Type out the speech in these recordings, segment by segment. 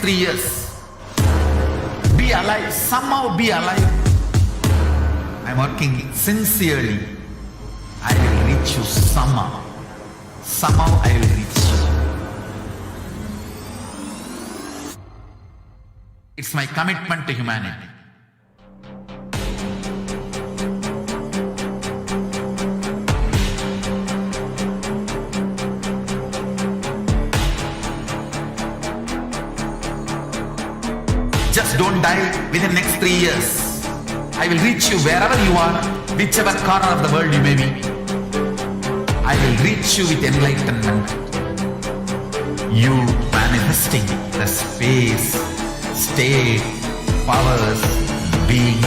3 years. Be alive, somehow be alive. I'm working sincerely. I will reach you somehow. Somehow I will reach you. It's my commitment to humanity. Just don't die within the next 3 years. I will reach you wherever you are, whichever corner of the world you may be. I will reach you with enlightenment. You manifesting the space, state, powers, being,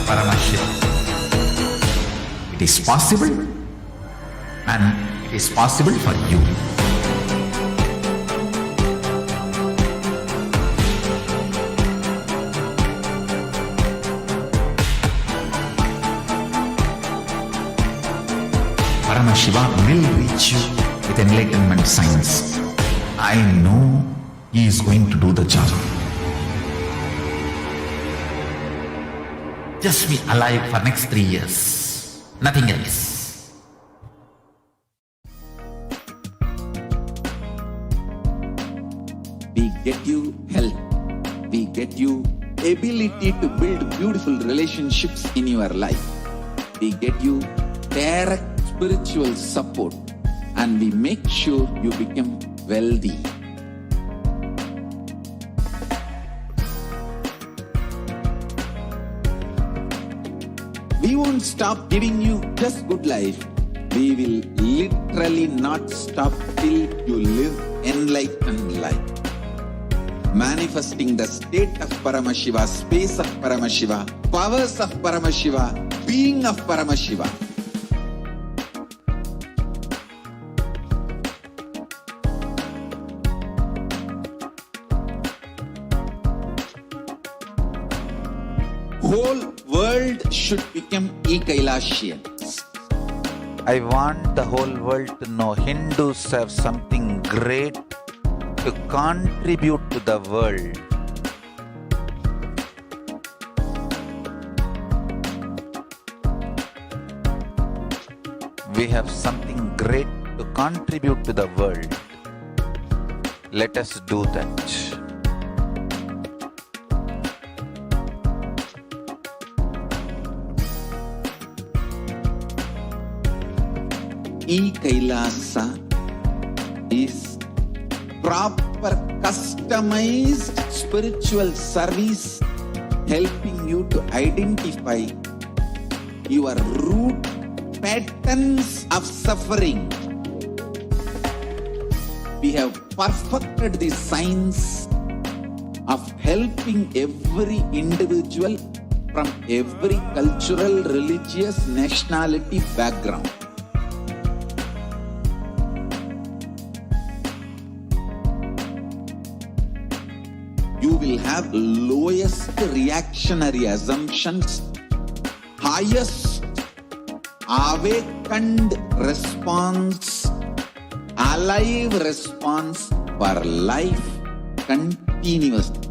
Paramashivam. It is possible, and it is possible for you. Paramashivam will reach you with enlightenment science. I know he is going to do the job. Just be alive for next 3 years. Nothing else. We get you health. We get you ability to build beautiful relationships in your life. We get you direct spiritual support, and we make sure you become wealthy. We won't stop giving you just good life. We will literally not stop till you live enlightened life. Manifesting the state of Paramashiva, space of Paramashiva, powers of Paramashiva, being of Paramashiva. Whole world should become Kailasians. I want the whole world to know Hindus have something great to contribute to the world. We have something great to contribute to the world. Let us do that. Kailasa is proper customized spiritual service, helping you to identify your root patterns of suffering. We have perfected the science of helping every individual from every cultural, religious, nationality background. You will have lowest reactionary assumptions, highest awakened response, alive response for life continuously.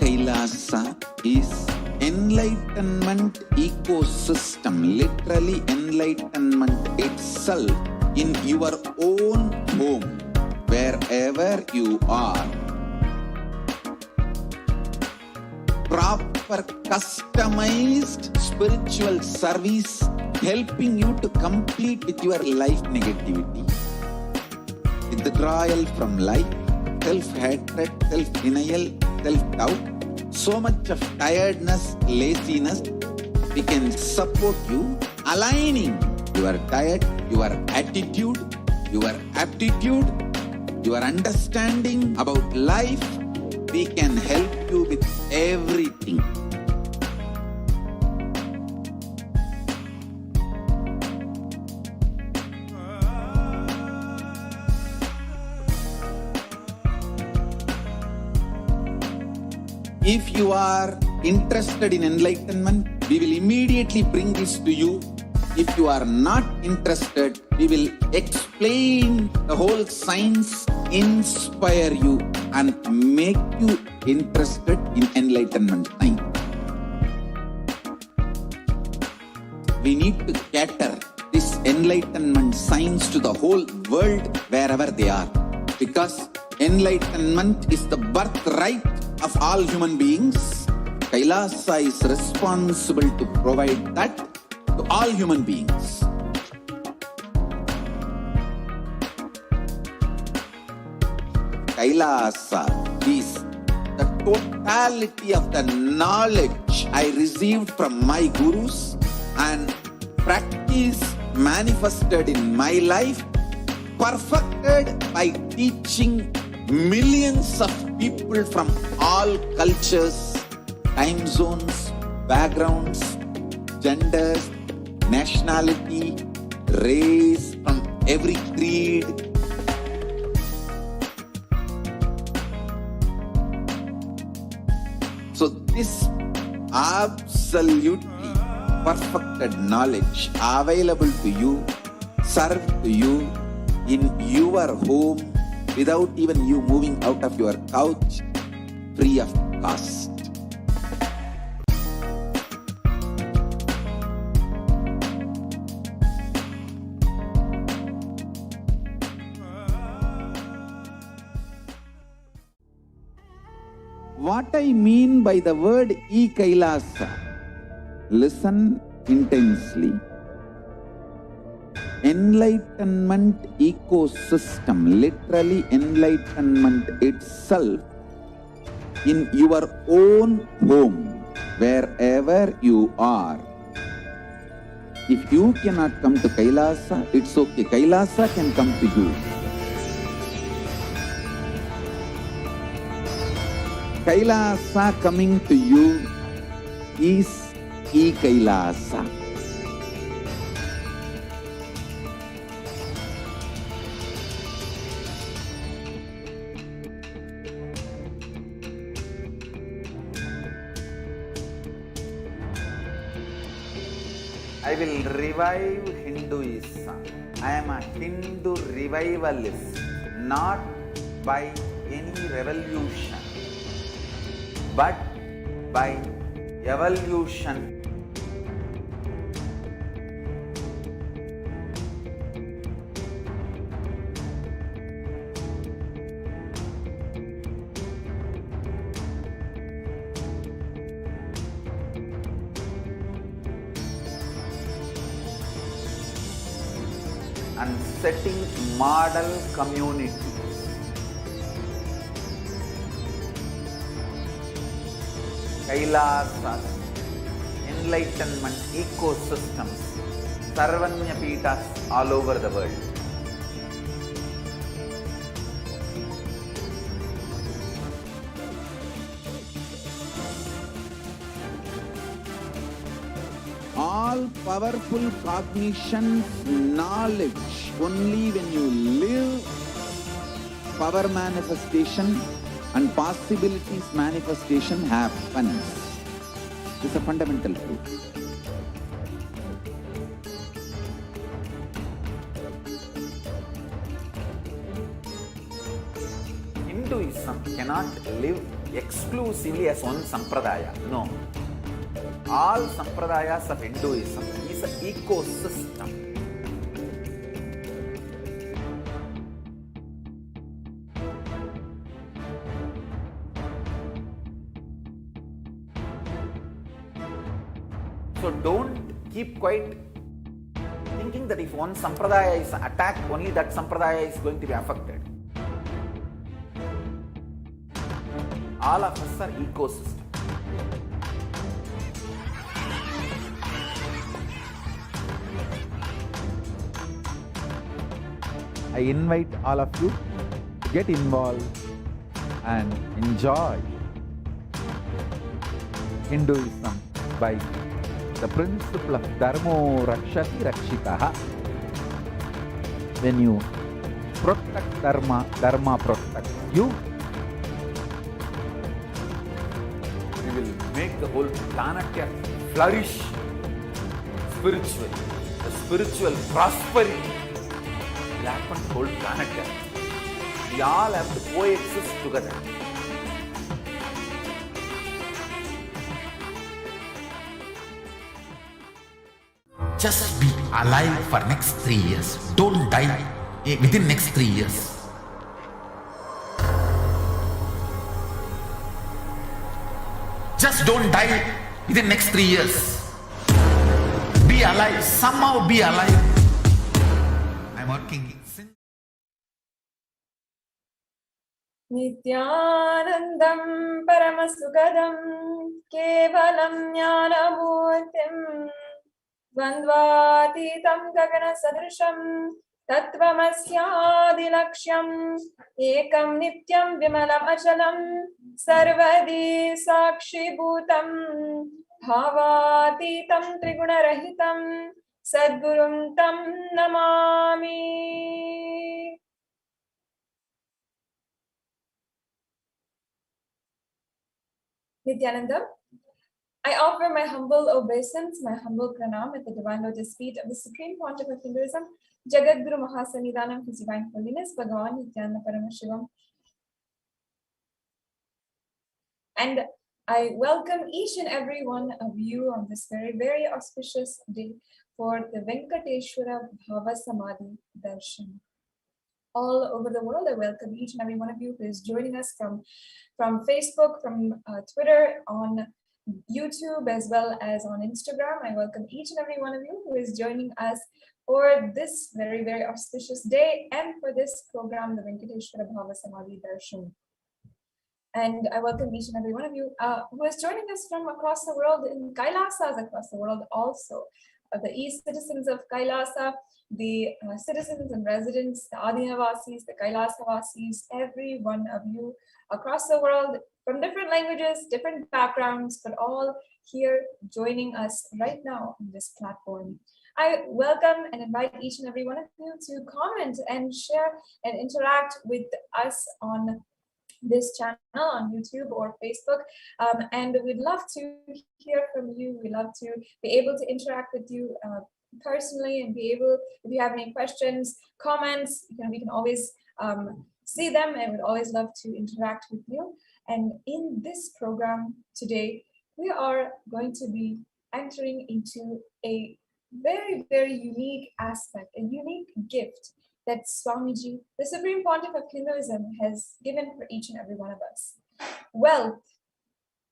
Kailasa is enlightenment ecosystem, literally enlightenment itself in your own home, wherever you are. Proper customized spiritual service, helping you to complete with your life negativity. Withdrawal from life, self-hatred, self-denial, self-doubt, so much of tiredness, laziness. We can support you, aligning your diet, your attitude, your aptitude, your understanding about life. We can help you with everything. If you are interested in enlightenment, we will immediately bring this to you If you are not interested, we will explain the whole science, inspire you and make you interested in enlightenment science. We need to cater this enlightenment science to the whole world wherever they are. Because enlightenment is the birthright of all human beings. Kailasa is responsible to provide that to all human beings. Kailasa is the totality of the knowledge I received from my gurus and practice manifested in my life, perfected by teaching millions of people from all cultures, time zones, backgrounds, genders, nationality, race, from every creed. So this absolutely perfected knowledge available to you, served to you in your home without even you moving out of your couch, free of cost. What I mean by the word e-Kailasa, listen intensely. Enlightenment ecosystem, literally enlightenment itself, in your own home, wherever you are. If you cannot come to Kailasa, it's okay. Kailasa can come to you. Kailasa coming to you is e-Kailasa. I will revive Hinduism. I am a Hindu revivalist, not by any revolution, but by evolution. And setting model communities. Kailasas, enlightenment ecosystems, Sarvanya Pitas all over the world. All powerful cognition, knowledge, only when you live, power manifestation and possibilities manifestation happens. This is a fundamental truth. Hinduism cannot live exclusively as one sampradaya. No. All sampradayas of Hinduism is an ecosystem. So don't keep quiet thinking that if one sampradaya is attacked, only that sampradaya is going to be affected. All of us are ecosystem. I invite all of you to get involved and enjoy Hinduism by the principle of Dharmo Rakshati Rakshitaha. When you protect Dharma, Dharma protects you. We will make the whole planet flourish spiritually. the spiritual prosperity will happen to the whole planet. We all have to coexist together. Just be alive for next 3 years. Don't die within next 3 years. Just don't die within next 3 years. Be alive. Somehow be alive. I'm working. Nithyanandam Paramasukadam Kevalam Jnanamurtim Dvandvatitam Gagana Sadrisham Tattvamasyaadilaksham Ekam Nityam Vimalam Achalam Sarvadi Sakshibhutam Bhavatitam Trigunarahitam Sadgurum Tam Namami. Nithyananda, I offer my humble obeisance, my humble pranam at the divine lotus feet of the Supreme Pontiff of Hinduism, Jagadguru Mahasannidhanam, His Divine Holiness, Bhagavan Paramashivam. And I welcome each and every one of you on this very, very auspicious day for the Venkateshwara Bhavasamadhi Darshan. All over the world, I welcome each and every one of you who is joining us from Facebook, from Twitter, on YouTube, as well as on Instagram. I welcome each and every one of you who is joining us for this very, very auspicious day and for this program, the Venkateshwara Bhavasamadhi Darshan. And I welcome each and every one of you who is joining us from across the world, in Kailasas across the world also. The e-citizens of Kailasa, the citizens and residents, the Adinavasis, the Kailasa-vasis, every one of you across the world from different languages, different backgrounds, but all here joining us right now on this platform. I welcome and invite each and every one of you to comment and share and interact with us on this channel on YouTube or Facebook, and we'd love to hear from you. We'd love to be able to interact with you personally and be able, if you have any questions, comments, we can always see them, and we'd always love to interact with you. And in this program today, we are going to be entering into a very, very unique aspect, a unique gift that Swamiji, the Supreme Pontiff of Hinduism, has given for each and every one of us. Wealth,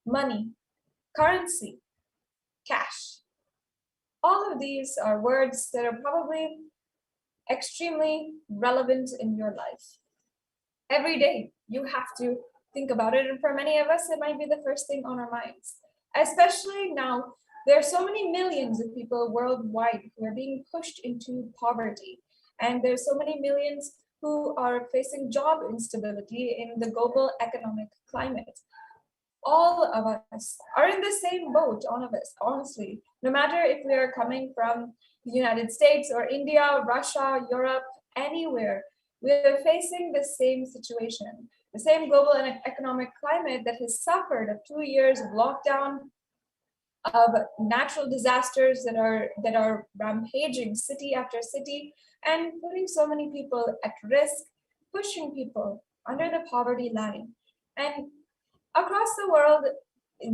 money, currency, cash. All of these are words that are probably extremely relevant in your life. Every day, you have to think about it, and for many of us, it might be the first thing on our minds. Especially now, there are so many millions of people worldwide who are being pushed into poverty. And there's so many millions who are facing job instability in the global economic climate. All of us are in the same boat, all of us, honestly. No matter if we are coming from the United States or India, Russia, Europe, anywhere, we are facing the same situation. The same global and economic climate that has suffered of 2 years of lockdown, of natural disasters that are rampaging city after city, and putting so many people at risk, pushing people under the poverty line. And across the world,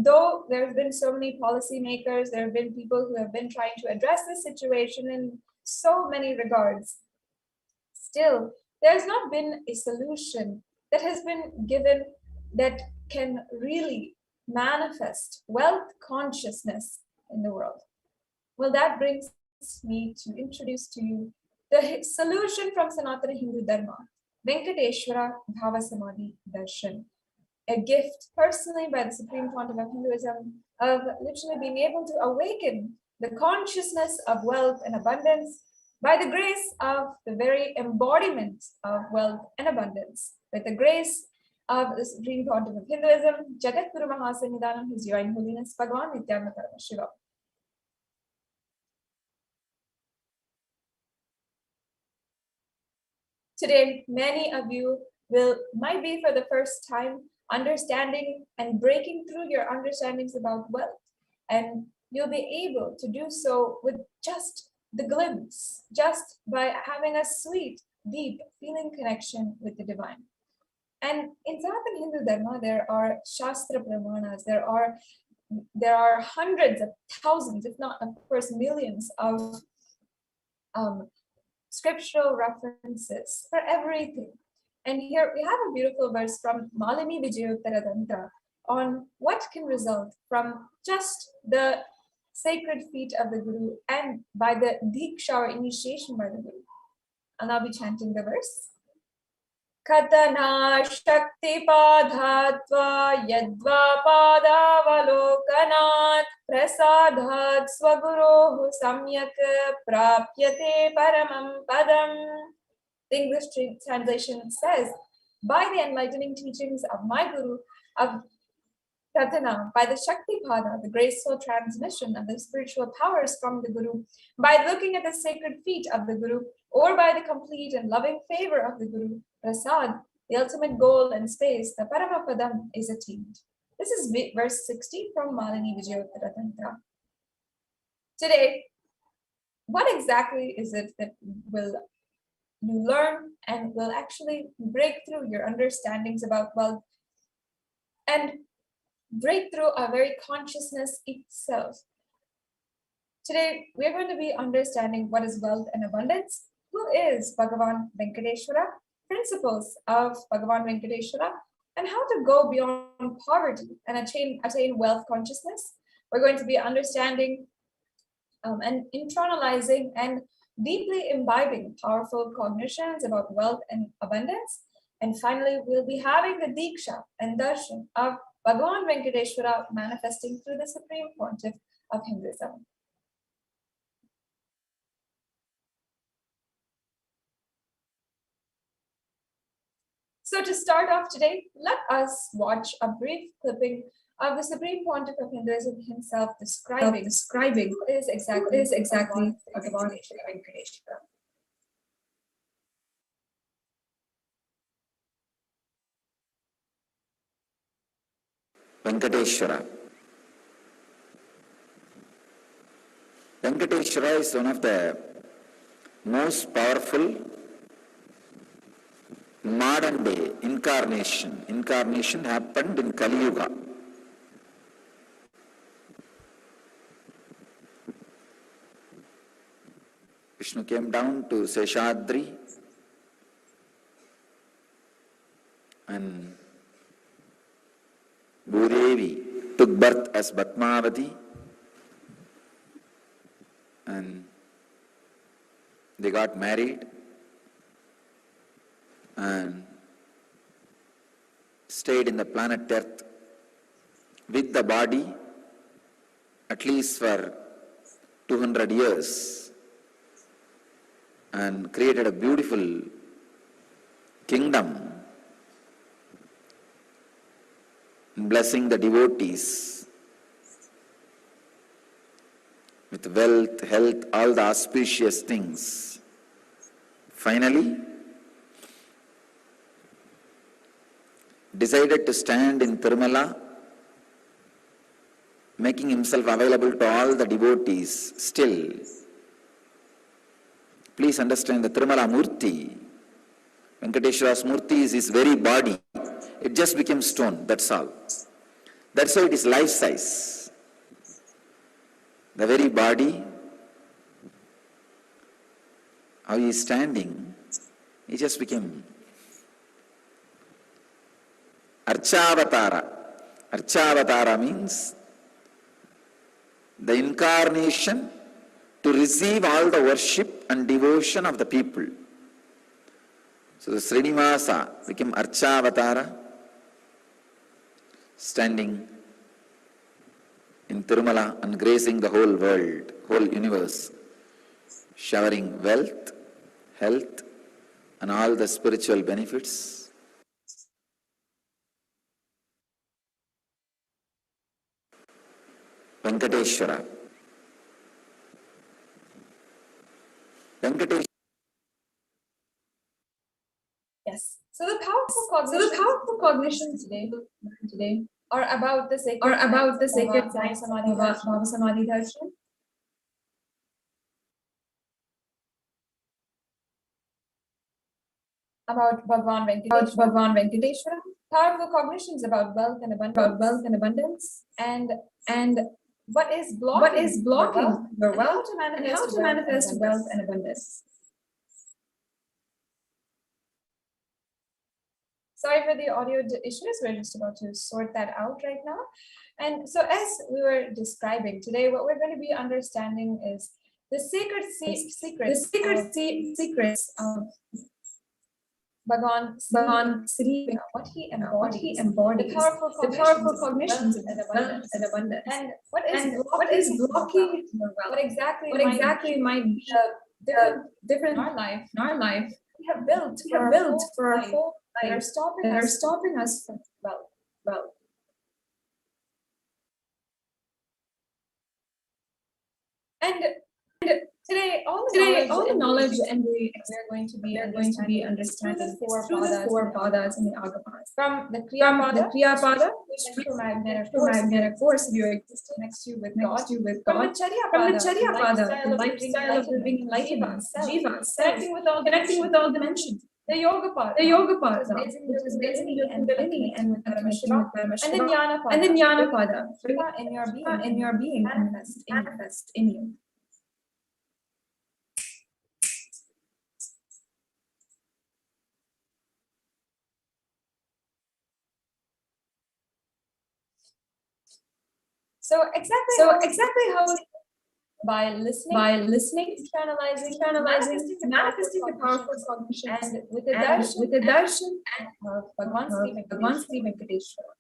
though there have been so many policymakers, there have been people who have been trying to address this situation in so many regards, still, there's not been a solution that has been given that can really manifest wealth consciousness in the world. Well, that brings me to introduce to you the solution from Sanatana Hindu Dharma, Venkateshwara Bhavasamadhi Darshan, a gift personally by the Supreme Pontiff of Hinduism of literally being able to awaken the consciousness of wealth and abundance by the grace of the very embodiment of wealth and abundance, with the grace of the Supreme Pontiff of Hinduism, Jagadguru Mahasannidhanam, His Divine Holiness, Bhagavan Paramashivam. Today, many of you might be for the first time understanding and breaking through your understandings about wealth, and you'll be able to do so with just the glimpse just by having a sweet, deep feeling connection with the divine. And in Sanatana Hindu Dharma, there are Shastra Pramanas, there are hundreds of thousands, if not, of course, millions of scriptural references for everything. And here we have a beautiful verse from Malini Vijayottara Tantra on what can result from just the sacred feet of the Guru and by the Diksha or initiation by the Guru. I'll now be chanting the verse. Katana Shakti Padhatva Yadva Padavalokanat Prasadhat Swagurohu Samyak Prapyate Paramam Padam. The English translation says, by the enlightening teachings of my Guru, of Katana, by the Shakti Pada, the graceful transmission of the spiritual powers from the Guru, by looking at the sacred feet of the Guru, or by the complete and loving favor of the Guru, Prasad, the ultimate goal and space, the Paramapadam, is attained. This is verse 60 from Malini Vijayottara Tantra. Today, what exactly is it that will you learn and will actually break through your understandings about wealth and break through our very consciousness itself? Today, we're going to be understanding what is wealth and abundance, who is Bhagavan Venkateshwara, principles of Bhagavan Venkateshwara, and how to go beyond poverty and attain wealth consciousness. We're going to be understanding and internalizing and deeply imbibing powerful cognitions about wealth and abundance. And finally, we'll be having the Diksha and Darshan of Bhagavan Venkateshwara manifesting through the Supreme Pontiff of Hinduism. So to start off today, let us watch a brief clipping of the Supreme Pontiff of Hinduism himself describing who is exactly Bhagavan Venkateshwara. Venkateshwara. Venkateshwara is one of the most powerful modern day incarnation. Incarnation happened in Kali Yuga. Vishnu came down to Seshadri and Bhudevi took birth as Bhatmavati and they got married and stayed in the planet Earth with the body at least for 200 years and created a beautiful kingdom, blessing the devotees with wealth, health, all the auspicious things. Finally, decided to stand in Tirumala, making himself available to all the devotees still. Please understand the Tirumala Murti, Venkateshwara's Murti is his very body. It just became stone, that's all. That's why it is life size. The very body, how he is standing, he just became Archavatara. Archavatara means the incarnation to receive all the worship and devotion of the people. So the Srinivasa became Archavatara, standing in Tirumala and gracing the whole world, whole universe, showering wealth, health, and all the spiritual benefits. Venkateshwara. Yes. So the powerful cognitions today are about the sacred science of Bhavasamadhi Darshan. about Bhagavan Venkateshwara, powerful cognitions about wealth and abundance, and what is blocking your wealth, and how to manifest wealth and abundance. Sorry for the audio issues. We're just about to sort that out right now. And so, as we were describing today, what we're going to be understanding is the secrets of Bhagavan Sri, what he embodies, the powerful cognitions of wealth and abundance, and what is blocking your wealth, what exactly might be different in our life we have built for our whole life that are stopping us from wealth. And today, all the knowledge and we are going to be understanding through the four Bhadas and the Agamas. From the Kriya Pada, which magnetic force of your existence next to you with God. From the Charya Pada, the lifestyle of living enlightenment, Jiva, connecting with all dimensions. The Yoga Pada, which is raising your Kundalini and with Paramashivam, and the Jnana Pada, in your being, manifest in you. So exactly how by listening, internalizing, manifesting the powerful cognition, and with the darshan of Bhagavan Sri Venkateshwara.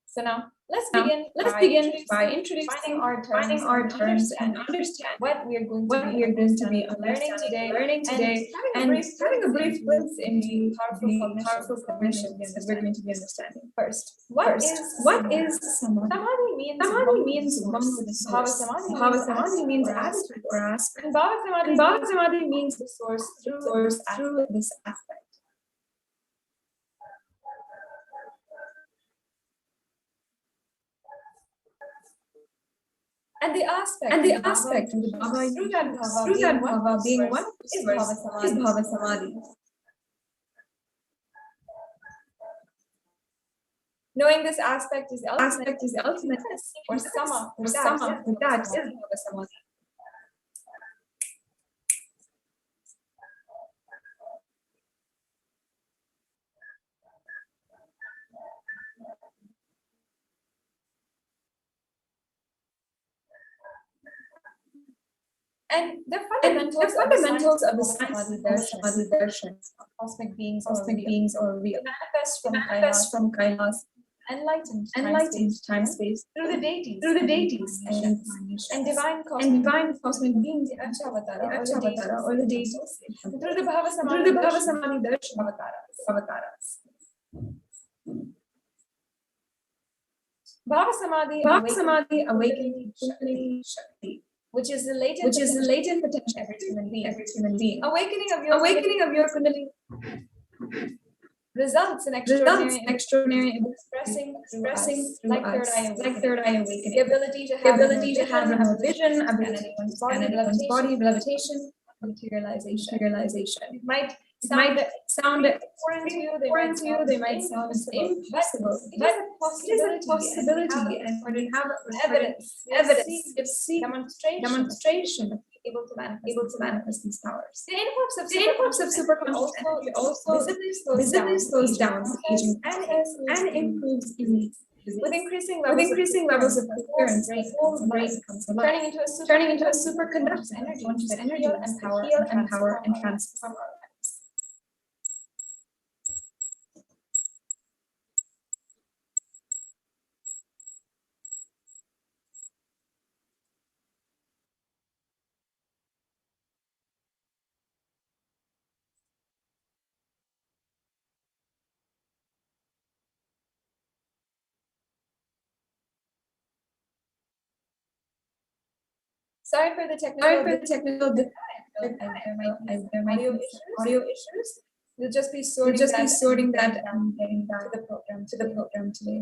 So now let's begin by introducing our terms and understand what we are going to be learning today, and having a brief glimpse into the powerful cognitions that we're going to be understanding. First, what is samadhi? Samadhi means one with the source. Bhavasamadhi means ask or ask, and Bhavasamadhi means the source through this aspect. And the aspect of the Bhava through that Bhava being one is Bhavasamadhi. Knowing this aspect is ultimate or sama, that is Bhavasamadhi. And the fundamentals of the science of Darshan, cosmic beings or real, manifest from Kailasa, enlightened time space through the deities and divine cosmic beings, the Acchavatara or the deities, through the Bhavasamadhi Darshan avatars. Bhavasamadhi awakening shakti, which is the latent potential of every human being. Awakening of your Kundalini results in extraordinary expressing like third eye awakening. The ability to have a vision, ability to understand anyone's body, levitation, materialization. It might sound foreign to you, they might sound impossible. It is a possibility, and when you have evidence, demonstration able to manifest these powers. The influx of superconscious energy also visibly slows down aging and improves immunity. With increasing levels of coherence, the whole brain becomes alive, turning into a superconductor energy that heal, empower, and transform our lives. Sorry for the technical there might be audio issues. We'll just be sorting that and getting back to the program today.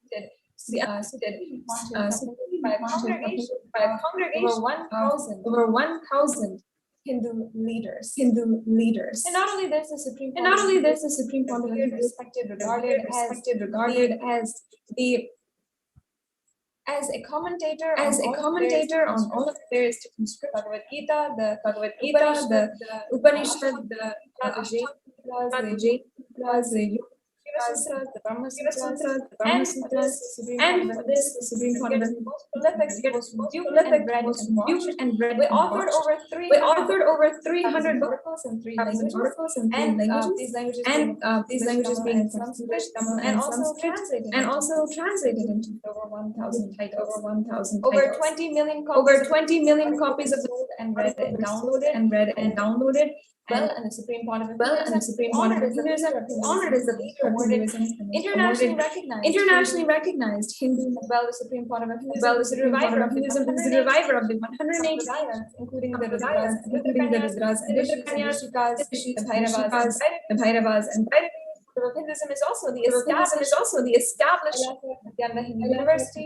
by a congregation over 1,000 Hindu leaders. And not only this, the Supreme Pontiff of Hinduism regarded as a commentator on all of the various different scriptures, Bhagavad Gita, the Upanishad, the the Brahma Sutras, and for this the Supreme Pontiff was prolific and read. We authored over 300 books in 3 languages, and these languages being Sanskrit, and also translated into over 1,000 titles, over 20 million copies of the book and read and downloaded. And the Supreme Pontiff of Hinduism honored as the leader of Hinduism, internationally recognized Hindu. The Supreme Pontiff of Hinduism is the reviver of the 180 Vedas, including the Rudras, and the Vishikas, the Bhairavas, and Hinduism is also the established university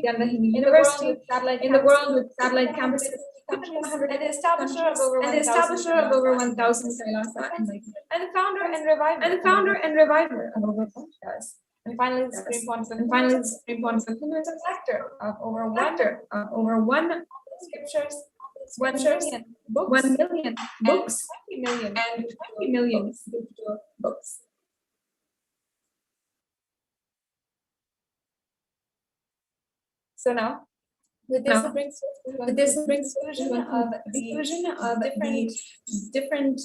in the world with satellite campuses. And the establisher of over 1,000 Kailasa, and the founder and reviver of over 1,000. And finally, the Supreme Pontiff of Hinduism, lector of over 1 scriptures, 1 million books, and 20 million spiritual books. So now, with this brings conclusion of the different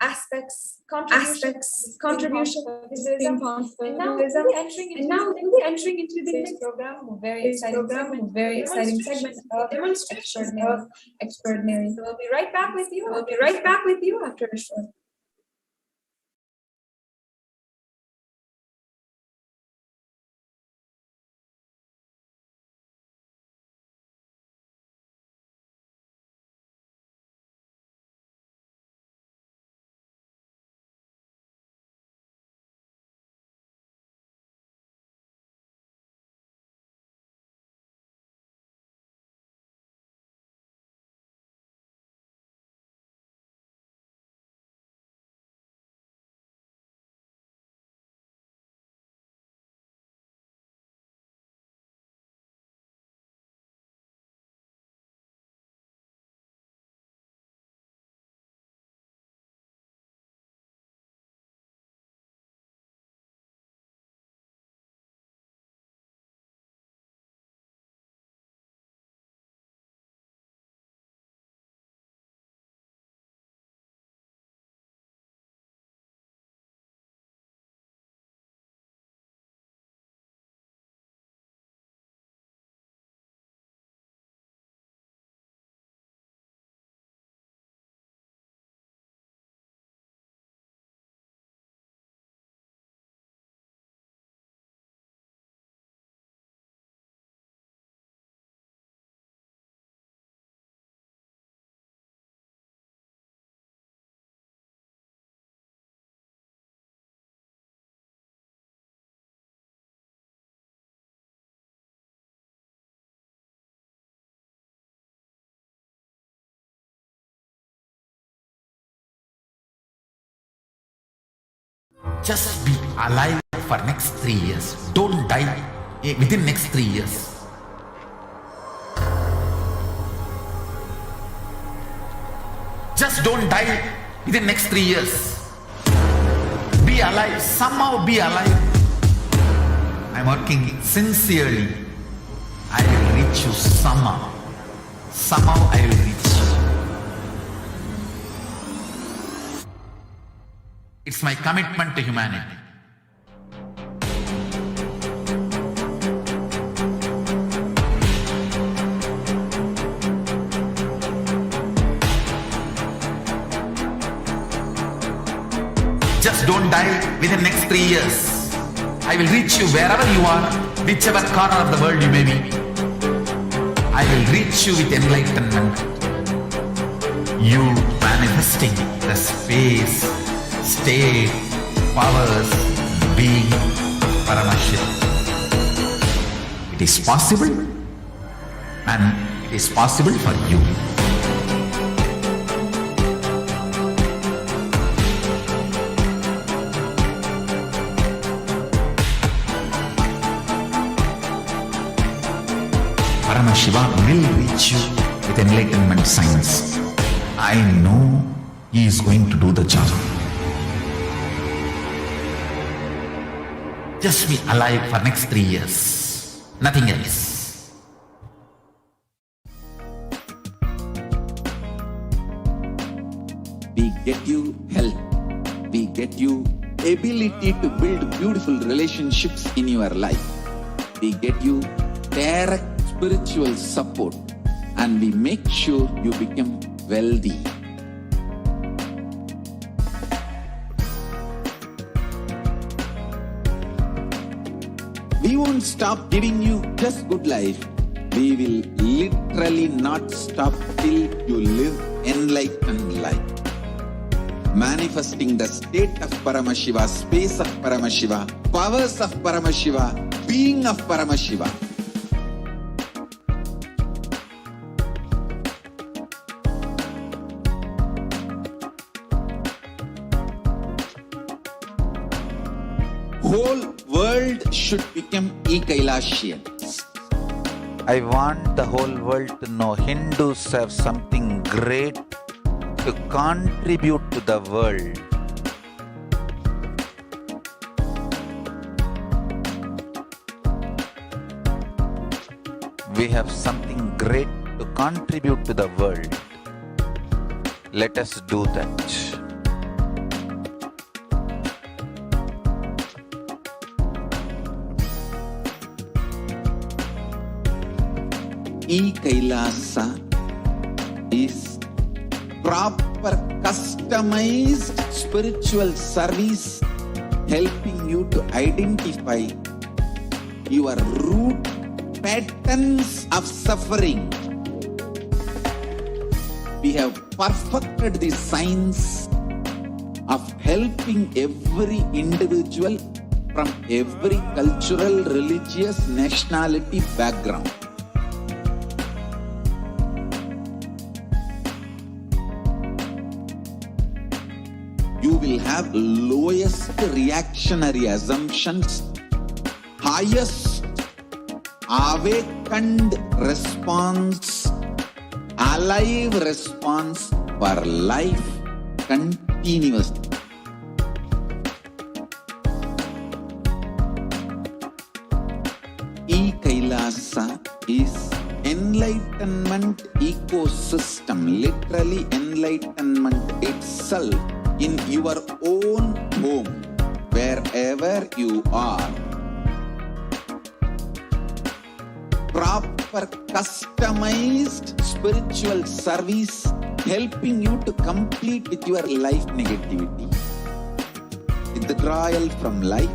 aspects, contribution of Hinduism, and now we're entering into the next program, very exciting segment of extraordinary. So we'll be right back with you after a short. Just be alive for next 3 years. Don't die within next 3 years. Just don't die within next 3 years. Be alive. Somehow be alive. I'm working sincerely. I will reach you somehow. Somehow I will reach you. It's my commitment to humanity. Just don't die within next 3 years. I will reach you wherever you are, whichever corner of the world you may be. I will reach you with enlightenment. You manifesting the space, state, powers being Paramashivam. It is possible, and it is possible for you. Paramashiva will reach you with enlightenment signs. I know he is going to do the job. Just be alive for next 3 years. Nothing else. We get you health. We get you ability to build beautiful relationships in your life. We get you direct spiritual support, and we make sure you become wealthy. We won't stop giving you just good life. We will literally not stop till you live enlightened life. Manifesting the state of Paramashiva, space of Paramashiva, powers of Paramashiva, being of Paramashiva. Whole world should become Kailasians. I want the whole world to know Hindus have something great to contribute to the world. We have something great to contribute to the world. Let us do that. Kailasa is proper customized spiritual service helping you to identify your root patterns of suffering. We have perfected the science of helping every individual from every cultural, religious, nationality background. You will have lowest reactionary assumptions, highest awakened response, alive response for life continuously. Kailasa is enlightenment ecosystem, literally enlightenment itself in your own home, wherever you are. Proper customized spiritual service helping you to complete with your life negativity. Withdrawal from life,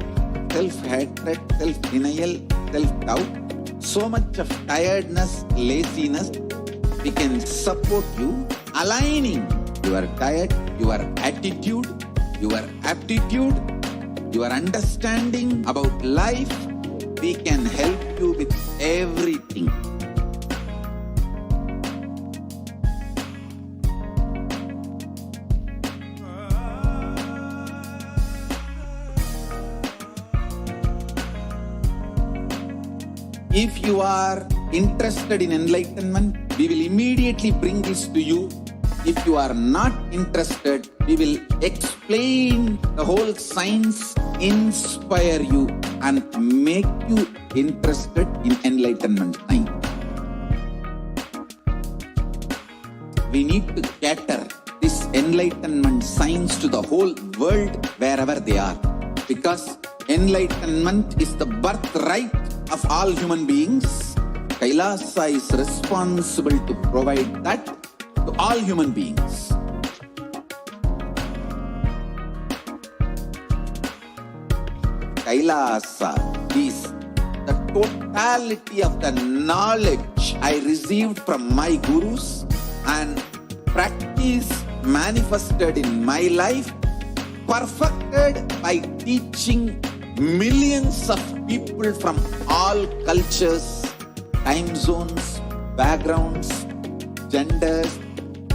self-hatred, self-denial, self-doubt, so much of tiredness, laziness. We can support you aligning your diet, your attitude, your aptitude, your understanding about life. We can help you with everything. If you are interested in enlightenment, we will immediately bring this to you. If you are not interested, we will explain the whole science, inspire you, and make you interested in enlightenment time. We need to cater this enlightenment science to the whole world wherever they are, because enlightenment is the birthright of all human beings. Kailasa is responsible to provide that to all human beings. Kailasa is the totality of the knowledge I received from my gurus and practice manifested in my life perfected by teaching millions of people from all cultures, time zones, backgrounds, genders,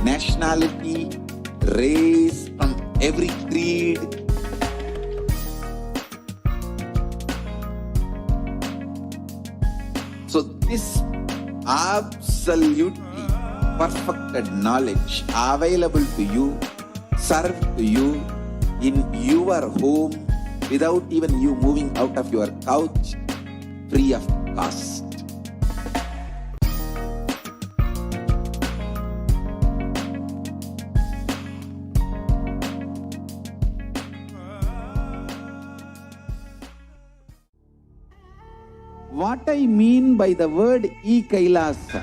nationality, race, from every creed. So this absolutely perfected knowledge available to you, served to you in your home without even you moving out of your couch, free of cost. What I mean by the word Kailasa,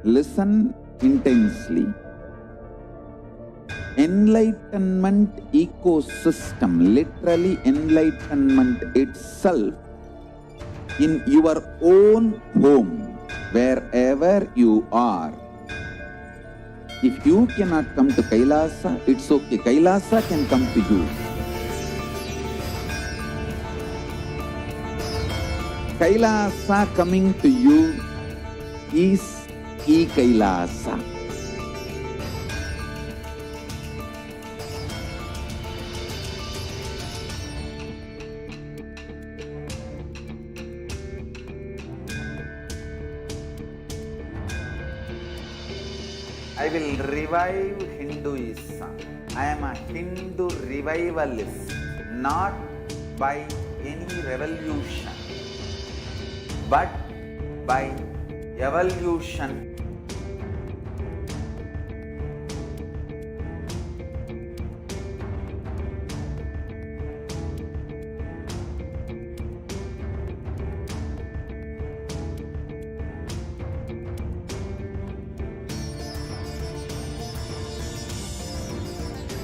listen intensely. Enlightenment ecosystem, literally enlightenment itself, in your own home, wherever you are. If you cannot come to Kailasa, it's okay. Kailasa can come to you. Kailasa coming to you is Kailasa. I will revive Hinduism. I am a Hindu revivalist, not by any revolution, but by evolution.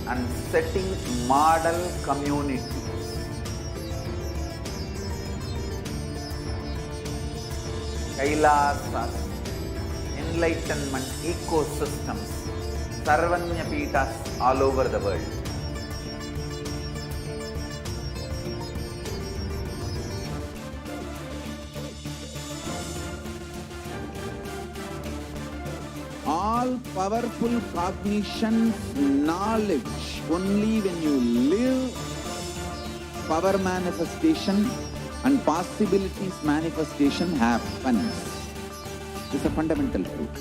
And setting model communities. Kailasas, enlightenment ecosystems, Sarvanya Pitas all over the world. All powerful cognition, knowledge, only when you live, power manifestation and possibilities manifestation happens. This is a fundamental truth.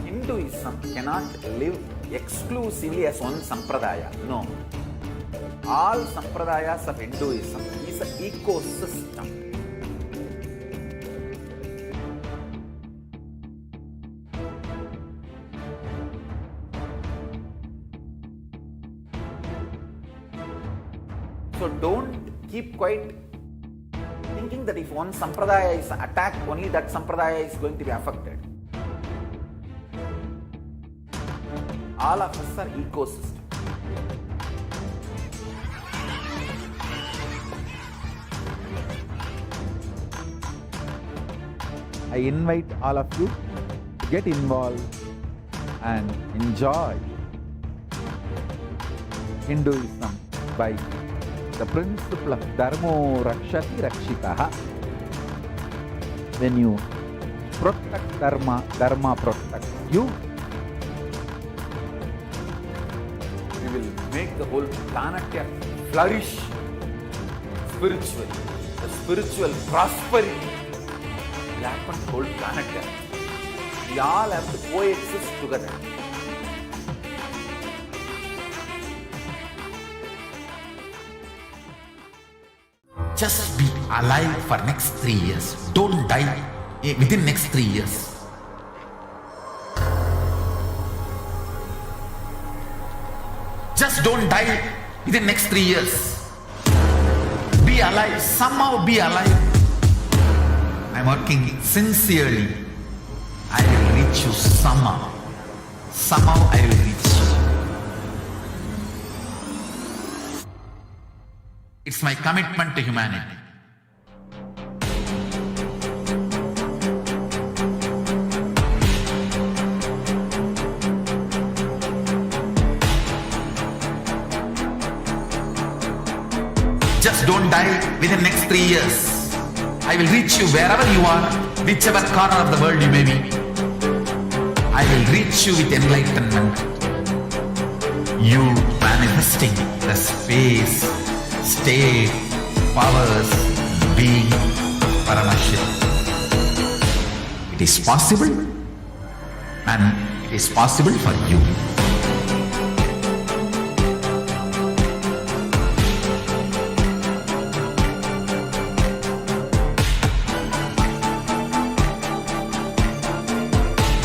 Hinduism cannot live exclusively as one sampradaya. No. All sampradayas of Hinduism is an ecosystem. So don't keep quiet thinking that if one sampradaya is attacked, only that sampradaya is going to be affected. All of us are ecosystem. I invite all of you to get involved and enjoy Hinduism by the principle of Dharmo Rakshati Rakshitaha. When you protect Dharma, Dharma protects you. We will make the whole planet flourish spiritually. The spiritual prosperity will happen to the whole planet. We all have to coexist together. Just be alive for next 3 years. Don't die within next 3 years. Just don't die within next 3 years. Be alive. Somehow be alive. I'm working sincerely. I will reach you somehow. Somehow I will reach you. It's my commitment to humanity. die within next 3 years. I will reach you wherever you are, whichever corner of the world you may be. I will reach you with enlightenment. You manifesting the space, state, powers, being Paramashivam. It is possible, and it is possible for you.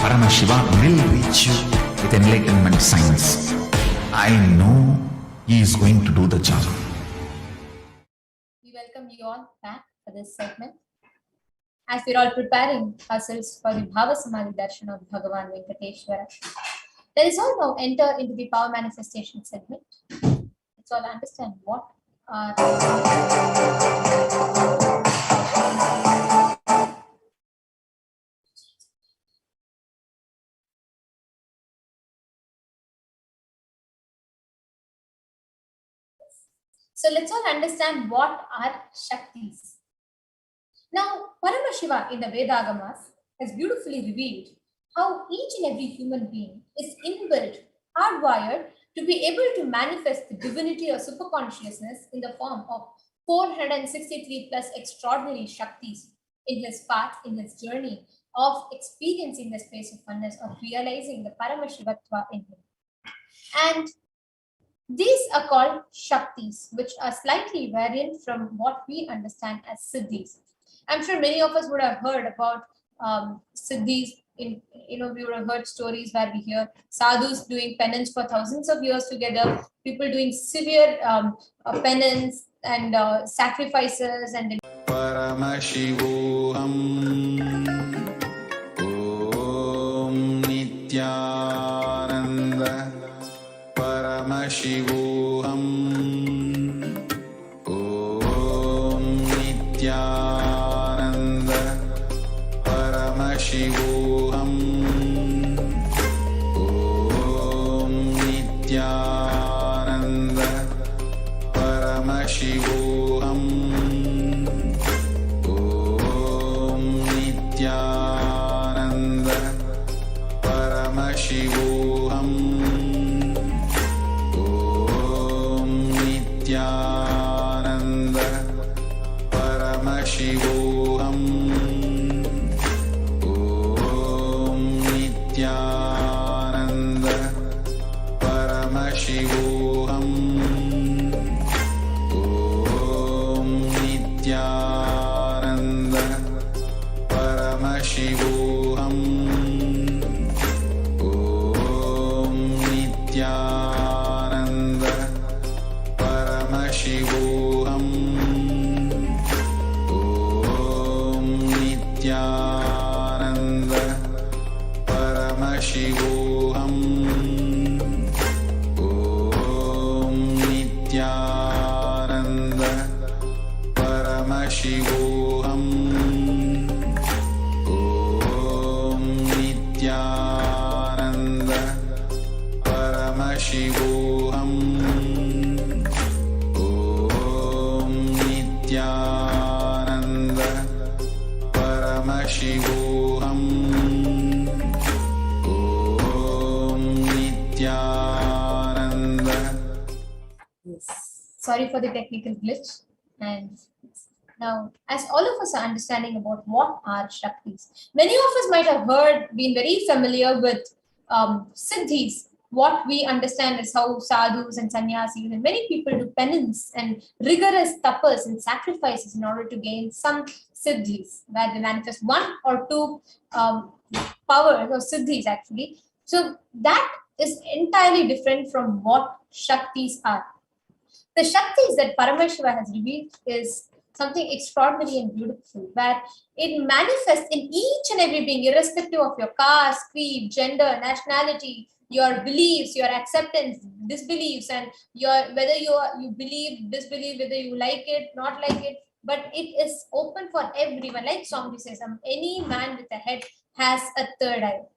Paramashiva will reach you with enlightenment signs. I know he is going to do the job. We welcome you all back for this segment. As we're all preparing ourselves for the Bhavasamadhi Darshan of Bhagavan Venkateshwara, let us all now enter into the power manifestation segment. Let's all understand what are So let's all understand what are shaktis. Now, Paramashiva in the Vedagamas has beautifully revealed how each and every human being is inbuilt, hardwired to be able to manifest the divinity or superconsciousness in the form of 463 plus extraordinary shaktis in his path, in his journey of experiencing the space of oneness, of realizing the Paramashivatva in him. And these are called shaktis, which are slightly variant from what we understand as siddhis. I'm sure many of us would have heard about siddhis. We would have heard stories where we hear sadhus doing penance for thousands of years together, people doing severe penance and sacrifices and Paramashivoham Om Nityananda Paramashivoham Om Nityananda Paramashivoham Om Nityananda Paramashivoham Om Nityananda Paramashivoham Om Nityananda Paramashivoham Om Nityananda Paramashivoham Om Nityananda Paramashivoham Om Nityananda Paramashivoham Om Nityananda Paramashivoham Om Nityananda Paramashivoham Om Nityananda Paramashivoham Om Nityananda Paramashivoham Om Nityananda. Yes. Sorry for the technical glitch. And now, as all of us are understanding about what are shaktis, many of us might have been very familiar with siddhis. What we understand is how sadhus and sannyasis and many people do penance and rigorous tapas and sacrifices in order to gain some siddhis, where they manifest one or two powers or siddhis actually. So that is entirely different from what shaktis are. The shaktis that Paramashiva has revealed is something extraordinary and beautiful, where it manifests in each and every being, irrespective of your caste, creed, gender, nationality, your beliefs, your acceptance, disbeliefs, and whether you believe, disbelieve, whether you like it, not like it, but it is open for everyone. Like Swami says, any man with a head has a third eye.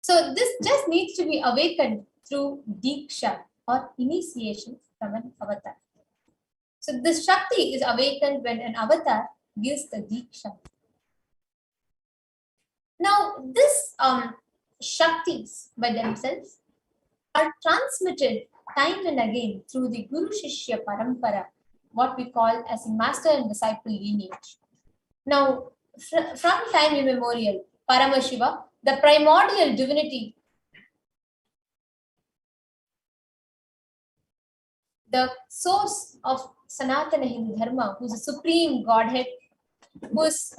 So this just needs to be awakened through Diksha or initiation from an avatar. So this Shakti is awakened when an avatar gives the Diksha. Now, this Shaktis by themselves are transmitted time and again through the Guru Shishya Parampara, what we call as a master and disciple lineage. Now, from time immemorial, Paramashiva, the primordial divinity, the source of Sanatana Hindu Dharma, who is a supreme Godhead, who is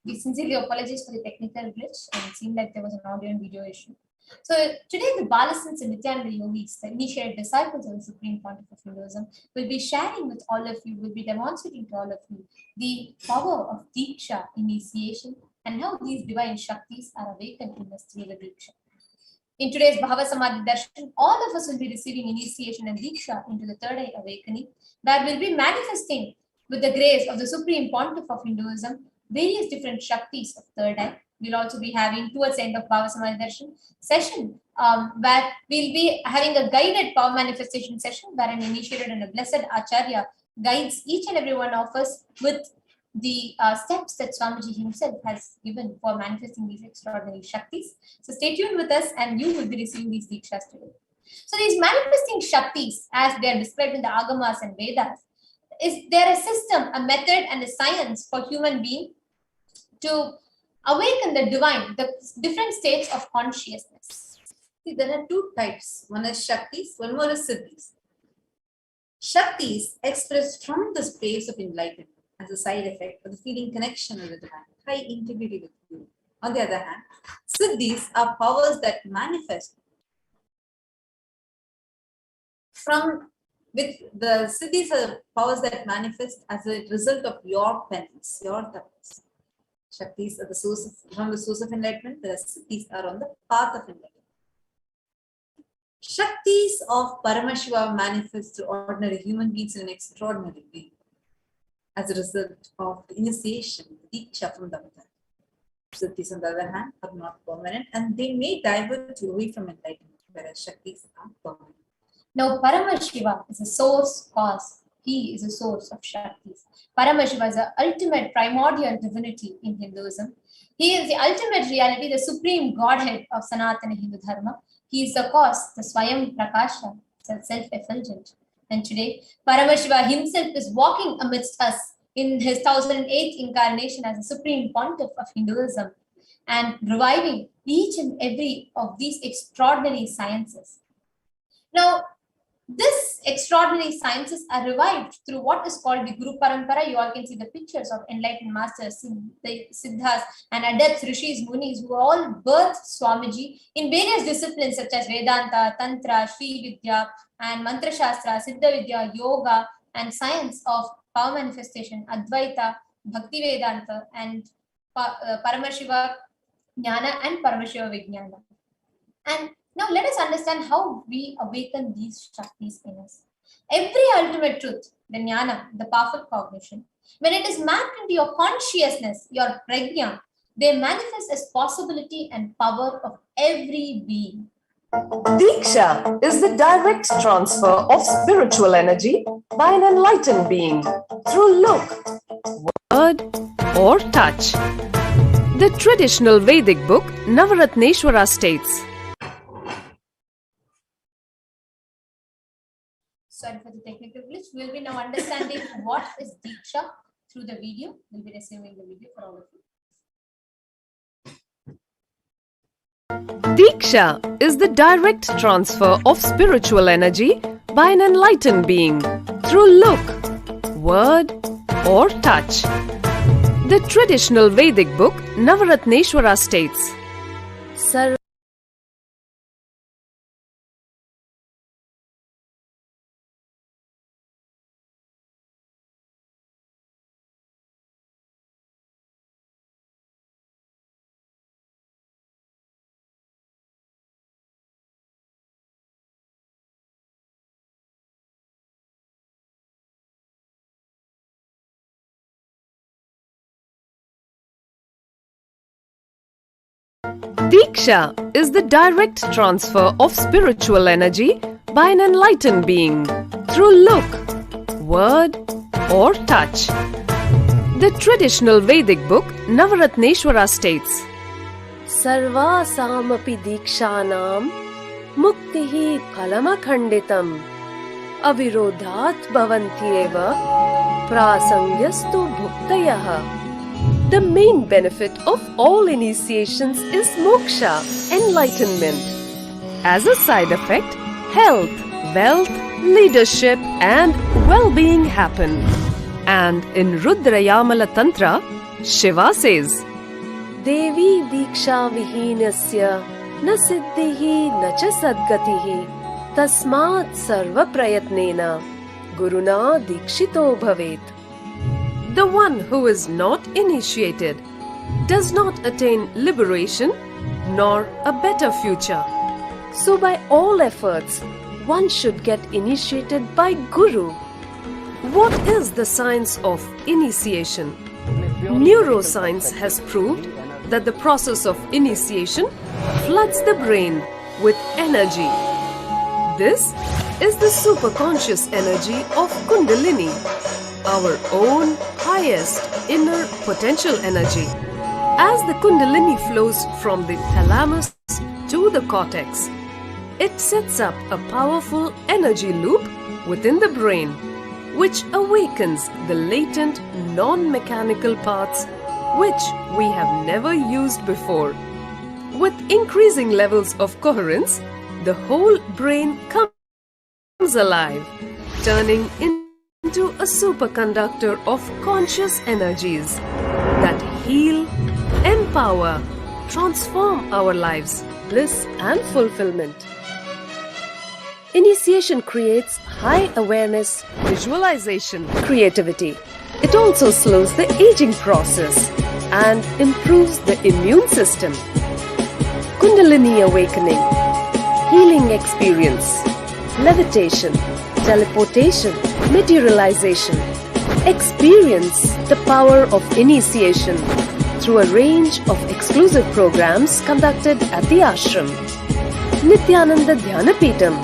we sincerely apologize for the technical glitch, and it seemed like there was an audio and video issue. So today the Balasans and Nityananda yogis, the initiated disciples of the Supreme Pontiff of Hinduism, will be sharing with all of you, will be demonstrating to all of you the power of Diksha, initiation, and how these divine Shaktis are awakened in us through the Diksha. In today's Bhavasamadhi Darshan, all of us will be receiving initiation and Diksha into the third eye awakening, where we'll be manifesting with the grace of the Supreme Pontiff of Hinduism various different Shaktis of third eye. We'll also be having, towards the end of Bhavasamadhi Darshan session, where we'll be having a guided power manifestation session where an initiated and a blessed Acharya guides each and every one of us with the steps that Swamiji himself has given for manifesting these extraordinary Shaktis. So stay tuned with us and you will be receiving these Dikshas today. So these manifesting Shaktis, as they are described in the Agamas and Vedas, is there a system, a method and a science for human being to awaken the divine, the different states of consciousness? See, there are two types. One is Shaktis, one more is Siddhis. Shaktis expressed from the space of enlightenment as a side effect of the feeling connection with the divine, high integrity with Guru. On the other hand, Siddhis are powers that manifest from With the siddhis are powers that manifest as a result of your penance, your tapas. Shaktis are the source from the source of enlightenment, whereas siddhis are on the path of enlightenment. Shaktis of Paramashiva manifest through ordinary human beings in an extraordinary way as a result of the initiation, diksha from the Bhava. Siddhis, on the other hand, are not permanent and they may divert you away from enlightenment, whereas Shaktis are permanent. Now, Paramashiva is a source cause. He is a source of Shaktis. Paramashiva is the ultimate primordial divinity in Hinduism. He is the ultimate reality, the supreme godhead of Sanatana Hindu Dharma. He is the cause, the Swayam Prakasha, self-effulgent. And today, Paramashiva himself is walking amidst us in his 1008th incarnation as the Supreme Pontiff of Hinduism and reviving each and every of these extraordinary sciences. Now, these extraordinary sciences are revived through what is called the Guru Parampara. You all can see the pictures of enlightened masters, the Siddhas and adepts, Rishis, Munis, who all birthed Swamiji in various disciplines such as Vedanta, Tantra, Sri Vidya, and Mantra Shastra, Siddha Vidya, Yoga, and science of power manifestation, Advaita, Bhakti Vedanta, and Paramashiva Jnana and Paramashiva Vijnana. And now let us understand how we awaken these Shaktis in us. Every ultimate truth, the Jnana, the powerful cognition, when it is mapped into your consciousness, your prajna, they manifest as possibility and power of every being. Diksha is the direct transfer of spiritual energy by an enlightened being through look, word, or touch. The traditional Vedic book Navaratneshwara states, Sorry for the technical glitch. We will be now understanding what is Diksha through the video. We'll be receiving the video for all of you. Diksha is the direct transfer of spiritual energy by an enlightened being through look, word, or touch. The traditional Vedic book Navaratneshwara states, Diksha is the direct transfer of spiritual energy by an enlightened being through look, word, or touch. The traditional Vedic book Navaratneshwara states, Sarvasamapi dikshanam muktihi phalamakhanditam avirodhat bhavantyeva prasangyastu bhuktayah. The main benefit of all initiations is moksha, enlightenment. As a side effect, health, wealth, leadership, and well-being happen. And in Rudrayamala Tantra, Shiva says, Devi diksha vihinasya na siddhihi na cha sadgatihi tasmat sarva prayatnena guruna dikshito bhavet. The one who is not initiated does not attain liberation nor a better future. So by all efforts, one should get initiated by Guru. What is the science of initiation? Neuroscience has proved that the process of initiation floods the brain with energy. This is the superconscious energy of Kundalini, our own highest inner potential energy. As the Kundalini flows from the thalamus to the cortex, it sets up a powerful energy loop within the brain, which awakens the latent non-mechanical parts which we have never used before. With increasing levels of coherence, the whole brain comes alive, turning into a superconductor of conscious energies that heal, empower, transform our lives, bliss and fulfillment. Initiation creates high awareness, visualization, creativity. It also slows the aging process and improves the immune system. Kundalini awakening, healing experience, levitation, teleportation, materialization. Experience the power of initiation through a range of exclusive programs conducted at the ashram. Nithyananda Dhyanapitham,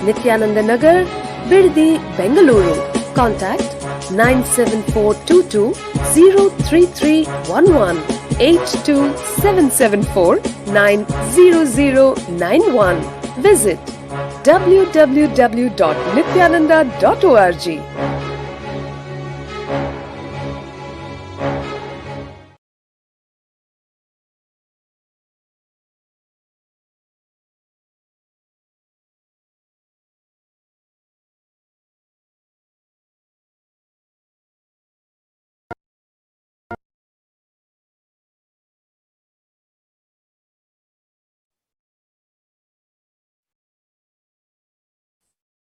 Nithyananda Nagar, Biddi, Bengaluru. Contact 97422 03311 82774 90091. Visit www.nithyananda.org.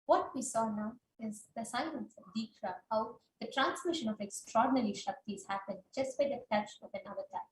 What we saw now is the science of Diksha, how the transmission of extraordinary shaktis happen just by the touch of an avatar.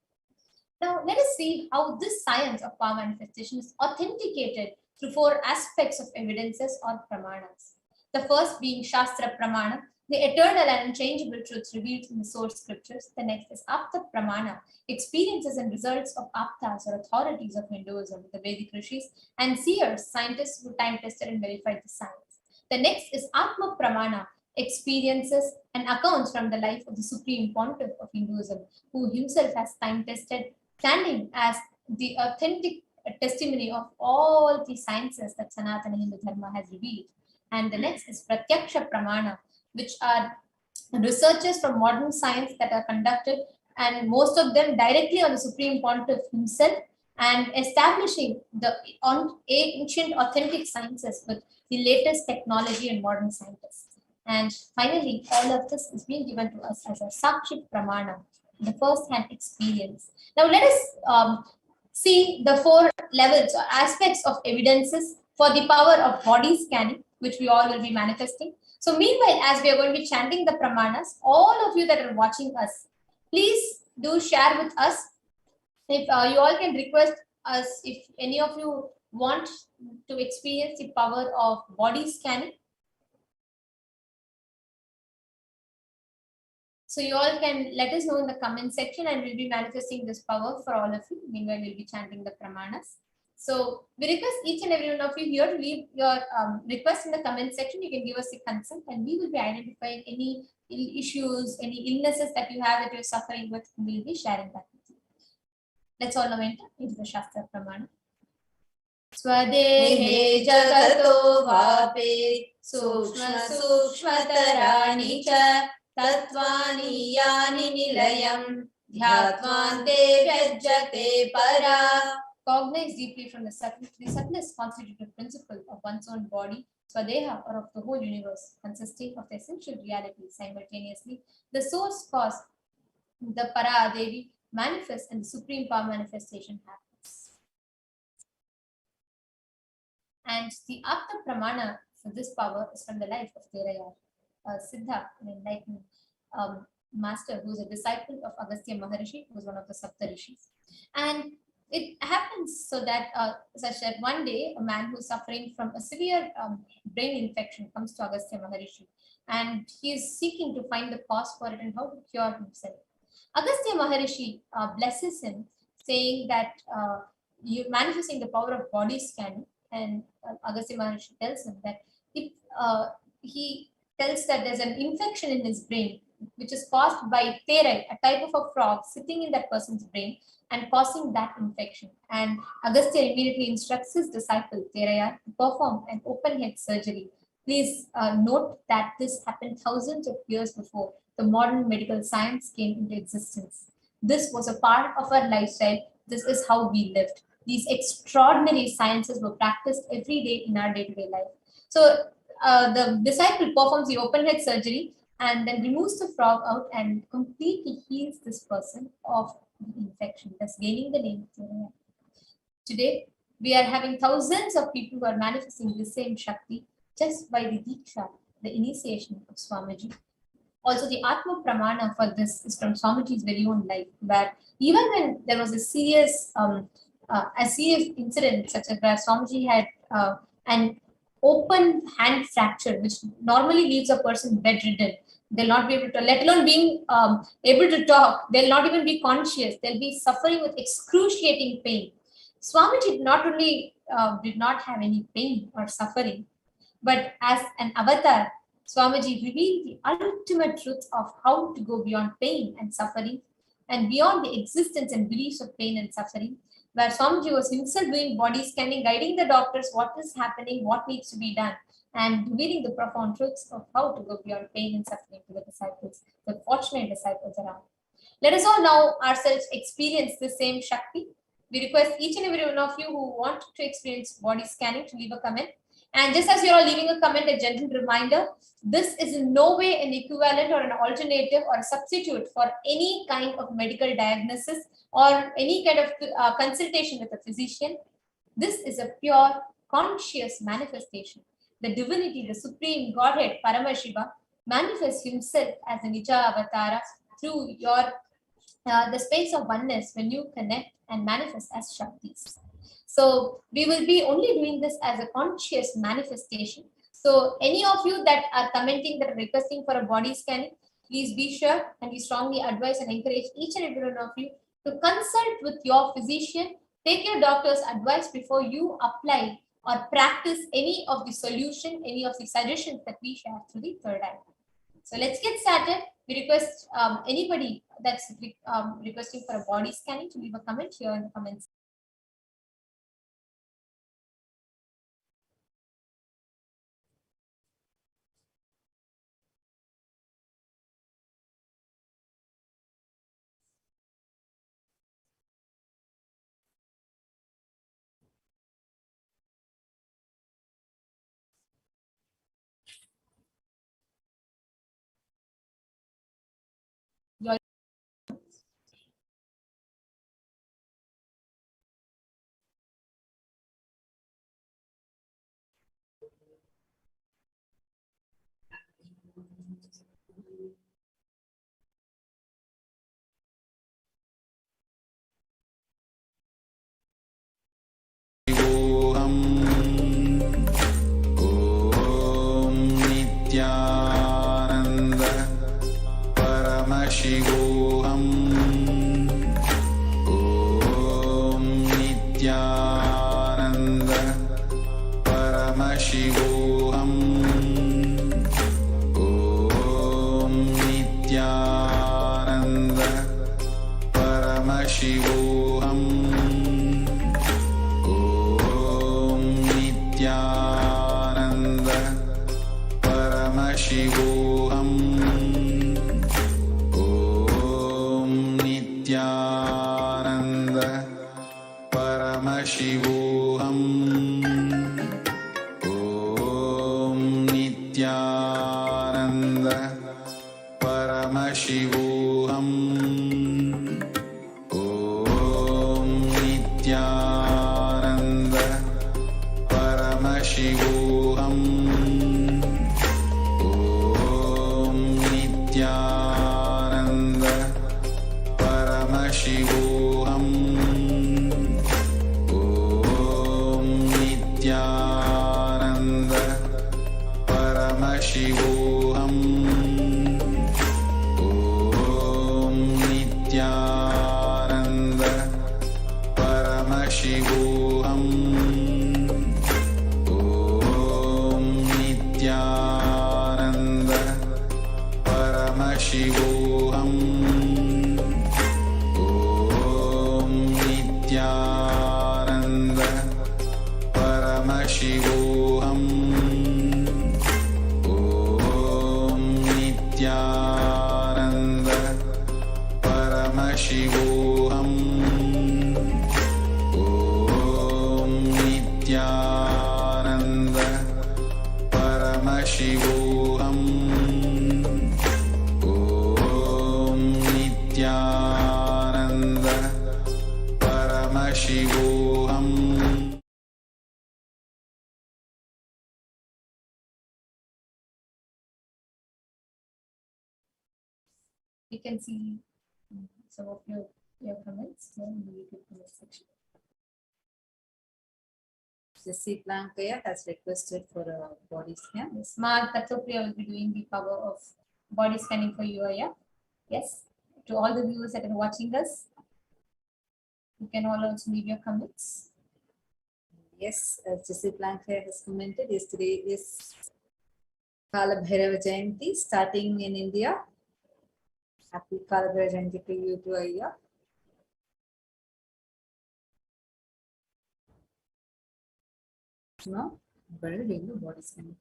Now, let us see how this science of power manifestation is authenticated through four aspects of evidences or pramanas. The first being Shastra Pramana, the eternal and unchangeable truths revealed in the source scriptures. The next is Apta Pramana, experiences and results of Aptas or authorities of Hinduism, the Vedic rishis, and seers, scientists who time tested and verified the science. The next is Atma Pramana, experiences and accounts from the life of the Supreme Pontiff of Hinduism, who himself has time tested, standing as the authentic testimony of all the sciences that Sanatana Hindu Dharma has revealed. And the next is Pratyaksha Pramana, which are researches from modern science that are conducted, and most of them directly on the Supreme Pontiff himself, and establishing the ancient authentic sciences with the latest technology and modern scientists. And finally, all of this is being given to us as a Sakshit Pramana, the first-hand experience. Now let us see the four levels or aspects of evidences for the power of body scanning, which we all will be manifesting. So meanwhile, as we are going to be chanting the pramanas, all of you that are watching us, please do share with us. If you all can request us, if any of you want to experience the power of body scanning. So you all can let us know in the comment section, and we'll be manifesting this power for all of you. Meanwhile, we'll be chanting the pramanas. So we request each and every one of you here to leave your request in the comment section. You can give us a consent, and we will be identifying any issues, any illnesses that you have that you're suffering with. We'll be sharing that with you. Let's all now enter into the Shastra Pramana. Swadehe jagato vape sukshma sukshmatarani cha tattvani yani nilayam dhyatvante vyajjate para. Cognize deeply from the subtlest constitutive principle of one's own body, Swadeha, or of the whole universe, consisting of the essential reality simultaneously. The source cause, the Para Devi, manifests and the supreme power manifestation happens. And the Apta Pramana for this power is from the life of Terayar, Siddha, an enlightened master who is a disciple of Agastya Maharishi, who was one of the Sapta Rishis. And it happens so that, such that one day a man who is suffering from a severe brain infection comes to Agastya Maharishi, and he is seeking to find the cause for it and how to cure himself. Agastya Maharishi blesses him, saying that you manifesting the power of body scanning, and Agastya Maharishi tells him that if he tells that there's an infection in his brain which is caused by terai, a type of a frog sitting in that person's brain and causing that infection. And Agastya immediately instructs his disciple Terayar to perform an open head surgery. Please note that this happened thousands of years before the modern medical science came into existence. This was a part of our lifestyle. This is how we lived. These extraordinary sciences were practiced every day in our day-to-day life. So the disciple performs the open head surgery and then removes the frog out and completely heals this person of the infection, thus gaining the name of Terayar. Today, we are having thousands of people who are manifesting the same Shakti just by the Diksha, the initiation of Swamiji. Also, the Atma Pramana for this is from Swamiji's very own life, where even when there was a serious incident, such as where Swamiji had an open hand fracture, which normally leaves a person bedridden. They'll not be able to, let alone being able to talk, they'll not even be conscious. They'll be suffering with excruciating pain. Swamiji not only did not have any pain or suffering, but as an avatar, Swamiji revealed the ultimate truth of how to go beyond pain and suffering and beyond the existence and beliefs of pain and suffering, where Swamiji was himself doing body scanning, guiding the doctors what is happening, what needs to be done, and revealing the profound truths of how to go beyond pain and suffering to the disciples, the fortunate disciples around. Let us all now ourselves experience the same Shakti. We request each and every one of you who want to experience body scanning to leave a comment. And just as you're all leaving a comment, a gentle reminder, this is in no way an equivalent or an alternative or a substitute for any kind of medical diagnosis or any kind of consultation with a physician. This is a pure conscious manifestation. The divinity, the Supreme Godhead, Paramashivam, manifests himself as a Nija Avatara through your the space of oneness when you connect and manifest as Shaktis. So we will be only doing this as a conscious manifestation. So any of you that are commenting, that are requesting for a body scanning, please be sure, and we strongly advise and encourage each and every one of you to consult with your physician, take your doctor's advice before you apply or practice any of the solution, any of the suggestions that we share through the third eye. So let's get started. We request anybody that's requesting for a body scanning to leave a comment here in the comments. We can see some of your comments here in the YouTube comment section. Jesse Blankaya has requested for a body scan. Smart Tatopria will be doing the power of body scanning for you, yeah? Yes. To all the viewers that are watching us, you can all also leave your comments. Yes, as Jesse Blankaya has commented, yesterday is Kala Bhairava Jayanti starting in India. Happy Kala Bhairava Jayanti to you too, Ayya. No, but I don't know what is going on.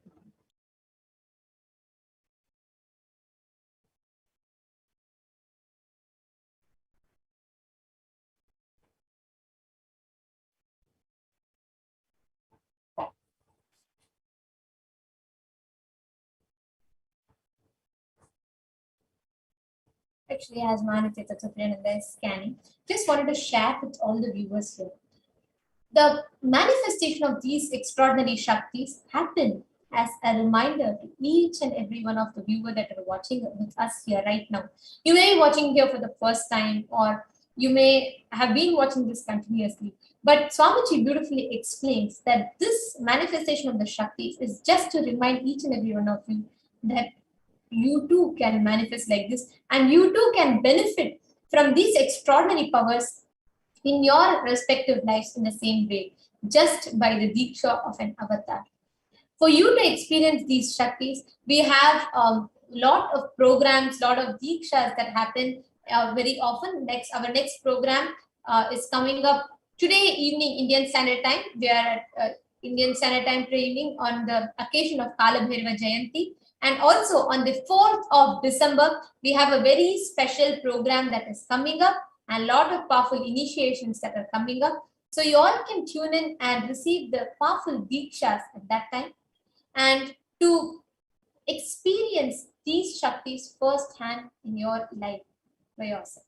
Actually, as Manitya Tatopria is scanning, just wanted to share with all the viewers here. The manifestation of these extraordinary Shaktis happen as a reminder to each and every one of the viewers that are watching with us here right now. You may be watching here for the first time, or you may have been watching this continuously. But Swamiji beautifully explains that this manifestation of the Shaktis is just to remind each and every one of you that you too can manifest like this, and you too can benefit from these extraordinary powers in your respective lives in the same way, just by the Diksha of an avatar. For you to experience these Shaktis, we have a lot of programs, lot of Dikshas that happen very often. Our next program is coming up today evening, Indian Standard Time. We are at Indian Standard Time today evening on the occasion of Kala Bhairava Jayanti. And also on the 4th of December, we have a very special program that is coming up, and a lot of powerful initiations that are coming up. So you all can tune in and receive the powerful Dikshas at that time, and to experience these Shaktis firsthand in your life by yourself.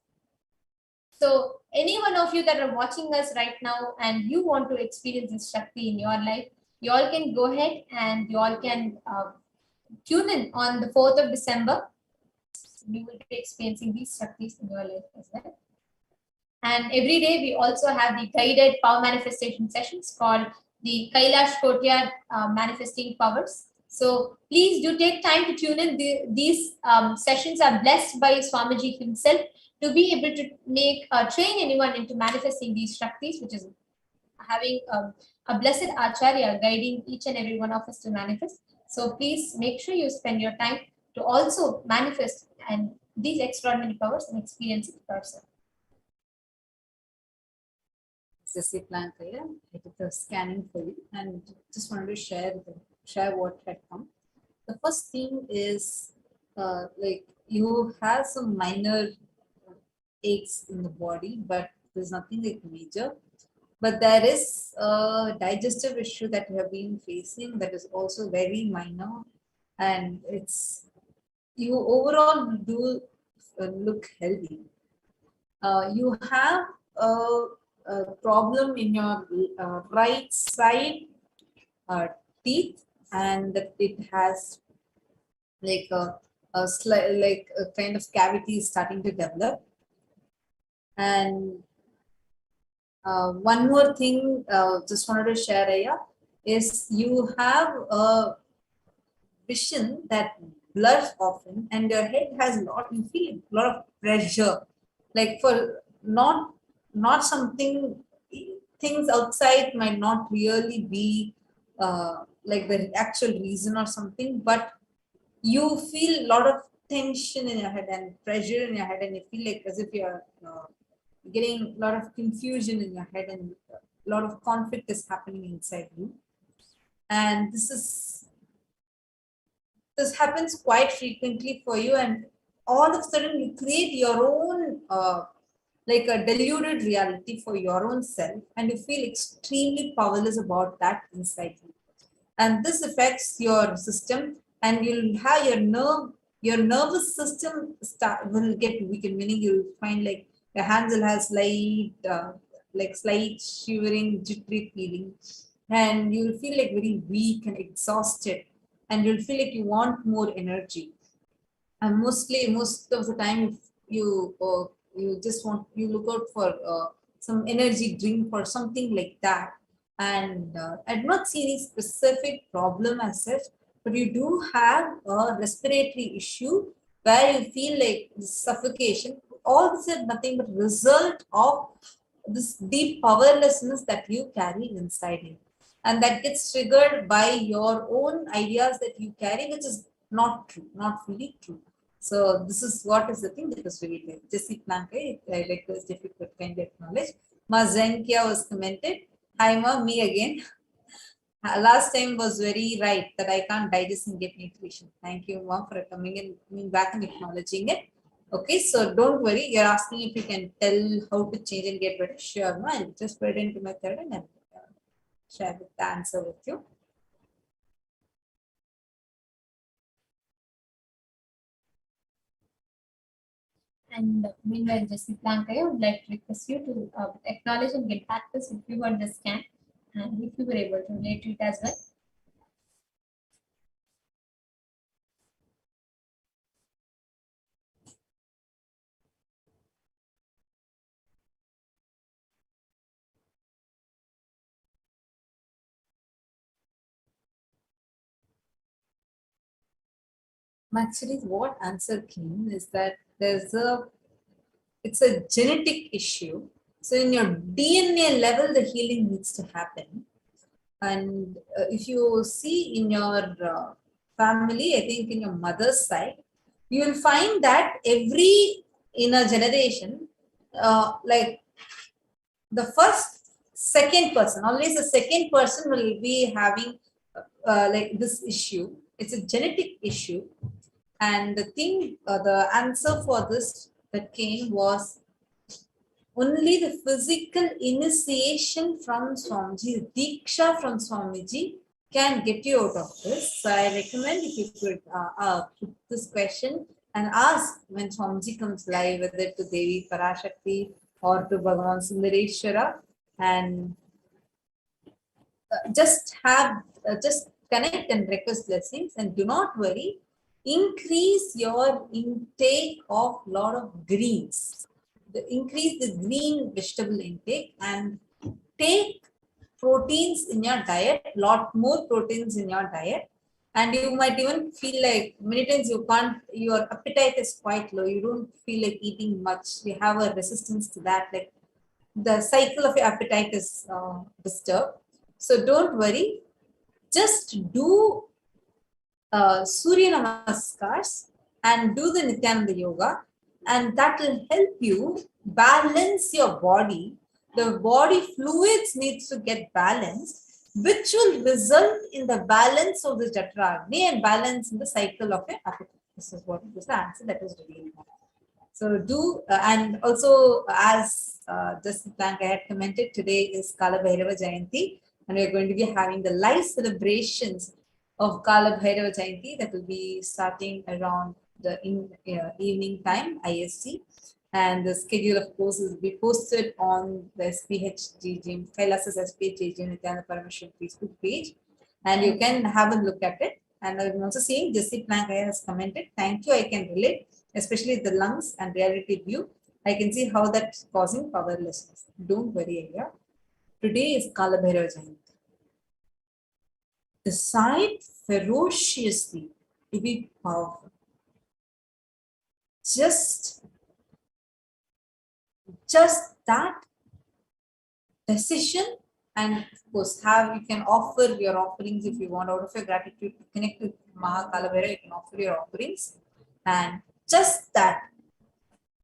So any one of you that are watching us right now and you want to experience this Shakti in your life, you all can go ahead and you all can tune in on the 4th of December. You will be experiencing these Shaktis in your life as well. And every day we also have the guided power manifestation sessions called the Kailash Kotyar Manifesting Powers. So please do take time to tune in. These sessions are blessed by Swamiji himself to be able to train anyone into manifesting these Shaktis, which is having a blessed Acharya guiding each and every one of us to manifest. So please make sure you spend your time to also manifest and these extraordinary powers and experience it yourself. Jesse Blankaya, I did the scanning for you and just wanted to share what had come. The first thing is like you have some minor aches in the body, but there's nothing like major. But there is a digestive issue that you have been facing that is also very minor, and you overall do look healthy. You have a problem in your right side teeth, and that it has like a kind of cavity starting to develop. And one more thing, just wanted to share, Aya, is you have a vision that blurs often, and your head has you feel a lot of pressure, like for not something, things outside might not really be like the actual reason or something, but you feel a lot of tension in your head and pressure in your head, and you feel like as if you're getting a lot of confusion in your head, and a lot of conflict is happening inside you. And this happens quite frequently for you, and all of a sudden you create your own like a deluded reality for your own self, and you feel extremely powerless about that inside you. And this affects your system, and you'll have your nervous system will get weakened, meaning you'll find like your hands will have slight shivering, jittery feeling, and you'll feel like very weak and exhausted, and you'll feel like you want more energy. And most of the time, you just want, you look out for some energy drink or something like that. And I do not see any specific problem as such, but you do have a respiratory issue where you feel like suffocation. All this is nothing but result of this deep powerlessness that you carry inside you. And that gets triggered by your own ideas that you carry, which is not true, not fully true. So this is what is the thing that was really clear. Jesse Planke, I request if you could kindly acknowledge. Ma Zenkia was commented. Hi Ma, me again. Last time was very right that I can't digest and get nutrition. Thank you, Ma, for coming back and acknowledging it. Okay, so don't worry. You're asking if you can tell how to change and get better. Sure, Ma, I'll just put it into my third and I'll share the answer with you. And meanwhile, Jesse Plank, I would like to request you to acknowledge and get back to us if you got the scan and if you were able to relate to it as well. Actually, what answer came is that it's a genetic issue. So in your DNA level, the healing needs to happen. And if you see in your family, I think in your mother's side, you will find that in a generation, like the first, second person, always the second person will be having like this issue. It's a genetic issue. And the answer for this that came was only the physical initiation from Swamiji, Diksha from Swamiji can get you out of this. So I recommend if you could put this question and ask when Swamiji comes live, whether to Devi Parashakti or to Bhagavan Sundareshwara, and just connect and request blessings, and do not worry. Increase your intake of lot of greens. Increase the green vegetable intake and take proteins in your diet, lot more proteins in your diet. And you might even feel like many times your appetite is quite low. You don't feel like eating much. You have a resistance to that. Like the cycle of your appetite is disturbed. So don't worry. Just do Surya Namaskars and do the Nityananda Yoga, and that will help you balance your body. The body fluids needs to get balanced, which will result in the balance of the Jatragni and balance in the cycle of your appetite. This is what was the answer that was really important. So do, and also as Justin Plank I had commented, today is Kala Bhairava Jayanti, and we're going to be having the live celebrations of Kala Bhairava Jayanti that will be starting around the evening time, IST. And the schedule, of course, will be posted on the SPH GGM, Kailasa's SPH GGM Bhavavan Paramashivam Facebook page. And you can have a look at it. And I'm also seeing Jesse Plank has commented, thank you, I can relate, especially the lungs and reality view. I can see how that's causing powerlessness. Don't worry, Aya. Today is Kala Bhairava Jayanti. Decide ferociously to be powerful. Just that decision, and of course you can offer your offerings if you want, out of your gratitude to connect with Mahakala Bhairava, you can offer your offerings, and just that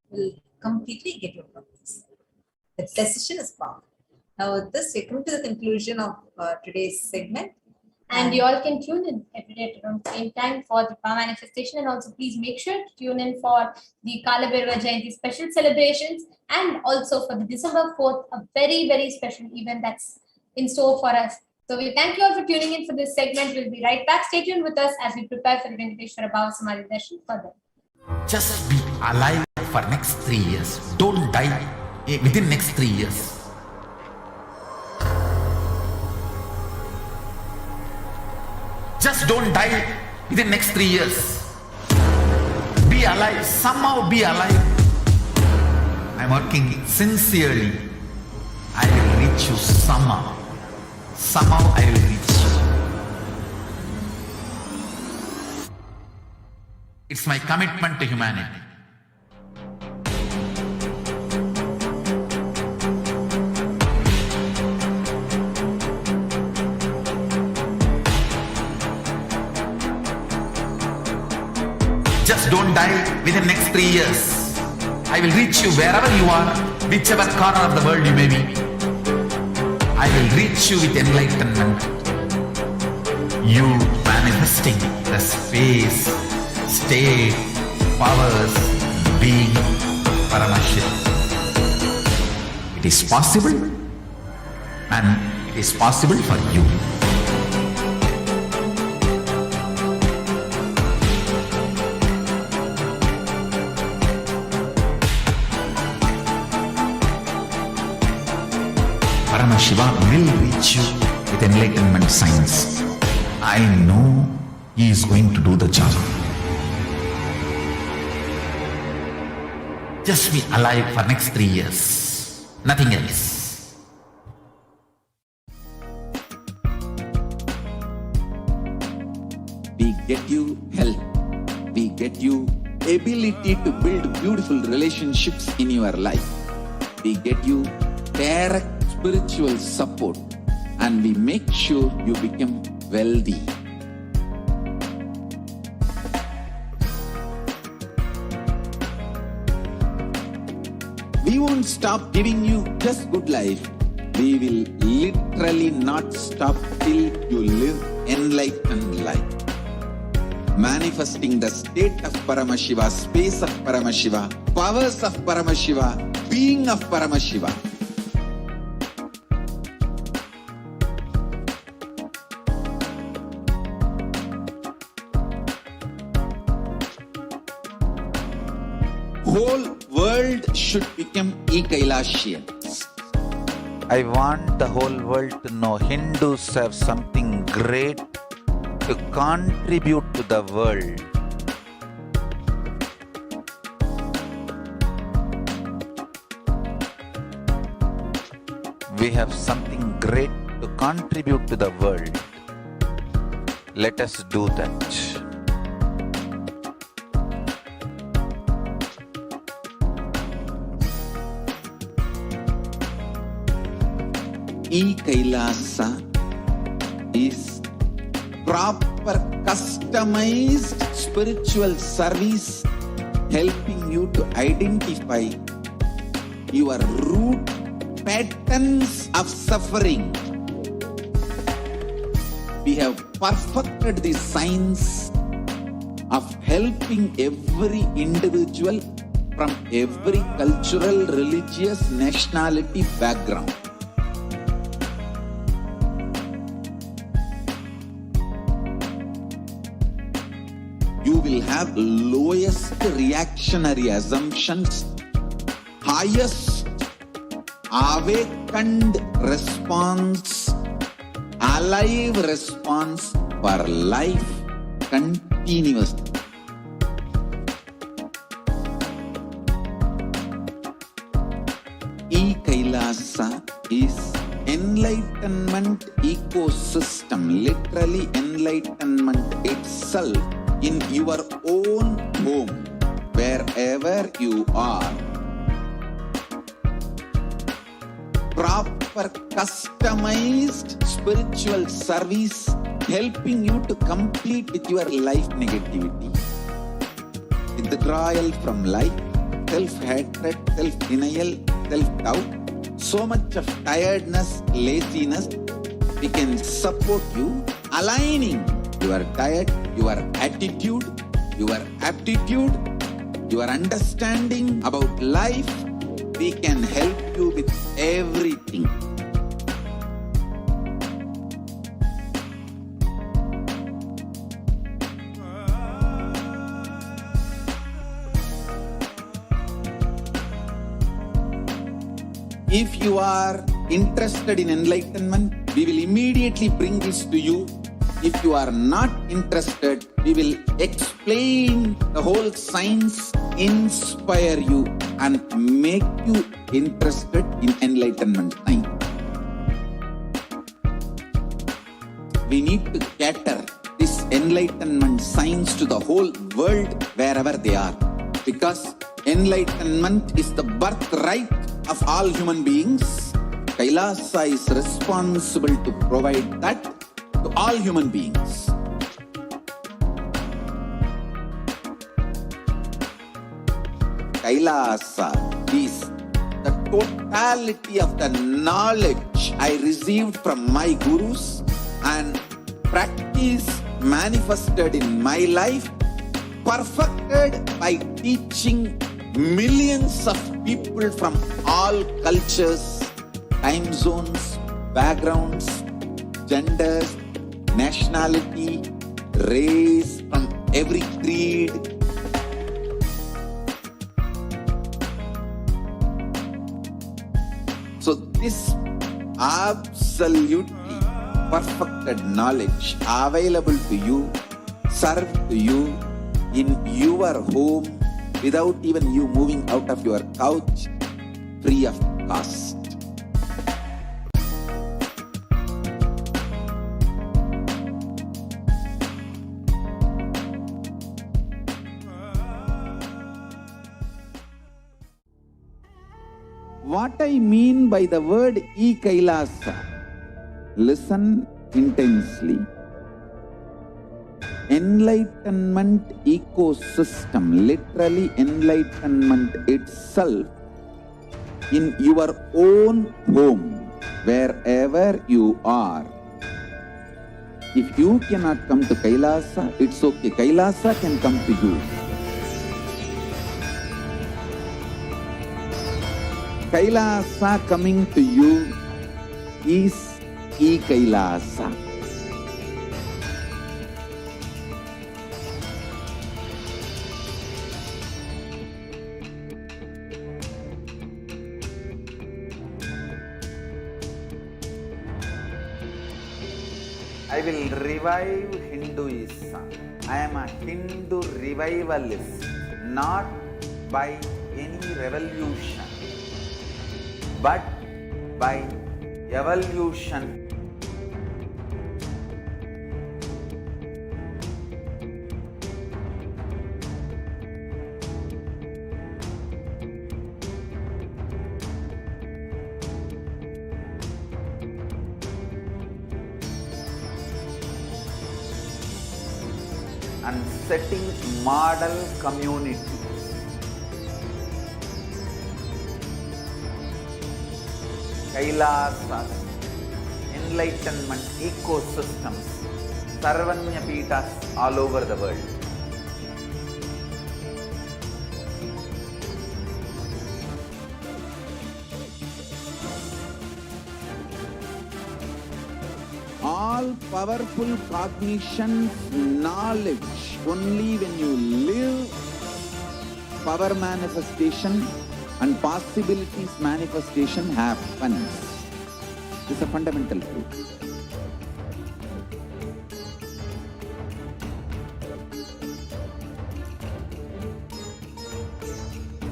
will completely get your purpose. The decision is powerful. Now with this, we come to the conclusion of today's segment. And you all can tune in every day around the same time for the Bhava manifestation, and also please make sure to tune in for the Kala Bhairava Jayanti special celebrations, and also for the December 4th, a very, very special event that's in store for us. So we thank you all for tuning in for this segment. We'll be right back. Stay tuned with us as we prepare for the Venkateshwara Bhavasamadhi Darshan further. Just be alive for next 3 years. Don't die within next 3 years. Just don't die within next 3 years. Be alive. Somehow be alive. I'm working sincerely. I will reach you somehow. Somehow I will reach you. It's my commitment to humanity. Just don't die within the next 3 years. I will reach you wherever you are, whichever corner of the world you may be. I will reach you with enlightenment. You manifesting the space, state, powers, being Paramashivam. It is possible, and it is possible for you. Paramashiva will reach you with enlightenment science. I know he is going to do the job. Just be alive for next 3 years. Nothing else. We get you health. We get you ability to build beautiful relationships in your life. We get you direct spiritual support, and we make sure you become wealthy. We won't stop giving you just good life. We will literally not stop till you live enlightened life. Manifesting the state of Paramashiva, space of Paramashiva, powers of Paramashiva, being of Paramashiva. Whole world should become Kailasians. I want the whole world to know Hindus have something great to contribute to the world. We have something great to contribute to the world. Let us do that. Kailasa is proper customized spiritual service helping you to identify your root patterns of suffering. We have perfected the science of helping every individual from every cultural, religious, nationality background. You will have lowest reactionary assumptions, highest awakened response, alive response for life continuously. Kailasa is enlightenment ecosystem, literally enlightenment itself in your own home, wherever you are. Proper customized spiritual service helping you to complete with your life negativity. Withdrawal from life, self-hatred, self-denial, self-doubt, so much of tiredness, laziness. We can support you aligning your diet, your attitude, your aptitude, your understanding about life. We can help you with everything. If you are interested in enlightenment, we will immediately bring this to you If you are not interested, we will explain the whole science, inspire you and make you interested in enlightenment time. We need to cater this enlightenment science to the whole world wherever they are. Because enlightenment is the birthright of all human beings. Kailasa is responsible to provide that to all human beings. Kailasa is the totality of the knowledge I received from my gurus and practice manifested in my life, perfected by teaching millions of people from all cultures, time zones, backgrounds, genders, nationality, race, from every creed. So this absolutely perfected knowledge available to you, served to you in your home without even you moving out of your couch, free of cost. What I mean by the word e-Kailasa, listen intensely. Enlightenment ecosystem, literally enlightenment itself, in your own home, wherever you are. If you cannot come to Kailasa, it's okay. Kailasa can come to you. Kailasa coming to you is e-Kailasa. I will revive Hinduism. I am a Hindu revivalist, not by any revolution, but by evolution. And setting model communities. Kailasas, enlightenment ecosystems, Sarvanya Pitas all over the world. All powerful cognition, knowledge, only when you live, power manifestation and possibilities manifestation happens. This is a fundamental truth.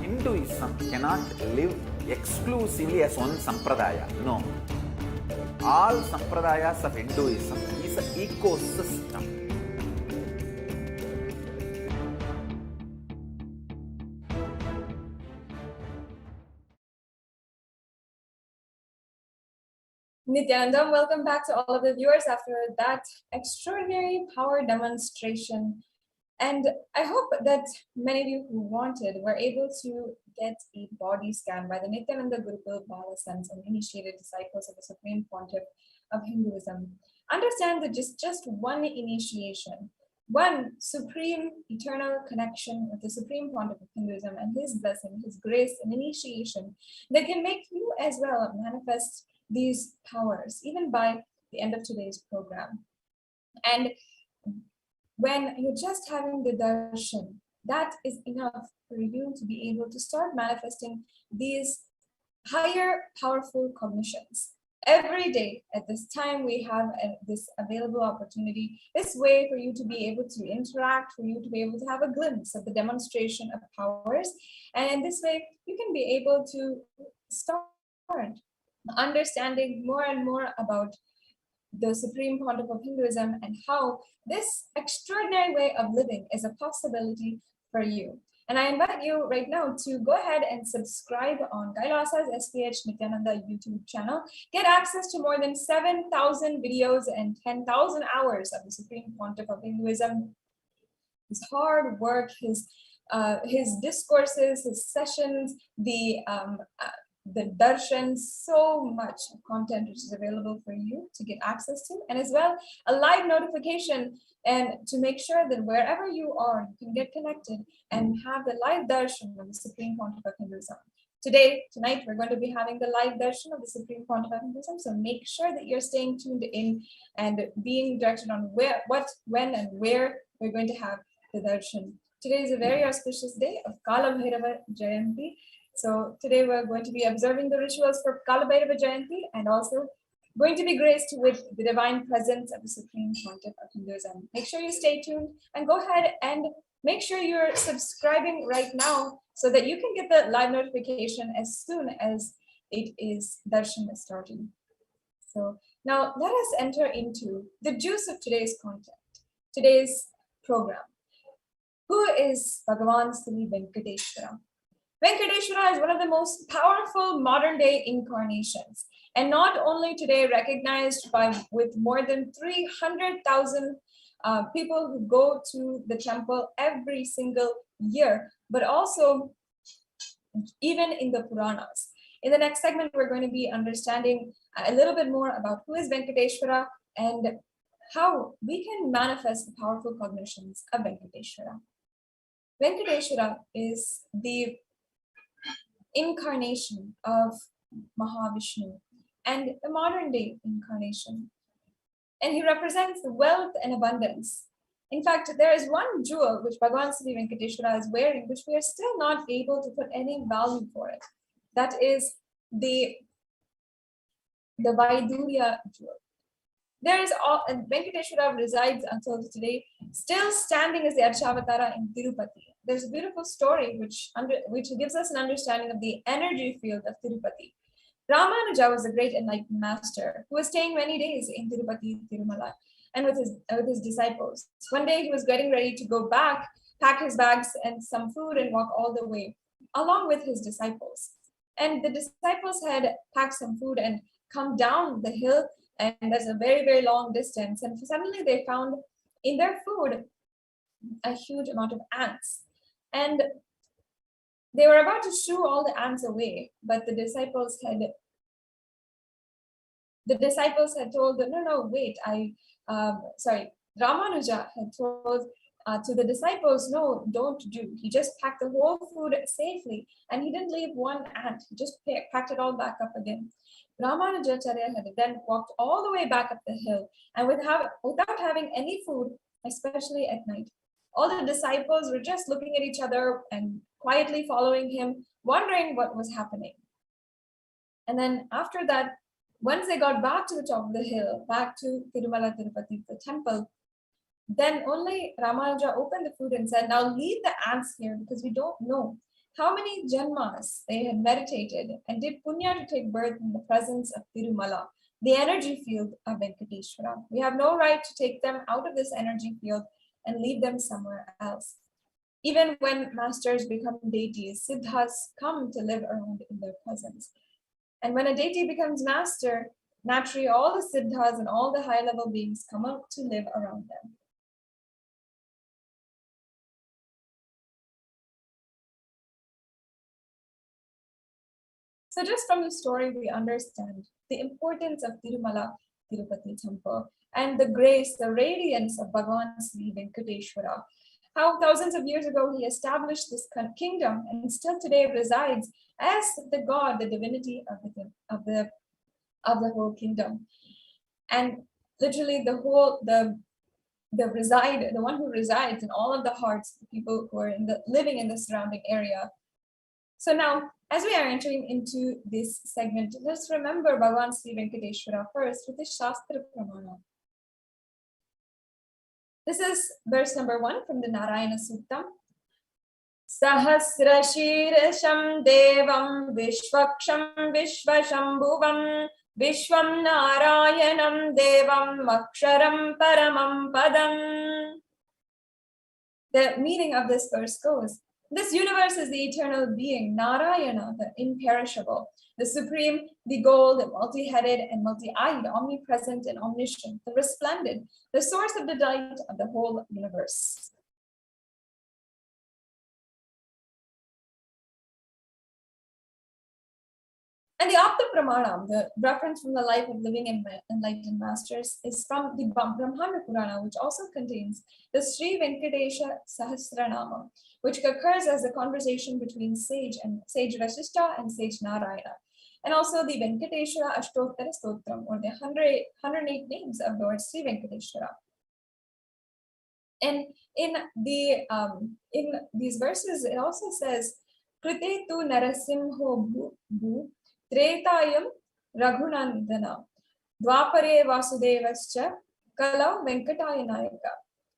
Hinduism cannot live exclusively as one sampradaya. No. All sampradayas of Hinduism is an ecosystem. Nityananda, welcome back to all of the viewers after that extraordinary power demonstration. And I hope that many of you who wanted were able to get a body scan by the Nityananda Gurukul Bala Sons and initiated disciples of the Supreme Pontiff of Hinduism. Understand that just one initiation, one supreme eternal connection with the Supreme Pontiff of Hinduism and his blessing, his grace and initiation that can make you as well manifest these powers, even by the end of today's program. And when you're just having the darshan, that is enough for you to be able to start manifesting these higher powerful cognitions. every day at this time we have this available opportunity, this way for you to be able to interact, for you to be able to have a glimpse of the demonstration of powers. And in this way, you can be able to start understanding more and more about the Supreme Pontiff of Hinduism and how this extraordinary way of living is a possibility for you. And I invite you right now to go ahead and subscribe on Kailasa's SPH Nityananda YouTube channel. Get access to more than 7,000 videos and 10,000 hours of the Supreme Pontiff of Hinduism. His hard work, his discourses, his sessions, the Darshan, so much content which is available for you to get access to, and as well a live notification, and to make sure that wherever you are, you can get connected and have the live darshan of the Supreme Pontiff of Hinduism. Tonight, we're going to be having the live darshan of the Supreme Pontiff of Hinduism, so make sure that you're staying tuned in and being directed on where, what, when, and where we're going to have the darshan. Today is a very auspicious day of Kala Bhairava Jayanti. So today we're going to be observing the rituals for Kala Bhairava Jayanti and also going to be graced with the divine presence of the Supreme Pontiff of Hinduism. Make sure you stay tuned and go ahead and make sure you're subscribing right now so that you can get the live notification as soon as darshan is starting. So now let us enter into the juice of today's content, today's program. Who is Bhagavan Sri Venkateshwara? Venkateshwara is one of the most powerful modern day incarnations, and not only today recognized with more than 300,000 people who go to the temple every single year, but also even in the Puranas. In the next segment, we're going to be understanding a little bit more about who is Venkateshwara and how we can manifest the powerful cognitions of Venkateshwara. Venkateshwara is the incarnation of Mahavishnu and the modern day incarnation. And he represents wealth and abundance. In fact, there is one jewel which Bhagavan Sri Venkateshwara is wearing, which we are still not able to put any value for it. That is the Vaidurya jewel. And Venkateshwara resides until today, still standing as the Arshavatara in Tirupati. There's a beautiful story which gives us an understanding of the energy field of Tirupati. Ramanuja was a great enlightened master who was staying many days in Tirupati, Tirumala, and with his disciples. One day he was getting ready to go back, pack his bags and some food and walk all the way, along with his disciples. And the disciples had packed some food and come down the hill, and there's a very, very long distance. And suddenly they found in their food a huge amount of ants. And they were about to shoo all the ants away, but the disciples had told them, no, wait, Ramanuja had told to the disciples, no, don't do. He just packed the whole food safely and he didn't leave one ant. He just packed it all back up again. Ramanujacharya had then walked all the way back up the hill, and without having any food, especially at night. All the disciples were just looking at each other and quietly following him, wondering what was happening. And then after that, once they got back to the top of the hill, back to Tirumala Tirupati, the temple, then only Ramanuja opened the food and said, now leave the ants here because we don't know how many janmas they had meditated and did punya to take birth in the presence of Tirumala, the energy field of Venkateshwara. We have no right to take them out of this energy field and leave them somewhere else. Even when masters become deities, siddhas come to live around in their presence. And when a deity becomes master, naturally all the siddhas and all the high-level beings come out to live around them. So just from the story, we understand the importance of Tirumala Tirupati temple and the grace, the radiance of Bhagavan Sri Venkateshwara. How thousands of years ago he established this kingdom and still today resides as the God, the divinity of the whole kingdom. And literally the one who resides in all of the hearts of the people who are living in the surrounding area. So now, as we are entering into this segment, let's remember Bhagavan Sri Venkateshwara first with his Shastra Pramana. This is verse number 1 from the Narayana Sutta. Sahasra Shirasham Devam Vishwaksham Vishvashambhuvam Vishwam Narayanam Devam Aksharam Paramam Padam. The meaning of this verse goes, this universe is the eternal being, Narayana, the imperishable, the supreme, the gold, the multi-headed and multi-eyed, omnipresent and omniscient, the resplendent, the source of the delight of the whole universe. And the Apta Pramanam, the reference from the life of living and enlightened masters, is from the Brahmana Purana, which also contains the Sri Venkatesha Sahasranama, which occurs as a conversation between sage Vasishtha and sage Narayana, and also the Venkateshwara Ashtottara Stotram, or the 108 names of Lord Sri Venkateshwara. And in these verses, it also says, Krite tu narasimho bhu Tretayam Raghunandana Dwapare Vasudevascha Kalau Venkatayanayaka.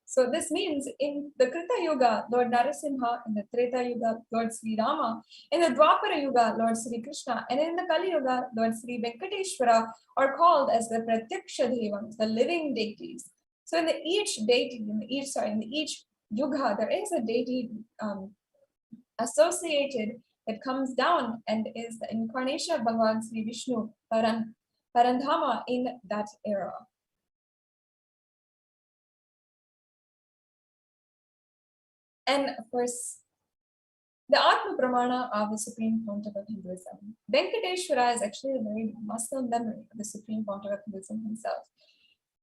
So this means in the Krita Yuga, Lord Narasimha, in the Treta Yuga, Lord Sri Rama, in the Dwapara Yuga, Lord Sri Krishna, and in the Kali Yuga, Lord Sri Venkateshwara are called as the Pratyaksha Devams, the living deities. So in each deity, in each Yuga, there is a deity associated that comes down and is the incarnation of Bhagavan Sri Vishnu, Parandhama in that era. And of course, the Atma Pramana of the Supreme Pontiff of Hinduism. Venkateshwara is actually a very muscle memory of the Supreme Pontiff of Hinduism himself.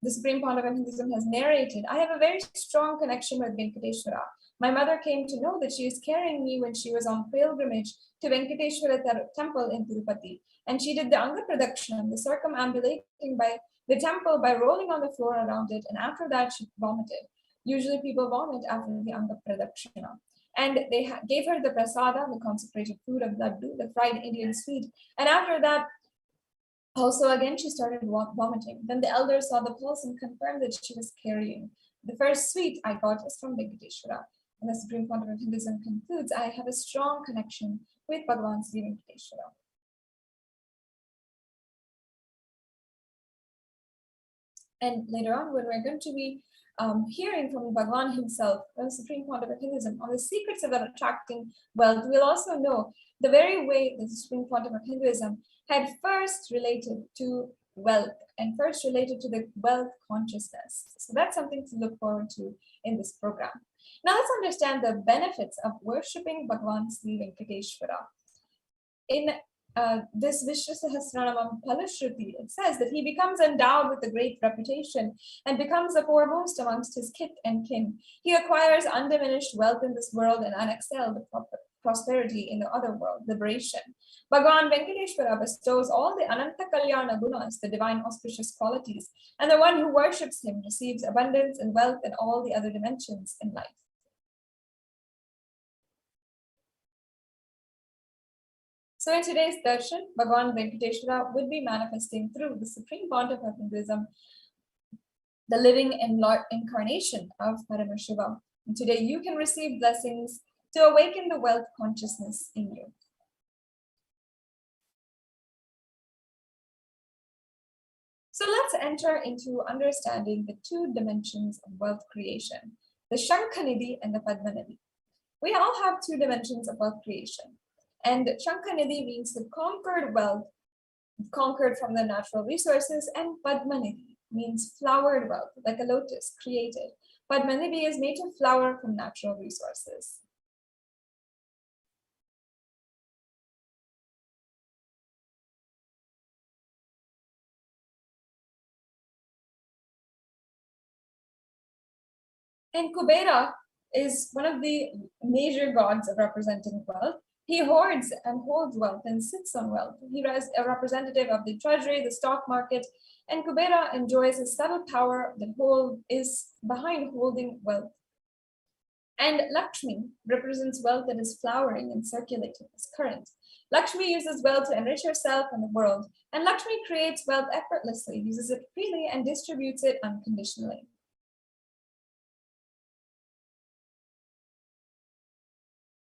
The Supreme Pontiff of Hinduism has narrated, I have a very strong connection with Venkateshwara. My mother came to know that she is carrying me when she was on pilgrimage to Venkateshwara temple in Tirupati. And she did the Anga Pradakshina, the circumambulating by the temple by rolling on the floor around it. And after that, she vomited. Usually people vomit after the Anga Pradakshina. And they gave her the prasada, the consecrated food of laddu, the fried Indian sweet. And after that, also again, she started vomiting. Then the elders saw the pulse and confirmed that she was carrying. The first sweet I got is from Venkateshwara. And the Supreme Pontiff of Hinduism concludes, I have a strong connection with Bhagavan Sri Venkateshwara. And later on, when we're going to be hearing from Bhagavan himself, the Supreme Pontiff of Hinduism, on the secrets of attracting wealth, we'll also know the very way that the Supreme Pontiff of Hinduism had first related to wealth and first related to the wealth consciousness. So that's something to look forward to in this program. Now let's understand the benefits of worshipping Bhagavan Sri Venkateshwara. In this Vishnu Sahasranamam Palashruti, it says that he becomes endowed with a great reputation and becomes the foremost amongst his kith and kin. He acquires undiminished wealth in this world and unexcelled prosperity in the other world, liberation. Bhagavan Venkateshwara bestows all the Ananta Kalyana Gunas, the divine auspicious qualities, and the one who worships him receives abundance and wealth and all the other dimensions in life. So in today's darshan, Bhagavan Venkateshwara would be manifesting through the Supreme Pontiff of Hinduism, the living incarnation of Paramashivam. And today you can receive blessings to awaken the wealth consciousness in you. So let's enter into understanding the two dimensions of wealth creation, the Shankhanidhi and the Padmanidhi. We all have two dimensions of wealth creation. And Shankhanidhi means the conquered wealth, conquered from the natural resources, and Padmanidhi means flowered wealth, like a lotus, created. Padmanidhi is made to flower from natural resources. And Kubera is one of the major gods of representing wealth. He hoards and holds wealth and sits on wealth. He is a representative of the treasury, the stock market, and Kubera enjoys a subtle power that is behind holding wealth. And Lakshmi represents wealth that is flowering and circulating as current. Lakshmi uses wealth to enrich herself and the world, and Lakshmi creates wealth effortlessly, uses it freely, and distributes it unconditionally.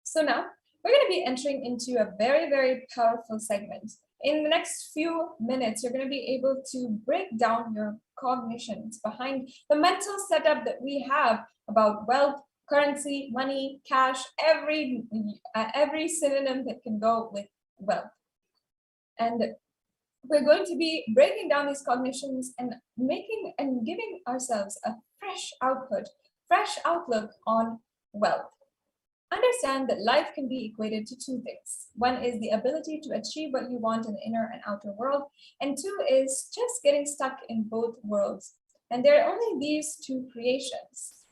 So now we're going to be entering into a very, very powerful segment. In the next few minutes, you're going to be able to break down your cognitions behind the mental setup that we have about wealth, currency, money, cash, every synonym that can go with wealth. And we're going to be breaking down these cognitions and making and giving ourselves a fresh outlook on wealth. Understand that life can be equated to two things. One is the ability to achieve what you want in the inner and outer world, and two is just getting stuck in both worlds. And there are only these two creations.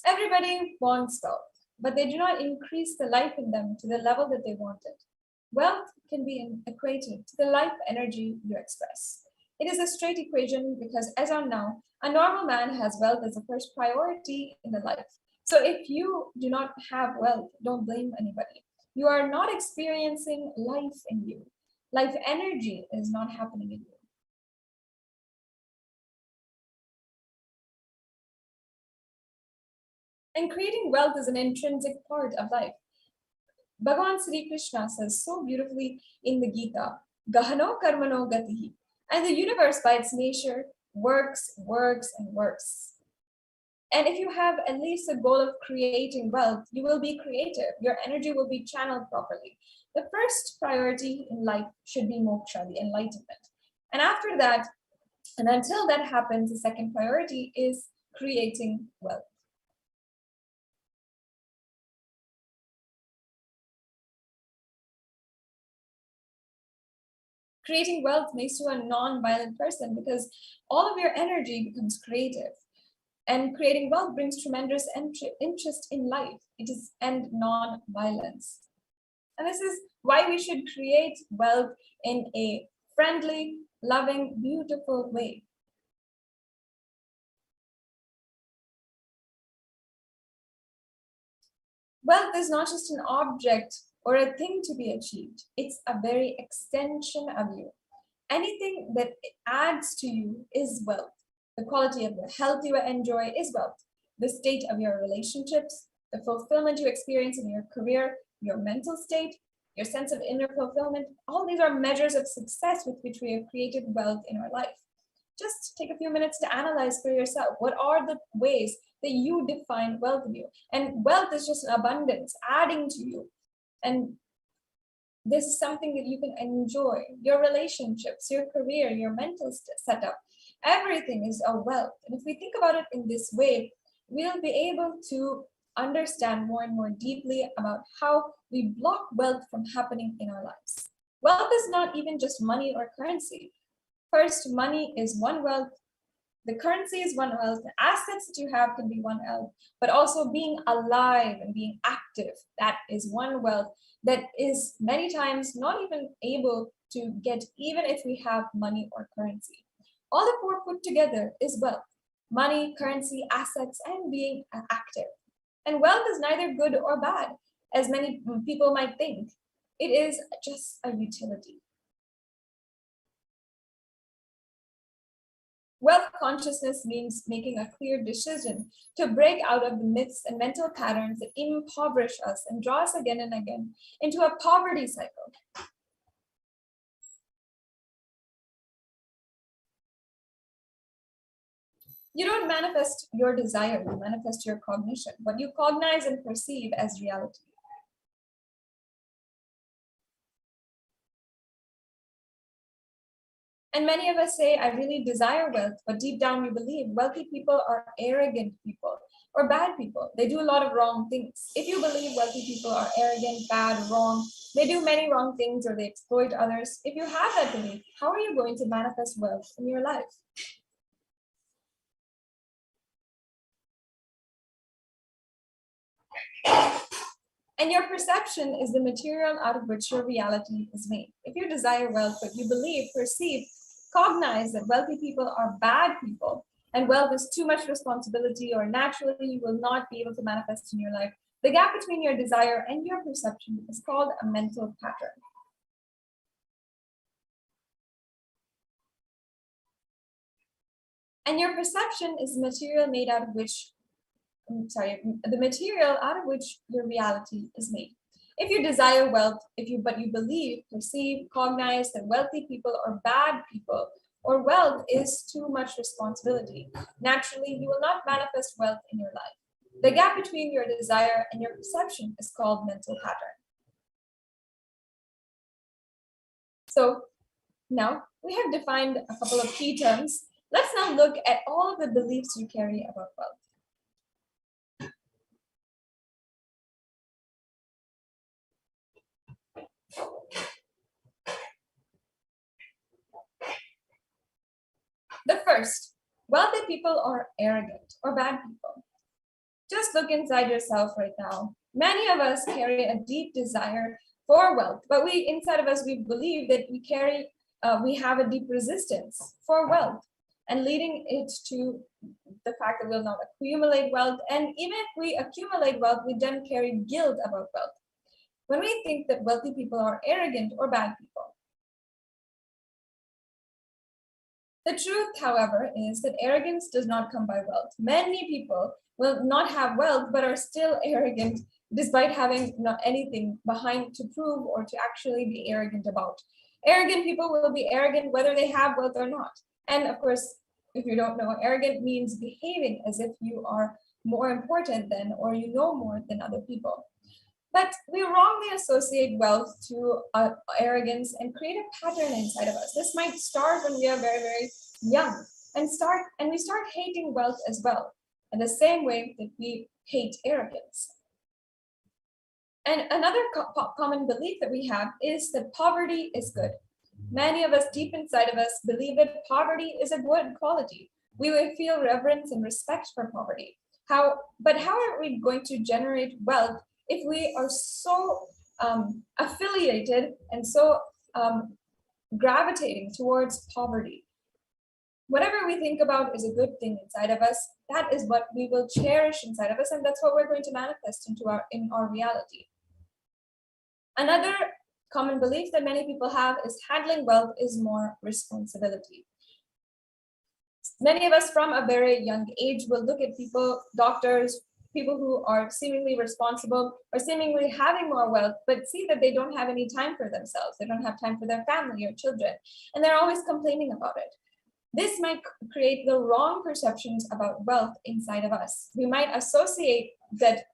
Everybody wants wealth, but they do not increase the life in them to the level that they want it. Wealth can be equated to the life energy you express. It is a straight equation because as of now, a normal man has wealth as the first priority in the life. So if you do not have wealth, don't blame anybody. You are not experiencing life in you. Life energy is not happening in you. And creating wealth is an intrinsic part of life. Bhagavan Sri Krishna says so beautifully in the Gita, Gahano Karmano Gatihi. And the universe by its nature works, and works. And if you have at least a goal of creating wealth, you will be creative. Your energy will be channeled properly. The first priority in life should be moksha, the enlightenment. And after that, and until that happens, the second priority is creating wealth. Creating wealth makes you a non-violent person because all of your energy becomes creative. And creating wealth brings tremendous interest in life. It is and non-violence. And this is why we should create wealth in a friendly, loving, beautiful way. Wealth is not just an object or a thing to be achieved. It's a very extension of you. Anything that adds to you is wealth. The quality of the health you enjoy is wealth. The state of your relationships, the fulfillment you experience in your career, your mental state, your sense of inner fulfillment, all these are measures of success with which we have created wealth in our life. Just take a few minutes to analyze for yourself. What are the ways that you define wealth in you? And wealth is just an abundance, adding to you. And this is something that you can enjoy. Your relationships, your career, your mental setup, everything is a wealth. And if we think about it in this way, we'll be able to understand more and more deeply about how we block wealth from happening in our lives. Wealth is not even just money or currency. First, money is one wealth. The currency is one wealth. The assets that you have can be one wealth, but also being alive and being active, that is one wealth that is many times not even able to get even if we have money or currency. All the four put together is wealth: money, currency, assets, and being active. And wealth is neither good or bad, as many people might think. It is just a utility. Wealth consciousness means making a clear decision to break out of the myths and mental patterns that impoverish us and draw us again and again into a poverty cycle. You don't manifest your desire, you manifest your cognition, what you cognize and perceive as reality. And many of us say, I really desire wealth, but deep down we believe wealthy people are arrogant people or bad people. They do a lot of wrong things. If you believe wealthy people are arrogant, bad, wrong, they do many wrong things or they exploit others, if you have that belief, how are you going to manifest wealth in your life? And your perception is the material out of which your reality is made. If you desire wealth, but you believe, perceive cognize that wealthy people are bad people and wealth is too much responsibility, or naturally you will not be able to manifest in your life. The gap between your desire and your perception is called a mental pattern. And your perception is the material made out of which, the material out of which your reality is made. If you desire wealth, but you believe, perceive, cognize that wealthy people are bad people, or wealth is too much responsibility, naturally you will not manifest wealth in your life. The gap between your desire and your perception is called mental pattern. So now we have defined a couple of key terms. Let's now look at all of the beliefs you carry about wealth. The first, wealthy people are arrogant or bad people. Just look inside yourself right now. Many of us carry a deep desire for wealth, but inside of us, we believe that we have a deep resistance for wealth, and leading it to the fact that we'll not accumulate wealth. And even if we accumulate wealth, we then carry guilt about wealth when we think that wealthy people are arrogant or bad people. The truth, however, is that arrogance does not come by wealth. Many people will not have wealth but are still arrogant despite having not anything behind to prove or to actually be arrogant about. Arrogant people will be arrogant whether they have wealth or not. And of course, if you don't know, arrogant means behaving as if you are more important than, or you know more than other people. But we wrongly associate wealth to arrogance and create a pattern inside of us. This might start when we are very, very young and we start hating wealth as well, in the same way that we hate arrogance. And another common belief that we have is that poverty is good. Many of us deep inside of us believe that poverty is a good quality. We will feel reverence and respect for poverty. But how are we going to generate wealth if we are so affiliated and so gravitating towards poverty? Whatever we think about is a good thing inside of us. That is what we will cherish inside of us, and that's what we're going to manifest in our reality. Another common belief that many people have is handling wealth is more responsibility. Many of us from a very young age will look at people, doctors, people who are seemingly responsible or seemingly having more wealth, but see that they don't have any time for themselves. They don't have time for their family or children, and they're always complaining about it. This might create the wrong perceptions about wealth inside of us. We might associate that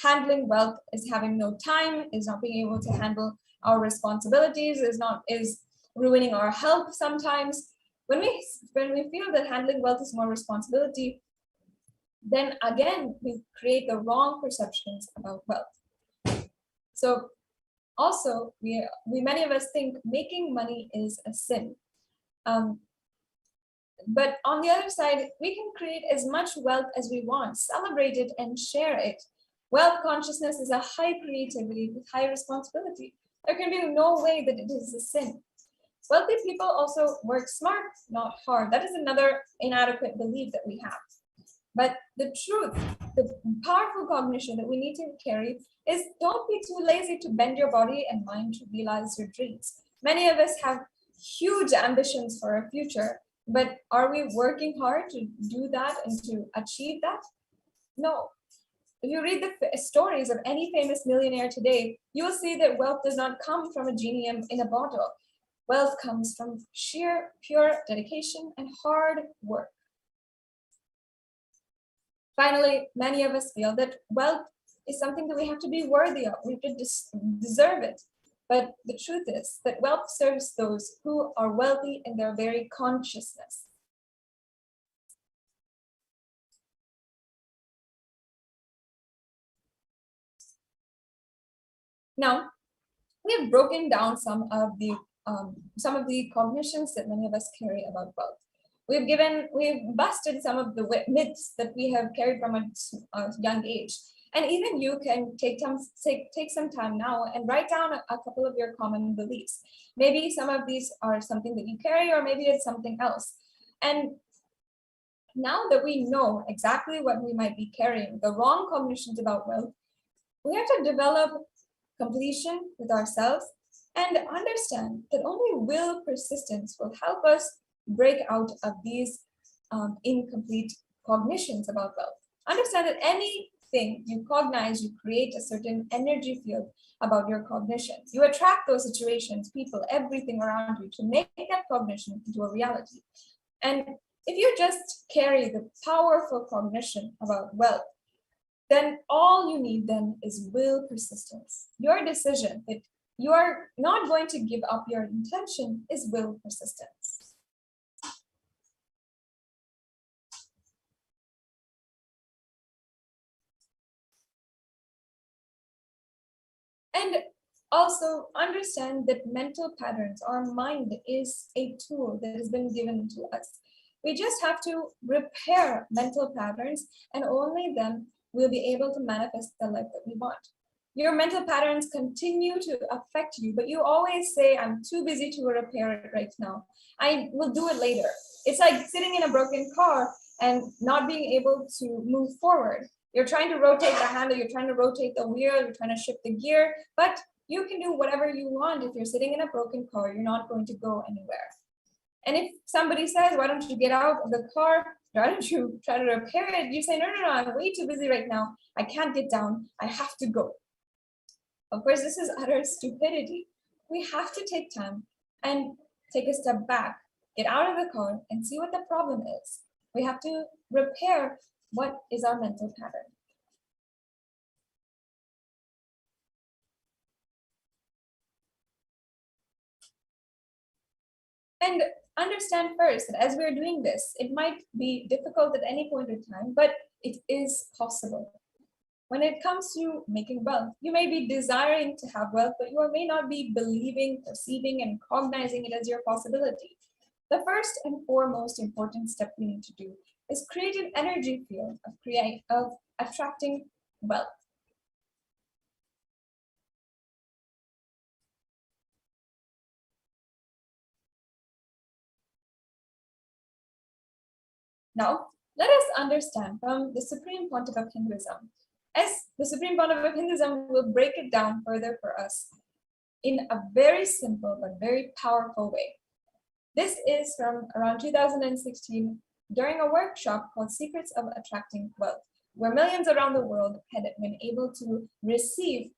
handling wealth is having no time, is not being able to handle our responsibilities, is ruining our health sometimes. When we feel that handling wealth is more responsibility, then again, we create the wrong perceptions about wealth. So also, many of us think making money is a sin. But on the other side, we can create as much wealth as we want, celebrate it and share it. Wealth consciousness is a high creativity with high responsibility. There can be no way that it is a sin. Wealthy people also work smart, not hard. That is another inadequate belief that we have. But the truth, the powerful cognition that we need to carry is don't be too lazy to bend your body and mind to realize your dreams. Many of us have huge ambitions for our future, but are we working hard to do that and to achieve that? No. If you read the stories of any famous millionaire today, you will see that wealth does not come from a genie in a bottle. Wealth comes from sheer, pure dedication and hard work. Finally, many of us feel that wealth is something that we have to be worthy of. We have to deserve it. But the truth is that wealth serves those who are wealthy in their very consciousness. Now, we have broken down some of the cognitions that many of us carry about wealth. We've busted some of the myths that we have carried from a young age. And even you can take some time now and write down a couple of your common beliefs. Maybe some of these are something that you carry, or maybe it's something else. And now that we know exactly what we might be carrying, the wrong cognitions about wealth, we have to develop completion with ourselves and understand that only will persistence will help us break out of these incomplete cognitions about wealth. Understand that anything you cognize, you create a certain energy field about your cognition. You attract those situations, people, everything around you to make that cognition into a reality. And if you just carry the powerful cognition about wealth, then all you need then is will persistence. Your decision that you are not going to give up your intention is will persistence. And also understand that mental patterns, our mind is a tool that has been given to us. We just have to repair mental patterns, and only then we'll be able to manifest the life that we want. Your mental patterns continue to affect you, but you always say, I'm too busy to repair it right now. I will do it later. It's like sitting in a broken car and not being able to move forward. You're trying to rotate the handle, you're trying to rotate the wheel, you're trying to shift the gear, but you can do whatever you want. If you're sitting in a broken car, you're not going to go anywhere. And if somebody says, why don't you get out of the car? Why don't you try to repair it? You say, no, I'm way too busy right now. I can't get down. I have to go. Of course, this is utter stupidity. We have to take time and take a step back, get out of the car and see what the problem is. We have to repair what is our mental pattern. And understand first that as we're doing this, it might be difficult at any point in time, but it is possible. When it comes to making wealth, you may be desiring to have wealth, but you may not be believing, perceiving, and cognizing it as your possibility. The first and foremost important step we need to do is create an energy field of attracting wealth. Now, let us understand from the Supreme Pontiff of Hinduism, as the Supreme Pontiff of Hinduism will break it down further for us in a very simple but very powerful way. This is from around 2016 during a workshop called Secrets of Attracting Wealth, where millions around the world had been able to receive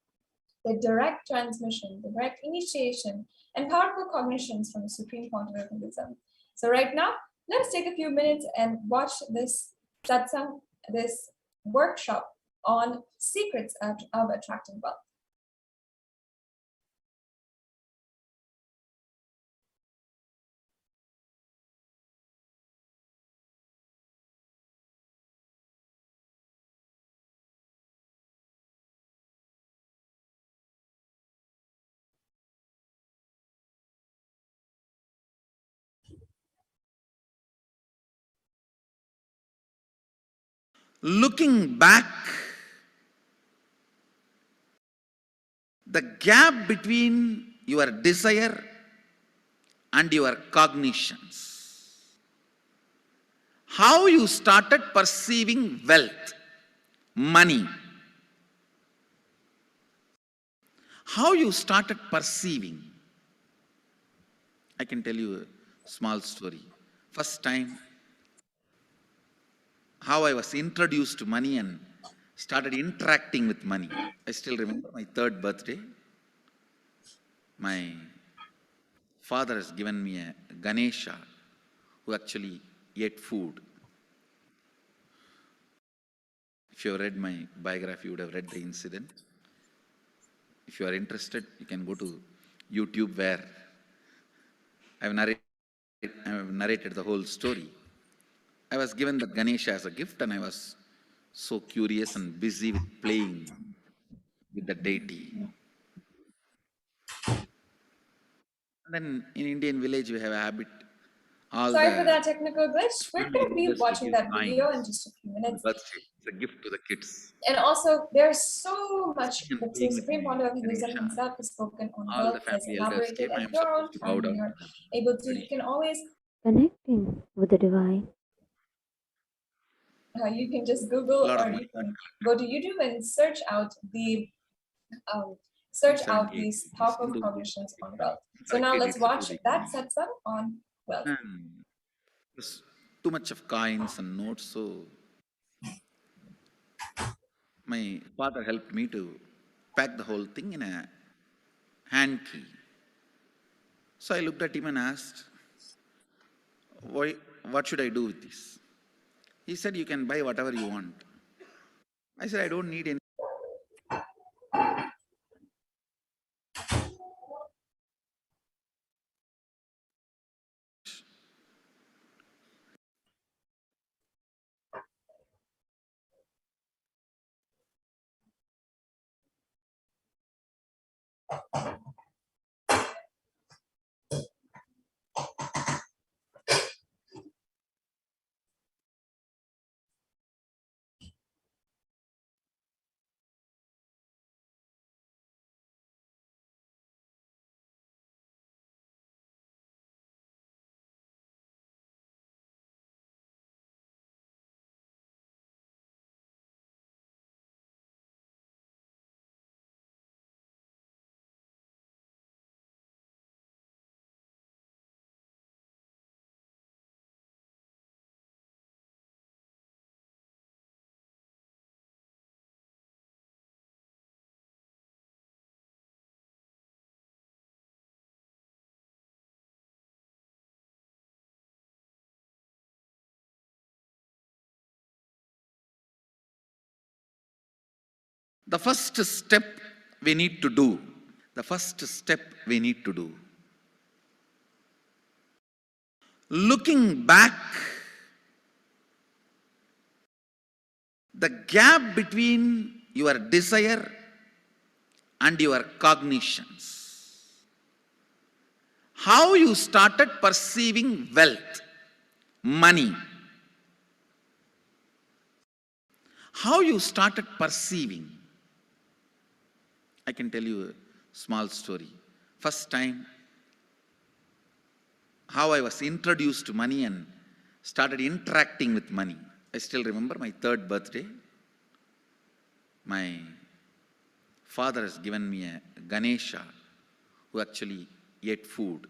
the direct transmission, the direct initiation, and powerful cognitions from the Supreme Pontiff of Hinduism. So right now, let's take a few minutes and watch this satsang, this workshop on secrets of attracting wealth. Looking back, the gap between your desire and your cognitions, how you started perceiving wealth, money, how you started perceiving. I can tell you a small story. First time, how I was introduced to money and started interacting with money. I still remember my 3rd birthday. My father has given me a Ganesha who actually ate food. If you have read my biography, you would have read the incident. If you are interested, you can go to YouTube where I have narrated the whole story. I was given the Ganesha as a gift and I was so curious and busy with playing with the deity. And then in Indian village, we have a habit all Sorry for the that technical glitch. We're going to be elders will watching give that video in coins just a few on the minutes. birthday. It's a gift to the kids. And also, there's so much Sitting and that the playing with Supreme my Pontiff of Hinduism Ganesha. himself has spoken on All wealth. the He has family elders elaborated came. I at am your own supposed to bow time when down you're to them. able to. You Tradition. can always, Connecting with the divine. you can just A Google lot or of you money got can collected. go to YouTube and search out these 278 rupees. top of In those days, it was publications big on money. wealth. For So a now kid, let's it's a watch too big that money. sets up on wealth. And there's too much of coins and notes, so my father helped me to pack the whole thing in a hand key. So I looked at him and asked, what should I do with this? He said, you can buy whatever you want. I said, I don't need any. The first step we need to do, looking back, the gap between your desire and your cognitions, how you started perceiving wealth, money, how you started perceiving. I can tell you a small story. First time, how I was introduced to money and started interacting with money. I still remember my 3rd birthday. My father has given me a Ganesha who actually ate food.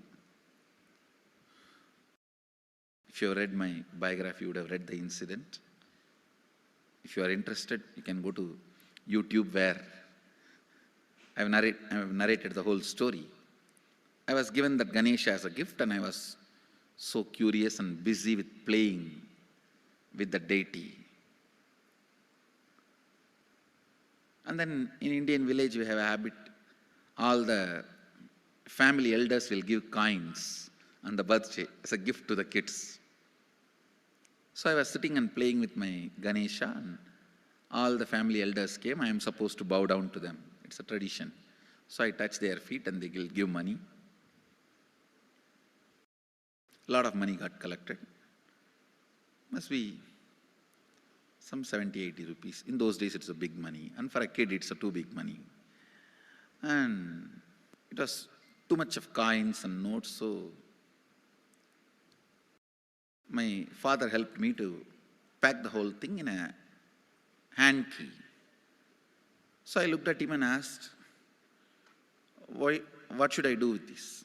If you have read my biography, you would have read the incident. If you are interested, you can go to YouTube where I have narrated the whole story. I was given that Ganesha as a gift and I was so curious and busy with playing with the deity. And then in Indian village we have a habit, all the family elders will give coins on the birthday as a gift to the kids. So I was sitting and playing with my Ganesha and all the family elders came. I am supposed to bow down to them. It's a tradition. So I touch their feet and they will give money. A lot of money got collected. Must be some 70, 80 rupees. In those days it's a big money. And for a kid it's a too big money. And it was too much of coins and notes, so my father helped me to pack the whole thing in a hand key. So I looked at him and asked, what should I do with this?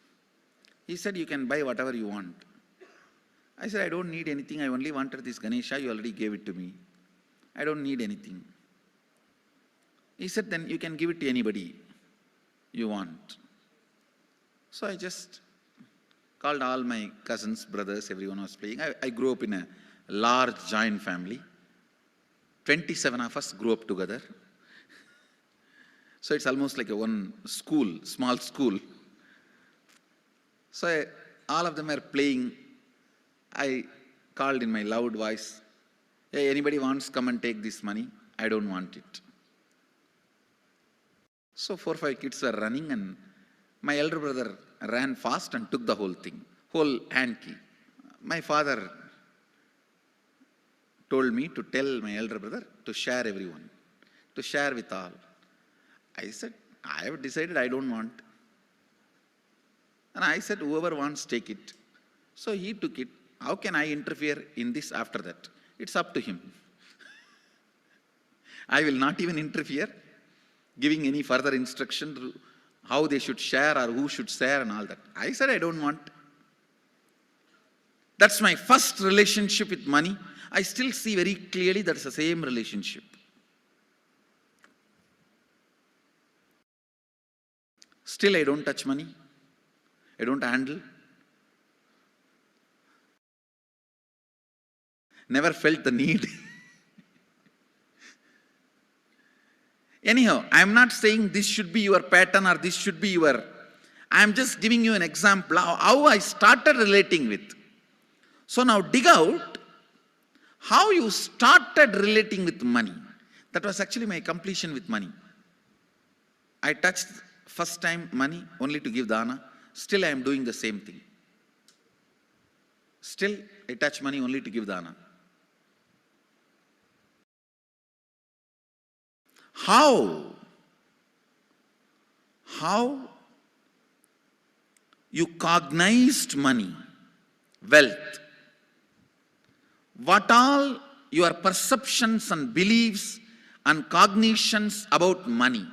He said, you can buy whatever you want. I said, I don't need anything. I only wanted this Ganesha. You already gave it to me. I don't need anything. He said, then you can give it to anybody you want. So I just called all my cousins, brothers, everyone was playing. I grew up in a large joint family. 27 of us grew up together. So it's almost like a one school, small school. So all of them are playing. I called in my loud voice, hey, anybody wants, come and take this money. I don't want it. So 4 or 5 kids were running and my elder brother ran fast and took the whole thing, whole hand key. My father told me to tell my elder brother to share everyone, to share with all. I said, I have decided I don't want. And I said, whoever wants, take it. So he took it. How can I interfere in this after that? It's up to him. I will not even interfere, giving any further instruction how they should share or who should share and all that. I said, I don't want. That's my first relationship with money. I still see very clearly that's the same relationship. Still, I don't touch money. I don't handle. Never felt the need. Anyhow, I am not saying this should be your pattern or this should be your... I am just giving you an example of how I started relating with. So now dig out how you started relating with money. That was actually my completion with money. I touched first time money only to give dana. Still I am doing the same thing. Still I touch money only to give dana. How you cognized money, wealth, what all your perceptions and beliefs and cognitions about money.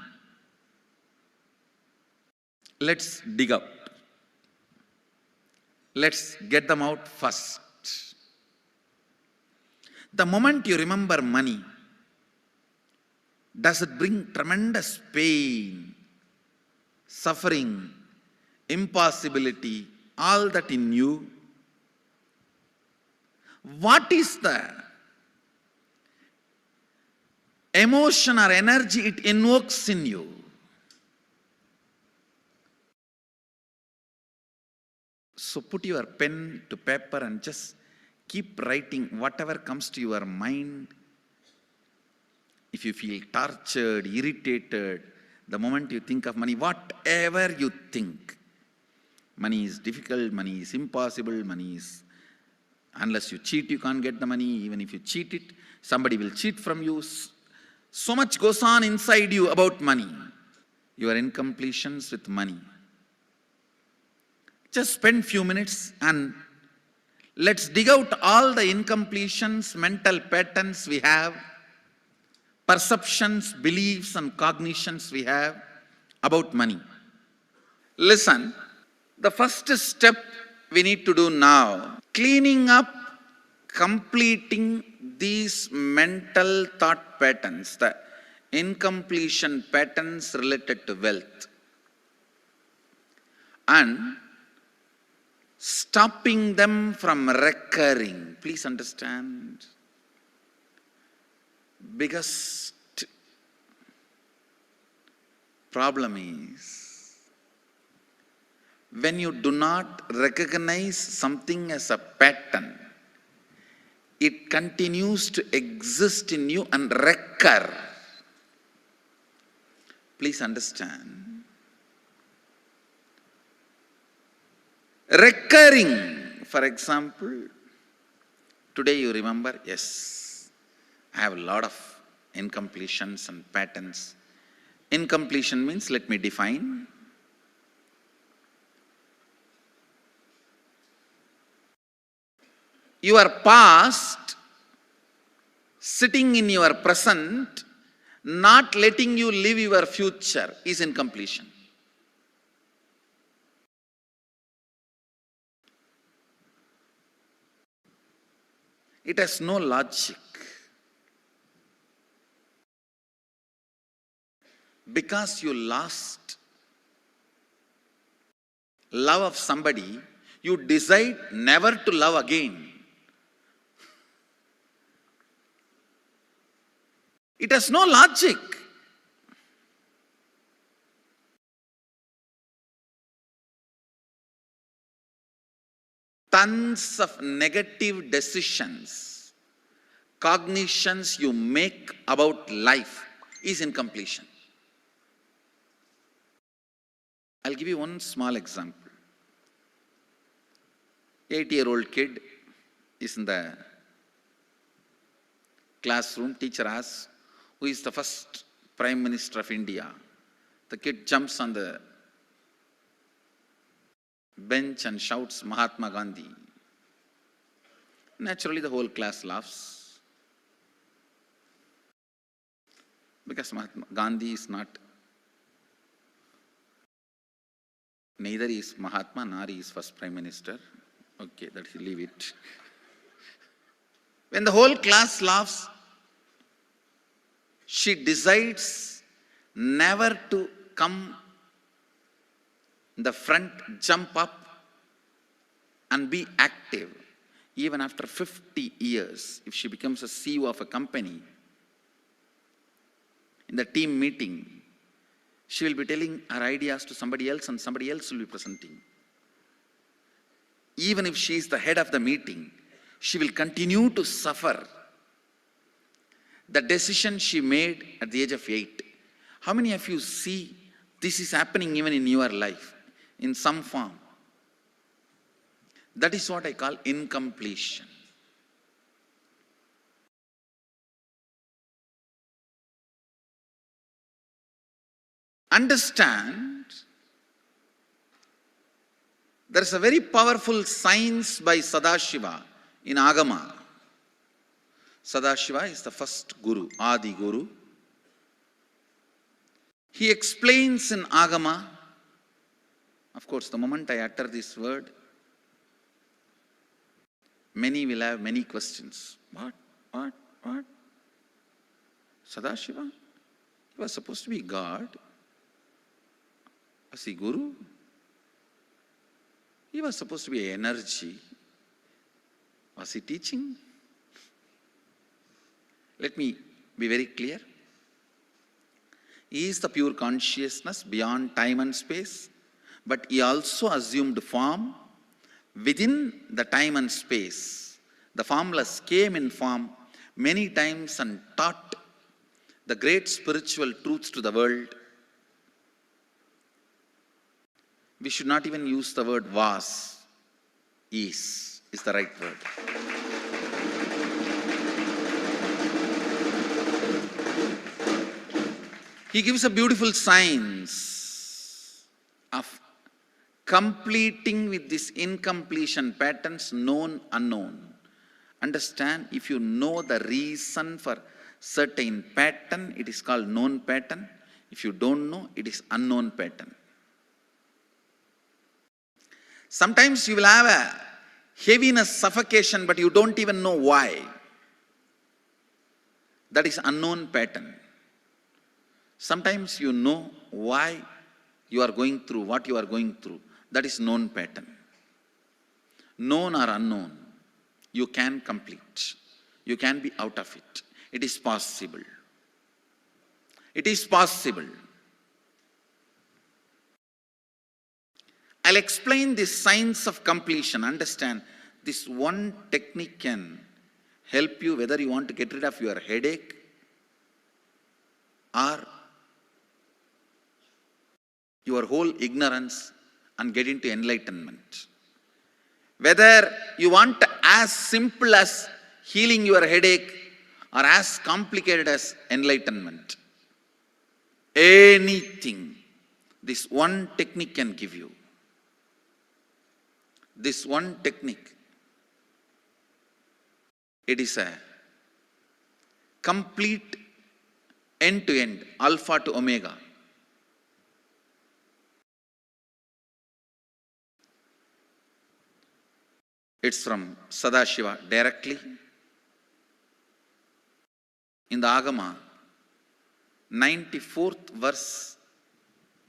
Let's dig out. Let's get them out first. The moment you remember money, does it bring tremendous pain, suffering, impossibility, all that in you? What is the emotion or energy it invokes in you? So put your pen to paper and just keep writing whatever comes to your mind. If you feel tortured, irritated, the moment you think of money, whatever you think, money is difficult, money is impossible, money is, unless you cheat, you can't get the money. Even if you cheat it, somebody will cheat from you. So much goes on inside you about money. Your incompletions with money. Just spend few minutes and let's dig out all the incompletions, mental patterns we have, perceptions, beliefs and cognitions we have about money. Listen, the first step we need to do now, cleaning up, completing these mental thought patterns, the incompletion patterns related to wealth, and stopping them from recurring. Please understand. Biggest problem is when you do not recognize something as a pattern, it continues to exist in you and recur. Please understand. Recurring, for example, today you remember, yes, I have a lot of incompletions and patterns. Incompletion means, let me define. Your past sitting in your present, not letting you live your future is incompletion. It has no logic. Because you lost love of somebody, you decide never to love again. It has no logic. Tons of negative decisions, cognitions you make about life is incompletion. I'll give you one small example. 8-year-old kid is in the classroom. Teacher asks, who is the first Prime Minister of India? The kid jumps on the bench and shouts, Mahatma Gandhi. Naturally, the whole class laughs. Because Mahatma Gandhi is not, neither is Mahatma nor he is first Prime Minister. Okay, that you leave it. When the whole class laughs, she decides never to come in the front, jump up and be active. Even after 50 years, if she becomes a CEO of a company, in the team meeting, she will be telling her ideas to somebody else and somebody else will be presenting. Even if she is the head of the meeting, she will continue to suffer the decision she made at the age of 8. How many of you see this is happening even in your life in some form? That is what I call incompletion. Understand, there is a very powerful science by Sadashiva in Agama. Sadashiva is the first Guru, Adi Guru. He explains in Agama, of course, the moment I utter this word, many will have many questions. What? Sadashiva? He was supposed to be God. Was he Guru? He was supposed to be energy. Was he teaching? Let me be very clear. He is the pure consciousness beyond time and space, but he also assumed form within the time and space. The formless came in form many times and taught the great spiritual truths to the world. We should not even use the word was. Is the right word. He gives a beautiful science of completing with this incompletion patterns, known, unknown. Understand, if you know the reason for certain pattern, it is called known pattern. If you don't know, it is unknown pattern. Sometimes you will have a heaviness, suffocation, but you don't even know why. That is unknown pattern. Sometimes you know why you are going through what you are going through. That is known pattern. Known or unknown, you can complete. You can be out of it. It is possible. It is possible. I'll explain this science of completion. Understand, this one technique can help you whether you want to get rid of your headache or your whole ignorance and get into enlightenment. Whether you want as simple as healing your headache or as complicated as enlightenment. Anything, this one technique can give you. This one technique, it is a complete end-to-end, alpha to omega. It's from Sadashiva directly. In the Agama, 94th verse,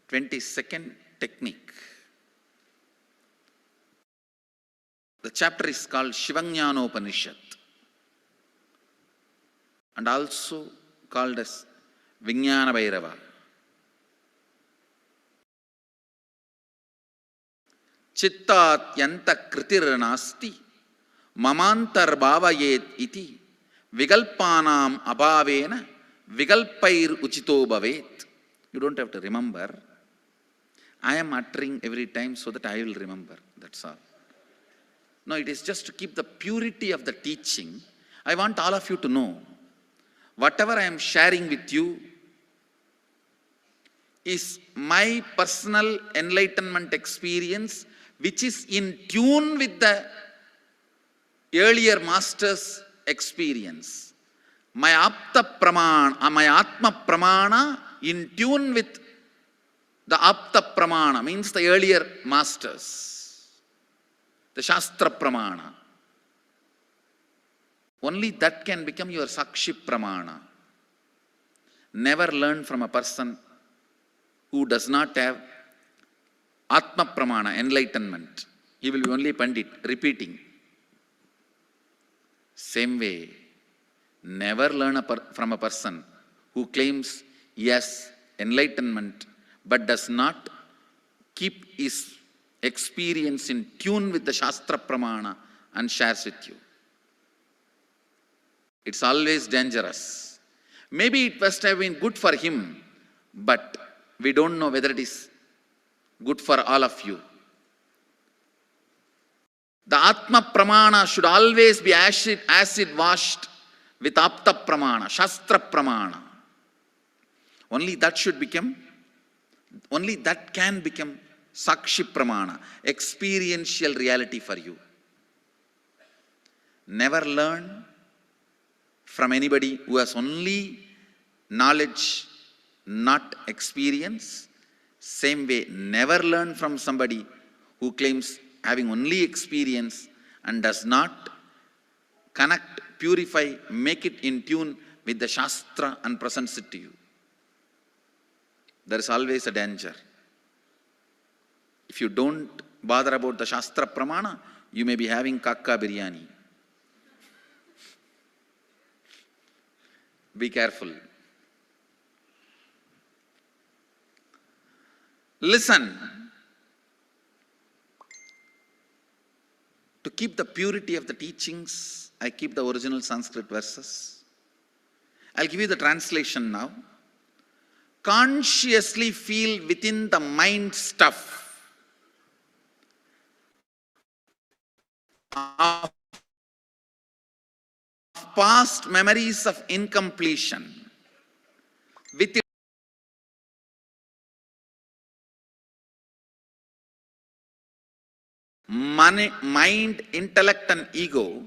22nd technique. The chapter is called Shivajnanopanishad and also called as Vijnana Bhairava. Chittat yanta kritir nasti mamantar bhavayet iti vigalpanam abhavena vigalpair uchito bhavet. You don't have to remember. I am uttering every time so that I will remember. That's all. No, it is just to keep the purity of the teaching. I want all of you to know, whatever I am sharing with you is my personal enlightenment experience, which is in tune with the earlier master's experience. My apta pramana, my atma pramana in tune with the apta pramana, means the earlier masters, the shastra pramana. Only that can become your sakshi pramana. Never learn from a person who does not have atma pramana, enlightenment. He will be only pandit, repeating. Same way, never learn from a person who claims, yes, enlightenment, but does not keep his experience in tune with the Shastra Pramana and shares with you. It's always dangerous. Maybe it must have been good for him, but we don't know whether it is good for all of you. The Atma Pramana should always be acid washed with Apta Pramana, Shastra Pramana. Only that can become Sakshi Pramana, experiential reality for you. Never learn from anybody who has only knowledge, not experience. Same way, never learn from somebody who claims having only experience and does not connect, purify, make it in tune with the Shastra and presents it to you. There is always a danger. If you don't bother about the Shastra Pramana, you may be having kakka biryani. Be careful. Listen. To keep the purity of the teachings, I keep the original Sanskrit verses. I'll give you the translation now. Consciously feel within the mind stuff of past memories of incompletion with mind, intellect and ego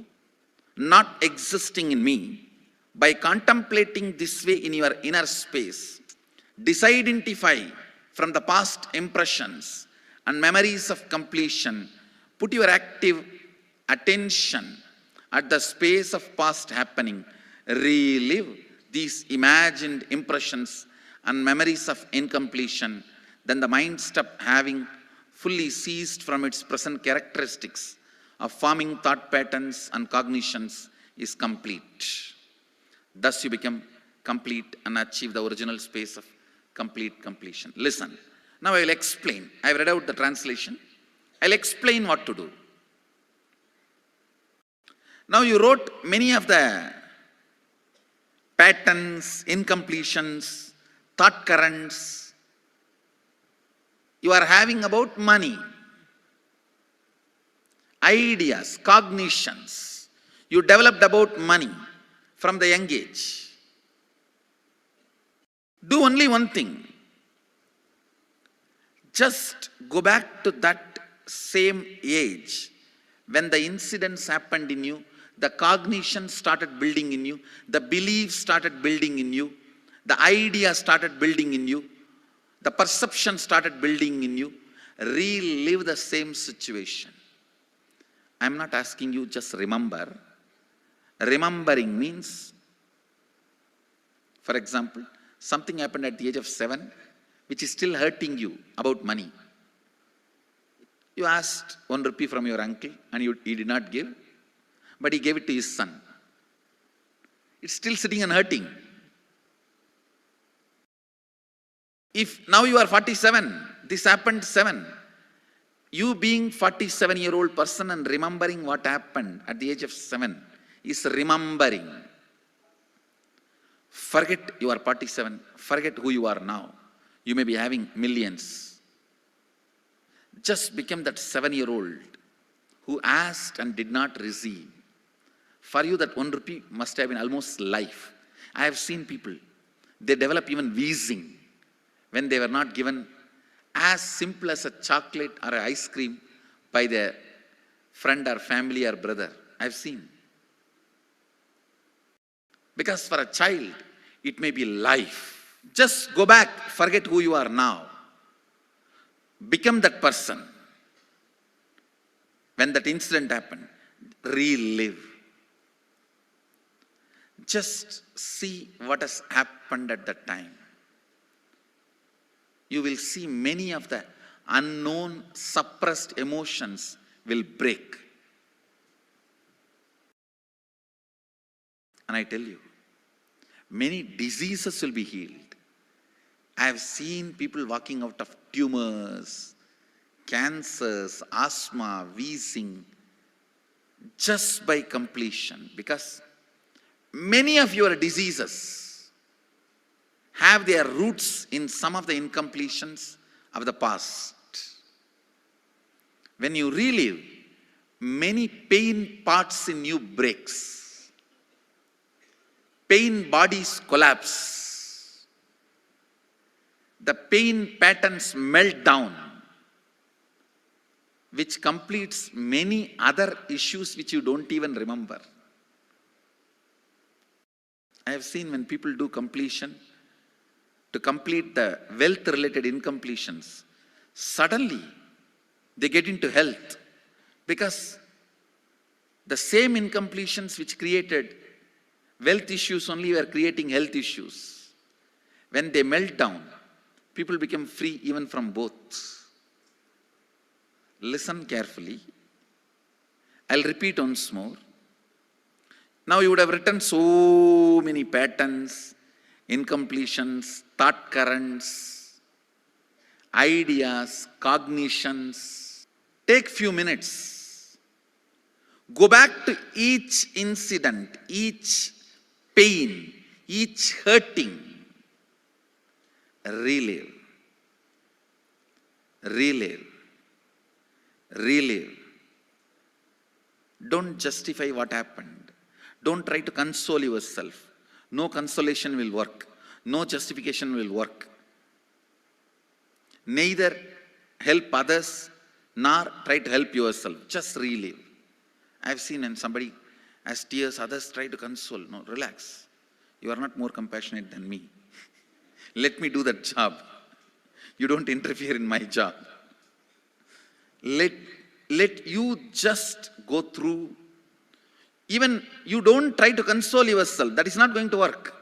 not existing in me. By contemplating this way in your inner space, disidentify from the past impressions and memories of completion. Put your active attention at the space of past happening. Relive these imagined impressions and memories of incompletion. Then the mind stop having fully ceased from its present characteristics of forming thought patterns and cognitions is complete. Thus you become complete and achieve the original space of complete completion. Listen, now I will explain. I have read out the translation. I'll explain what to do. Now you wrote many of the patterns, incompletions, thought currents you are having about money, ideas, cognitions you developed about money from the young age. Do only one thing. Just go back to that same age when the incidents happened in you, the cognition started building in you, the beliefs started building in you, the idea started building in you, the perception started building in you. Relive the same situation. I'm not asking you just remember. Remembering means, for example, something happened at the age of 7 which is still hurting you about money. You asked 1 rupee from your uncle and he did not give, but he gave it to his son. It's still sitting and hurting. If now you are 47, this happened 7, you being 47-year-old person and remembering what happened at the age of 7 is remembering. Forget you are 47, forget who you are now. You may be having millions. Just become that 7-year-old who asked and did not receive. For you, that 1 rupee must have been almost life. I have seen people, they develop even wheezing when they were not given as simple as a chocolate or an ice cream by their friend or family or brother. I've seen. Because for a child, it may be life. Just go back, forget who you are now. Become that person. When that incident happened, relive. Just see what has happened at that time. You will see many of the unknown, suppressed emotions will break. And I tell you, many diseases will be healed. I have seen people walking out of tumors, cancers, asthma, wheezing, just by completion. Because many of your diseases have their roots in some of the incompletions of the past. When you relive, many pain parts in you breaks. Pain bodies collapse. The pain patterns melt down, which completes many other issues which you don't even remember. I have seen when people do completion, to complete the wealth-related incompletions, suddenly they get into health, because the same incompletions which created wealth issues only were creating health issues. When they melt down, people become free even from both. Listen carefully. I'll repeat once more. Now you would have written so many patterns, incompletions, thought currents, ideas, cognitions. Take few minutes. Go back to each incident, each pain, each hurting. Relive. Relive. Relive. Don't justify what happened. Don't try to console yourself. No consolation will work. No justification will work. Neither help others nor try to help yourself. Just relive. I've seen when somebody has tears, others try to console. No, relax. You are not more compassionate than me. Let me do that job. You don't interfere in my job. Let you just go through. Even you don't try to console yourself. That is not going to work.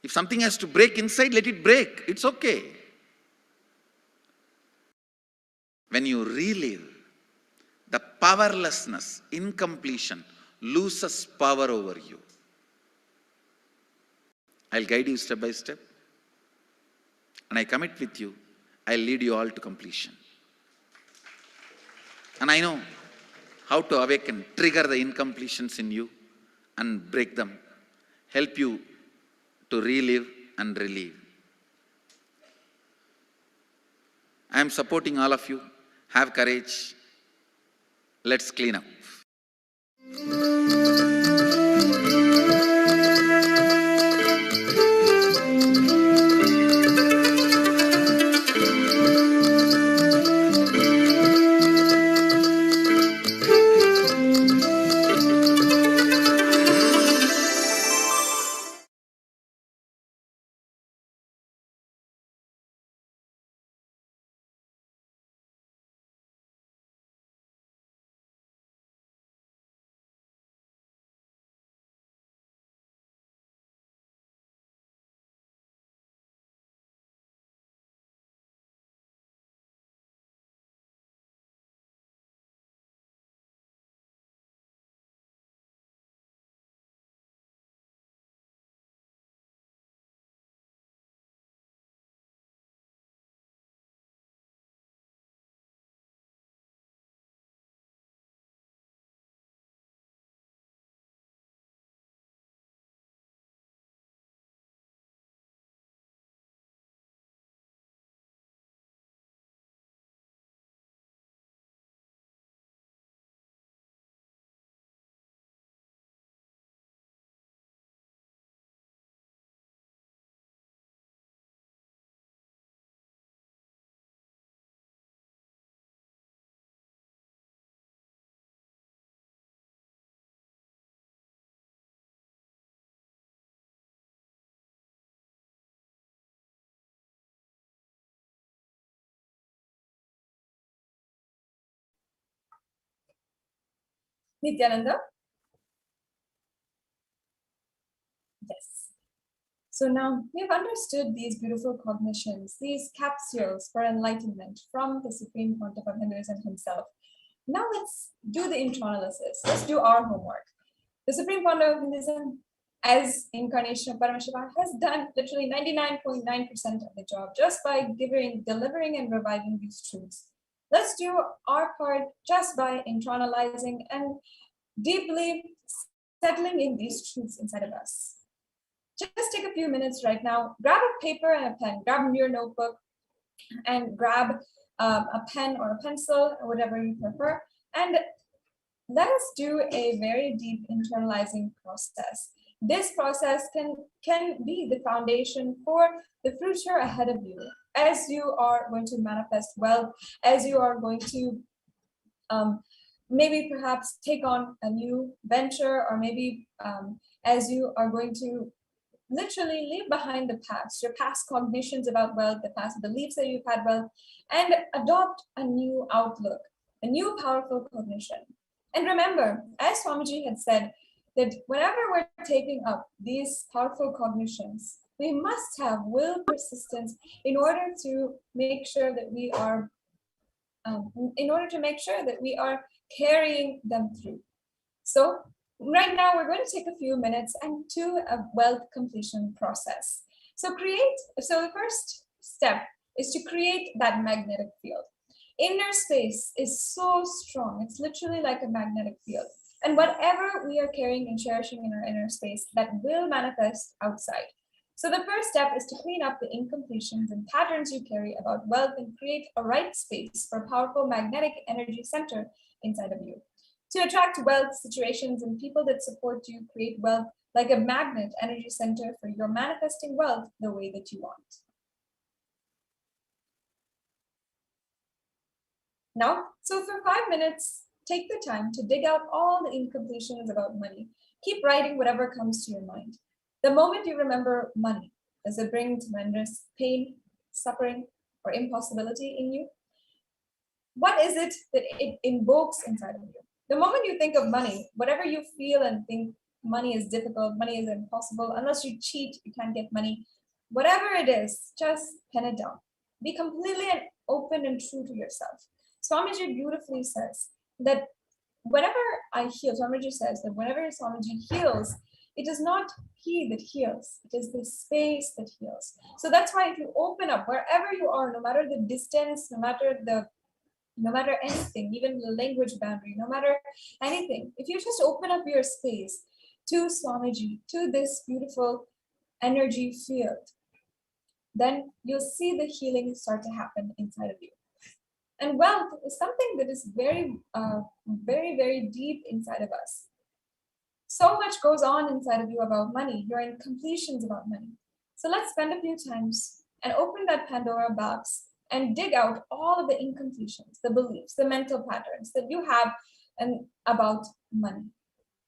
If something has to break inside, let it break. It's okay. When you relive, the powerlessness, incompletion, loses power over you. I'll guide you step by step. And I commit with you, I'll lead you all to completion. And I know how to awaken, trigger the incompletions in you and break them. Help you to relive and relive. I am supporting all of you. Have courage. Let's clean up. Nityananda? Yes. So now we've understood these beautiful cognitions, these capsules for enlightenment from the Supreme Pontiff of Hinduism himself. Now let's do the internalysis. Let's do our homework. The Supreme Pontiff of Hinduism, as incarnation of Paramashivam, has done literally 99.9% of the job just by delivering and reviving these truths. Let's do our part just by internalizing and deeply settling in these truths inside of us. Just take a few minutes right now, grab a paper and a pen, grab your notebook and grab a pen or a pencil or whatever you prefer, and let us do a very deep internalizing process. This process can be the foundation for the future ahead of you, as you are going to manifest wealth, as you are going to maybe perhaps take on a new venture, or maybe as you are going to literally leave behind the past, your past cognitions about wealth, the past beliefs that you've had wealth, and adopt a new outlook, a new powerful cognition. And remember, as Swamiji had said, that whenever we're taking up these powerful cognitions, we must have will persistence in order to make sure that we are carrying them through. So right now we're going to take a few minutes and do a wealth completion process. So the first step is to create that magnetic field. Inner space is so strong. It's literally like a magnetic field. And whatever we are carrying and cherishing in our inner space, that will manifest outside. So the first step is to clean up the incompletions and patterns you carry about wealth and create a right space for a powerful magnetic energy center inside of you. To attract wealth, situations, and people that support you, create wealth like a magnet energy center for your manifesting wealth the way that you want. Now, so for 5 minutes, take the time to dig out all the incompletions about money. Keep writing whatever comes to your mind. The moment you remember money, does it bring tremendous pain, suffering, or impossibility in you? What is it that it invokes inside of you? The moment you think of money, whatever you feel and think money is difficult, money is impossible, unless you cheat, you can't get money. Whatever it is, just pen it down. Be completely open and true to yourself. Swamiji beautifully says that whenever I heal, Swamiji says that whenever Swamiji heals, it is not he that heals, it is the space that heals. So that's why if you open up wherever you are, no matter the distance, no matter anything, even the language boundary, no matter anything, if you just open up your space to Swamiji, to this beautiful energy field, then you'll see the healing start to happen inside of you. And wealth is something that is very, very deep inside of us. So much goes on inside of you about money, your incompletions about money. So let's spend a few times and open that Pandora box and dig out all of the incompletions, the beliefs, the mental patterns that you have about money.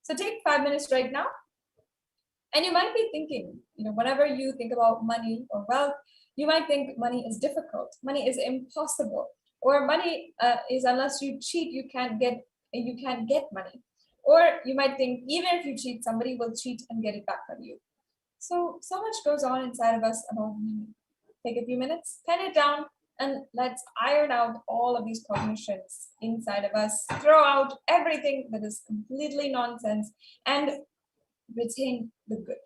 So take 5 minutes right now. And you might be thinking, whenever you think about money or wealth, you might think money is difficult, money is impossible, or money is unless you cheat, you can't get money. Or you might think even if you cheat, somebody will cheat and get it back from you. So much goes on inside of us about money. Take a few minutes, pen it down, and let's iron out all of these cognitions inside of us. Throw out everything that is completely nonsense and retain the good.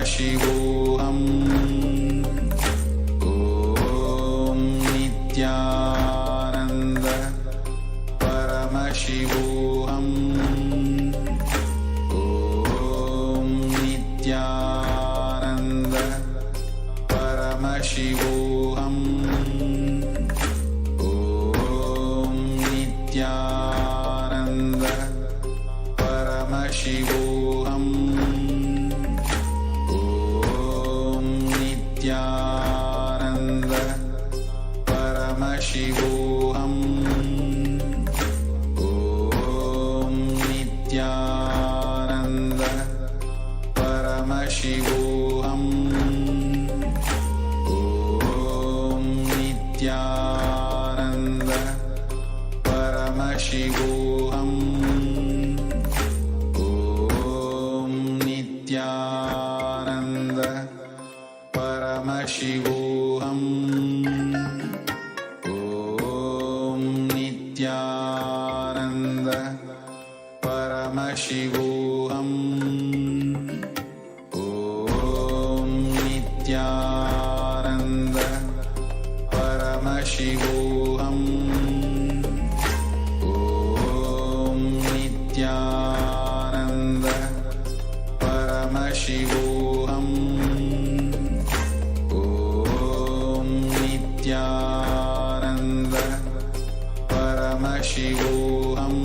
Shivoham. Om Nityananda Paramashivam. Om Nityananda Paramashivam. Om Nityananda Paramashivam. Nityananda Paramashivoham. Om Nityananda Paramashivoham. Om Nityananda Paramashivoham. Om Nityananda Paramashivoham. Om Nityananda Paramashivoham. Om Nityananda Paramashivoham. Om Nityananda Paramashivoham. Om Nityananda Paramashivoham.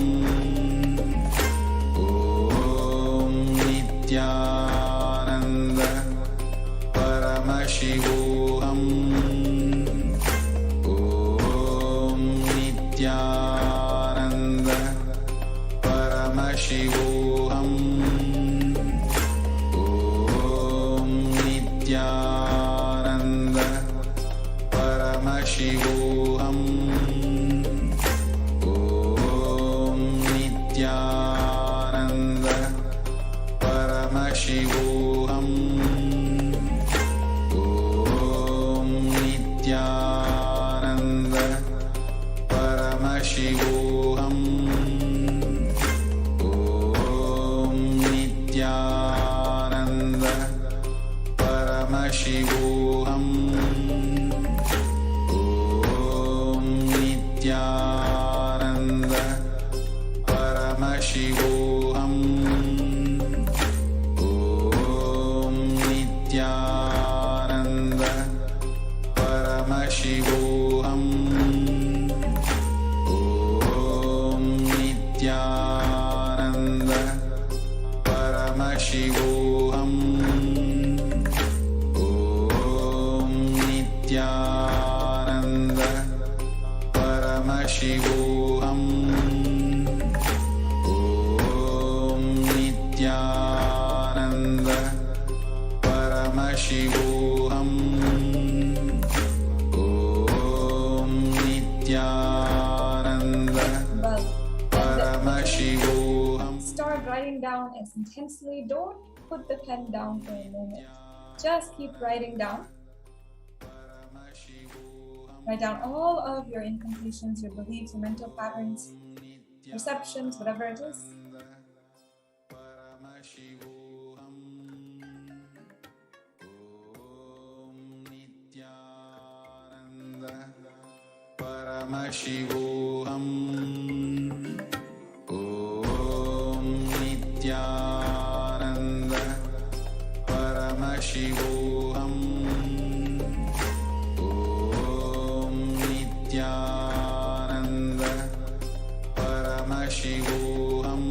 Om Nityananda Paramashivoham. Om Nityananda Paramashivoham. Om Nityananda Paramashivoham. Om Nityananda Paramashivoham. Om Nityananda Paramashivoham. Om Nityananda Paramashivoham. Om Nityananda Paramashivoham. Om Nityananda Paramashivoham. Om Nityananda Paramashivoham. Om Nityananda Paramashivoham. Om Nityananda Paramashivoham. Om Nityananda Well, Paramashivoham. start writing down as intensely. Don't put the pen down for a moment. Just keep writing down. Write down all of your incompletions, your beliefs, your mental patterns, perceptions, whatever it is. Paramashivoham. Om Nityananda Paramashivoham. Om Nityananda Paramashivoham. Om Nityananda Paramashivoham.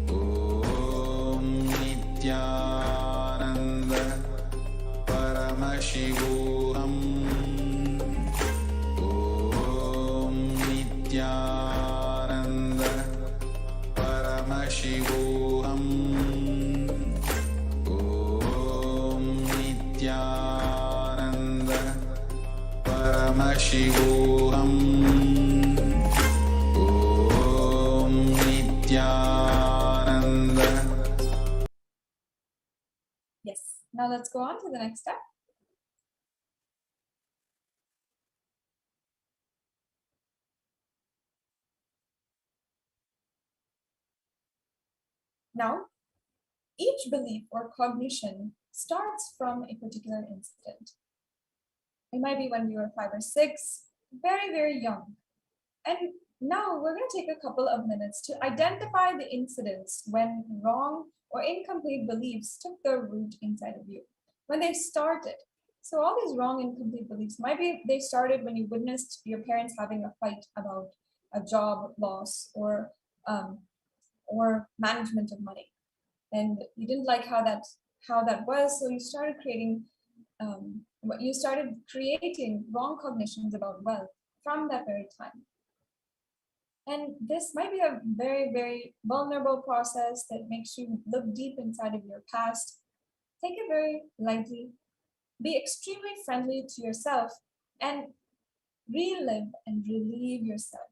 Om Nityananda Paramashivoham. Om Nityananda Paramashivoham. Om Nityananda. Yes. Now let's go on to the next step. Now, each belief or cognition starts from a particular incident. It might be when we were 5 or 6, very, very young. And now we're going to take a couple of minutes to identify the incidents when wrong or incomplete beliefs took their root inside of you, when they started. So all these wrong, incomplete beliefs, might be they started when you witnessed your parents having a fight about a job loss or management of money, and you didn't like how that was, so you started creating you started creating wrong cognitions about wealth from that very time. And this might be a very, very vulnerable process that makes you look deep inside of your past. Take it very lightly. Be extremely friendly to yourself and relive and relieve yourself.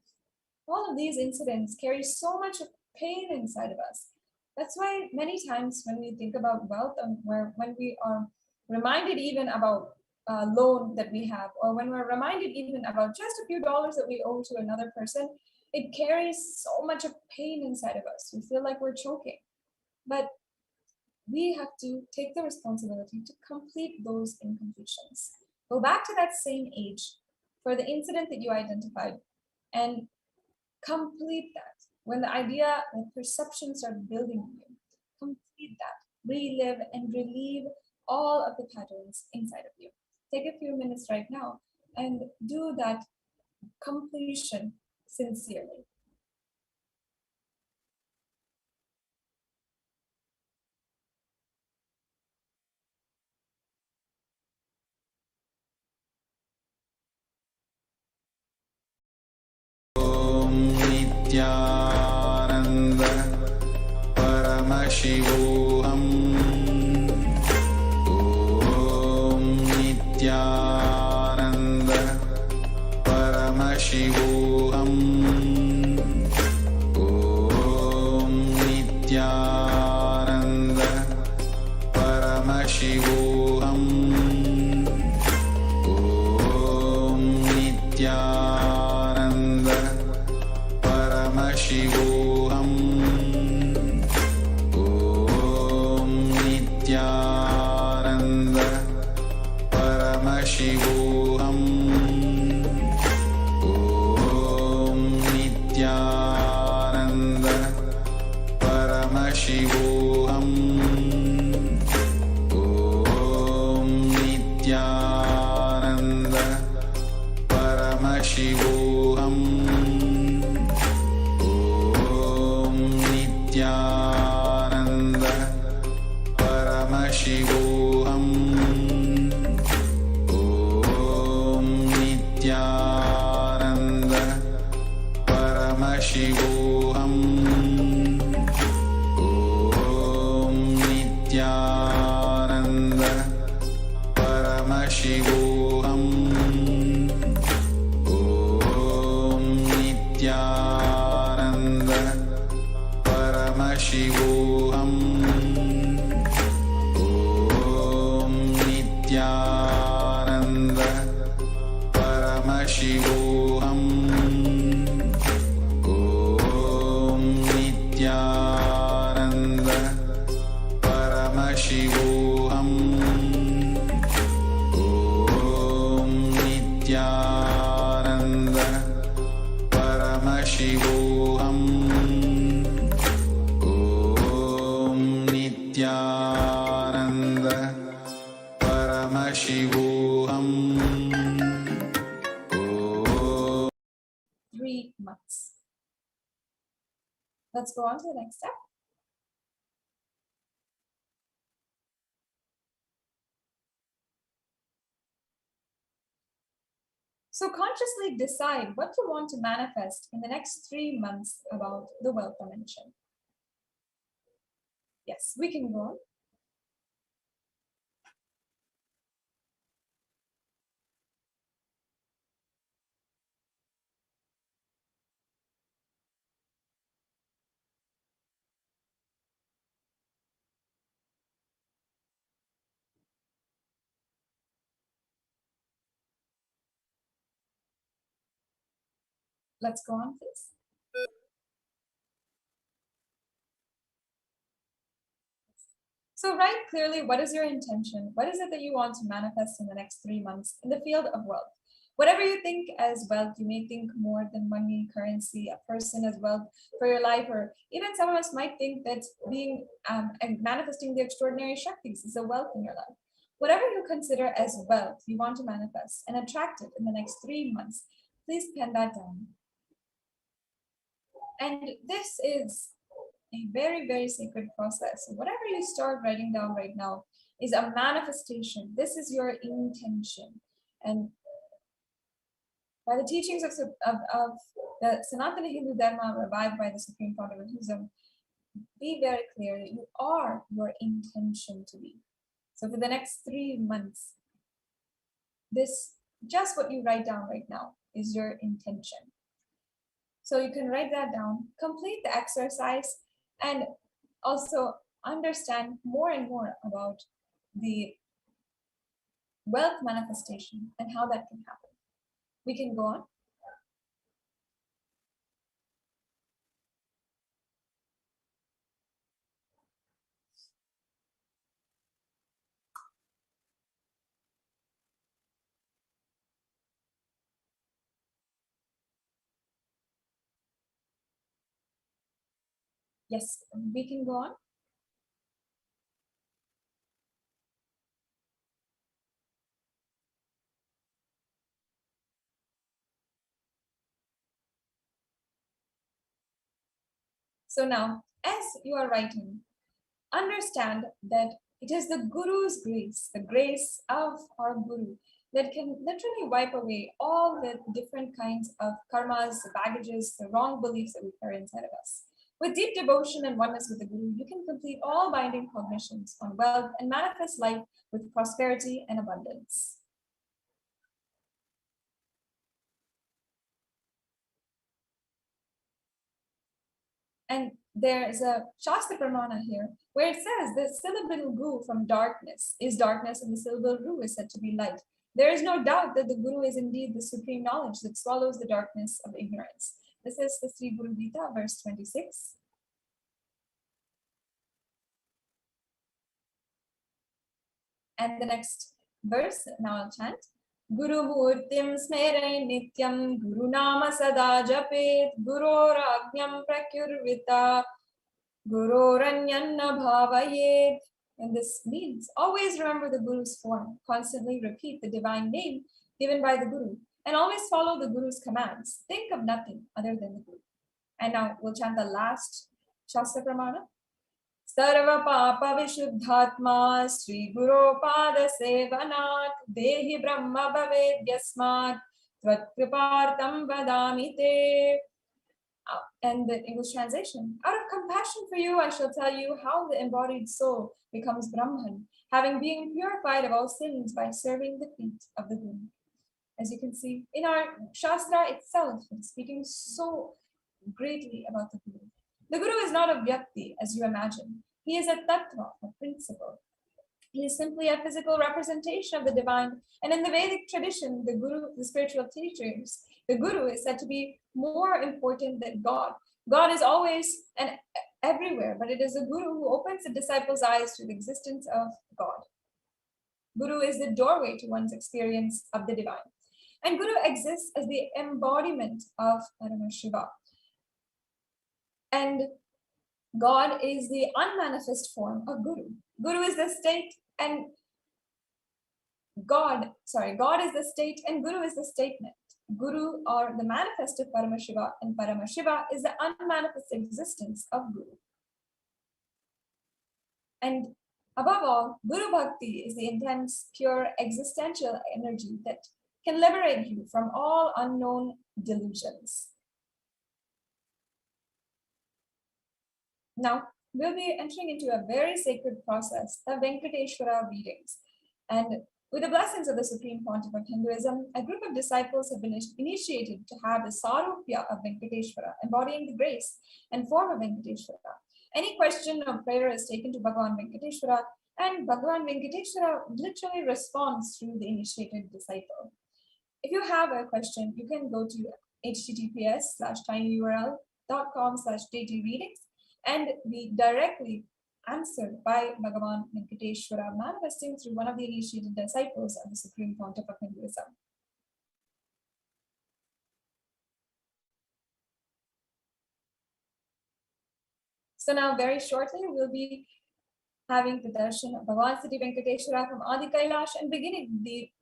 All of these incidents carry so much pain inside of us. That's why many times when we think about wealth and when we are reminded even about a loan that we have, or when we're reminded even about just a few dollars that we owe to another person, it carries so much of pain inside of us. We feel like we're choking. But we have to take the responsibility to complete those incompletions. Go back to that same age for the incident that you identified and complete that. When the idea and perception start building in you, complete that. Relive and relieve all of the patterns inside of you. Take a few minutes right now and do that completion sincerely. Nityanand परमशिवोऽहम् ॐ नित्यानन्द परमशिवोऽहम् ॐ नित्यानन्द परमशिवोऽहम् ॐ नित्यानन्द परमशिवोऽहम् ॐ नित्यानन्द परमशिवोऽहम् ॐ नित्यानन्द परमशिवोऽहम् ॐ नित्यानन्द परमशिवोऽहम् नित्यानन्द परमशिवोऽहम् ॐ नित्यानन्द परमशिवोऽहम् ॐ नित्यानन्द परमशिवोऽहम् ॐ नित्यानन्द परमशिवोऽहम् ॐ नित्यानन्द परमशिवोऽहम् ॐ नित्यानन्द परमशिवोऽहम् ॐ नित्यानन्द परमशिवोऽहम् नित्यानन्द परमशिवोऽहम् 3 months. Let's go on to the next step. So consciously decide what you want to manifest in the next 3 months about the wealth dimension. Yes, we can go on. Let's go on, please. So write clearly, what is your intention? What is it that you want to manifest in the next 3 months in the field of wealth? Whatever you think as wealth, you may think more than money, currency, a person as wealth for your life, or even some of us might think that being and manifesting the extraordinary shaktis is a wealth in your life. Whatever you consider as wealth you want to manifest and attract it in the next 3 months, please pen that down. And this is a very, very sacred process. So whatever you start writing down right now, is a manifestation. This is your intention. And by the teachings of the Sanatana Hindu Dharma revived by the Supreme Pontiff of Hinduism, be very clear that you are your intention to be. So for the next 3 months, this, just what you write down right now, is your intention. So you can write that down, complete the exercise, and also understand more and more about the wealth manifestation and how that can happen. We can go on. Yes, we can go on. So now, as you are writing, understand that it is the Guru's grace, the grace of our Guru, that can literally wipe away all the different kinds of karmas, the baggages, the wrong beliefs that we carry inside of us. With deep devotion and oneness with the Guru, you can complete all binding cognitions on wealth and manifest life with prosperity and abundance. And there's a Shastra Pramana here where it says the syllable gu from darkness is darkness and the syllable ru is said to be light. There is no doubt that the Guru is indeed the supreme knowledge that swallows the darkness of ignorance. This is the Sri Guru Gita, verse 26. And the next verse, now I'll chant. Guru Murtim Smere Nityam Guru Nama Sada Japet Gurorajñam Prakyurvita Guroranyanna Bhavayet. And this means always remember the Guru's form, constantly repeat the divine name given by the Guru, and always follow the Guru's commands. Think of nothing other than the Guru. And now we'll chant the last Shastra Pramana. Sarva Papa Vishuddhatma Sri Guru Pada Sevanat Dehi Brahma Bhaved Yasmat Tvat Kripartam Vadamite. And the English translation. Out of compassion for you, I shall tell you how the embodied soul becomes Brahman, having been purified of all sins by serving the feet of the Guru. As you can see, in our Shastra itself, it's speaking so greatly about the Guru. The Guru is not a Vyakti, as you imagine. He is a Tattva, a principle. He is simply a physical representation of the divine. And in the Vedic tradition, the Guru, the spiritual teachers, the Guru is said to be more important than God. God is always and everywhere, but it is the Guru who opens the disciples' eyes to the existence of God. Guru is the doorway to one's experience of the divine. And Guru exists as the embodiment of Paramashivam. And God is the unmanifest form of Guru. Guru is the state and God is the state and Guru is the statement. Guru are the manifest of Paramashiva and Paramashiva is the unmanifest existence of Guru. And above all, Guru Bhakti is the intense, pure, existential energy that can liberate you from all unknown delusions. Now, we'll be entering into a very sacred process, the Venkateshwara readings. And with the blessings of the Supreme Pontiff of Hinduism, a group of disciples have been initiated to have the Sarupya of Venkateshwara, embodying the grace and form of Venkateshwara. Any question or prayer is taken to Bhagavan Venkateshwara, and Bhagavan Venkateshwara literally responds through the initiated disciple. If you have a question, you can go to https:/tinyurl.com/jtreadings and be directly answered by Bhagavan Venkateshwara, manifesting through one of the initiated disciples of the Supreme Pontiff of Hinduism. So now very shortly, we'll be having the darshan of Bhagavan Sri Venkateshwara from Adi Kailash and beginning the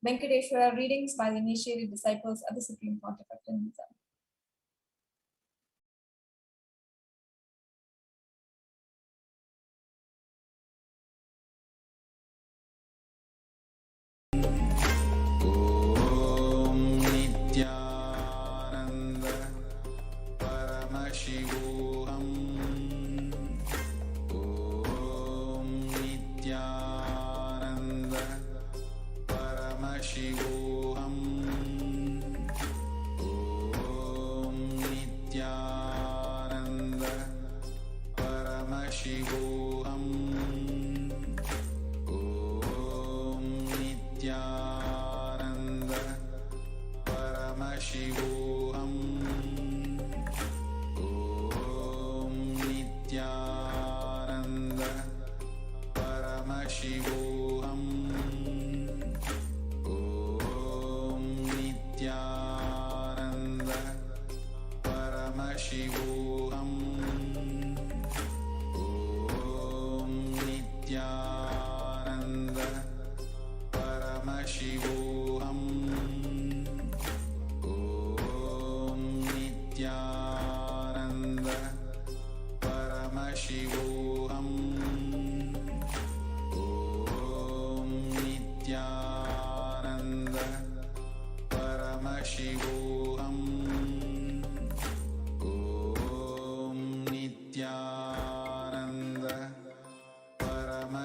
Venkateshwara readings by the initiated disciples of the Supreme Pontiff of Hinduism.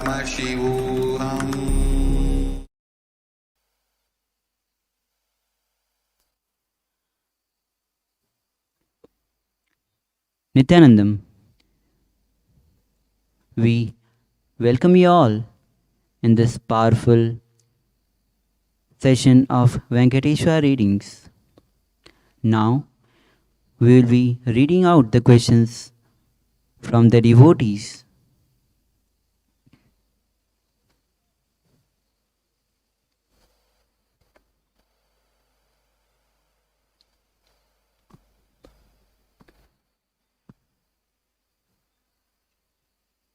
Paramashivam. Nityanandam, we welcome you all in this powerful session of Venkateshwara readings. Now, we will be reading out the questions from the devotees.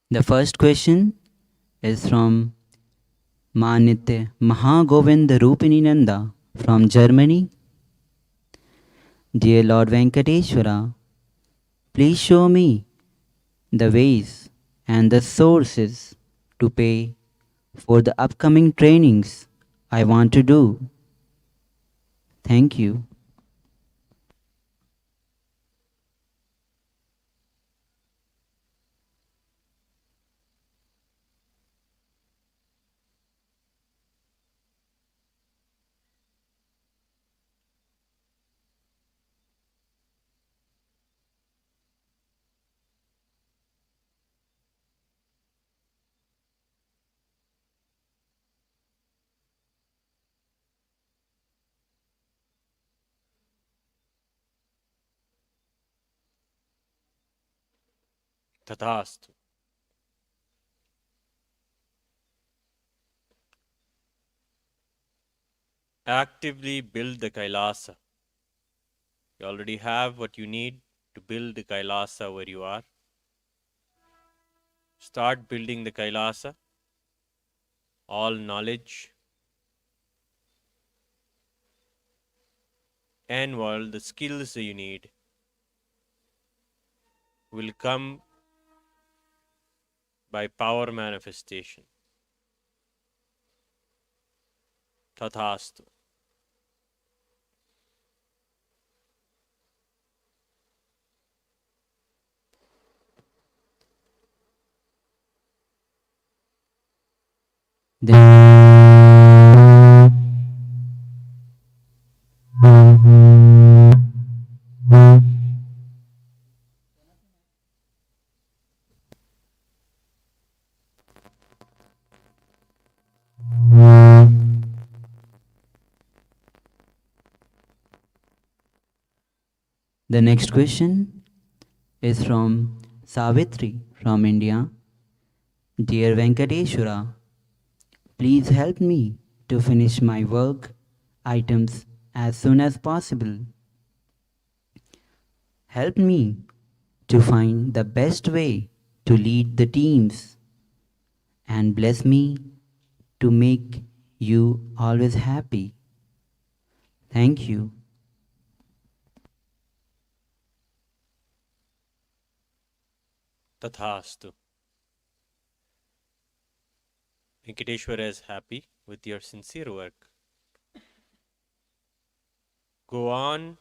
The first question is from Manitya Mahagovind Rupininanda from Germany. Dear Lord Venkateshwara, please show me the ways and the sources to pay for the upcoming trainings I want to do. Thank you. Tathastu. Actively build the Kailasa. You already have what you need to build the Kailasa where you are. Start building the Kailasa. All knowledge and all the skills that you need will come by power manifestation. Tathastu. The next question is from Savitri from India. Dear Venkateshwara, please help me to finish my work items as soon as possible. Help me to find the best way to lead the teams and bless me to make you always happy. Thank you. Tathastu. Venkateshwara is happy with your sincere work. Go on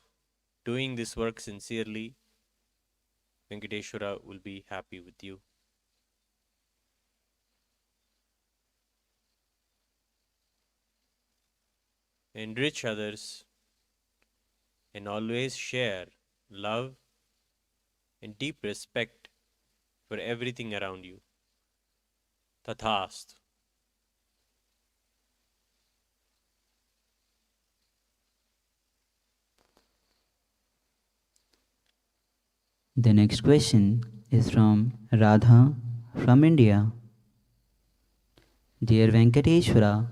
doing this work sincerely. Venkateshwara will be happy with you. Enrich others and always share love and deep respect for everything around you. Tathastu. The next question is from Radha from India. Dear Venkateshwara,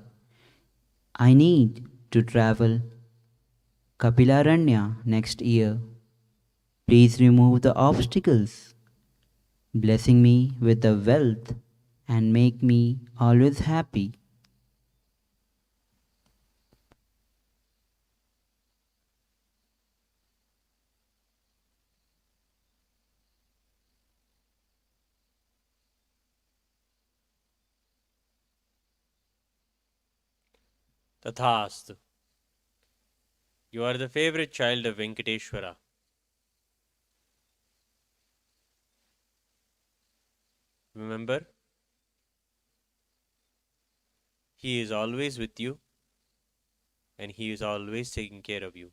I need to travel Kapilaranya next year. Please remove the obstacles, blessing me with the wealth and make me always happy. Tathastu. You are the favorite child of Venkateshwara. Remember, He is always with you and He is always taking care of you.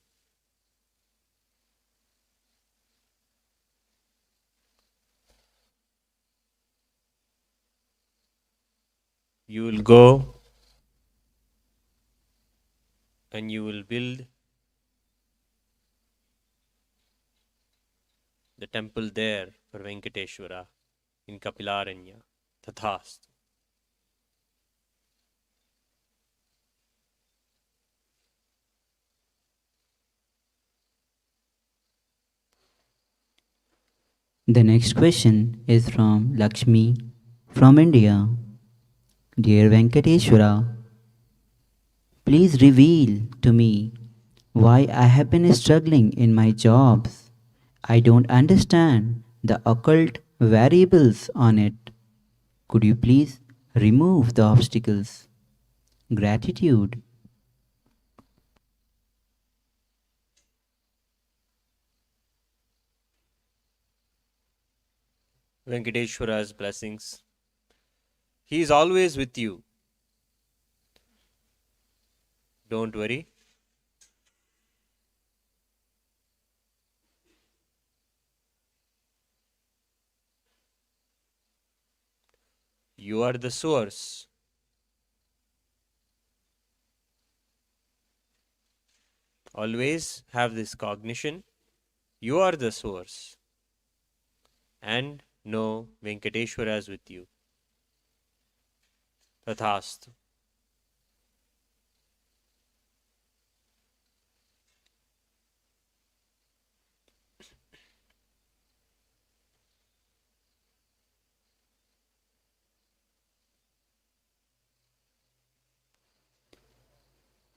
You will go and you will build the temple there for Venkateshwara in Kapilaranya. Tathastu. The next question is from Lakshmi from India. Dear Venkateshwara, please reveal to me why I have been struggling in my jobs. I don't understand the occult variables on it. Could you please remove the obstacles? Gratitude. Venkateshwara's blessings. He is always with you. Don't worry. You are the source. Always have this cognition. You are the source. And know Venkateshwara is with you. Tathastu.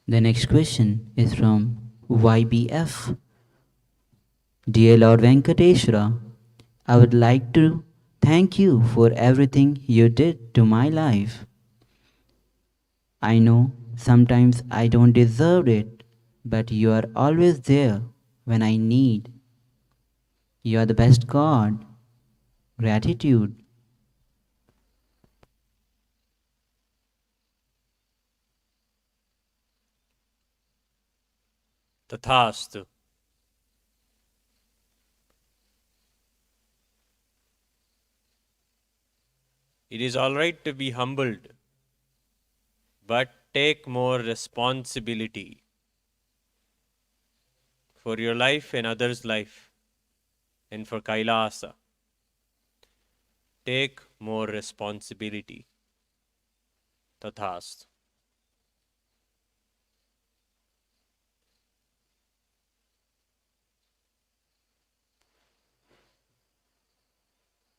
The next question is from YBF. Dear Lord Venkateshwara, I would like to thank you for everything you did to my life. I know sometimes I don't deserve it, but you are always there when I need. You are the best God. Gratitude. Tathastu. It is all right to be humbled, but take more responsibility for your life and others' life, and for Kailasa. Take more responsibility. Tathastu.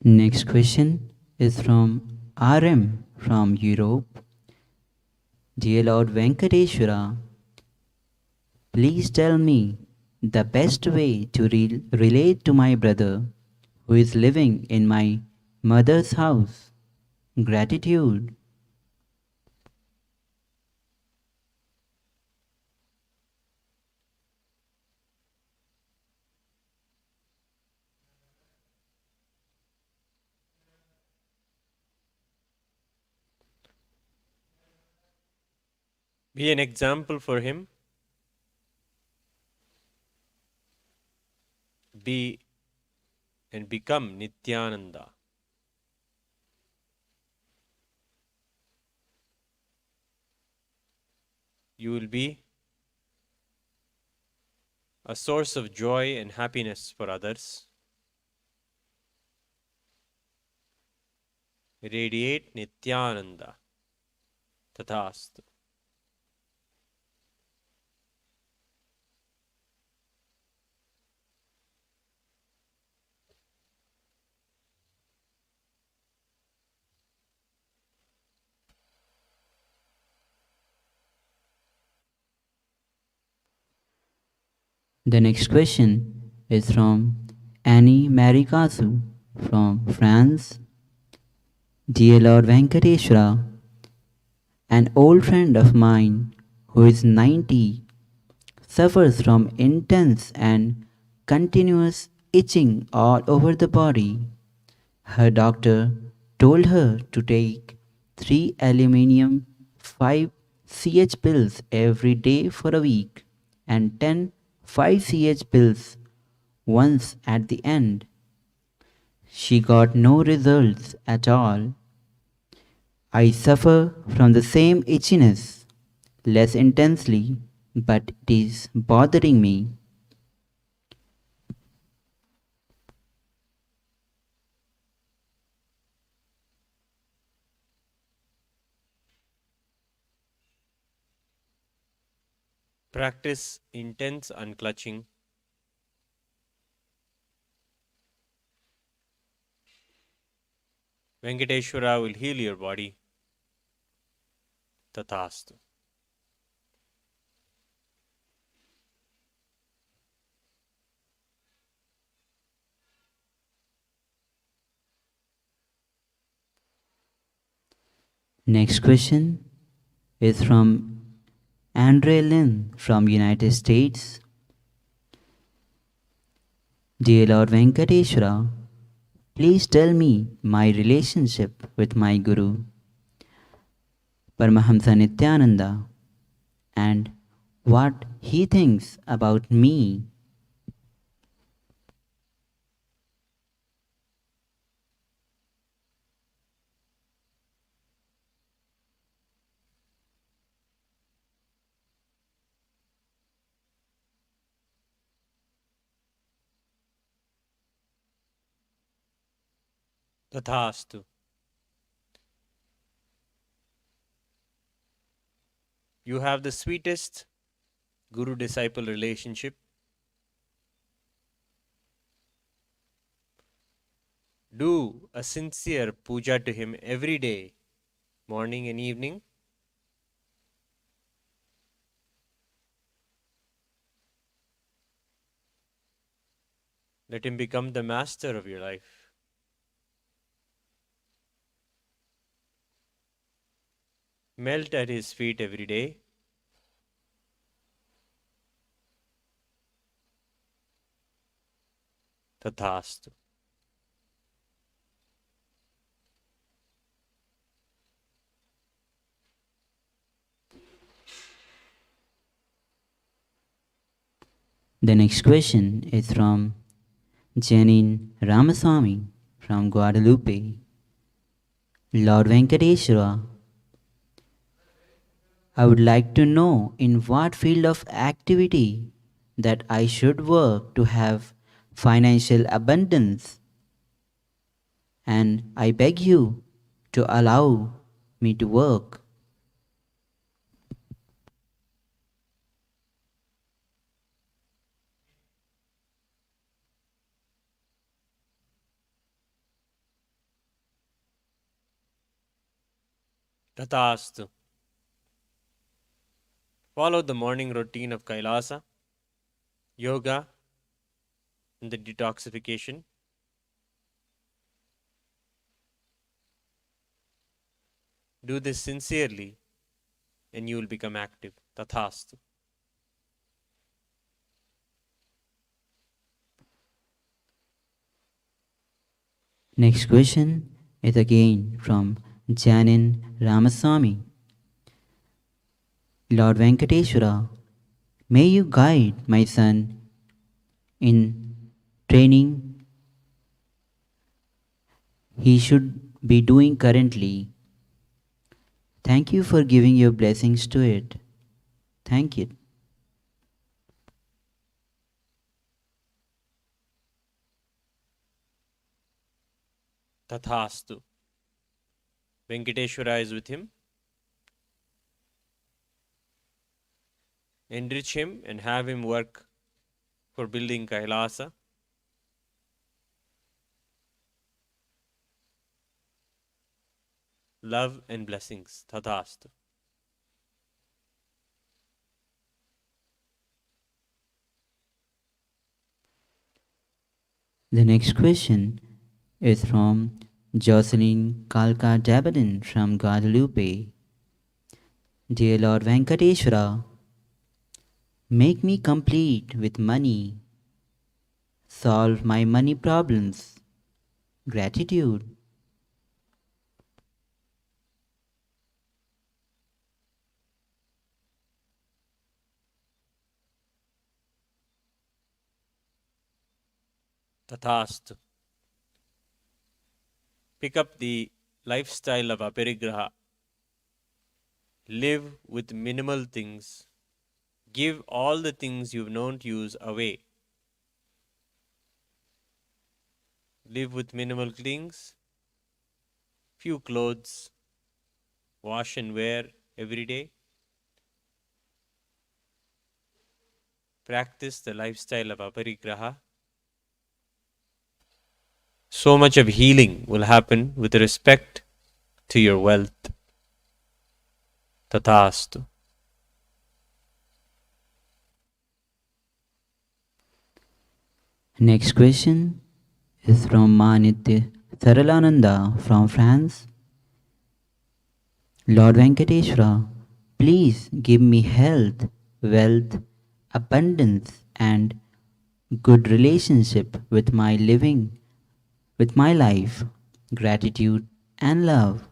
Next question is from RM from Europe. Dear Lord Venkateshwara, please tell me the best way to relate to my brother who is living in my mother's house. Gratitude. Be an example for him. Be and become Nityananda. You will be a source of joy and happiness for others. Radiate Nityananda. Tathastu. The next question is from Annie Marikasu from France. Dear Lord Venkateshwara, an old friend of mine who is 90 suffers from intense and continuous itching all over the body. Her doctor told her to take 3 aluminium 5 CH pills every day for a week and 10 5 CH pills once at the end. She got no results at all. I suffer from the same itchiness, less intensely, but it is bothering me. Practice intense unclutching. Venkateshwara will heal your body. Tathastu. Next question is from Andre Lynn from United States. Dear Lord Venkateshwara, please tell me my relationship with my Guru, Paramahamsa Nityananda, and what he thinks about me. Tathastu. You have the sweetest guru-disciple relationship. Do a sincere puja to him every day, morning and evening. Let him become the master of your life. Melt at his feet every day. Tathastu. The next question is from Janine Ramaswamy from Guadalupe. Lord Venkateshwara, I would like to know in what field of activity that I should work to have financial abundance. And I beg you to allow me to work. Tathastu. Follow the morning routine of Kailasa, yoga, and the detoxification. Do this sincerely and you will become active. Tathastu. Next question is again from Janin Ramaswamy. Lord Venkateshwara, may you guide my son in training he should be doing currently. Thank you for giving your blessings to it. Thank you. Tathastu. Venkateshwara is with him. Enrich him and have him work for building Kailasa. Love and blessings. Tathastu. The next question is from Jocelyn Kalka Dabadin from Guadalupe. Dear Lord Venkateshwara, make me complete with money. Solve my money problems. Gratitude. Tathastu. Pick up the lifestyle of aparigraha. Live with minimal things. Give all the things you've known to use away. Live with minimal things. Few clothes. Wash and wear every day. Practice the lifestyle of aparigraha. So much of healing will happen with respect to your wealth. Tathastu. Next question is from Manitya Saralananda from France. Lord Venkateshwara, please give me health, wealth, abundance, and good relationship with my living, with my life, gratitude and love.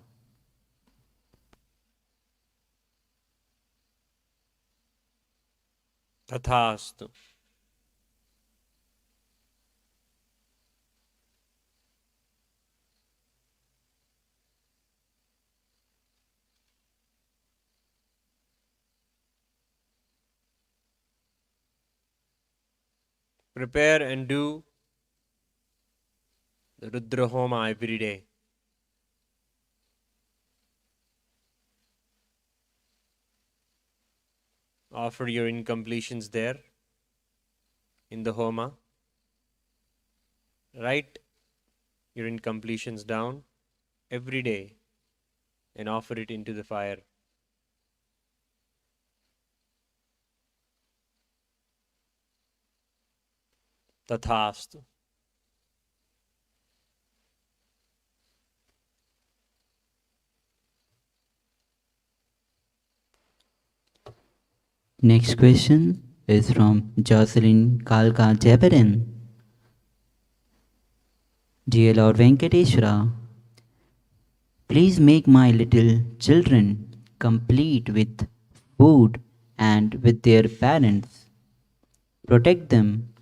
Tathastu. Prepare and do the Rudra Homa every day. Offer your incompletions there in the Homa. Write your incompletions down every day and offer it into the fire. Tathastu. Next question is from Jocelyn Kalka Jabaran. Dear Lord Venkateshwara, please make my little children complete with food and with their parents. Protect them,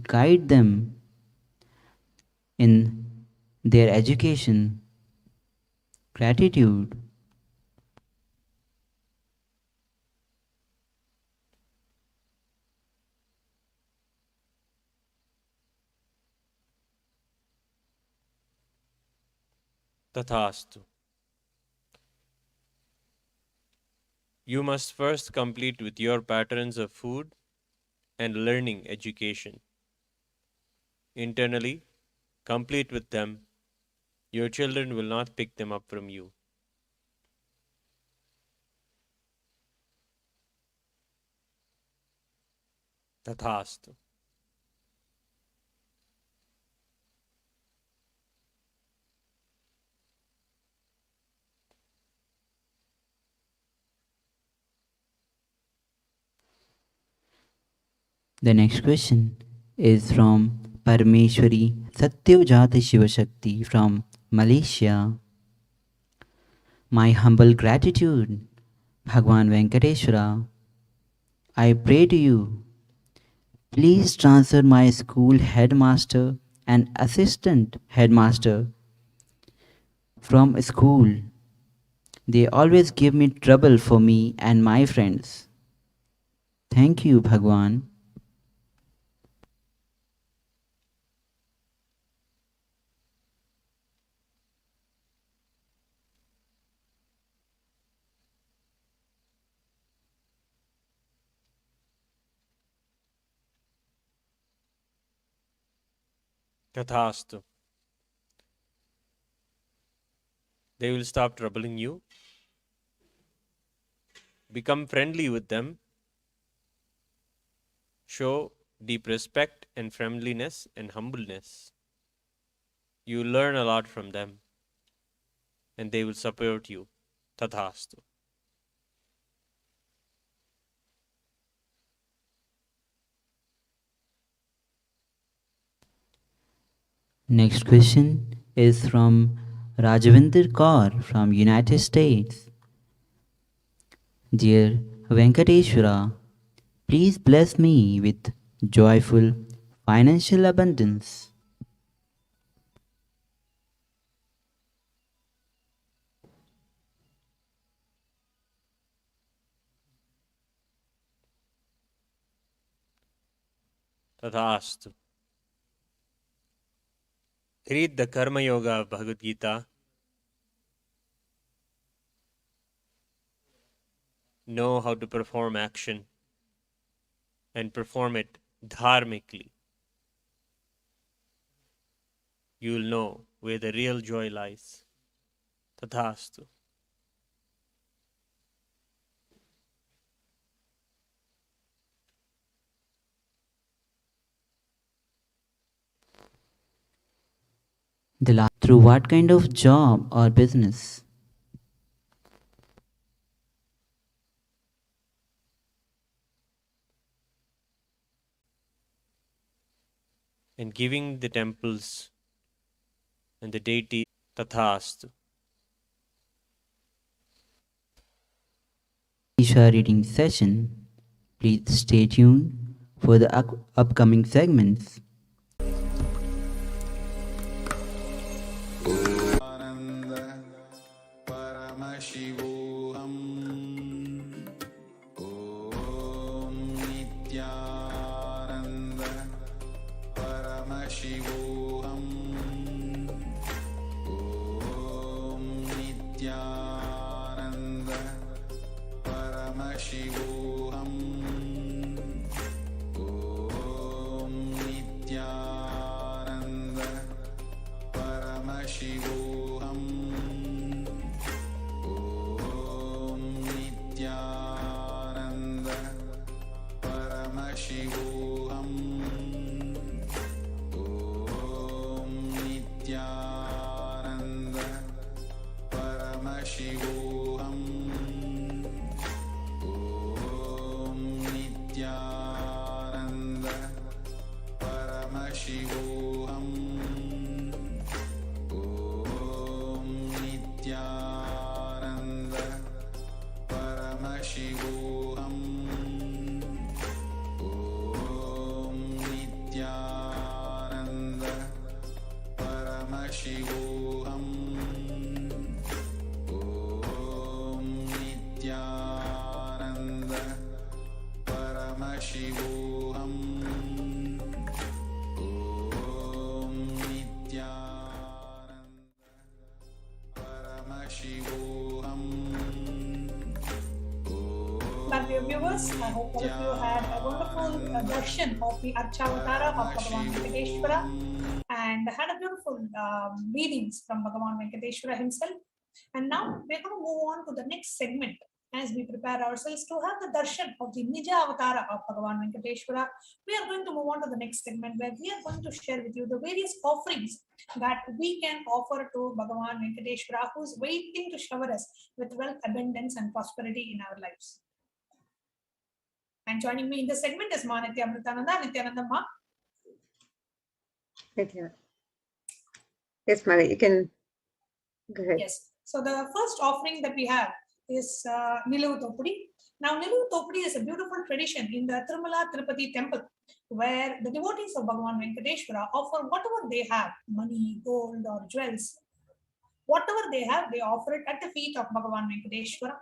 guide them in their education. Gratitude. Tathastu. You must first complete with your patterns of food and learning education. Internally, complete with them. Your children will not pick them up from you. Tathastu. The next question is from Parameshwari Satyajata Shivashakti from Malaysia. My humble gratitude, Bhagavan Venkateshwara. I pray to you, please transfer my school headmaster and assistant headmaster from school. They always give me trouble for me and my friends. Thank you, Bhagwan. Tathastu. They will stop troubling you. Become friendly with them. Show deep respect and friendliness and humbleness. You learn a lot from them and they will support you. Tathastu. Next question is from Rajvinder Kaur from United States. Dear Venkateshwara, please bless me with joyful financial abundance. Tathastu. Read the Karma Yoga of Bhagavad Gita. Know how to perform action and perform it dharmically. You will know where the real joy lies. Tathastu. Through what kind of job or business? And giving the temples and the deity. Tathastu. Isha reading session. Please stay tuned for the upcoming segments. Paramashivam. Om Nityananda Paramashivam. Om Nityananda Paramashivam. Om Nityananda Paramashivam. Om Nityananda Paramashivam. Om Nityananda Paramashivam. Om Nityananda Paramashivam. Om Nityananda Paramashivam. Om Nityananda Paramashivam. Om Nityananda Paramashivam. Om Nityananda Paramashivam. My dear viewers, I hope all of you had a wonderful darshan of the Archavatara of Bhagavan Venkateshwara and had a beautiful readings from Bhagavan Venkateshwara himself. And now we're going to move on to the next segment as we prepare ourselves to have the darshan of the Nija Avatara of Bhagavan Venkateshwara. We are going to move on to the next segment where we are going to share with you the various offerings that we can offer to Bhagavan Venkateshwara, who is waiting to shower us with wealth, abundance, and prosperity in our lives. And joining me in this segment is Ma Nithyananda. Nithyananda Ma. Yes, Mother, you can go ahead. Yes. So the first offering that we have is Nilu Topudi. Now, Nilu Topudi is a beautiful tradition in the Tirumala Tirupati temple where the devotees of Bhagavan Venkateshwara offer whatever they have, money, gold, or jewels. Whatever they have, they offer it at the feet of Bhagavan Venkateshwara.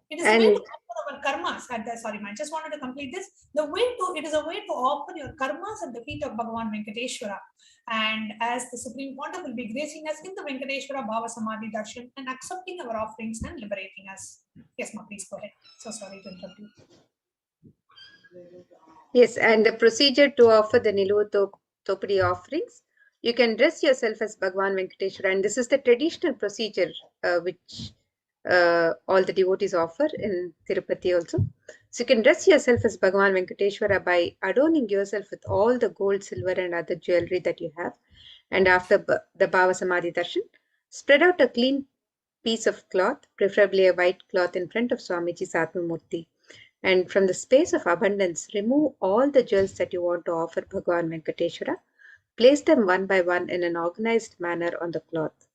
It is a way to offer our karmas at the, sorry, I just wanted to complete this. It is a way to offer your karmas at the feet of Bhagavan Venkateshwara. And as the Supreme Pontiff will be gracing us in the Venkateshwara Bhavasamadhi Darshan and accepting our offerings and liberating us. Yes, Ma, please go ahead. So sorry to interrupt you. Yes, and the procedure to offer the Nilu Topudi offerings, you can dress yourself as Bhagavan Venkateshwara, and this is the traditional procedure which all the devotees offer in Tirupati also. So you can dress yourself as Bhagavan Venkateshwara by adorning yourself with all the gold, silver, and other jewelry that you have. And after the Bhavasamadhi Darshan, spread out a clean piece of cloth, preferably a white cloth, in front of Swamiji's Atmamurti. And from the space of abundance, remove all the jewels that you want to offer Bhagavan Venkateshwara. Place them one by one in an organized manner on the cloth.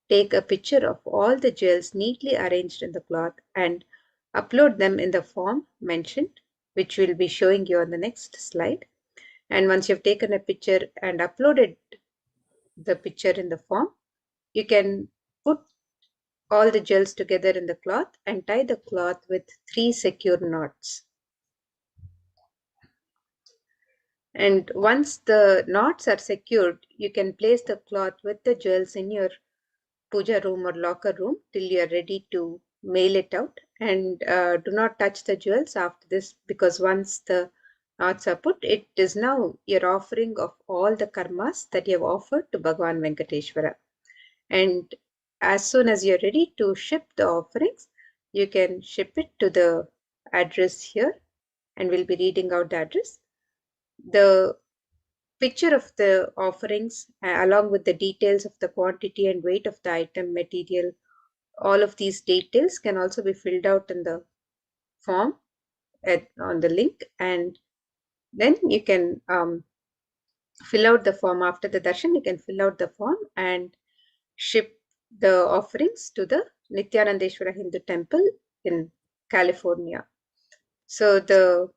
Take a picture of all the jewels neatly arranged in the cloth and upload them in the form mentioned, which we'll be showing you on the next slide. And once you've taken a picture and uploaded the picture in the form. You can put all the gels together in the cloth and tie the cloth with 3 secure knots. And once the knots are secured, you can place the cloth with the jewels in your puja room or locker room till you are ready to mail it out. And do not touch the jewels after this, because once the knots are put, it is now your offering of all the karmas that you have offered to Bhagavan Venkateshwara. And as soon as you're ready to ship the offerings, you can ship it to the address here, and we'll be reading out the address. The picture of the offerings, along with the details of the quantity and weight of the item, material, all of these details can also be filled out in the form on the link, and then you can fill out the form. After the darshan, you can fill out the form and ship the offerings to the Nithyanandeshwara Hindu Temple in California. So the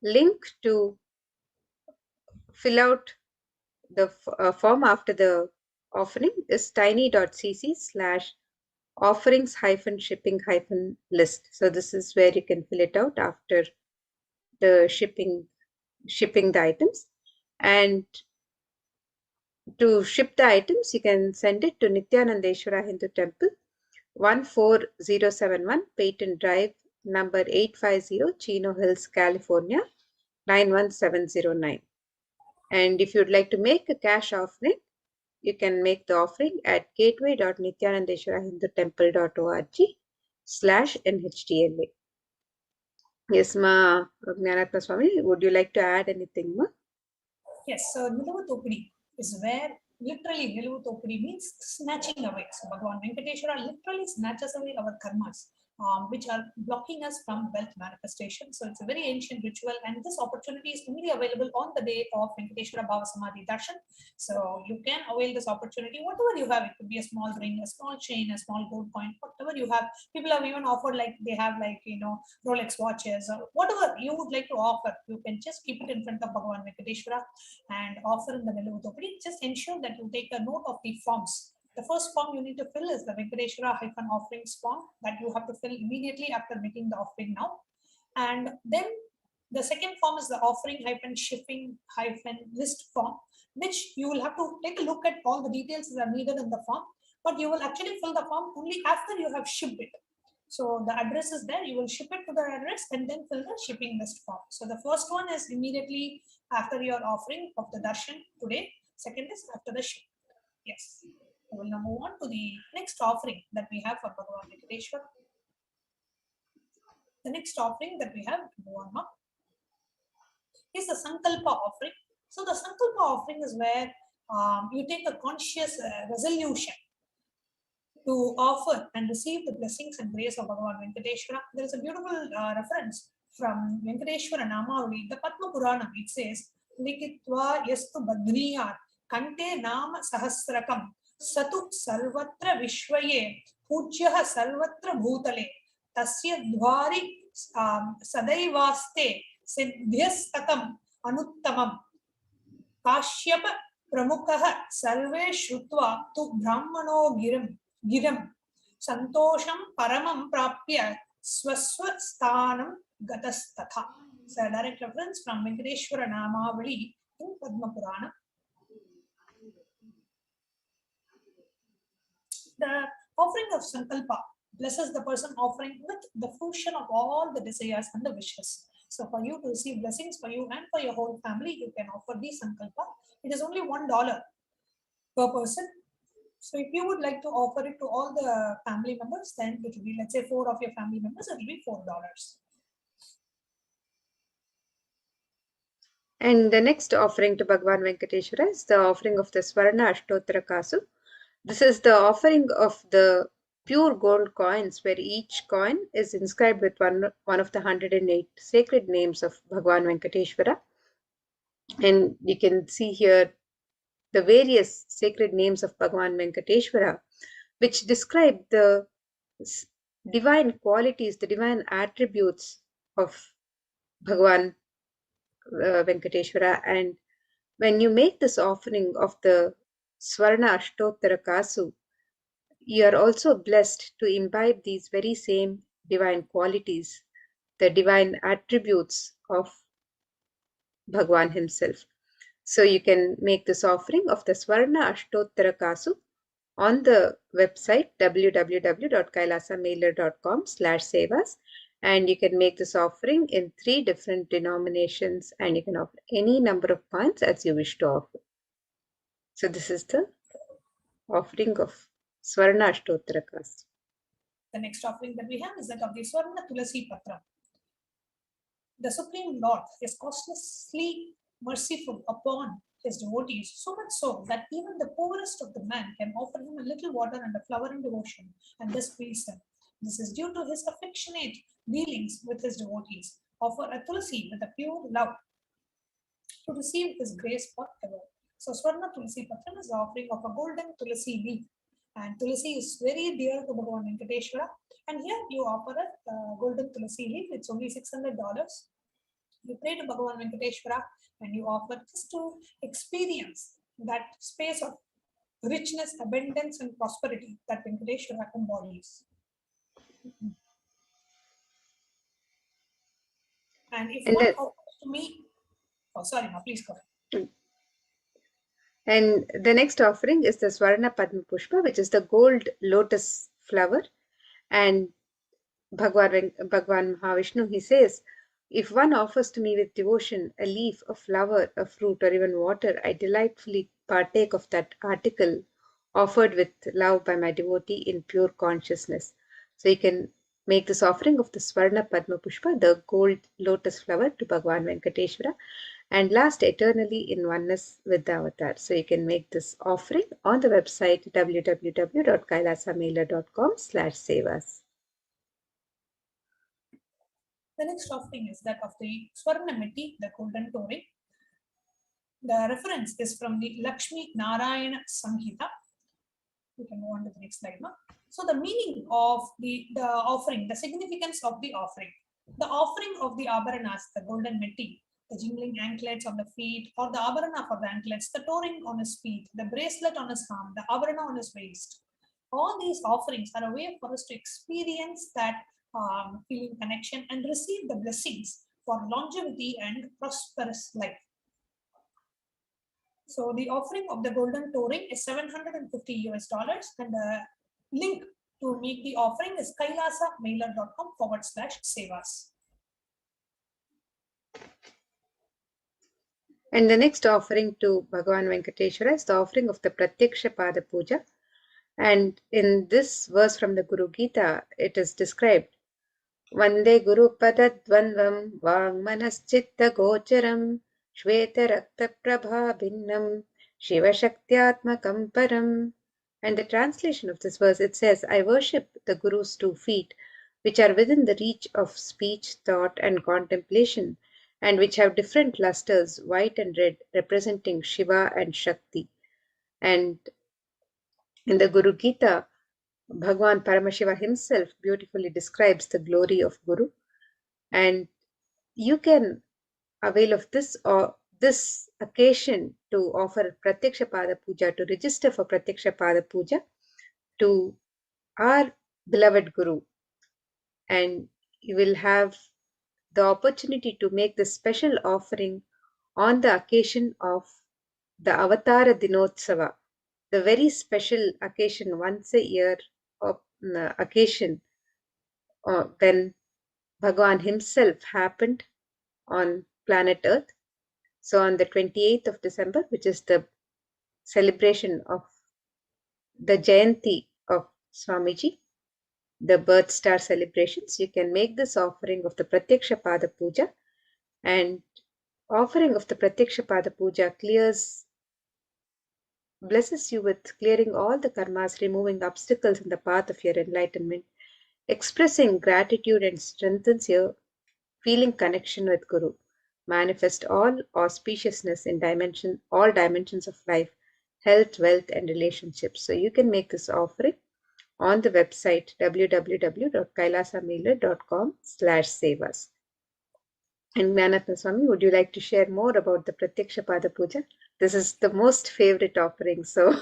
link to fill out the form after the offering is tiny.cc/offerings-shipping-list. So this is where you can fill it out after the shipping the items. And to ship the items, you can send it to Nithyanandeshwara Hindu Temple, 14071 Peyton Drive, number 850, Chino Hills, California, 91709. And if you'd like to make a cash offering, you can make the offering at gateway.nithyanandeshwarahindutemple.org/NHTLA. Yes, Ma Jnanatma Swami, would you like to add anything, Ma? Yes, so Niluvu Topidi is where literally Niluvu Topidi means snatching away. So Bhagavan Venkateshwara literally snatches away our karmas, which are blocking us from wealth manifestation. So it's a very ancient ritual, and this opportunity is only available on the day of Venkateshwara Bhavasamadhi Darshan. So you can avail this opportunity. Whatever you have, it could be a small ring, a small chain, a small gold coin, whatever you have. People have even offered, like they have, like, Rolex watches or whatever you would like to offer. You can just keep it in front of Bhagavan Venkateshwara and offer in the Niluvu Topidi. Just ensure that you take a note of the forms. The first form you need to fill is the Venkateshwara-offerings form that you have to fill immediately after making the offering now. And then the second form is the offering-shipping-list form, which you will have to take a look at all the details that are needed in the form, but you will actually fill the form only after you have shipped it. So the address is there, you will ship it to the address and then fill the shipping list form. So the first one is immediately after your offering of the darshan today. Second is after the ship. Yes. We will now move on to the next offering that we have for Bhagavan Venkateshwara. The next offering that we have is the Sankalpa offering. So the Sankalpa offering is where you take a conscious resolution to offer and receive the blessings and grace of Bhagavan Venkateshwara. There is a beautiful reference from Venkateshwara Namavali, the Padma Purana. It says, Likitva yastu badniyat kante nama sahasrakam satu sarvatra vishwaye pujyaha sarvatra bhutale tasya dvari sadaivaste siddhyastakam anuttamam kashyapa pramukah sarve shrutva tu brahmano giram santosham paramam prapya swaswa sthanam gatastatha. So a direct reference from Venkateshwara Namavali in Padma Purana. The offering of Sankalpa blesses the person offering with the fruition of all the desires and the wishes. So for you to receive blessings for you and for your whole family, you can offer the Sankalpa. It is only $1 per person. So if you would like to offer it to all the family members, then it will be, let's say 4 of your family members, it will be $4. And the next offering to Bhagavan Venkateshwara is the offering of the Swarna Ashtottara Kasu. This is the offering of the pure gold coins, where each coin is inscribed with one of the 108 sacred names of Bhagavan Venkateshwara. And you can see here the various sacred names of Bhagavan Venkateshwara, which describe the divine qualities, the divine attributes of Bhagavan Venkateshwara. And when you make this offering of the Swarna Ashtottara Kasu, you are also blessed to imbibe these very same divine qualities, the divine attributes of Bhagwan himself. So you can make this offering of the Swarna Ashtottara Kasu on the website www.kailasamailer.com/sevas, and you can make this offering in 3 different denominations, and you can offer any number of points as you wish to offer. So this is the offering of Swarna Ashtottara Kasu. The next offering that we have is that of the Swarna Tulasi Patra. The Supreme Lord is causelessly merciful upon his devotees, so much so that even the poorest of the men can offer him a little water and a flower in devotion, and thus please them. This is due to his affectionate dealings with his devotees. Offer a tulasi with a pure love to receive his grace forever. So Swarna Tulasi Patra is the offering of a golden tulasi leaf. And tulasi is very dear to Bhagavan Venkateshwara. And here you offer a golden tulasi leaf. It's only $600. You pray to Bhagavan Venkateshwara and you offer just to experience that space of richness, abundance, and prosperity that Venkateshwara embodies. And if one offers to me, oh sorry, ma, please go ahead. And the next offering is the Swarna Padma Pushpa, which is the gold lotus flower. And Bhagwan Mahavishnu, he says, if one offers to me with devotion a leaf, a flower, a fruit, or even water, I delightfully partake of that article offered with love by my devotee in pure consciousness. So you can make this offering of the Swarna Padma Pushpa, the gold lotus flower, to Bhagavan Venkateshwara, and last eternally in oneness with the avatar. So you can make this offering on the website www.kailasamailer.com/sevas. The next offering is that of the Swarnamiti, the golden touring. The reference is from the Lakshmi Narayana Samhita. You can go on to the next slide now. So the meaning of the offering, the significance of the offering of the Abharanas, the golden meti, the jingling anklets on the feet, or the Abharana for the anklets, the touring on his feet, the bracelet on his arm, the Abharana on his waist. All these offerings are a way for us to experience that feeling connection and receive the blessings for longevity and prosperous life. So the offering of the golden touring is $750, and the link to make the offering is kailasamailer.com/sevas. And the next offering to Bhagavan Venkateshwara is the offering of the Pratyaksha Pada Puja. And in this verse from the Guru Gita, it is described, Vande Guru Padadvanvam Vangmanaschitta Gocharam Shveta Rakta Prabha Bhinnam Shiva Shaktyatmakam Param. And the translation of this verse, it says, I worship the Guru's 2 feet, which are within the reach of speech, thought, and contemplation, and which have different lusters, white and red, representing Shiva and Shakti. And in the Guru Gita, Bhagavan Paramashivam himself beautifully describes the glory of Guru. And you can avail of this occasion to offer Pratyaksha Pada Puja, to register for Pratyaksha Pada Puja to our beloved Guru. And you will have the opportunity to make this special offering on the occasion of the Avatara Dinotsava, the very special occasion, once a year occasion when Bhagavan himself happened on planet Earth. So on the 28th of December, which is the celebration of the Jayanti of Swamiji, the birth star celebrations, you can make this offering of the Pratyaksha Pada Puja. And offering of the Pratyaksha Pada Puja blesses you with clearing all the karmas, removing obstacles in the path of your enlightenment, expressing gratitude, and strengthens your feeling connection with Guru. Manifest all auspiciousness in all dimensions of life, health, wealth, and relationships. So you can make this offering on the website www.kailasamailer.com/sevas. And Jnanatma Swami, would you like to share more about the Pratyaksha Pada Puja? This is the most favorite offering, so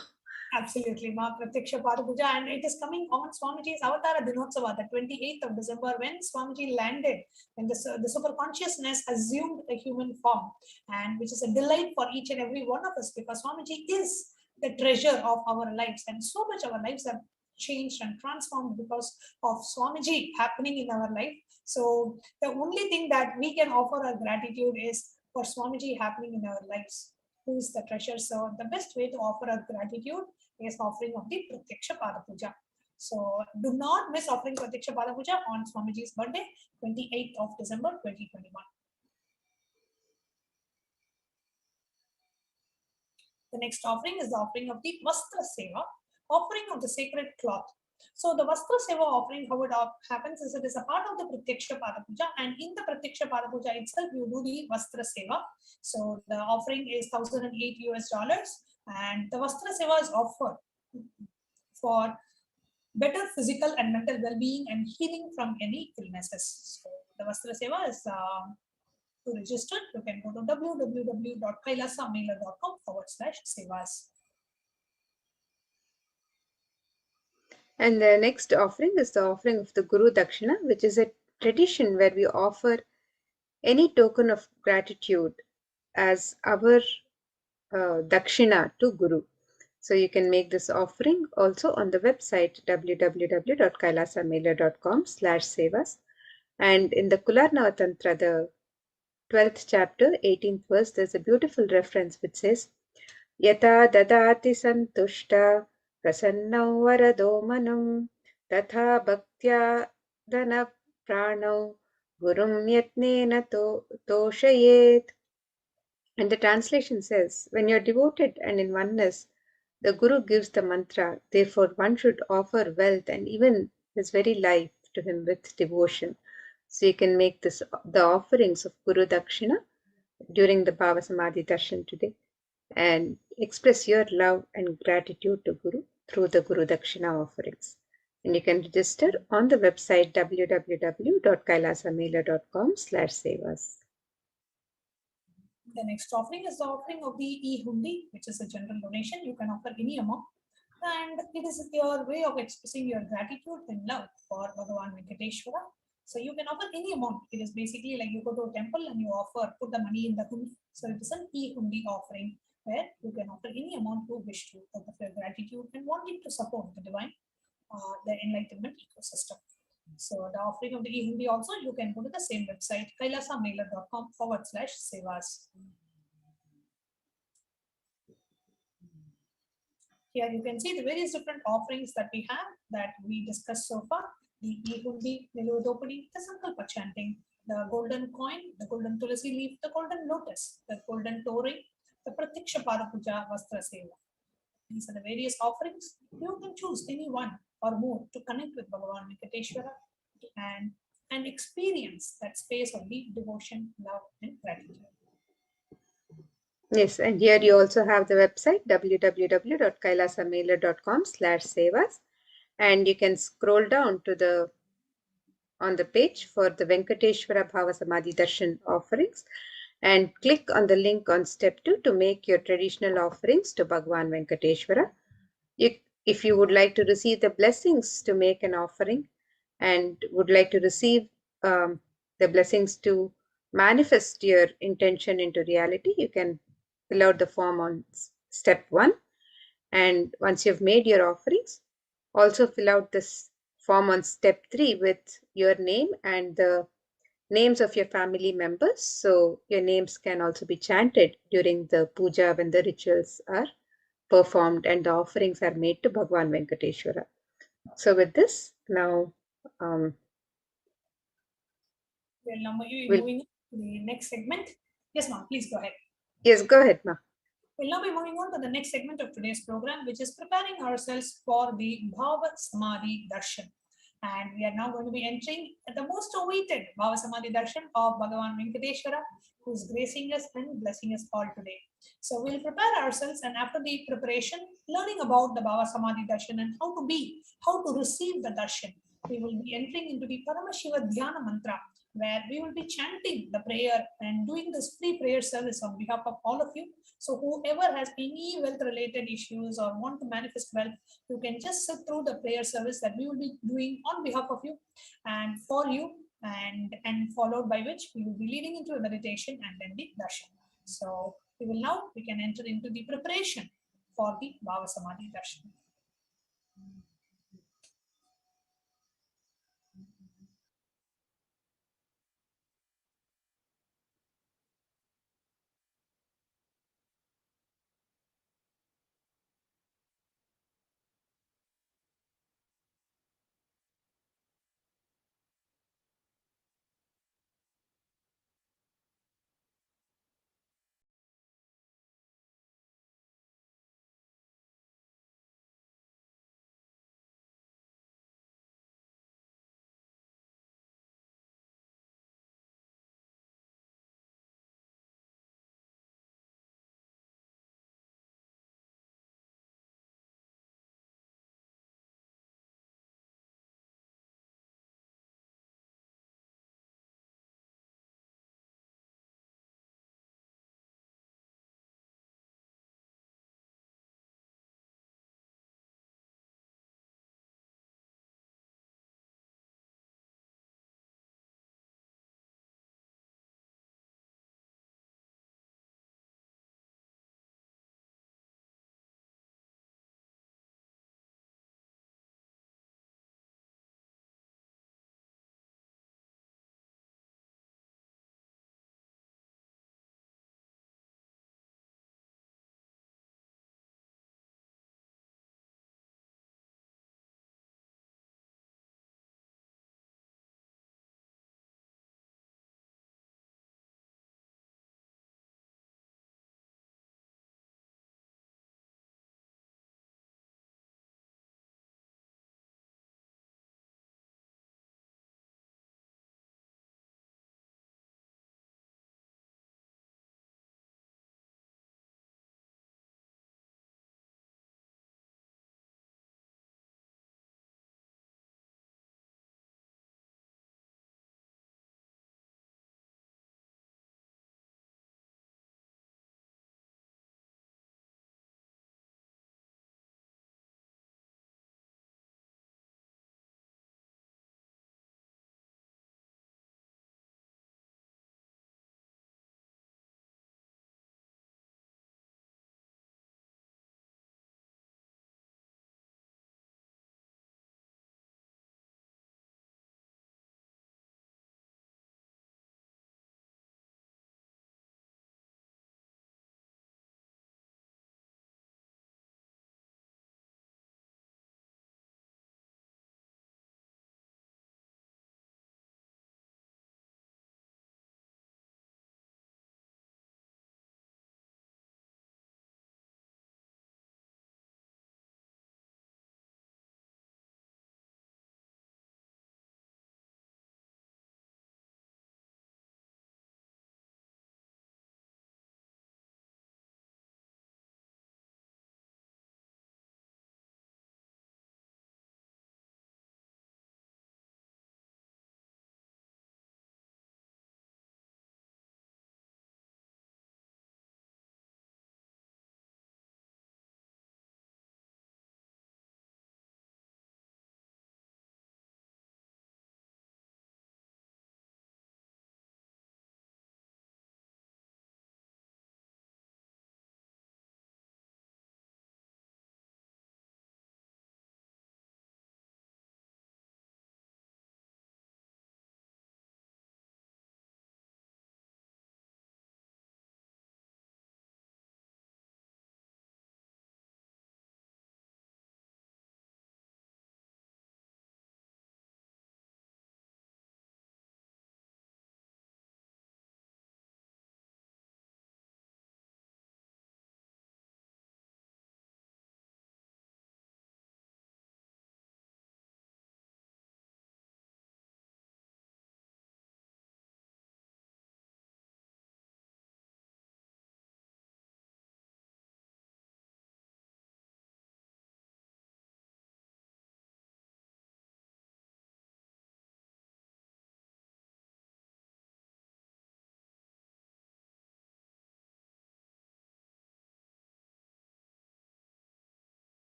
Absolutely, Ma Pratyaksha Pada Puja, and it is coming on Swamiji's Avatara Dinotsava, the 28th of December, when Swamiji landed, when the super consciousness assumed a human form, and which is a delight for each and every one of us, because Swamiji is the treasure of our lives, and so much our lives have changed and transformed because of Swamiji happening in our life. So the only thing that we can offer our gratitude is for Swamiji happening in our lives, who is the treasure. So the best way to offer our gratitude is offering of the Pratyaksha Pada Puja. So do not miss offering Pratyaksha Pada Puja on Swamiji's birthday, 28th of December 2021. The next offering is the offering of the Vastra Seva, offering of the sacred cloth. So the Vastra Seva offering, how it happens is it is a part of the Pratyaksha Pada Puja, and in the Pratyaksha Pada Puja itself, you do the Vastra Seva. So the offering is $1,008, and the Vastra Seva is offered for better physical and mental well-being and healing from any illnesses. So the Vastra Seva is to register, you can go to www.kailasamailer.com/sevas. And the next offering is the offering of the Guru Dakshina, which is a tradition where we offer any token of gratitude as our Dakshina to Guru. So you can make this offering also on the website www.kailasamailer.com/sevas. And in the Kularnava Tantra, the 12th chapter, 18th verse, there's a beautiful reference which says, Yata dadati santushta prasannau varado manam tatha bhaktya dana pranau gurum yatnena toshayet. And the translation says, when you're devoted and in oneness, the Guru gives the mantra. Therefore, one should offer wealth and even his very life to him with devotion. So you can make this the offerings of Guru Dakshina during the Bhavasamadhi Darshan today and express your love and gratitude to Guru through the Guru Dakshina offerings. And you can register on the website www.kailasamailer.com/sevas. The next offering is the offering of the e-hundi, which is a general donation. You can offer any amount, and it is your way of expressing your gratitude and love for Bhagavan Venkateshwara. So you can offer any amount. It is basically like you go to a temple and you offer, put the money in the hundi. So it is an e-hundi offering where you can offer any amount you wish to out of your gratitude and wanting to support the divine, the enlightenment ecosystem. So the offering of the e-hundi also, you can go to the same website, kailasamailer.com/sevas. Here you can see the various different offerings that we have that we discussed so far. The e-hundi, Niludopadi, the Sankalpa chanting, the golden coin, the golden tulasi leaf, the golden lotus, the golden ring, the Pratyaksha Pada Puja, Vastra Seva. These are the various offerings. You can choose any one or more to connect with Bhagavan Venkateshwara and experience that space of deep devotion, love, and gratitude. Yes, and here you also have the website www.kailasamailer.com/sevas, and you can scroll down to on the page for the Venkateshwara Bhavasamadhi Darshan offerings and click on the link on step 2 to make your traditional offerings to Bhagavan Venkateshwara. If you would like to receive the blessings to make an offering and would like to receive the blessings to manifest your intention into reality, you can fill out the form on step 1. And once you've made your offerings, also fill out this form on step 3 with your name and the names of your family members. So your names can also be chanted during the puja when the rituals are performed and the offerings are made to Bhagavan Venkateshwara. So with this, now moving to the next segment. Yes, ma'am, please go ahead. Yes, go ahead, ma. We'll now be moving on to the next segment of today's program, which is preparing ourselves for the Bhavasamadhi Darshan. And we are now going to be entering the most awaited Bhavasamadhi Darshan of Bhagavan Venkateshwara, who is gracing us and blessing us all today. So we'll prepare ourselves, and after the preparation, learning about the Bhavasamadhi Darshan and how to receive the Darshan, we will be entering into the Paramashiva Dhyana Mantra, where we will be chanting the prayer and doing this free prayer service on behalf of all of you. So whoever has any wealth related issues or want to manifest wealth, you can just sit through the prayer service that we will be doing on behalf of you and for you, and followed by which we will be leading into a meditation and then the darshan. So we can enter into the preparation for the Bhavasamadhi darshan.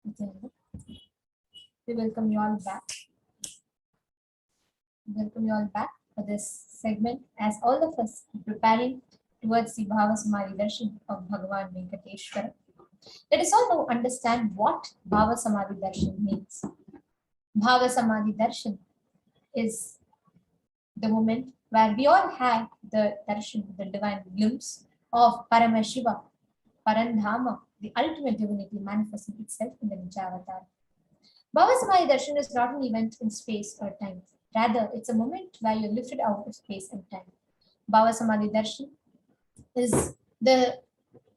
Nityananda. We welcome you all back. Welcome you all back for this segment as all of us are preparing towards the Bhavasamadhi Darshan of Bhagavan Venkateshwara. Let us all now understand what Bhavasamadhi Darshan means. Bhavasamadhi Darshan is the moment where we all have the darshan, the divine glimpse of Paramashiva, Parandhama, the ultimate divinity manifesting itself in the Nijavatar. Bhavasamadhi Darshan is not an event in space or time. Rather, it's a moment where you're lifted out of space and time. Bhavasamadhi Darshan is the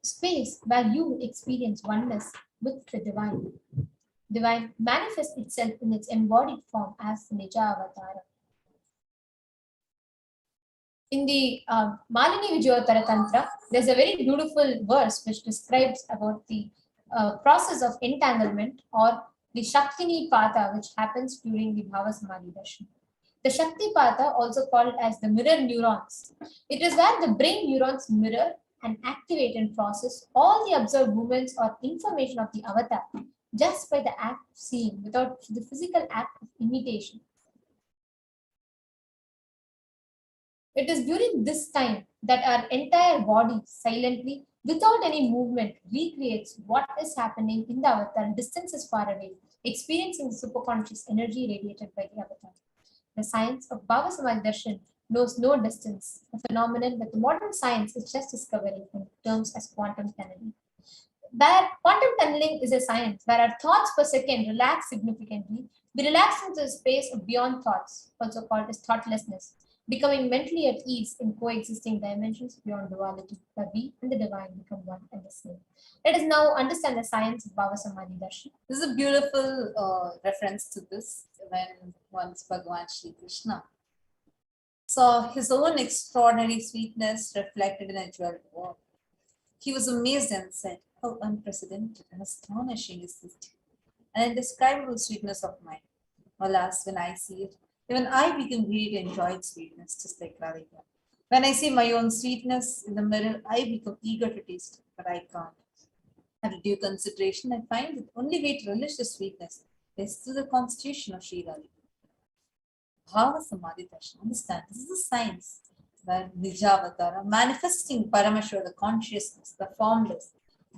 space where you experience oneness with the divine. Divine manifests itself in its embodied form as the Nijavatar. In the Malini Vijayotara Tantra, there's a very beautiful verse which describes about the process of entanglement or the Shaktini Pata, which happens during the Bhavasamadhi Darshan. The Shakti Pata, also called as the mirror neurons, it is where the brain neurons mirror and activate and process all the observed movements or information of the avatar just by the act of seeing, without the physical act of imitation. It is during this time that our entire body silently, without any movement, recreates what is happening in the avatar distances far away, experiencing the superconscious energy radiated by the avatar. The science of Bhavasamadhi Darshan knows no distance, a phenomenon that the modern science is just discovering in terms as quantum tunneling. That quantum tunneling is a science where our thoughts per second relax significantly. We relax into a space of beyond thoughts, also called as thoughtlessness, becoming mentally at ease in coexisting dimensions beyond duality, where we and the divine become one and the same. Let us now understand the science of Bhavasamadhi Darshan. This is a beautiful reference to this when once Bhagavan Shri Krishna saw his own extraordinary sweetness reflected in a jeweled world. He was amazed and said, "How unprecedented and astonishing is this and indescribable sweetness of mine. Alas, when I see it, even I become greedy to enjoy its sweetness, just like Radhika. When I see my own sweetness in the mirror, I become eager to taste it, but I can't. After due consideration, I find that the only way to relish the sweetness is through the constitution of Sri Radhika. Bhava Samadhi Darshan. Understand, this is a science where Nijavatara, manifesting Paramashivara, the consciousness, the formless,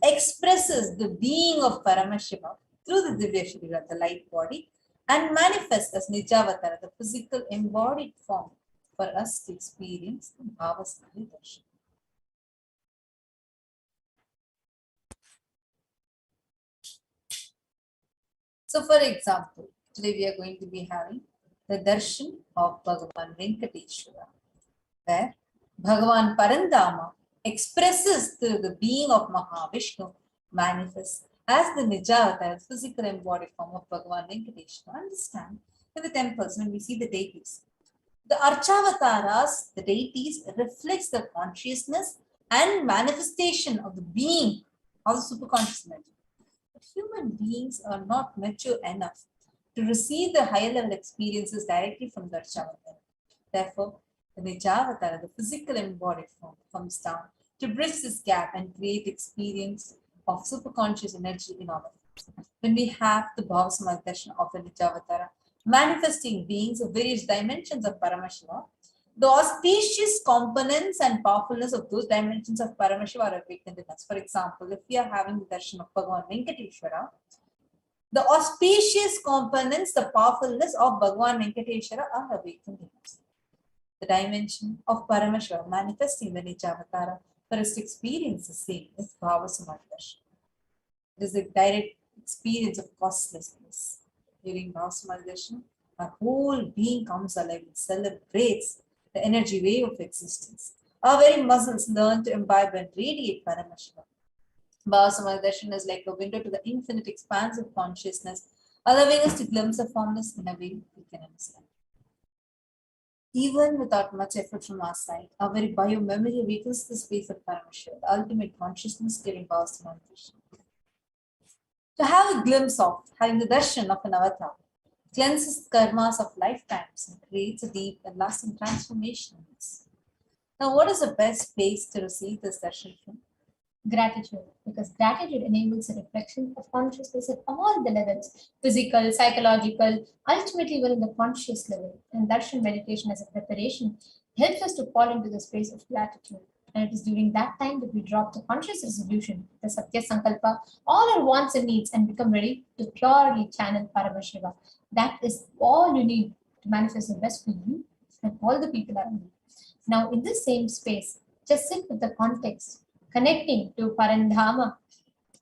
expresses the being of Paramashiva through the Divya Sharira, the light body, and manifests as Nijavatara, the physical embodied form for us to experience in Bhavasamadhi Darshan. So, for example, today we are going to be having the Darshan of Bhagavan Venkateshwara, where Bhagavan Parandama expresses through the being of Mahavishnu, manifests as the Nijavatara, physical embodied form of Bhagavan Venkateshwara. Understand, in the temples, when we see the deities, the Archavataras, the deities, reflects the consciousness and manifestation of the being of the superconscious energy. But human beings are not mature enough to receive the higher level experiences directly from the Archavatara. Therefore, the Nijavatara, the physical embodied form, comes down to bridge this gap and create experience of superconscious energy in all of us. When we have the Bhavasamadhi Darshan of the Nijavatara, manifesting beings of various dimensions of Paramashiva, the auspicious components and powerfulness of those dimensions of Paramashiva are awakened in us. For example, if we are having the darshan of Bhagavan Venkateshwara, the auspicious components, the powerfulness of Bhagavan Venkateshwara are awakened in us. The dimension of Paramashiva manifesting the Nijavatara for us to experience the same is Bhavasamadhi Darshan. It is a direct experience of costlessness. During Bhavasamadhi Darshan, our whole being comes alive and celebrates the energy wave of existence. Our very muscles learn to imbibe and radiate Paramashiva. Bhavasamadhi Darshan is like a window to the infinite expanse of consciousness, allowing us to glimpse the formless in a way we can understand. Even without much effort from our side, our very bio-memory awakens the space of Paramashiva, the ultimate consciousness during Bhavasamadhi Darshan. To have a glimpse of having the darshan of an avatar cleanses karmas of lifetimes and creates a deep and lasting transformation in us. Now, what is the best place to receive this darshan from? Gratitude, because gratitude enables a reflection of consciousness at all the levels, physical, psychological, ultimately even in the conscious level. And Darshan meditation as a preparation helps us to fall into the space of gratitude. And it is during that time that we drop the conscious resolution, the Satya Sankalpa, all our wants and needs, and become ready to purely channel Paramashiva. That is all you need to manifest the best for you and all the people around you. Now, in this same space, just sit with the context, connecting to Parandhama,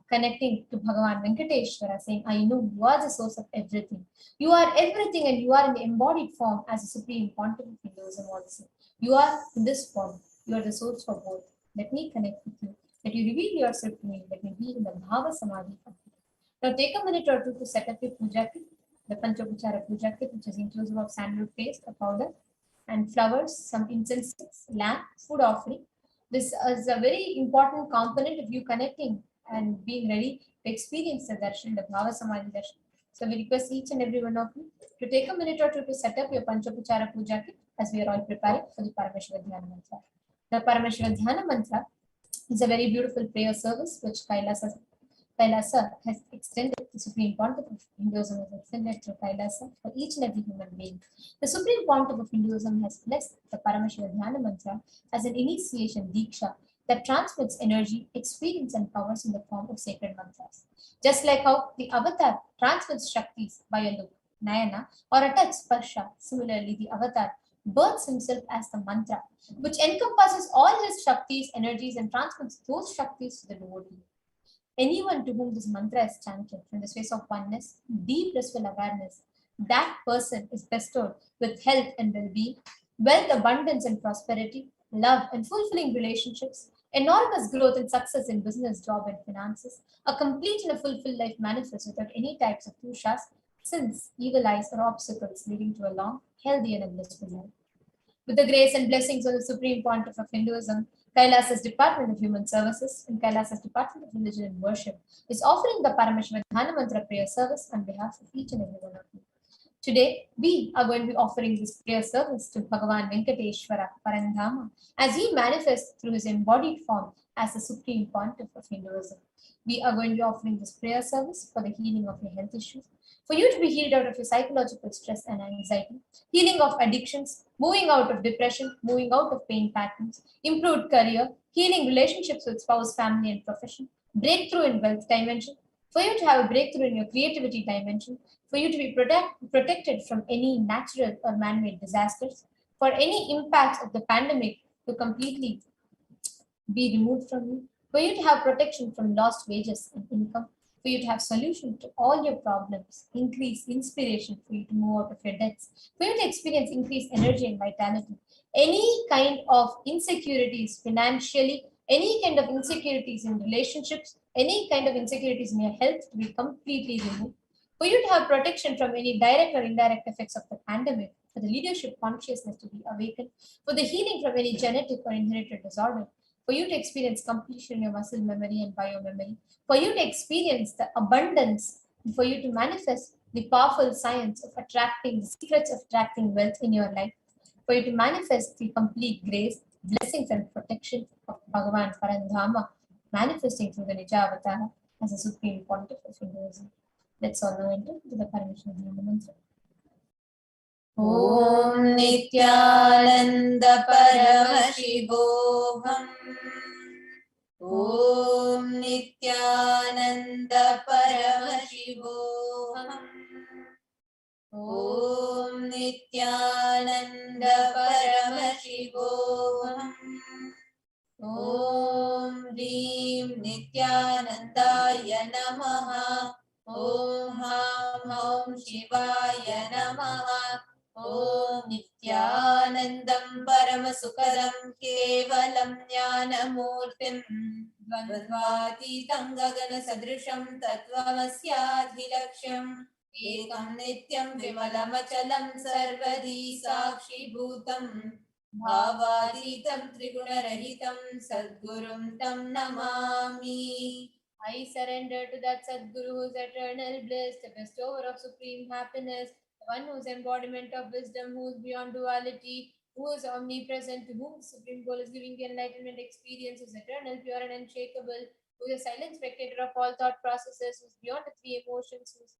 connecting to Bhagavan Venkateshwara, saying, I know you are the source of everything. You are everything and you are in the embodied form as a Supreme Pontiff of Hinduism also. You are in this form. You are the source for both. Let me connect with you. Let you reveal yourself to me. Let me be in the Bhavasamadhi. Now take a minute or two to set up your puja kit, the Panchopachara puja kit, which is inclusive of sandalwood paste, a powder, and flowers, some incense sticks, lamp, food offering. This is a very important component of you connecting and being ready to experience the darshan, the Bhavasamadhi darshan. So we request each and every one of you to take a minute or two to set up your Panchopachara puja kit as we are all preparing for the Parameshwara Dhyana Mantra. The Parameshwara Dhyana Mantra is a very beautiful prayer service which Kailasa has extended, the Supreme Pontiff of Hinduism has extended to Kailasa for each and every human being. The Supreme Pontiff of Hinduism has blessed the Parameshwara Dhyana Mantra as an initiation Diksha that transmits energy, experience, and powers in the form of sacred mantras. Just like how the avatar transmits shaktis by a look, Nayana, or a touch, Sparsha, similarly the avatar births himself as the mantra, which encompasses all his shaktis, energies, and transmits those shaktis to the devotee. Anyone to whom this mantra is chanted from the space of oneness, deep blissful awareness, that person is bestowed with health and well-being, wealth, abundance and prosperity, love and fulfilling relationships, enormous growth and success in business, job and finances, a complete and a fulfilled life manifest without any types of pushas, sins, evil eyes or obstacles leading to a long, healthy and a blissful life. With the grace and blessings of the Supreme Pontiff of Hinduism, Kailasa's Department of Human Services and Kailasa's Department of Religion and Worship is offering the Parameshwara Dhyana Mantra prayer service on behalf of each and every one of you. Today, we are going to be offering this prayer service to Bhagavan Venkateshwara Parandhama as he manifests through his embodied form as the Supreme Pontiff of Hinduism. We are going to be offering this prayer service for the healing of your health issues, for you to be healed out of your psychological stress and anxiety, healing of addictions, moving out of depression, moving out of pain patterns, improved career, healing relationships with spouse, family, and profession, breakthrough in wealth dimension, for you to have a breakthrough in your creativity dimension, for you to be protected from any natural or man-made disasters, for any impacts of the pandemic to completely be removed from you, for you to have protection from lost wages and income, for you to have solution to all your problems, increase inspiration for you to move out of your debts, for you to experience increased energy and vitality, any kind of insecurities financially, any kind of insecurities in relationships, any kind of insecurities in your health to be completely removed, for you to have protection from any direct or indirect effects of the pandemic, for the leadership consciousness to be awakened, for the healing from any genetic or inherited disorder, for you to experience completion in your muscle memory and biomemory, for you to experience the abundance, for you to manifest the powerful science of attracting, the secrets of attracting wealth in your life, for you to manifest the complete grace, blessings, and protection of Bhagavan Parandhama, manifesting through the Nija Avatara as a Supreme Pontiff of Hinduism. Let's all now enter into the Parameshwara Dhyana Mantra. ॐ नित्यानन्द परमशिवोऽहम् ॐ नित्यानन्द परमशिवोऽहम् ॐ नित्यानन्द परमशिवोऽहम् ॐ ह्रीं नित्यानन्दाय नमः ॐ ह्रां शिवाय नमः ॐ नित्यानन्दं परमसुखदं केवलं ज्ञानमूर्तिं द्वन्द्वातीतं गगनसदृशं तत्त्वमस्याधिलक्ष्यम् एकं नित्यं विमलमचलं सर्वधी साक्षिभूतं भावातीतं त्रिगुणरहितं सद्गुरुं तं Namami. I surrender to that Sadguru who is eternal bliss, the bestower of supreme happiness, the one whose embodiment of wisdom, who is beyond duality, who is omnipresent, to whom the Supreme Goal is giving the enlightenment experience, who is eternal, pure, and unshakable, who is a silent spectator of all thought processes, who is beyond the three emotions, who is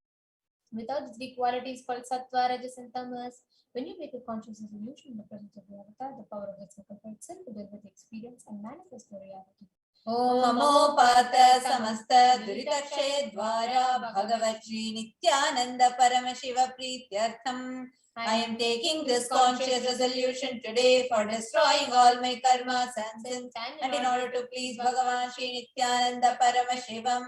without the three qualities called sattva, rajas, and tamas. When you make a conscious resolution in the presence of the avatar, the power of the Sankalpa itself will deal with the experience and manifest the reality. Om Namo Pata Samasta Duritakshay Dwara Bhagavat Shri Nityananda Paramashiva Prityartham. I am taking this conscious resolution today for destroying all my karmas and sins, and in order to please Bhagavan Shri Nityananda Paramashivam.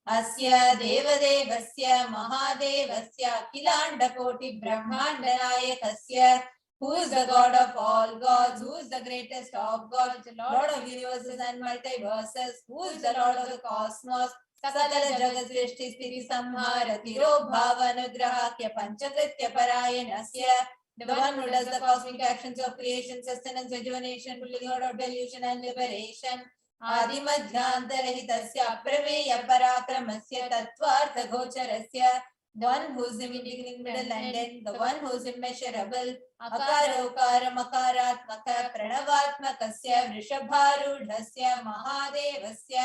Asya Devadevasya Mahadevasya Kilanda Koti Brahmanda Nayakasya, who is the God of all gods, who is the greatest of gods, Lord of universes and multiverses, who is the Lord of the cosmos, Sakala Jagat Srishti Sthiti Samhara Tiro Bhava Nugrahakya Panchakritya Parayanasya, the one who does the cosmic actions of creation, sustenance, rejuvenation, pulling out of delusion and liberation. Adi Madhyantarhitasya Prameya Parakramasya Tattvartha Gocharasya, the one who is in beginning, middle, and end, the one who is immeasurable. Akara Ukara Makaratmaka Pranavatmakasya Vrishabharudhasya Mahadevasya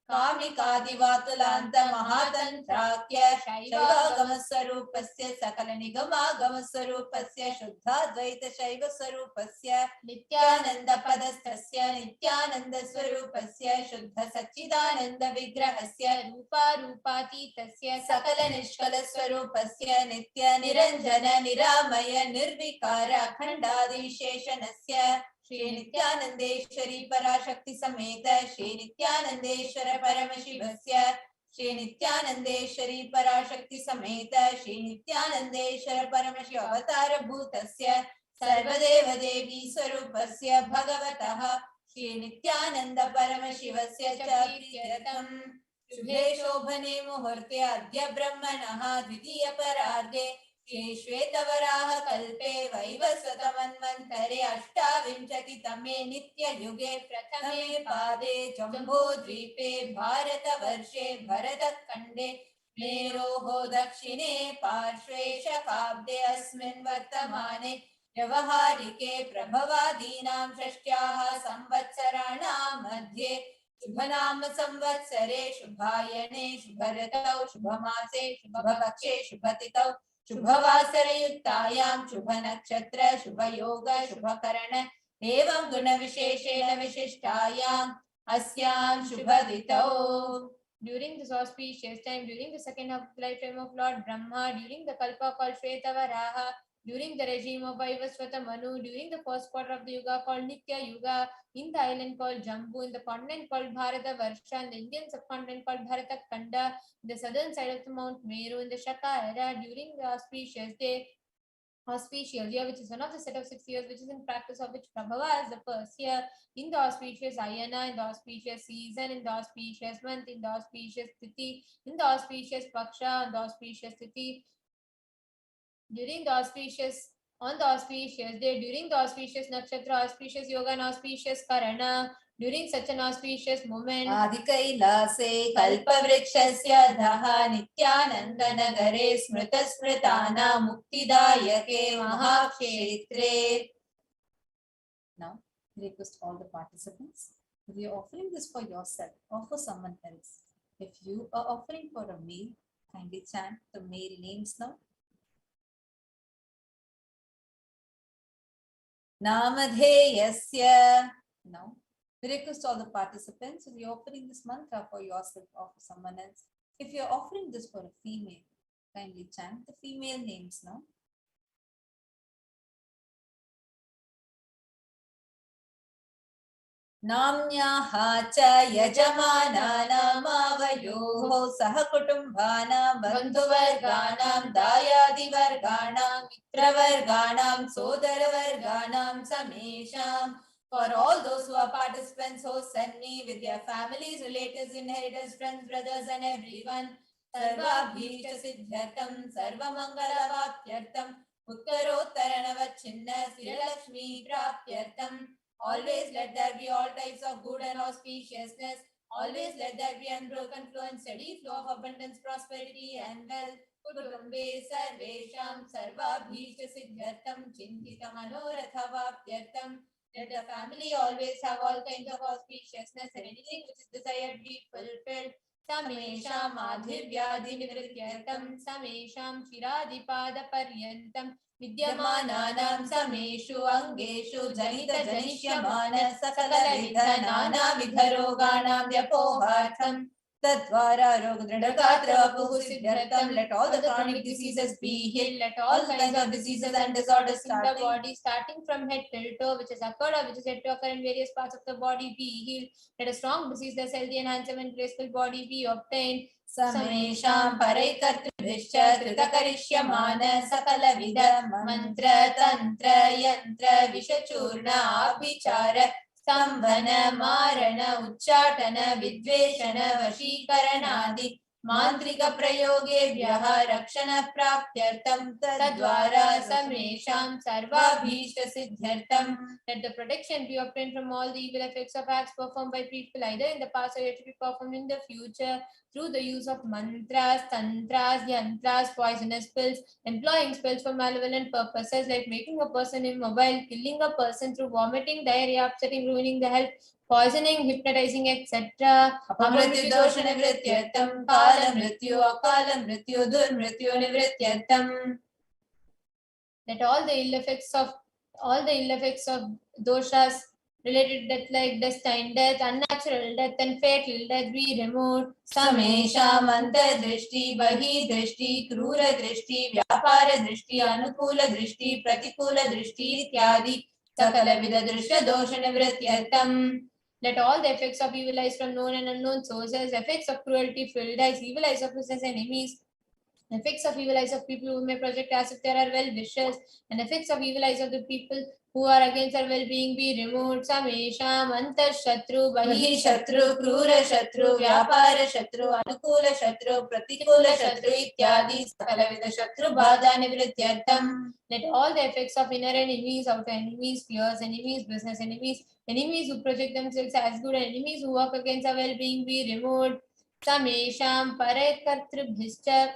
Kamikadivatulanta Mahatantrakya Shaivagamasarupasya Sakala Nigamagamasarupasya Shuddha Dvaita Shaiva Sarupasya Nityananda Padastasya Nityananda Swarupasya Shuddha Sachidananda Vigrahasya Rupa Rupatitasya Sakala Nishkala Swarupasya Nitya Niranjana Niramaya Nirvikara Khandadi Sheshanasya Shri Nityanandeshwari Parashakti Sameta Shri Nityanandeshwara Paramashivasya Shri Nityanandeshwari Parashakti Sameta Shri Nityanandeshwara Paramashiva Avatara Bhutasya Sarvadeva Devi Swarupasya Bhagavataha Shri Nityananda Paramashivasya Chaprityartham Shubhe Shobhane Muhurte Adya Brahmanaha Dvitiya Pararde Shri Shvetavaraha Kalpe Vaivasvatamanvantare Ashtavinchati Tame Nitya Yuge Prathame Pade Jambo Dvipe Bharata Varshe Bharata Kande Meroho Dakshine Parshve Shakabde Asmin Vartamane Vyavaharike Prabhavadinam Shashtyaha Samvatsarana Madhye Shubhanam Samvatsare Shubhayane Shubharatau Shubhamase Shubhavakshe Shubhatitau Shubhavasarayuktayam Shubhanakshatra Shubhayoga Shubhakarana Evam Guna Visheshena Vishishtayam Asyam Shubhaditau. During this auspicious time, during the second half of the lifetime of Lord Brahma, during the Kalpa called Shvetavaraha, during the regime of Vaivasvata Manu, during the first quarter of the Yuga called Nitya Yuga, in the island called Jambu, in the continent called Bharata Varsha, in the Indian subcontinent called Bharata Khanda, the southern side of the Mount Meru, in the Shaka era, during the auspicious year, which is one of the set of 6 years, which is in practice of which Prabhava is the first year, in the auspicious Ayana, in the auspicious season, in the auspicious month, in the auspicious Tithi, in the auspicious Paksha, in the auspicious Tithi, during the auspicious, on the auspicious day, during the auspicious nakshatra, auspicious yoga, and auspicious karana, during such an auspicious moment, Adi Kailase Kalpavrikshasya Daha Nityananda Nagare Smrita Smritana Muktidayake Mahakshetre. Now, request all the participants, if you are offering this for yourself or for someone else, if you are offering for a male, kindly chant the male names now. Namadheyasya. Now, we request all the participants, if you're offering this mantra for yourself or for someone else, if you're offering this for a female, kindly chant the female names now. Namnyaha cha yajamana namavayoho sahakutumbhanam bandhuvarganam dayadivarganam mitravarganam sodaravarganam samesham. For all those who are participants, hosts and me, with their families, relatives, inheritors, friends, brothers, and everyone, Sarvabhishta Siddhartam, Sarvamangala Vapyartam, Uttarottaranavachinna Sriralakshmi Prapyartam. Always let there be all types of good and auspiciousness. Always let there be unbroken flow and steady flow of abundance, prosperity, and wealth. कुटुम्बे सर्वेषां सर्वाभीष्टसिद्ध्यर्थं चिन्तितमनोरथवाप्त्यर्थं. Let the family always have all kinds of auspiciousness and anything which is desired be fulfilled. Samesham adhivyadinivrityartham samesham shiradipadaparyantam vidyamananam sameshu angeshu janita janishyamana sakalavidha nanavidharoganam vyapohartham tadvara rogadridagatrapuhu siddhartham. Let all the chronic diseases be healed. Let all kinds of diseases and disorders in the body starting from head till toe which is occurred or which is yet to occur in various parts of the body be healed. Let a strong, diseaseless, healthy and handsome and graceful body be obtained. Samesham paraikartribhishcha kritakarishymana sakalavida mantra tantra yantra vishachurna abhichara Sambhana, Marana, Uchatana, Vidveshana, Vashikaranadi, Mantrika Prayoge Vyaha, Rakshana Praptyartam, Tadvara, Samesham, Sarvabhishta Siddhyartam. Let the protection be obtained from all the evil effects of acts performed by people either in the past or yet to be performed in the future through the use of mantras, tantras, yantras, poisonous pills, employing spells for malevolent purposes like making a person immobile, killing a person through vomiting, diarrhea, upsetting, ruining the health, poisoning, hypnotizing, etc. Apamrityu dosha nivrityartham, kala mrityu, akala mrityu, durmrityu nivrityartham. Let all the ill effects of doshas related death like destined death, unnatural death and fatal death be removed. Samesha manta drishti, bahi drishti, krura drishti, vyapara drishti, anukula drishti, pratikula drishti, ityadi, sakala vida drishya dosha nivrityartham. Let all the effects of evil eyes from known and unknown sources, effects of cruelty, filled eyes, evil eyes of business enemies, effects of evil eyes of people who may project as if they are well-wishers, and effects of evil eyes of the people who are against our well-being be removed. Samesham antar shatru, bahi shatru, krura shatru, vyapara shatru, anukula shatru, pratikula shatru, ityadi, sakalavida shatru, bada nivrityartham. Let all the effects of inner enemies, outer enemies, fears enemies, business enemies, enemies who project themselves as good, and enemies who work against our well-being be removed. Samesham paraikartribhishcha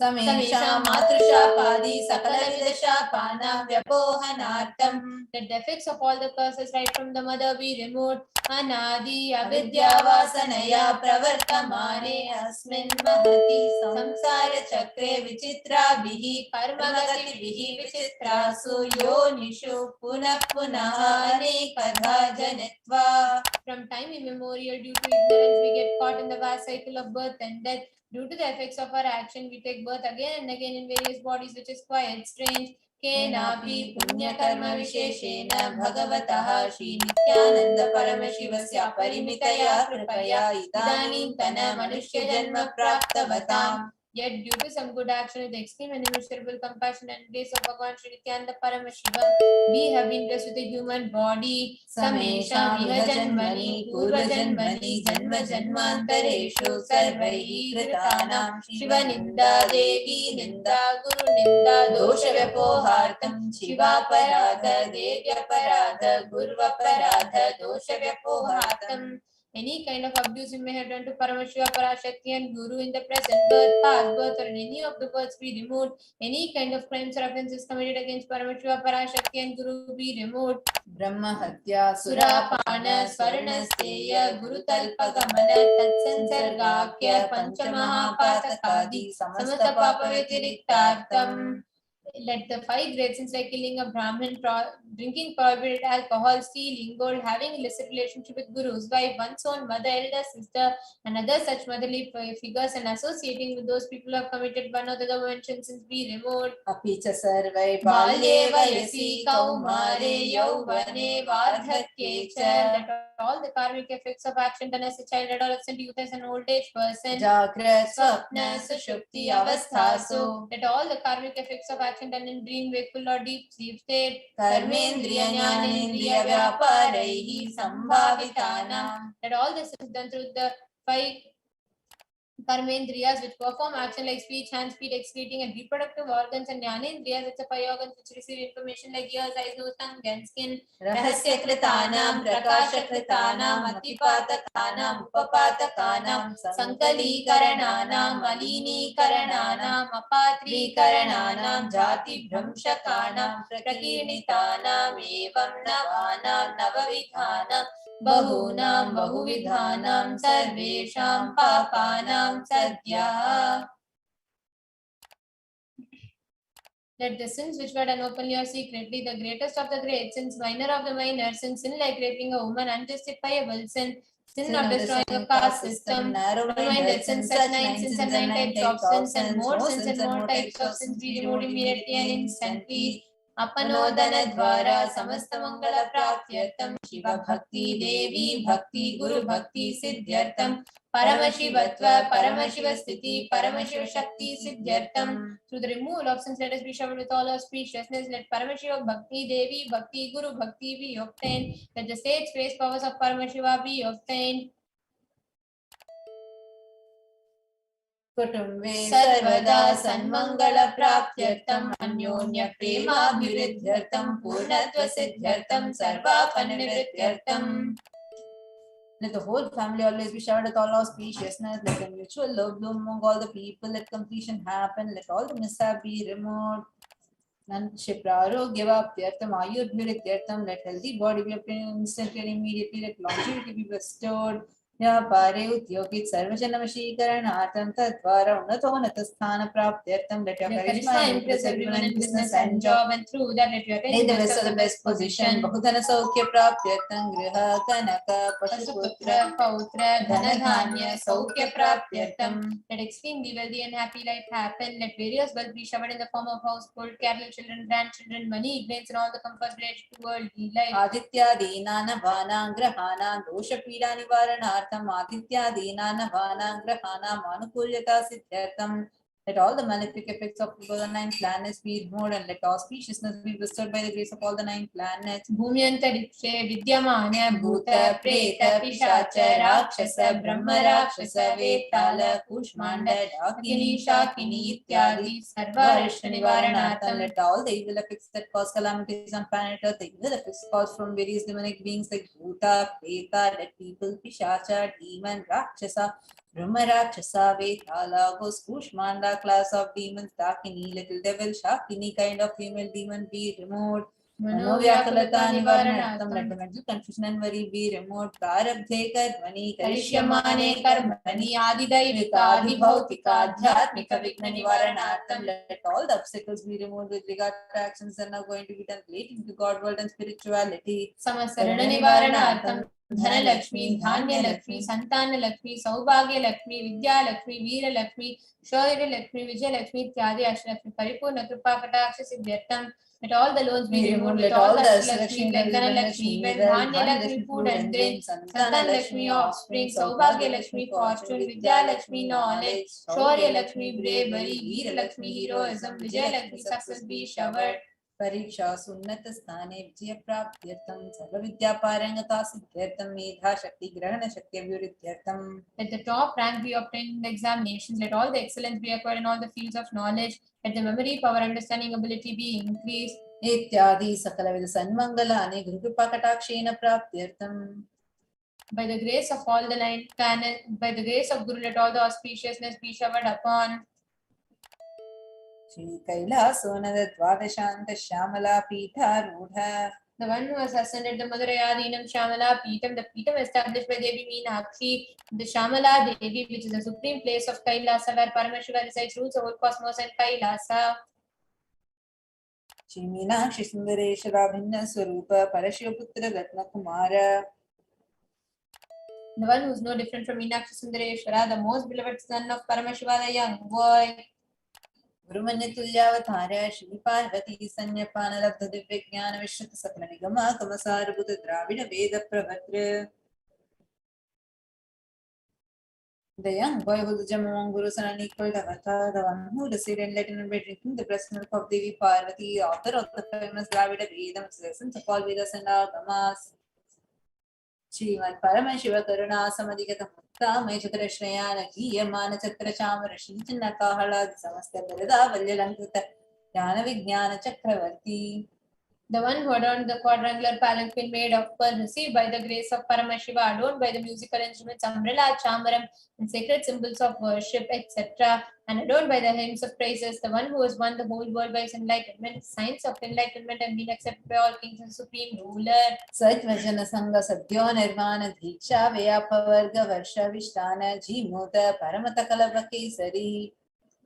Samesham matrusapadi sakalavidashapana vyapohanartam. Let the effects of all the curses right from the mother be removed. Anadi avidya vasanaya pravartamane asmin mahati samsara chakre vichitra bihi karmagati bihi vichitrasu yonishu punah punaha anekadha janitva. From time immemorial, due to ignorance, we get caught in the vast cycle of birth and death. Due to the effects of our action, we take birth again and again in various bodies, which is quite strange. Kenapi punya karma visheshena bhagavataha Shri Nityananda Paramashivasya parimitaya kripaya idanim tana manushya janma praptavatam. Yet, due to some good action with the extreme and immeasurable compassion and grace of Bhagavan Shri Nityananda Paramashivam, we have been blessed with a human body. Samesham iha janmani purva janmani janma janmantareshu sarvaihi kritanam shiva ninda devi ninda guru ninda dosha vyapohartam shiva paradha devya paradha gurva paradha dosha vyapohartam. Any kind of abuse you may have done to Paramashiva, Parashakti and Guru in the present birth, past birth or in any of the births be removed. Any kind of crimes or offences committed against Paramashiva, Parashakti and Guru be removed. Brahma Hatya, Surapana, Swarnasteya, Guru Talpagamana, Tatsansargakya, Panchamahapatakadi, Samasta Papa Vetiriktartam. Let the 5 great sins like killing a Brahmin, drinking prohibited alcohol, stealing gold, having illicit relationship with Guru's wife, one's own mother, elder sister, and other such motherly figures, and associating with those people who have committed one or the other mentioned sins be removed. Apicha sarvai balye vayasi kaumare yauvane vardhakyecha. Let all the karmic effects of action done as a child, adolescent, youth, as an old age person, Jagrat, Swapna, Sushupti, Avasthasu. Let all the karmic effects of action done in dream, wakeful or deep sleep state, Karmendriya Jnanendriya Vyaparaihi Sambhavitanam. Let all the sins done through the 5 Karmendriyas, which perform action like speech, hands, feet, excreting, and reproductive organs, and Jnanendriyas, which are 5 organs which receive information like ears, eyes, nose, tongue, and skin. Rahasyakritanam, Prakashakritanam, Atipatakanam, Upapatakanam, Sankalikarananam, Malinikarananam, Apatrikarananam, Jati Bhramshakanam, Prakirnitanam, Evam Navanam, Navavidhanam, Bahunam, Bahuvidhanam, Sarvesham, Papanam, Sadhya. Let the sins which were done openly or secretly, the greatest of the great sins, minor of the minor sins, sin like raping a woman, unjustifiable sin, sin of destroying a caste system, narrow-minded sins, such 9 sins and 9 types of sins, and more sins and more types of sins be removed immediately and instantly. Apanodana dvara samasta mangala pratyartam Shiva bhakti devi bhakti guru bhakti siddhyartam Paramashivatva Paramashiva sthiti Paramashiva shakti siddhyartam. Through the removal of sins, let us be showered with all auspiciousness. Let Paramashiva bhakti devi bhakti guru bhakti be obtained. Let the sage grace powers of Paramashiva be obtained. कुटुम्बे सर्वदा सन्मङ्गलप्राप्त्यर्थम् अन्योन्यप्रेमाभिवृद्ध्यर्थं पूर्णत्वसिद्ध्यर्थं सर्वापनिवृत्त्यर्थम्. Let the whole family always be showered with all auspiciousness. Let the mutual love bloom among all the people. Let completion happen. Let all the mishap be removed. Kshiprarogya-vaptyartham ayurvrityartham. Let healthy body be obtained instantly and immediately. Let longevity be bestowed. व्यापारे उद्योगित सर्वजनवशीकरणार्थं तद्वारा उन्नतोन्नतस्थान प्राप्त्यर्थं let your charisma impress everyone in business and job, and through that let you attain the best of the best position. बहुधन सौख्य प्राप्त्यर्थं गृह कनक पशुपुत्र पौत्र धनधान्य सौख्य प्राप्त्यर्थं. Let extremely wealthy and happy life happen. Let various wealth be showered in the form of household, cattle, children, grandchildren, money, grains, and all the comforts related to worldly life. आदित्यादीनां नवानां ग्रहाणां दोषपीडा निवारणार्थं आदित्यादीनां नवानां ग्रहाणां अनुकूल्यता सिद्ध्यर्थं. Let all the malefic effects of the 9 planets be removed, and let auspiciousness be bestowed by the grace of all the 9 planets. Bhumyantarikshe vidyamana bhuta preta pishacha rakshasa brahma rakshasa vetala kushmanda dakini shakini ityadi sarvarishta nivaranartham. Let all the evil effects that cause calamities on planet Earth, the evil effects caused from various demonic beings like bhuta, preta, dead people, pishacha, demon, rakshasa, Brahma Rakshasa, Vetala, Ghost, Kushmanda, class of demons, Dakini, little devil, Shakini, kind of female demon be removed. Manovyakulata Nivaranartham, let the mental confusion and worry be removed. Prarabdhe Karmani, Karishyamane Karmani, Adidaivika, Adibhautika, Adhyatmika, Vigna Nivaranartham, let all the obstacles be removed with regard to actions that are now going to be done relating to God, world, and spirituality. Samasarana Nivaranartham. Dhanlaxmi, Dhanyalakshmi, Santanalakshmi, सौभाग्यलक्ष्मी, Vidyalakshmi, Veerlakshmi, शौर्यलक्ष्मी, Vijayalakshmi इत्यादि अष्टलक्ष्मी परिपूर्ण कृपा कटाक्ष सिद्ध्यर्थम. Let all the loans be removed. Let all the Lakshmi, like Dhanalakshmi, Dhanya-lakshmi, food and drink, Santan-lakshmi, offspring, Saubhagya-lakshmi, fortune, Vidya-lakshmi, knowledge, Shaurya-lakshmi, bravery, Veera-lakshmi, heroism, Vijaya-lakshmi, success be showered. परीक्षा उन्नत स्थाने विजय प्राप्त्यर्थं सर्वविद्या पारंगता सिद्ध्यर्थं मेधा शक्ति ग्रहण शक्ति अभिवृद्ध्यर्थं. Let the top rank be obtained in the examinations. Let all the excellence be acquired in all the fields of knowledge. Let the memory, power, understanding, ability be increased. इत्यादि सकलविध सन्मंगलानि Gurukripa कटाक्षेण प्राप्त्यर्थं. By the grace of all the 9 planets, by the grace of Guru, let all the auspiciousness be showered upon. Shri Kailasonada Dvadashanta Shamala Pitharudha. The one who has ascended the Madhurayadinam Shamala Pitam, the Pitam established by Devi Meenakshi, the Shamala Devi, which is the supreme place of Kailasa, where Paramashiva resides, rules the whole cosmos and Kailasa. Shri Meenakshi Sundareshwara Bhinna Swarupa Parashivaputra Ratna Kumara. The one who is no different from Meenakshi Sundareshwara, the most beloved son of Paramashiva, the young boy. गुरुमन्यतुल्यावतार्य Shri Parvati संज्ञापान लब्ध दिव्य ज्ञान विश्रुत सकल निगमा कमसारभूत द्राविड वेद प्रभद्र. The young boy who is among Guru and equal Devata, the one who received enlightenment by drinking the breast milk of Devi Parvati, author of the famous Dravida Vedam, lessons of all Vedas and Agamas. Srimad Paramashiva Karuna Samadhikata कामय चतुरश्रयान गीयमान चक्र चामर शीचन काहलाद समस्त बलदा वल्यलंकृत ज्ञान विज्ञान चक्रवर्ती. The one who adorned the quadrangular palanquin made of pearl, received by the grace of Paramashiva, adorned by the musical instruments, umbrella, chamaram, and sacred symbols of worship, etc., and adorned by the hymns of praises, the one who has won the whole world by his enlightenment, signs of enlightenment, and been accepted by all kings and supreme ruler. Satvajana Sangha Satyo Nirvana Dhiksha Vyapavarga Varsha Vishtana Jimota Paramata Kalabakesari.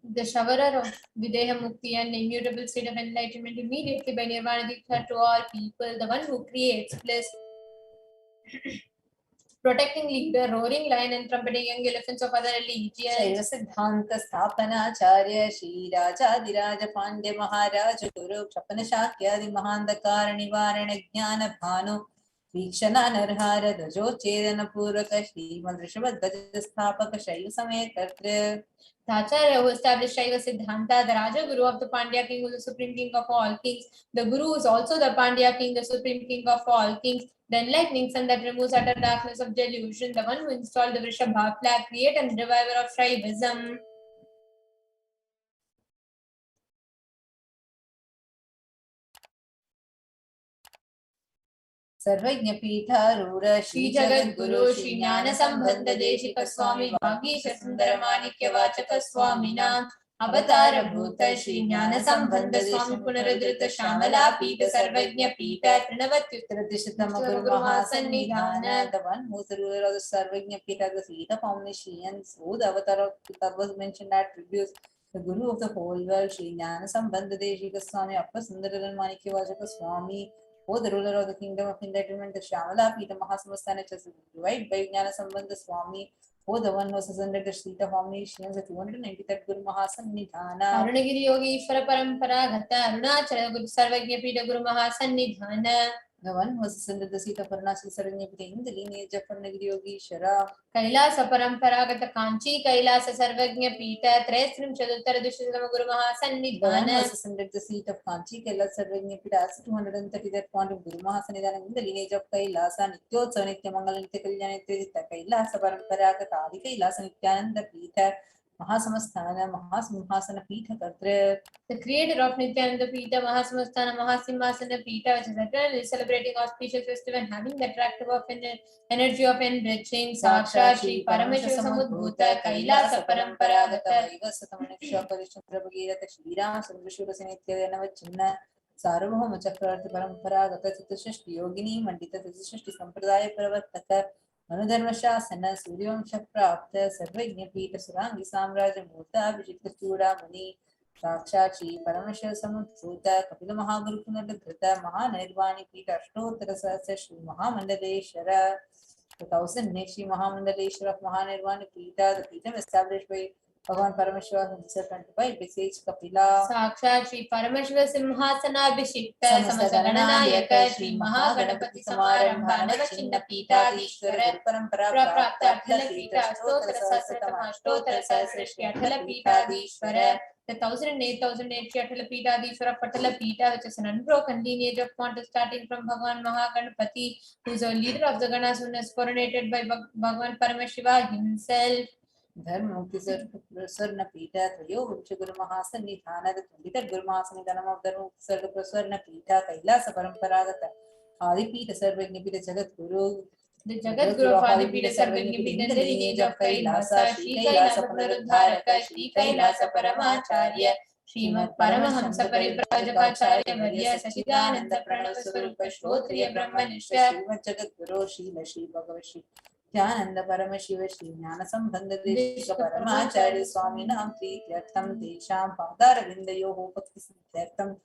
The showerer of Videha Mukti and immutable state of enlightenment immediately by Nirvana Diksha to all people, the one who creates bliss, protecting leader, roaring lion, and trumpeting young elephants of other religions. Shaiva Siddhanta Sthapana Acharya Shri Rajadiraja Pandya Maharaj Guru Krapana Shakyadi Mahandakara Nivarana Jnana Bhanu Vikshana Narhara Dajo Chedana Puraka Shri Madrishabad Gajasthapaka Shaiva Samekartra. The Acharya who established Shaiva Siddhanta, the Raja Guru of the Pandya king, who is the supreme king of all kings. The Guru is also the Pandya king, the supreme king of all kings. The enlightening sun that removes utter darkness of delusion, the one who installed the Vrishabha flag, creator and reviver of Shaivism. सर्वज्ञ पीठारूढ़ श्री जगत गुरु श्री ज्ञान संबंध देशिक स्वामी वागीश सुंदर माणिक्य वाचक स्वामिना अवतार भूत श्री ज्ञान संबंध स्वामी पुनरुद्धृत श्यामला पीठ सर्वज्ञ पीठ तृणवत्युत्तर दिशतम गुरु महासन्निधान. The one who is the ruler of the Sarvajna Pita, the seat of omniscience, who the avatar of that was mentioned attributes, the Guru of the whole world, Shri Jnana Sambandha Deshika Swami, Appa Sundararan Manikya Vajaka Swami, O the ruler of the kingdom of enlightenment, the Shamala Pita Mahasamastana, right by Jnana Sambandha Swami, O the one who has ascended the seat of omniscience, the 293rd Guru Mahasannidhana. Arunagiri Yogi Ishvara Parampara Gata Arunachala Guru Sarvajna Pita Guru Mahasannidhana. The one who has ascended the seat of Arunachala Sarvajna Pita in the lineage of Arunagiri Yogi Ishvara. Kailasa Paramparagata Kanchi Kailasa Sarvajna Pita Tresrim Chaduttara Dushatama Guru Mahasannidhana. The one who has ascended the seat of Kanchi Kailasa Sarvajna Pita as 233rd point of Guru Mahasannidhana in the lineage of Kailasa Nityotsav Nityamangal Nitya Kalyana Nitya Kailasa Paramparagata Adi Kailasa Nityananda Pita Mahasamastana Mahasimhasana Pita Katra. The creator of Nityananda Pita, Mahasamastana, Mahasimhasana Pita, which is eternally celebrating auspicious festival and having the attractive of energy of enriching, Saksha Shri Parameshwara Samudbhuta, Kailasa Paramparagata, Vivasatamaniksha Parishchandra Bhagirata Shri Ram Sandrishura Sanitya Navachinna Sarvabhauma Chakravarti Paramparagata Chatushashti Yogini Mandita Chatushashti Sampradaya Pravartaka Manudharma Shasana Suryavamsha Prapta Sarvajna Pita Surangi Samraja Murta Vijita Chura Muni Sakshat Shri Parameshwara Samudbhuta Kapila Mahaguru Punarudhrita Mahanirvani Pita Ashtotara Sahasra Shri Mahamandaleshwara. The 1000 Shri Mahamandaleshwara of Mahanirvani Pita, the Pita established by Bhagavan Paramashivam himself and by Sage Kapila. Sakshat Shri Parameshwara Simhasana Abhishekta Samasagananayaka Shri Mahaganapati Samarambha Navachinna Pita Dishwara Prapta Athala Pita Ashtotra Sahasratama Ashtotra Sahasra Shri Athala Pita Dishwara. The 1008 Shri Athala Pita Dishwara Patala Pita, which is an unbroken lineage of Pontiff starting from Bhagavan Mahaganapati, who is a leader of the Ganas, who is coronated by Bhagavan Paramashiva himself. Dharmukti Sarna Pita, Trayo Vimsha Guru Mahasannidhana, the 23rd Guru Mahasannidhanam of Dharmukti Sarna Pita, Kailasa Paramparagata, Adi Pita Sarvajna Pita Jagat Guru. The Jagat Guru of Adi Pita Sarvajna Pita in the lineage of Kailasa, Shri Kailasa Punaruddharaka, Shri Kailasa Paramacharya, Srimad Paramahamsa Parivrajapacharya Varya Sachidananda Pranava Swarupa Shrotriya Brahmanishya, Srimad Jagat Guru Shila Shri Bhagavashi Dhyananda Paramashiva Shri Jnana Sambandha Deshika Paramacharya Swami Nam Prityartham Desham Padara Vindayoho Bhakti Siddhartham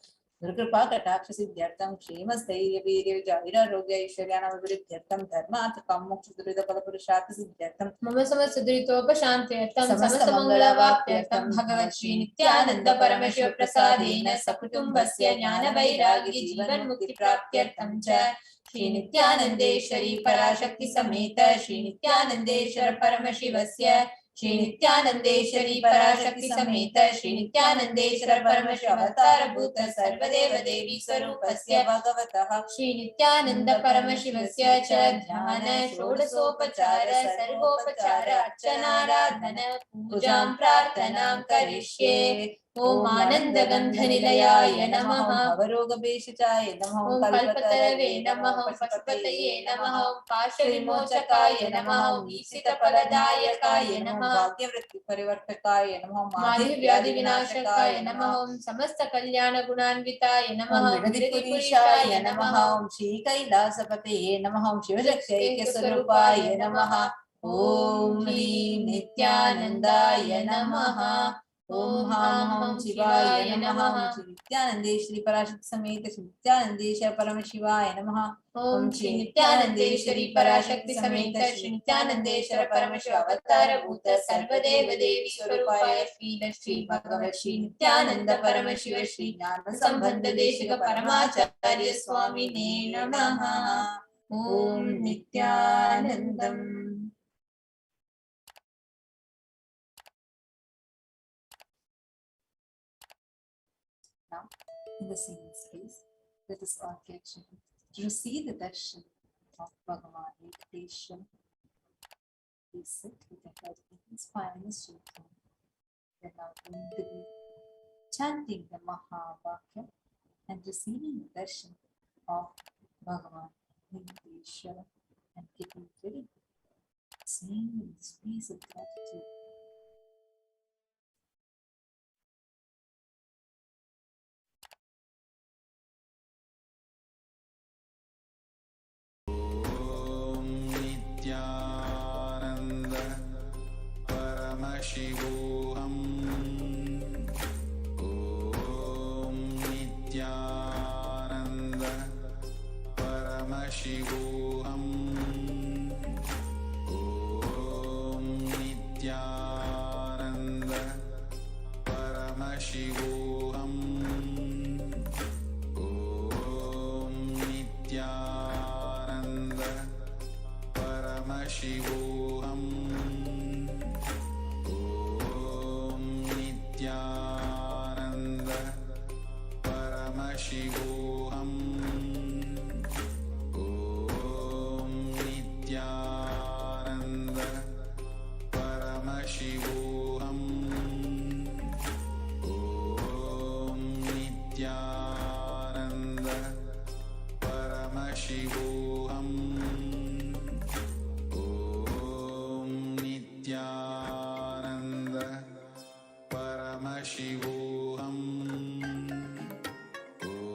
Durkripa Kataksha Siddhartham Kshemas Dhairya Virya Javira Rogya Ishwaryana Viruddhyartham Dharmat Kammoksha Durida Palapurushartha Siddhartham Mama Samasudritopa Shantyartham Samasta Mangala Vapyartham Bhagavat Shri Nityananda Paramashiva Prasadena Sakutumbasya Jnana Vairagya Jivan Mukti Praptyartham Cha Shri Nityanandeshwari Parashakti Sameta Shri Nityanandeshwara Paramashivasya Shri नित्यानंदेश्वरी पराशक्ति समेत श्री नित्यानंदेश्वर परमशिव अवतार भूत सर्वदेव देवी स्वरूपस्य भगवतः श्री नित्यानंद परमशिवस्य च ध्यान षोडशोपचार सर्वोपचार अर्चनाराधन पूजां प्रार्थनां करिष्ये। ओम आनंद गंध निलयाय नमः, भवरोगभेषजाय नमः, ओम कल्पतरवे नमः, पशुपतये नमः, ओम पाशविमोचकाय नमः, ओम ईप्सितफलदायकाय नमः, भाग्यवृत्ति परिवर्तकाय नमः, माधिव्याधि विनाशकाय नमः, ओम समस्त कल्याण गुणान्विताय नमः, विरतिपुरीशाय नमः, ओम श्री कैलासपतये नमः, ओम शिवशक्ति स्वरूपाय नमः, ओम ह्रीं नित्यानंदाय नमः, ओम हम शिवाय नमः, श्री नित्यानंदेश्वरी पराशक्ति समेत श्री नित्यानंदेश्वर परम शिवाय नमः, ओम श्री नित्यानंदेश्वरी पराशक्ति समेत श्री नित्यानंदेश्वर परम शिव अवतार भूत सर्वदेव देवी स्वरूपाय श्री भगवत श्री नित्यानंद परम शिव श्री ज्ञान संबंध देशिक परमाचार्य स्वामिने नमः। ओम Nityanandam. Now, in the same space, let us all get ready to receive the darshan of Bhagavan Venkateshwara. Please sit with your head inspiring a shofar. We are now going to be chanting the Mahavakya and receiving the darshan of Bhagavan Venkateshwara and getting ready, saying in this piece of gratitude. Nityanand परमशिवोऽहम् ॐ नित्यानंद परमशिवोऽहम् ॐ नित्यानंद परमशिवोऽहम् ॐ नित्यानंद परमशिवोऽहम् ॐ नित्यानंद परमशिवोऽहम् ॐ नित्यानंद परमशिवोऽहम् ॐ नित्यानंद परमशिवोऽहम् नित्यानंद परमशिवोऽहम्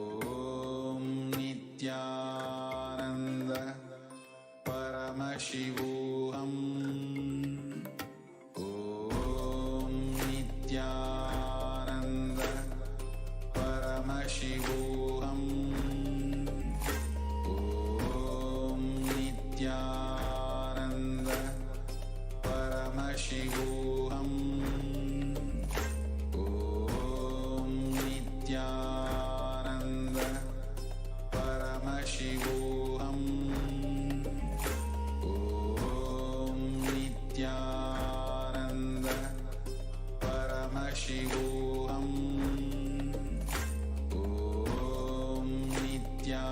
ॐ नित्यानंद परमशिवोऽहम् ॐ नित्यानंद परमशिवोऽहम् ॐ नित्यानंद परमशिवोऽहम् ॐ नित्यानंद परमशिवोऽहम् ॐ नित्यानंद परमशिवोऽहम् ॐ नित्यानंद परमशिवोऽहम् ॐ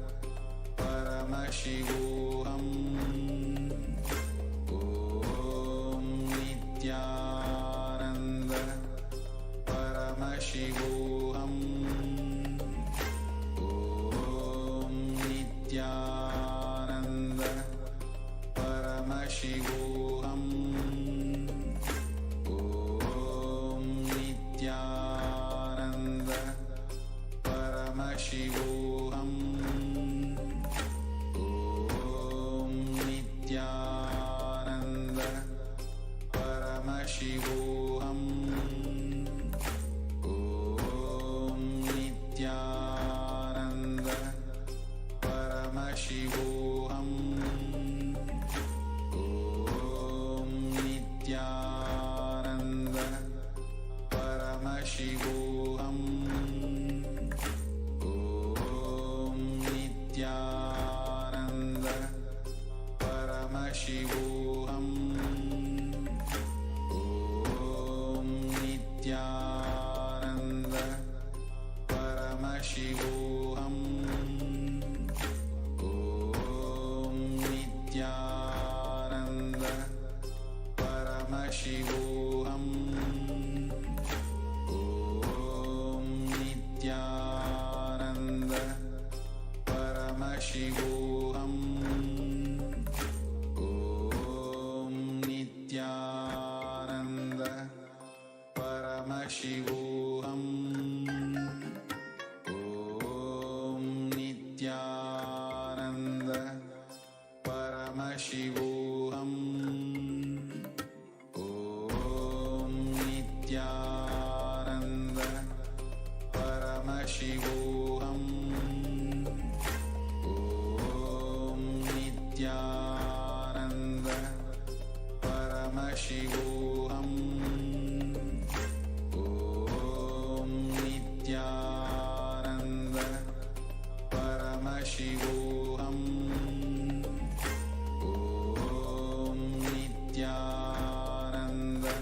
नित्यानंद परमशिवोऽहम् ॐ नित्यानंद परमशिवोऽहम् ॐ नित्यानंद परमशिवोऽहम् ॐ नित्यानंद परमशिवोऽहम् ॐ नित्यानंद परमशिवोऽहम् ॐ नित्यानंद परमशिवोऽहम् ॐ Paramashivoham. Om Nityananda Paramashivoham. Om Nityananda Paramashivoham. Om Nityananda Paramashivoham. Om Nityananda Paramashivoham. Om Nityananda Paramashivoham. Om Nityananda Paramashivoham. Om Nityananda Paramashivoham. Om Nityananda Paramashivoham. Om Nityananda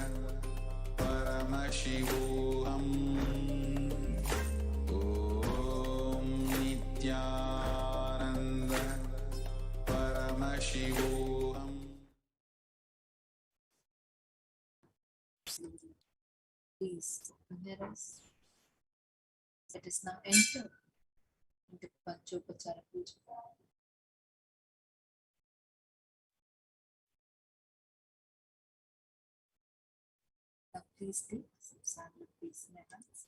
Paramashivoham. Om Nityananda Paramashivoham. Please open your eyes. Let us now enter into Panchopachara Puja. Now please take some sandal piece in your hands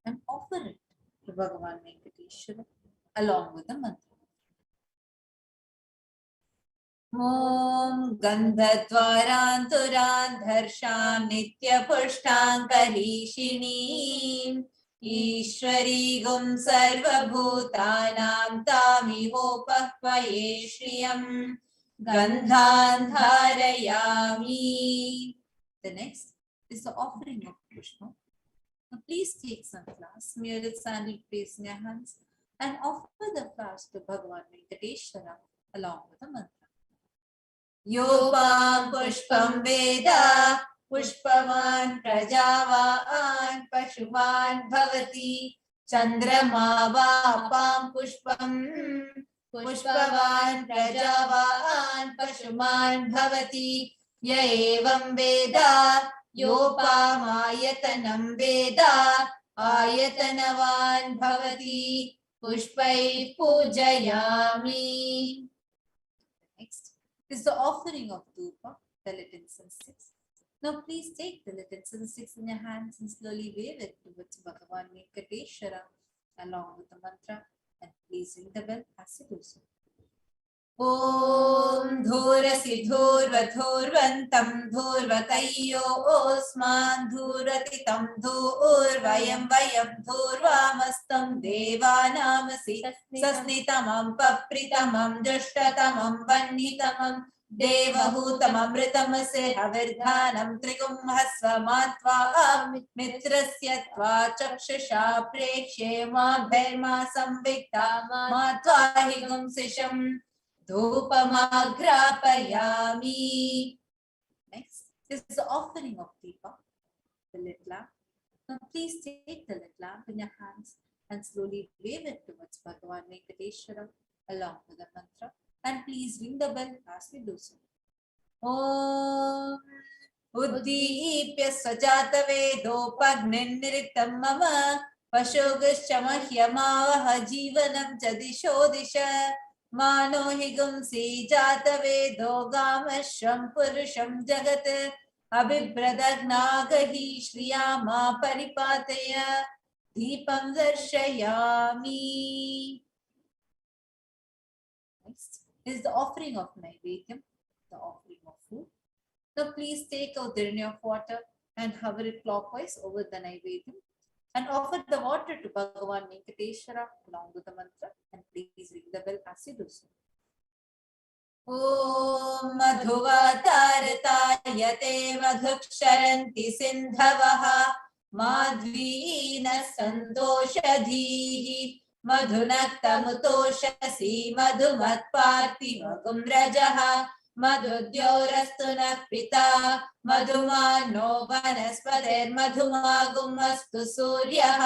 and offer it to Bhagavan Venkateshwara along with the mantra. Om Gandhadvaranturan Darshan Nityapushtankalishinim Ishwari Gum Sarva Bhutanam Tamihopahvaye Shriyam Gandhan Dharayami. The next is the offering of Pushpa. Now please take some flowers, smear it sandal paste in your hands and offer the flowers to Bhagavan Venkateshwara along with the mantra. Yopam pushpam veda pushpavan prajavan pashuman bhavati chandrama vapam pushpam pushpavan prajavan pashuman bhavati ya evam veda yopam ayatanam veda ayatanavan bhavati pushpai pujayami. Next is the offering of dhupa, the lit incense sticks. Now please take the lit incense sticks in your hands and slowly wave it towards Bhagavan Venkateshwara along with the mantra, and please ring the bell as you do so. Om Dhurasi Dhurva Dhurvantam Dhurvatayyo Osman Dhuratitam Dhurvayam Vayam Dhurvamastam Devanamasi Sasnitamam Papritamam Drashtatamam Vannitamam Devahutamamritamase Havirdhanam Trigumhasva Matva Mitrasyatva Chakshasha Prekshe Ma Bherma Samvikta Matva Higum Sisham Dhupamagrapayami. Next is the offering of Deepa, the lit lamp. Now please take the lit lamp in your hands and slowly wave it towards Bhagavan Venkateshwara along with the mantra, and please ring the bell as we do so. Om Uddipya Sajata Vedopagniniritam Mama Pashogashamahyanavaha Jivanam Jadisho Disha Mano higum si jata vedo gamashram purusham jagat abhibradagnaagahi shriyama paripataya deepam darshayami. Next is the offering of Naivedyam, the offering of food. Now please take out the urn of water and hover it clockwise over the Naivedyam and offer the water to Bhagavan Venkateshwara along with the mantra, and please ring the bell as you do so. Om Madhuvatartayate Madhuksharanti Sindhavaha Madhvina Santoshadhihi Madhunaktamutoshasi Madhumatparti Magum Rajaha मधुद्योरस्तु नः पिता मधुमानो वनस्पतिर्मधुमागुमस्तु सूर्यः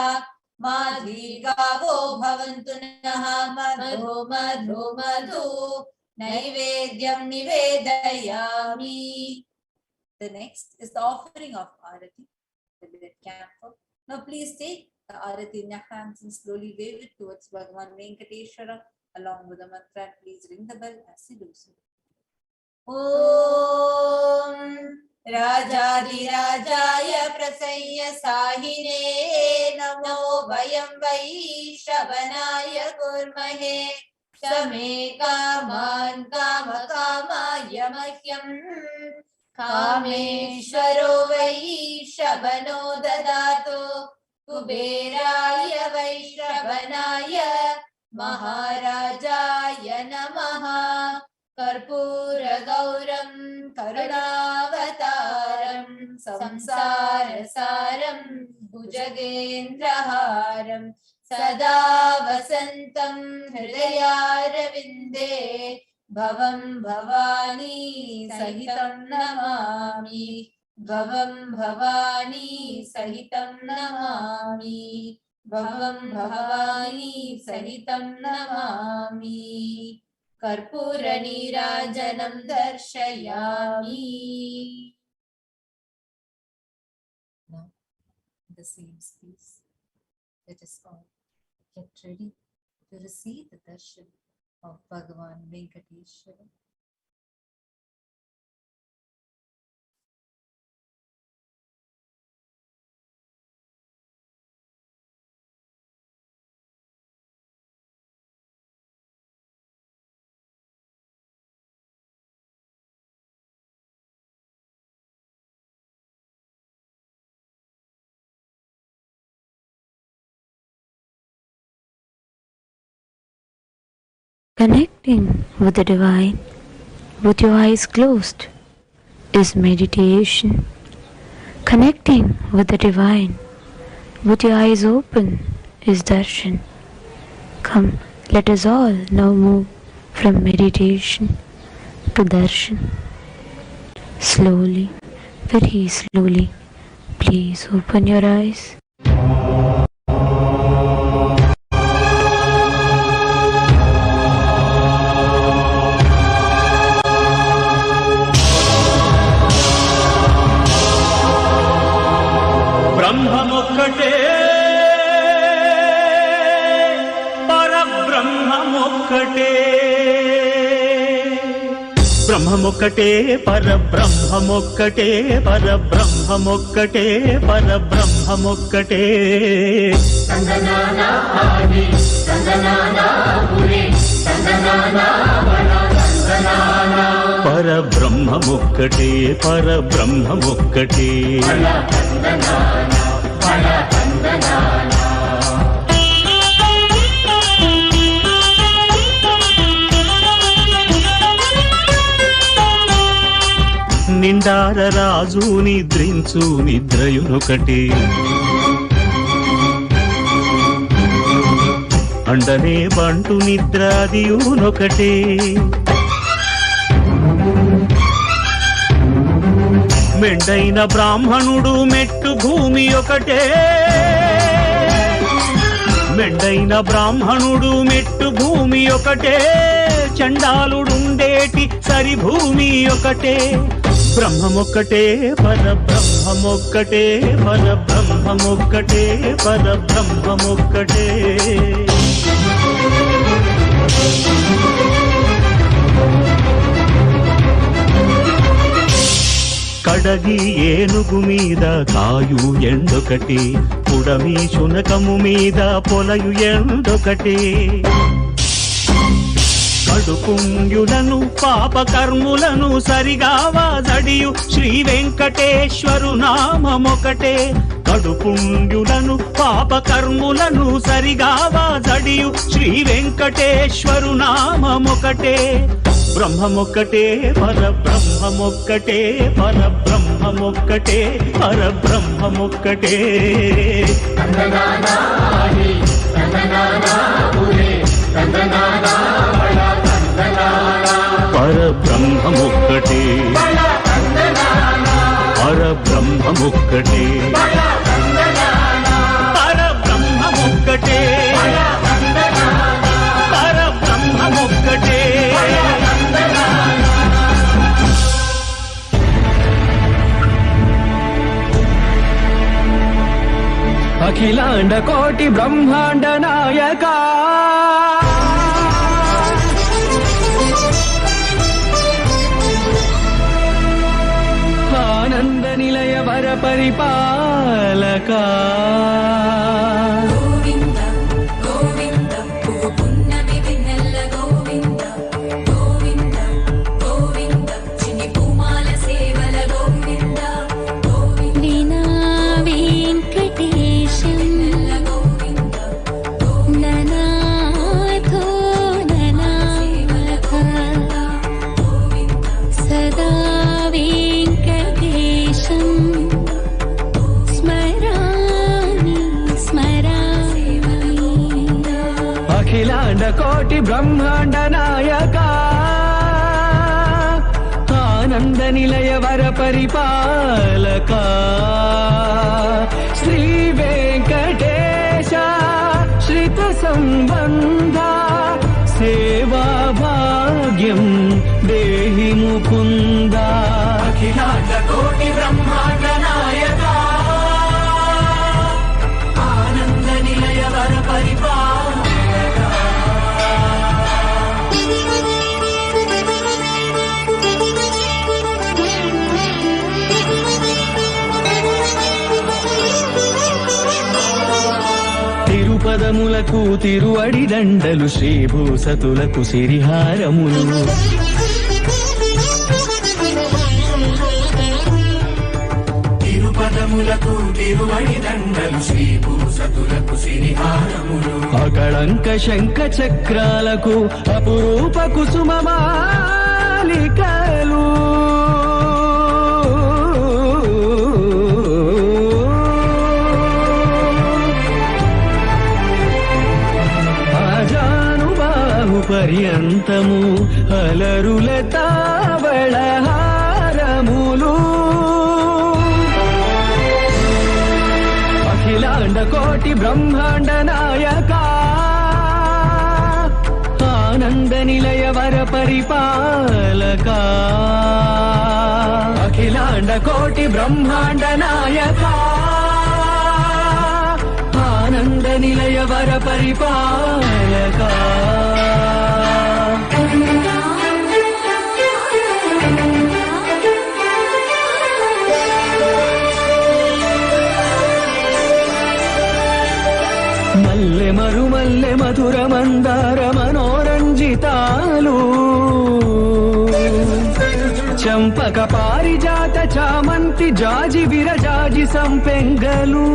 माधवीगावो भवन्तु नः मधु मधु मधु नैवेद्यं निवेदयामि. The next is the offering of Arati, the red camphor. Now please take the Arati in your hands and slowly wave it towards Bhagavan Venkateshwara along with the mantra, and please ring the bell as you do so. Om Rajadhirajaya Prasaya Sahine Namo Vayam Vaishavanaya Kurmahe Shame Kaman Kama Kamaya Mahyam Kameshwaro Vaishavano Dadato Kuberaya Vaishavanaya Maharajaya Namaha Karpura Gauram Karunavataram Samsara Saram Bhujagendraharam Sada Vasantam Hridayarvinde Bhavam Bhavani Sahitam Namami Bhavam Bhavani Sahitam Namami Bhavam Bhavani Sahitam Namami Karpura Nirajanam Darshayami. Now, the same space, let us all get ready to receive the darshan of Bhagavan Venkateshwara. Connecting with the divine with your eyes closed is meditation. Connecting with the divine with your eyes open is darshan. Come, let us all now move from meditation to darshan. Slowly, very slowly, please open your eyes. బ్రహ్మమొక్కటే పరబ్రహ్మమొక్కటే బ్రహ్మమొక్కటే పరబ్రహ్మమొక్కటే పరబ్రహ్మమొక్కటే పరబ్రహ్మమొక్కటే సంగనానా ఆది సంగనానా పురి సంగనానా వన సంగనానా పరబ్రహ్మమొక్కటే పరబ్రహ్మమొక్కటే సంగనానా వన సంగనానా నిండార రాజు నిద్రించు నిద్రయునొకటి అండనే బంటు నిద్రాదియునొకటి మెండైన బ్రాహ్మణుడు మెట్టు భూమి ఒకటే మెండైన బ్రాహ్మణుడు మెట్టు భూమి ఒకటే చండాలుడుండేటి సరి భూమి ఒకటే బ్రహ్మమొక్కటే పరబ్రహ్మమొక్కటే పరబ్రహ్మమొక్కటే పరబ్రహ్మమొక్కటే కడగి ఏనుగు మీద కాయు ఎండొకటి పుడమి శునకము మీద పొలయు ఎండొకటి కడుపుంగులను పాపకర్ములను సరిగావా జడియు శ్రీ వెంకటేశ్వరు నామమొకటే కడుపుంగులను పాపకర్ములను సరిగావా జడియు శ్రీ వెంకటేశ్వరు నామమొకటే బ్రహ్మమొక్కటే పరబ్రహ్మమొక్కటే పరబ్రహ్మమొక్కటే పరబ్రహ్మమొక్కటే సంగనానా ఆది సంగనానా పురి సంగనానా వన సంగనానా పరబ్రహ్మమొక్కటే ఒక్కటే పరబ్రహ్మమొక్కటే పరబ్రహ్మమొక్కటే అఖిలాండ కోటి బ్రహ్మాండ నాయక ఆనంద నిలయ వర పరిపాలక కోటి బ్రహ్మాండ నాయక ఆనంద నిలయ వర పరిపాలక శ్రీ వెంకటేశ శ్రిత సంబంధ సేవా భాగ్యం దేహి ముకుంద అఖిలాండ కోటి బ్రహ్మాండ నాయక ఆనంద నిలయ వర పరిపాలక పదములకు తిరువడి దండలు శ్రీభూసతులకు సిరిహారములు తిరుపదములకు తిరువడి దండలు శ్రీభూసతులకు సిరిహారములు అకళంక శంఖ చక్రాలకు అపురూప కుసుమమాలికలు పర్యంతము అలరుల తావళహారములు అఖిలాండ కోటి బ్రహ్మాండ నాయక ఆనంద నిలయ వర పరిపాలక అఖిలాండ కోటి బ్రహ్మాండ నాయక ఆనంద నిలయ వర పరిపాలక మల్లె మరుమల్లె మధుర మందార మనోరంజితాలు చంపక పారిజాత చామంతి జాజి విరజాజి సంపెంగలు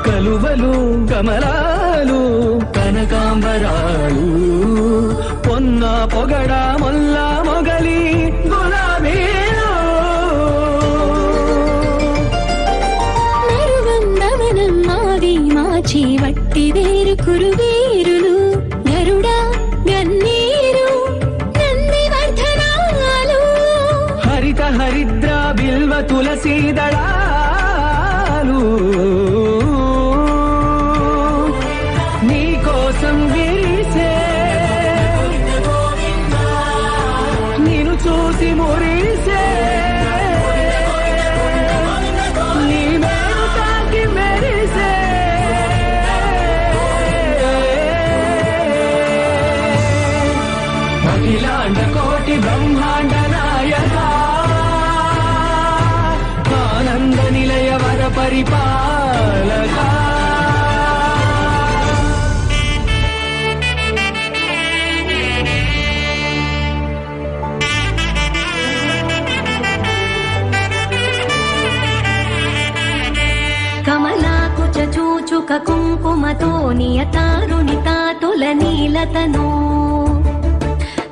కలువలు కమలాలు కనకాంబరాలు పొన్న పొగడ మొల్ల మొగలి గులాబీలు మరువందవనం మావి మాచి వట్టి వేరు కురువేరులు గరుడా గన్నీరు నంది వర్ధనాలు హరిత హరిద్ర బిల్వ తులసీ దళాలు నీకోసం విరిసే నిన్ను చూసి మురిసే నీ మేలు తాకి మెరిసే అఖిలాండ కోటి బ్రహ్మాండ నాయక ఆనంద నిలయ వర పరిపాలక కమలాకుచ చూచుక కుంకుమతో నియతారుణితాతుల నీలతనో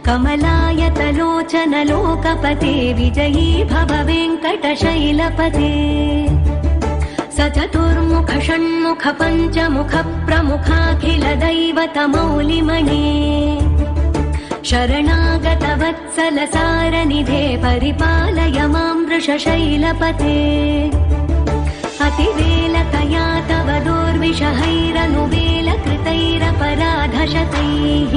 కమలాయతలోచన లోకపతే విజయీ భవ వెంకటశైలపతే సచతుర్ముఖ షణ్ముఖ పంచముఖ ప్రముఖాఖిల దైవత మౌలిమణే शरणागतवत्सलसारनिधे परिपालय मां वृषशैलपते अतिवेलतया तव दुर्विषहैरनुवेलकृतैरपराधशतैः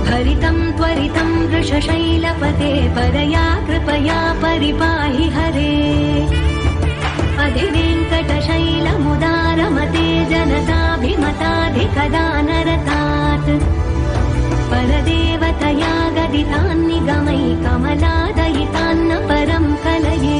भरितं त्वरितं वृषशैलपते परया कृपया परिपाहि हरे अधिवेङ्कटशैलमुदारमते जनताभिमताधिकदानरतात् परदेवतया गदितान्निगमै कमलादयितान्न परं कलये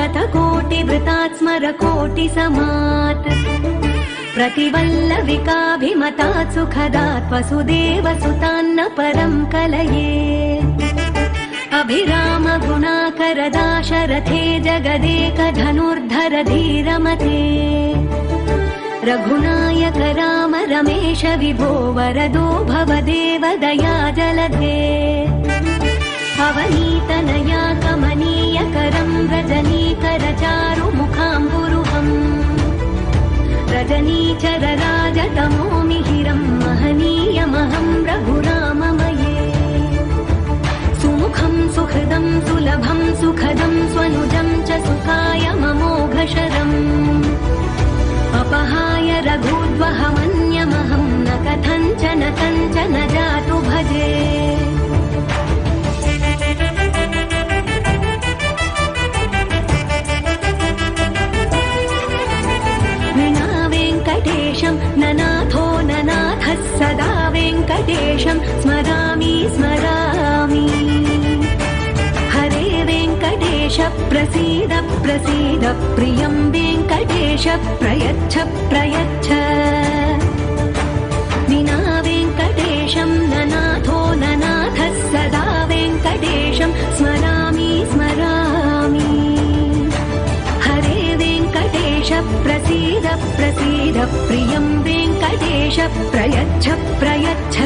कलवेणुरवावशगोपवधूशतकोटिवृतात् स्मरकोटिसमात् प्रतिवल्लविकाभिमतात् सुखदात् वसुदेवसुतान्न परं कलये अभिरामगुणाकरदाशरथे जगदेकधनुर्धर धीरमते रघुनायक राम रमेश विभो वरदो भवदेव दया जलधे अवनीतनया कमनीयकरं रजनीकरचारुमुखाम्बुरुहम् रजनीचरराजतमो मिहिरं महनीयमहं रघुराममये सुमुखं सुहृदं सुलभं सुखदं स्वनुजं च सुखाय ममोघशरम् अपहाय रघुद्वहमन्यमहं न कथञ्चन जातु भजे वेङ्कटेशं ननाथो ननाथः सदा वेङ्कटेशं स्मरामि स्मरामि हरे वेङ्कटेश प्रसीद प्रसीद प्रियं वेङ्कटेश प्रयच्छ प्रयच्छ विना वेङ्कटेशं ननाथो ननाथः सदा वेङ्कटेशं स्मरामि स्मरामि हरे वेङ्कटेश प्रसीद प्रसीद प्रियं वेङ्कटेश प्रयच्छ प्रयच्छ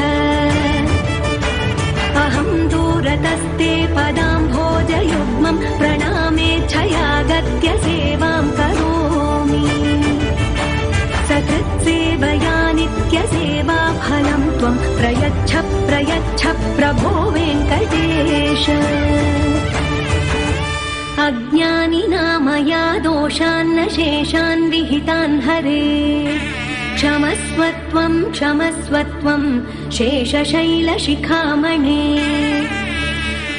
अहं दूरतस्ते पदाम्भोजयुग्मं प्रणामेच्छयागत्य सेवां करोमि सकृत्सेवया नित्यसेवाफलं त्वं प्रयच्छ प्रयच्छ प्रभो वेङ्कटेश अज्ञानिना मया दोषान्न शेषान् विहितान् हरे क्षमस्वत्वं क्षमस्वत्वं शेषशैलशिखामणे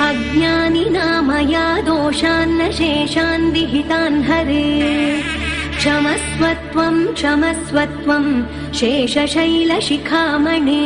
अज्ञानिना मया दोषान्न शेषान् विहितान् हरे क्षमस्वत्वं क्षमस्वत्वं शेषशैलशिखामणे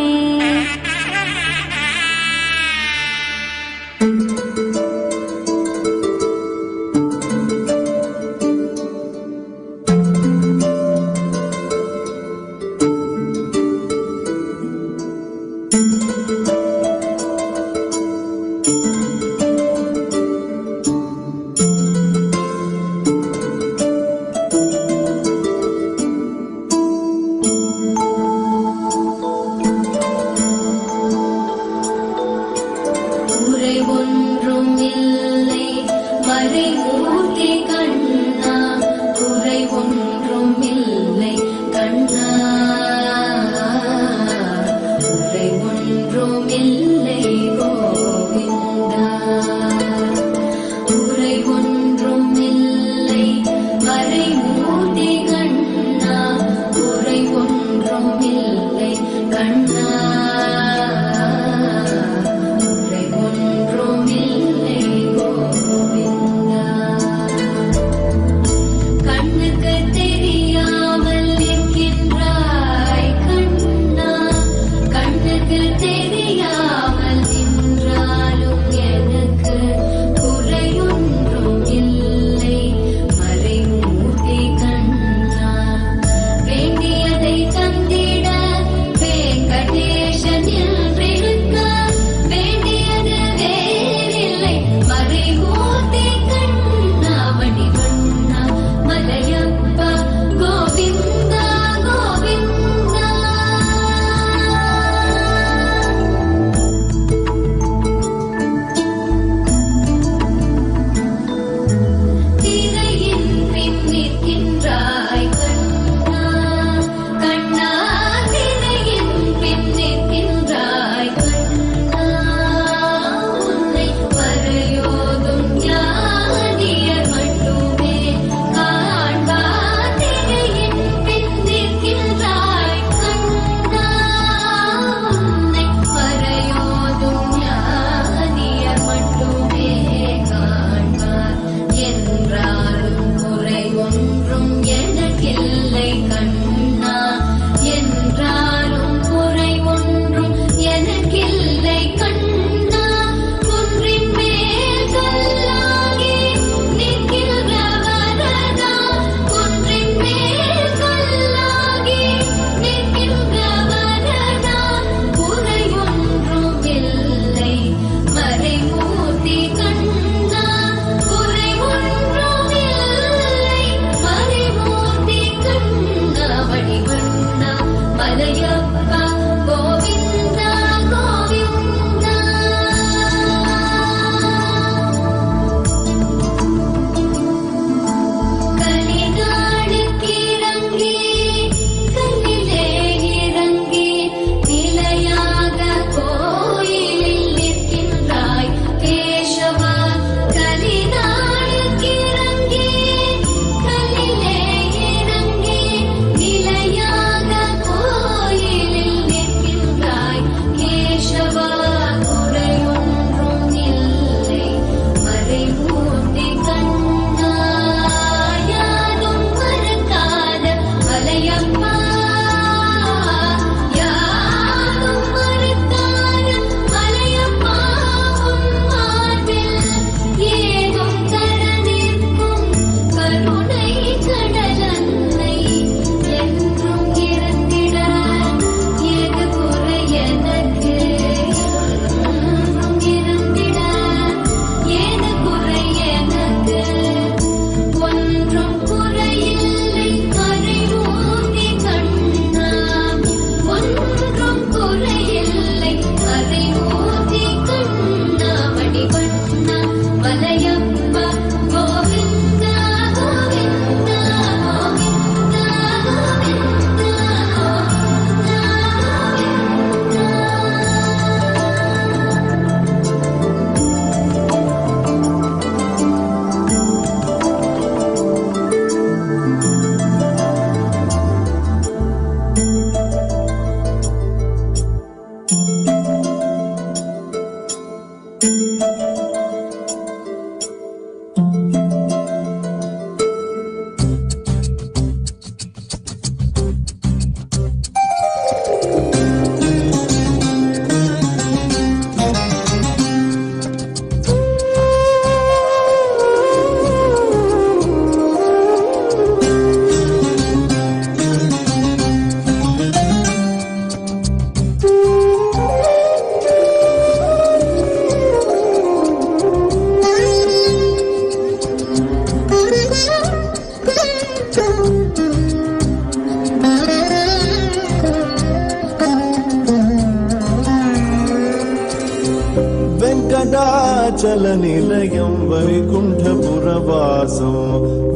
వెంకటాచలనిలయం వైకుంఠపురవాసం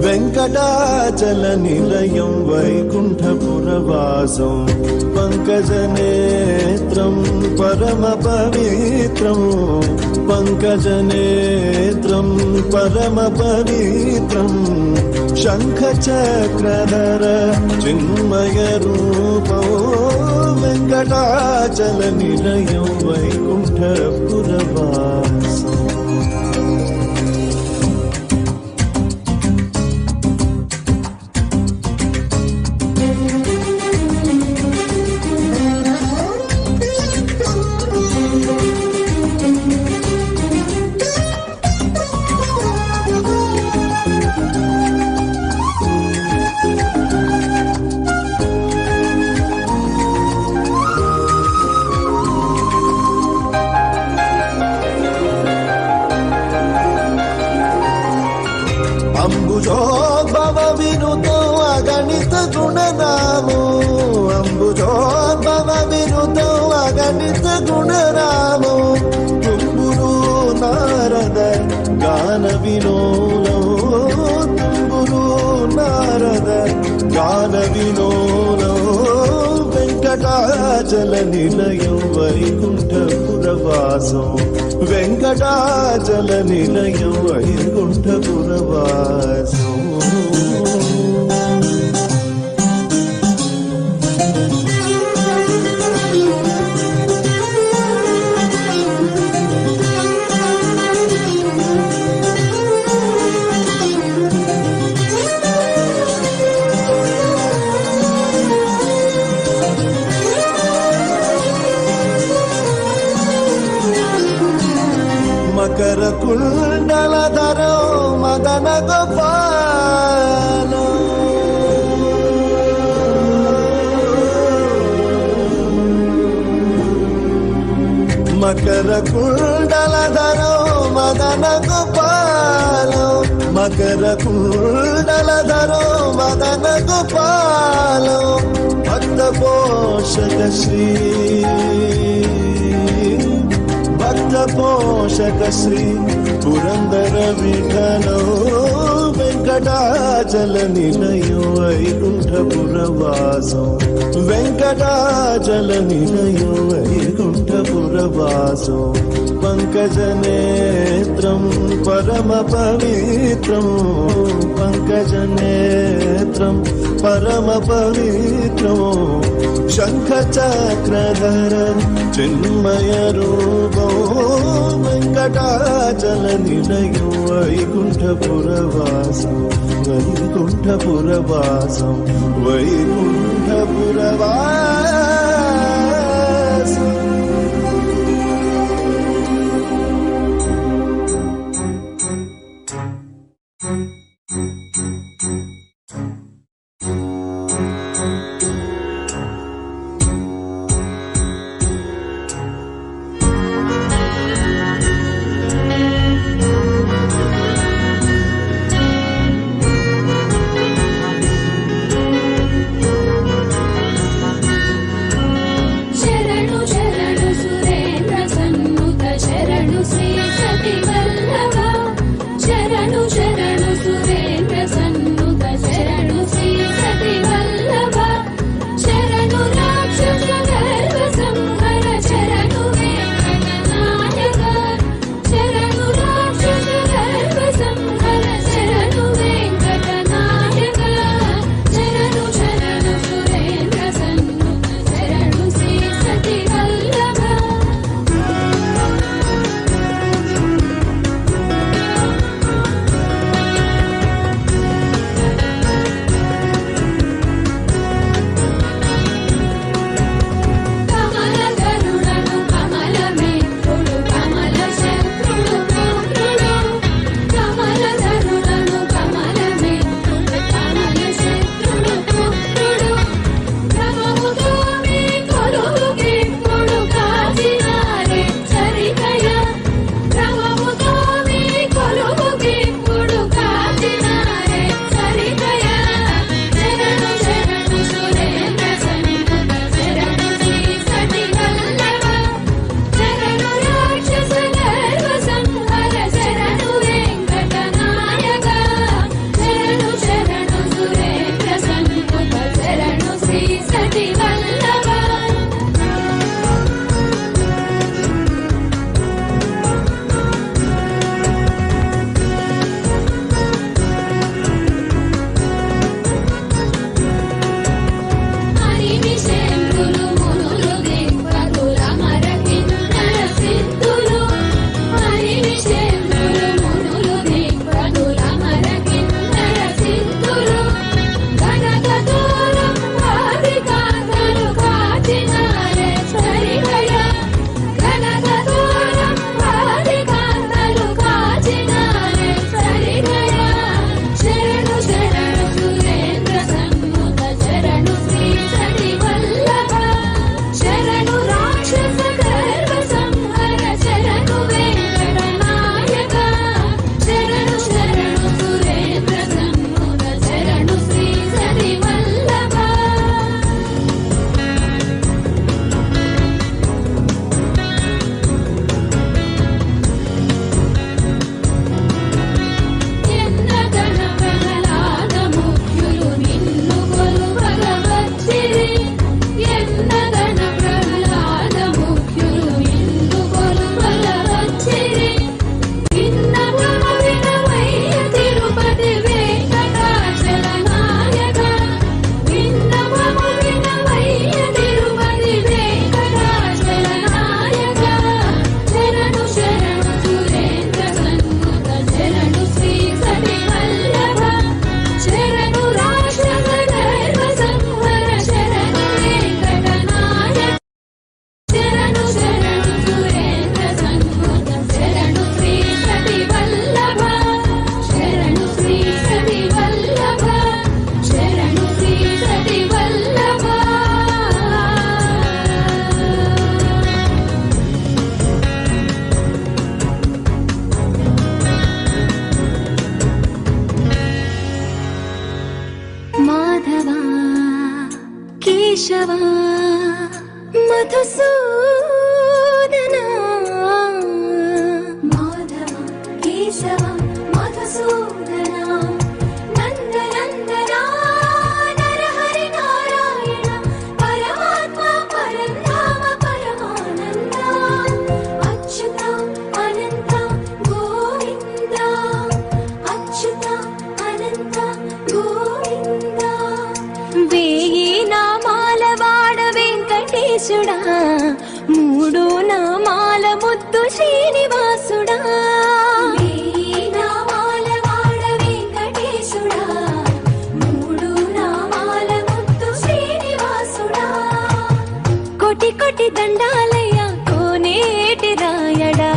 వెంకటాచలనిలయం వైకుంఠపురవాసం పంకజనేత్రం పరమపవిత్రం పంకజనేత్రం పరమపవిత్రం శంఖచక్రధర చిన్మయ రూపం వెంకటాచలనిలయం వైకుంఠపురవాసం అంబుజోద్భవ వినుతో అగణిత గుణనామో అంబుజోద్భవ వినుతో అగణిత గుణనామో తుంబురు నారద గాన వినోలో తుంబురు నారద గాన వినోలో వెంకటాచల నిలయం వైకుంఠపురవాసం వెంకటాచల నిలయం వైకుంఠపురవాసం మకర కుండలధరో మదన గోపాలో మకర కుండలధరో మదన గోపాలో మకర కుండలధరో మదన గోపాలో భక్త పోషక శ్రీ భక్త పోషక శ్రీ పురందర విఠలో వెంకటాచల నిలయం వైకుంఠపురవాసం వెంకటాచల నిలయం వైకుంఠపురవాసం పంకజనేత్రం పరమ పవిత్రం పంకజనేత్రం పరమ పవిత్రం శంఖచక్రధర చిన్మయ రూపో వెంకటాచల నిలయం వైకుంఠపురవాసం వైకుంఠపురవాసం వైకుంఠపురవాసం केशवा मधुसूदना माधव केशव मधुसूदना नन्दनन्दना नरहरि नारायण परमात्मा परधाम परमानन्द अच्युत अनन्त गोविन्द अच्युत अनन्त गोविन्द वेयि नामाल वाड वेंकटेशुडा మూడు నామాల ముద్దు శ్రీనివాసుడా వేయి నామాల వాడ వెంకటేశుడా మూడు నామాల ముద్దు శ్రీనివాసుడా కోటి కోటి దండాలయ్య కోనేటి రాయడా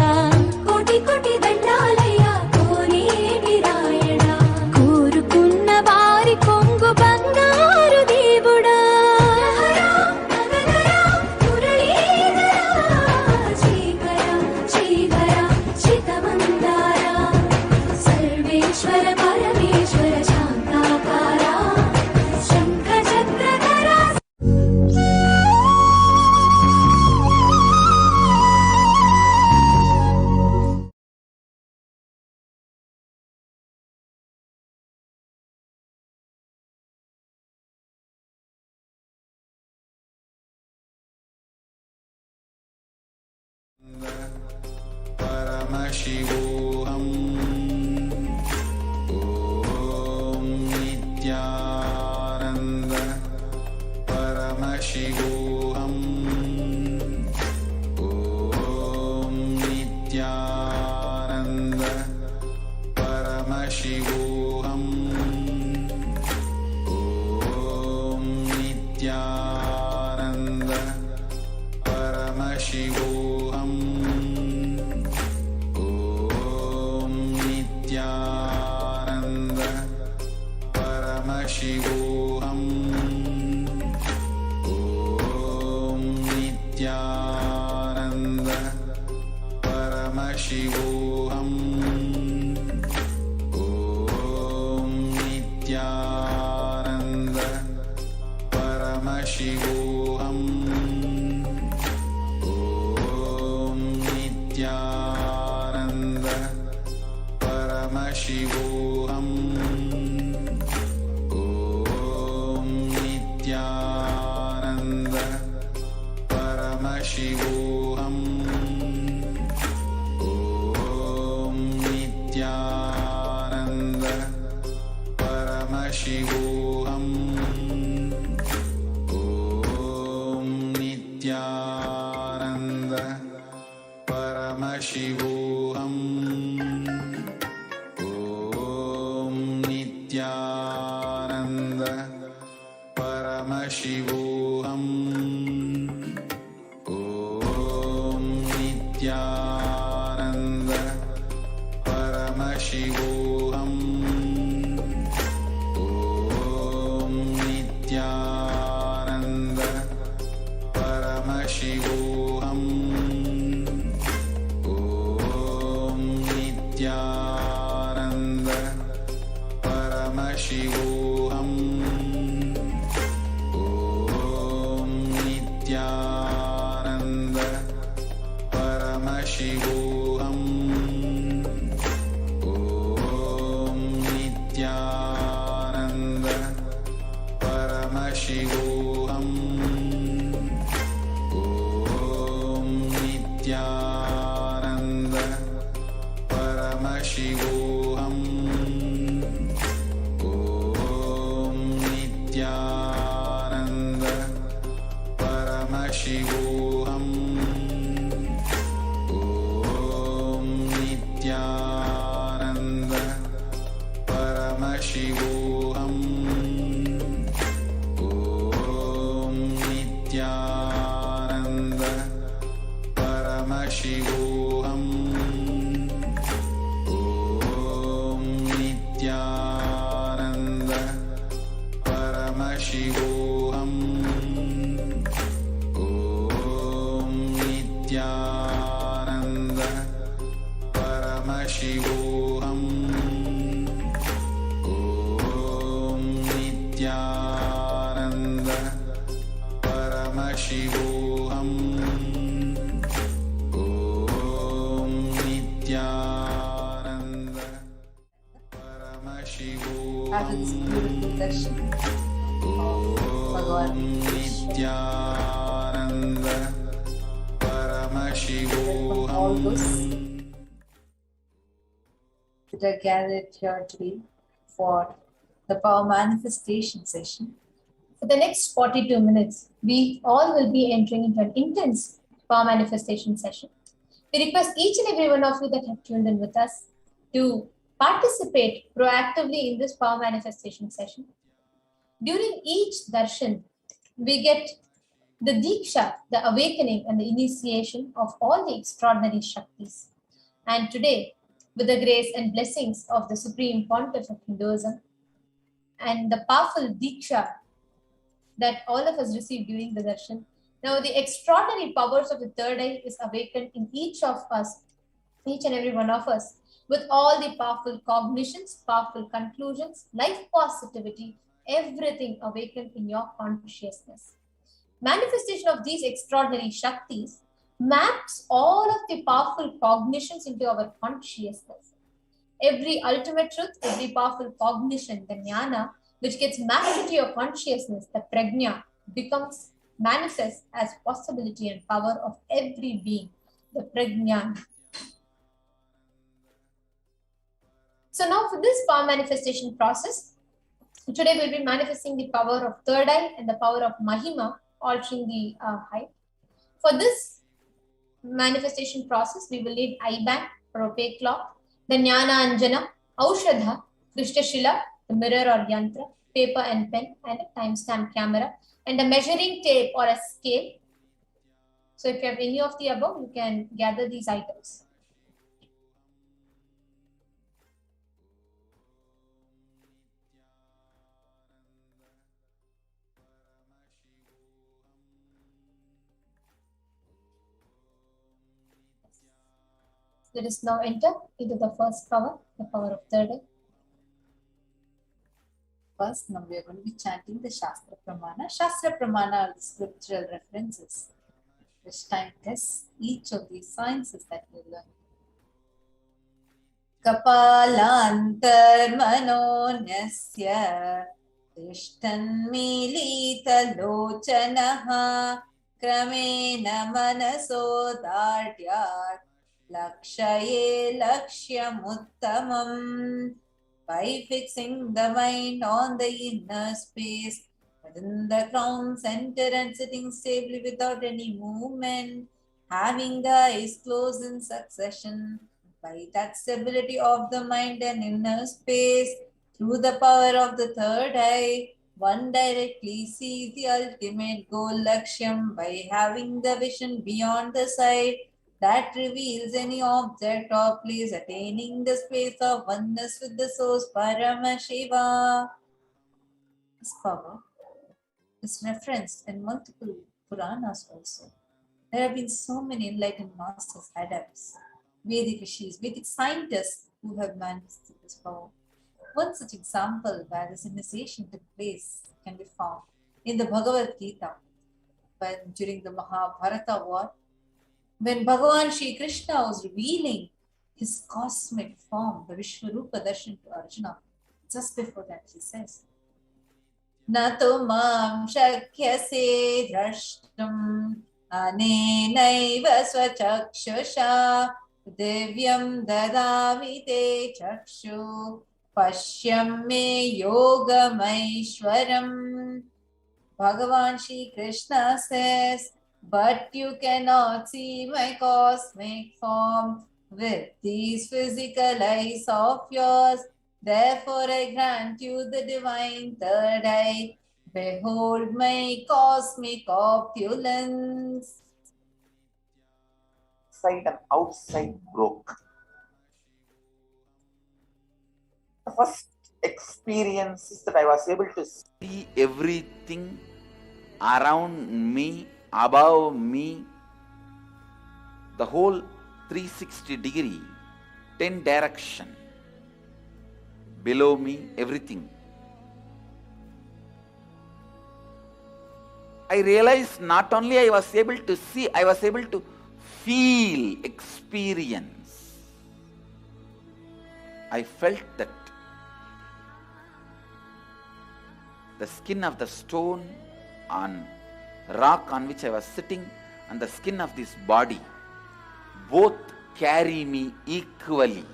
కోటి కోటి దండాలయ్య కోనేటి రాయడా కోరుకున్న వారి కొంగు బంగారు దేవుడా सर्वेश्वर परमेश्वर शान्ताकारा शङ्ख चक्रधरा परमशिवोऽहम् ॐ नित्यानन्द परमशिवोऽहम् ॐ नित्यानन्द परमशिवोऽहम् ॐ नित्यानन्द परमशिवोऽहम् नित्यानन्द परमशिवोऽहम् ॐ नित्यानन्द परमशिवोऽहम् ॐ नित्यानन्द परमशिवोऽहम् ॐ नित्यानन्द परमशिवोऽहम् ॐ नित्यानन्द परमशिवोऽहम् ॐ नित्यानन्द परमशिवोऽहम् ॐ नित्यानन्द परमशिवोऽहम् नित्यानन्द परमशिवोऽहम् ॐ नित्यानन्द परमशिवोऽहम् ॐ नित्यानन्द परमशिवोऽहम् ॐ नित्यानन्द परमशिवोऽहम् ॐ नित्यानन्द परमशिवोऽहम् ॐ नित्यानन्द परमशिवोऽहम् ॐ नित्यानन्द परमशिवोऽहम् ॐ नित्यानन्द परमशिवोऽहम् ॐ नित्यानन्द परमशिवोऽहम् ॐ नित्यानन्द परमशिवोऽहम् ॐ नित्यानन्द परमशिवोऽहम् ॐ नित्यानन्द परमशिवोऽहम् ॐ Nityanand after this beautiful darshan of Bhagavan Nityananda Paramashivam. all those that are gathered here today for the power manifestation session. For the next 42 minutes, we all will be entering into an intense power manifestation session. We request each and every one of you that have tuned in with us to participate proactively in this power manifestation session. During each darshan, we get the diksha, the awakening and the initiation of all the extraordinary shaktis. And today, with the grace and blessings of the Supreme Pontiff of Hinduism and the powerful diksha that all of us received during the darshan, now the extraordinary powers of the third eye is awakened in each of us, each and every one of us, with all the powerful cognitions, powerful conclusions, life positivity, everything awakened in your consciousness. Manifestation of these extraordinary shaktis maps all of the powerful cognitions into our consciousness. Every ultimate truth, every powerful cognition, the jnana, which gets mapped into your consciousness, the prajna, becomes manifest as possibility and power of every being, the prajna. So now for this power manifestation process, today we'll be manifesting the power of third eye and the power of mahima, altering the height. For this manifestation process, we will need eye band or opaque cloth, the jnana anjana, aushadha, krishtashila, the mirror or yantra, paper and pen, and a timestamp camera, and a measuring tape or a scale. So if you have any of the above, you can gather these items. Let us now enter into the first power, the power of third eye. First, now we are going to be chanting the Shastra Pramana. Shastra Pramana are the scriptural references which time tests each of these sciences that we learn. Kapalantar manonyasya tishtan milita lochanaha kramena manaso dartyat lakshaye lakshyamuttamam. By fixing the mind on the inner space within the crown center and sitting stably without any movement, having the eyes closed in succession, by that stability of the mind and inner space, through the power of the third eye, one directly sees the ultimate goal Lakshyam by having the vision beyond the sight that reveals any object or place, attaining the space of oneness with the source Paramashivam. This power is referenced in multiple Puranas also. There have been so many enlightened masters ahead of us, Vedic rishis, Vedic scientists who have manifested this power. One such example where this initiation took place can be found in the Bhagavad Gita, when during the Mahabharata war, when Bhagavan Shri Krishna was revealing his cosmic form, the Vishwarupa Darshan to Arjuna, just before that he says, Nato mam shakyase drashtam anenaiva swachakshusha divyam dadami te chakshu pashyam me yogamaishwaram. Bhagavan Shri Krishna says, but you cannot see my cosmic form with these physical eyes of yours. Therefore I grant you the divine third eye. Behold my cosmic opulence. Inside and outside broke. The first experience is that I was able to see everything around me, above me, the whole 360 degree, 10 direction, below me, everything. I realized not only I was able to see, I was able to feel, experience. I felt that the skin of the stone on rock on which I was sitting and the skin of this body both carry me equally.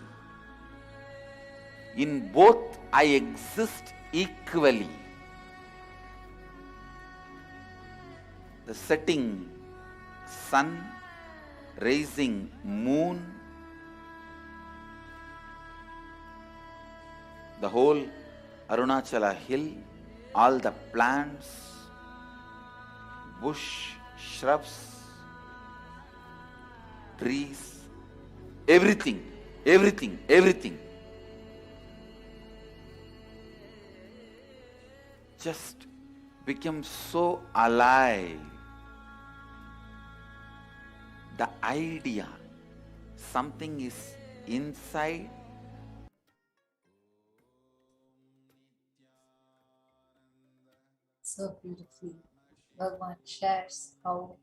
In both I exist equally. The setting sun, rising moon, the whole Arunachala hill, all the plants, bush, shrubs, trees, everything just becomes so alive. The idea, something is inside. So beautifully, Bhagavan shares how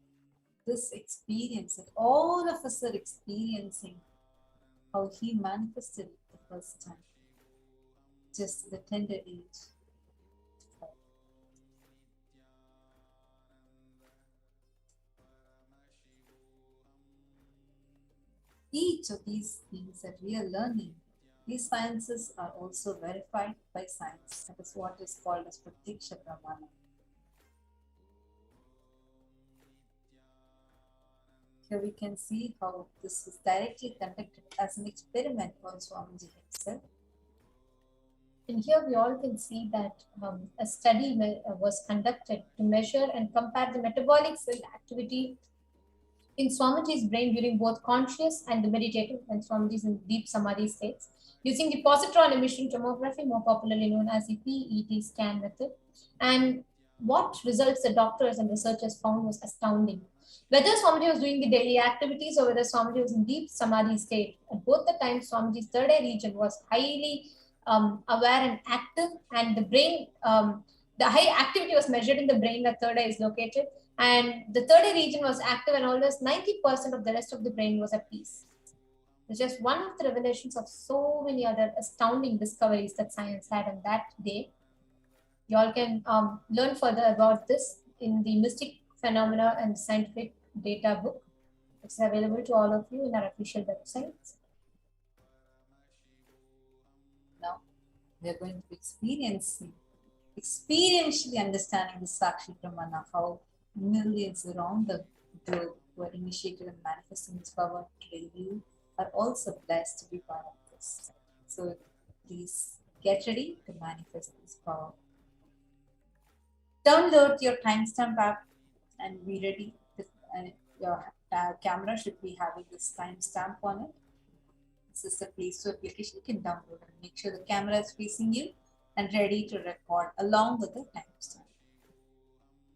this experience that all of us are experiencing, how he manifested it the first time, just the tender age. Each of these things that we are learning, these sciences are also verified by science. That is what is called as Pratiksha Pramana. Here we can see how this was directly conducted as an experiment on Swamiji himself. And here we all can see that a study was conducted to measure and compare the metabolic cell activity in Swamiji's brain during both conscious and the meditative and Swamiji's in deep samadhi states using the positron emission tomography, more popularly known as the PET scan method. And what results the doctors and researchers found was astounding. Whether Swamiji was doing the daily activities or whether Swamiji was in deep samadhi state, at both the times Swamiji's third eye region was highly aware and active, and the brain, the high activity was measured in the brain where third eye is located, and the third eye region was active and almost 90% of the rest of the brain was at peace. It's just one of the revelations of so many other astounding discoveries that science had on that day. You all can learn further about this in the Mystic Phenomena and Scientific Data book. It's available to all of you in our official websites. Now, we are going to be experientially understanding the Sakshi Pramana, how millions around the globe who are initiated and manifesting this power today. You are also blessed to be part of this. So please get ready to manifest this power. Download your timestamp app and be ready. Your camera should be having this timestamp on it. This is the Play Store application. You can download and make sure the camera is facing you and ready to record along with the timestamp.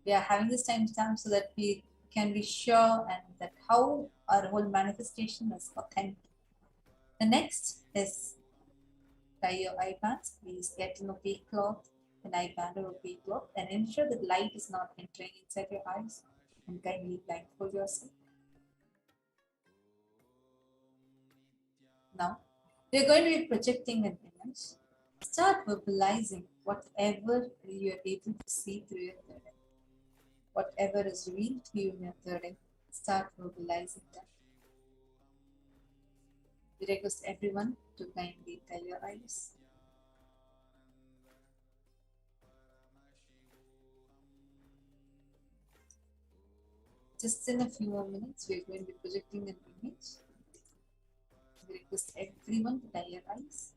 We are having this timestamp so that we can be sure and that how our whole manifestation is authentic. The next is tie your eye bands. Please get an opaque cloth, an eye band or opaque cloth, and ensure that light is not entering inside your eyes, and kindly blindfold yourself. Now, we are going to be projecting an image. Start verbalizing whatever you are able to see through your third eye. Whatever is revealed to you in your third eye, start verbalizing that. We request everyone to kindly tell your eyes. Just in a few more minutes, we are going to be projecting an image. We request everyone to tie your eyes.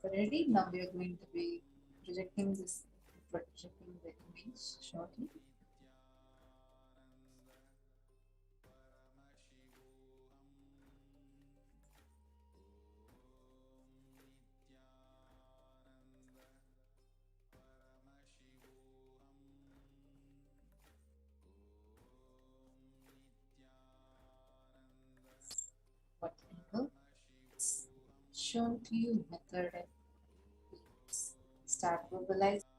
Ready? Now we are going to be projecting the image shortly. shown to you method and start verbalizing.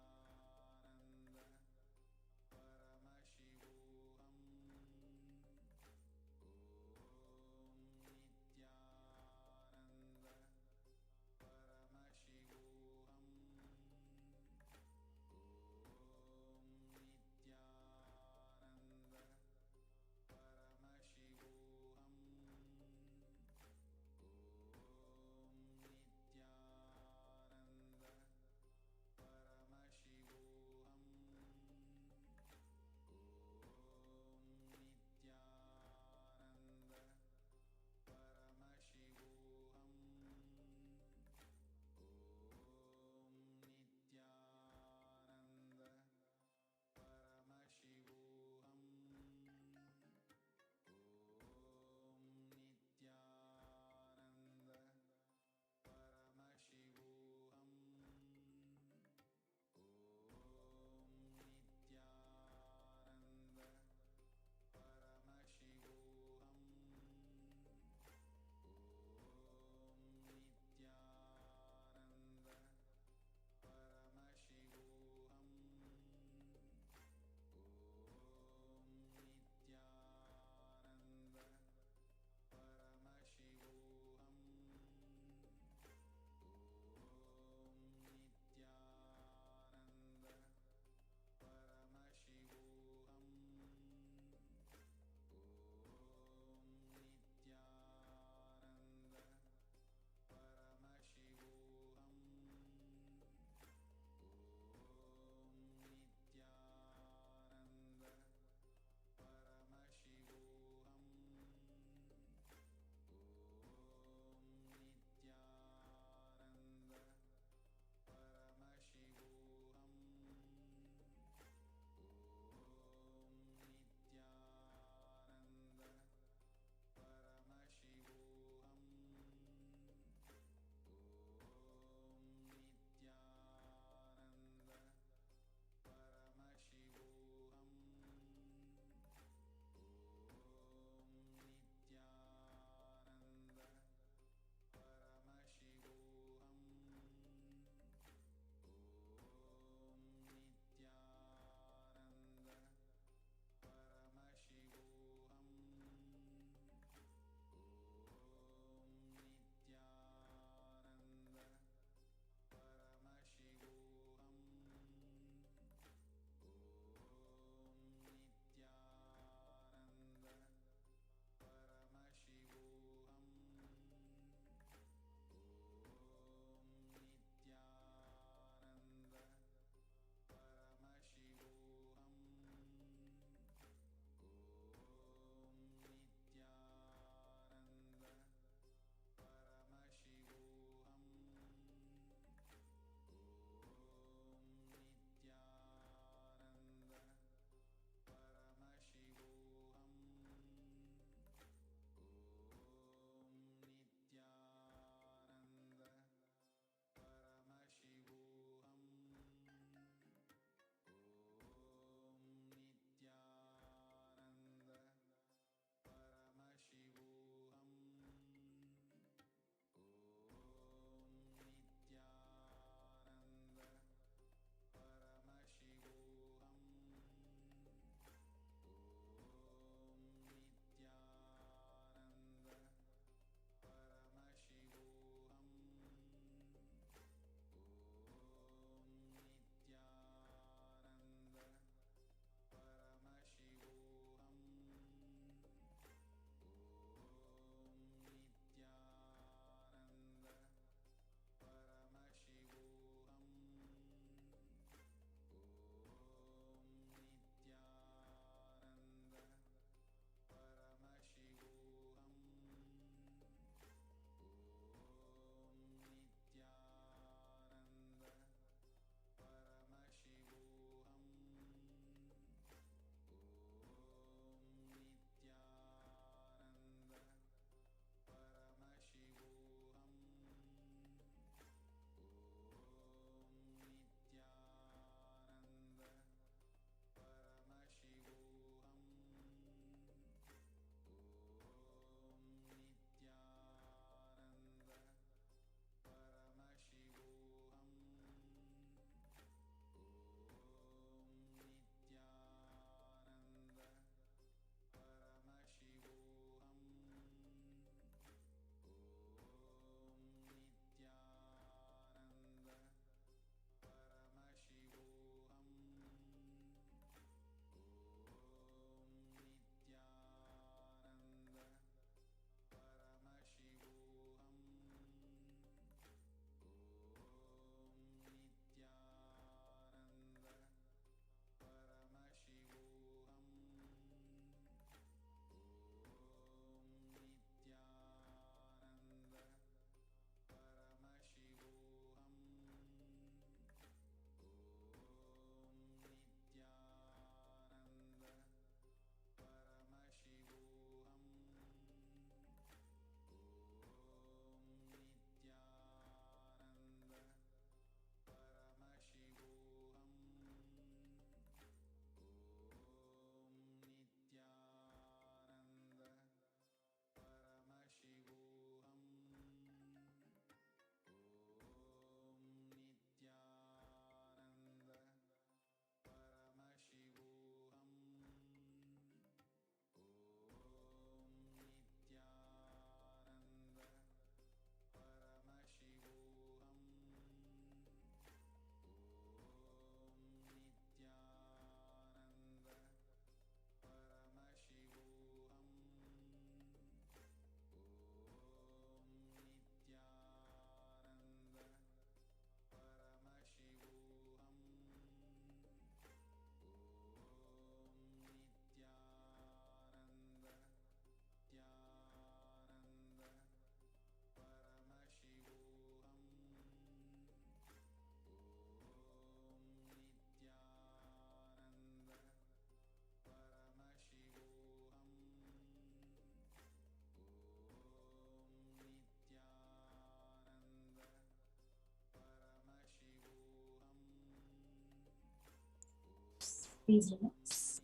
Please relax.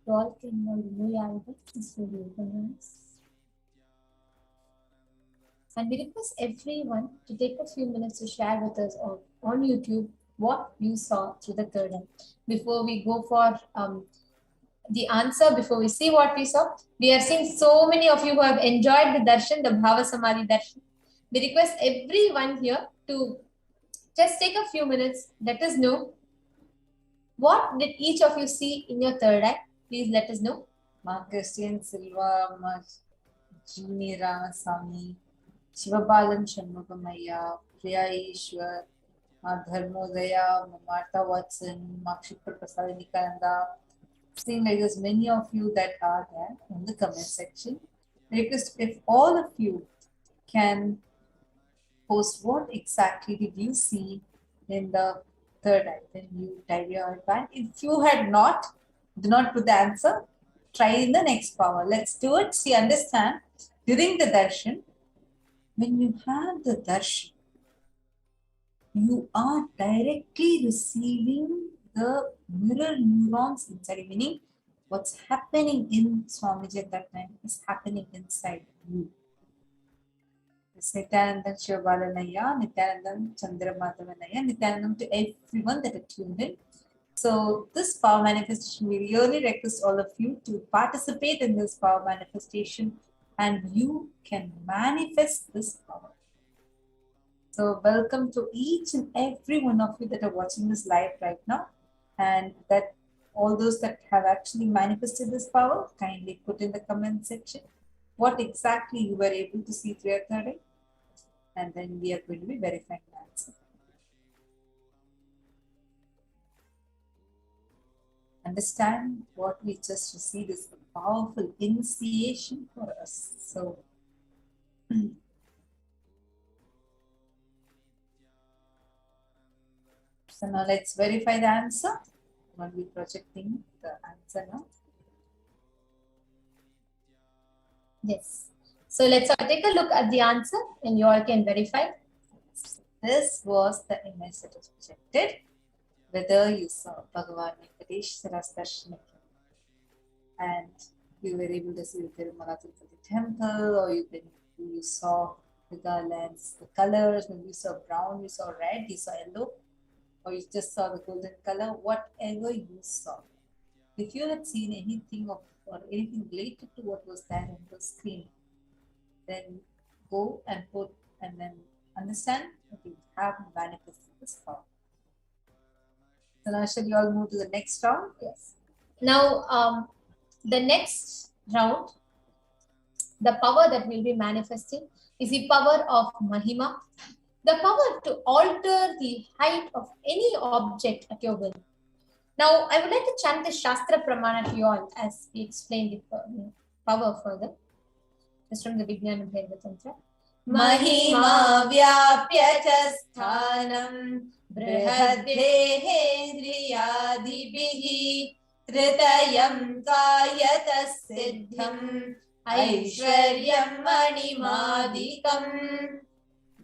You all can now remove your eyelids slowly open your eyes. And we request everyone to take a few minutes to share with us on YouTube what you saw through the third eye. Before we go for the answer, before we see what we saw, we are seeing so many of you who have enjoyed the darshan, the Bhavasamadhi darshan. We request everyone here to just take a few minutes, let us know what did each of you see in your third eye. Please let us know. Ma Christian Silva, Ma Jimmy Ramasamy, Shivabalan Shanmugamaya, Priya Ishwar, Ma Dharmodaya, Ma Martha Watson, Ma Kshipra Prasad Nikananda. Seeing like there's many of you that are there in the comment section. Request if all of you can post what exactly did you see in the third eye, then you type your band. If you had not, do not put the answer. Try in the next power. Let's do it. See, understand. During the darshan, when you have the darshan, you are directly receiving the mirror neurons inside, meaning what's happening in Swamiji at that time is happening inside you. Nityanandam Shivabalanaya, Nityanandam Chandramadhavanaya, Nityanandam to everyone that are tuned in. So this power manifestation, we really request all of you to participate in this power manifestation and you can manifest this power. So welcome to each and every one of you that are watching this live right now, and that all those that have actually manifested this power, kindly put in the comment section what exactly you were able to see through your third eye, and then we are going to be verifying the answer. Understand what we just received is a powerful initiation for us. So so now let's verify the answer. I'm going to be projecting the answer now. Yes. So let's take a look at the answer and you all can verify. This was the image that was projected. Whether you saw Bhagavan Venkateshwara's darshan and you were able to see the Tirumala Tirupati temple, or you saw the garlands, the colors, maybe you saw brown, you saw red, you saw yellow, or you just saw the golden color, whatever you saw. If you had seen anything or anything related to what was there on the screen, then go and put and then understand that you have manifested this power. So now shall we all move to the next round? Yes. Now, the next round, the power that will be manifesting is the power of Mahima, the power to alter the height of any object at your will. Now, I would like to chant the Shastra Pramana to you all as we explain the power further. Just from the Vijnana Bhaiva Tantra. Mahima vyapya cha sthanam brihaddehendriyadibihi tritayam kayata siddham aishwaryam manimadikam.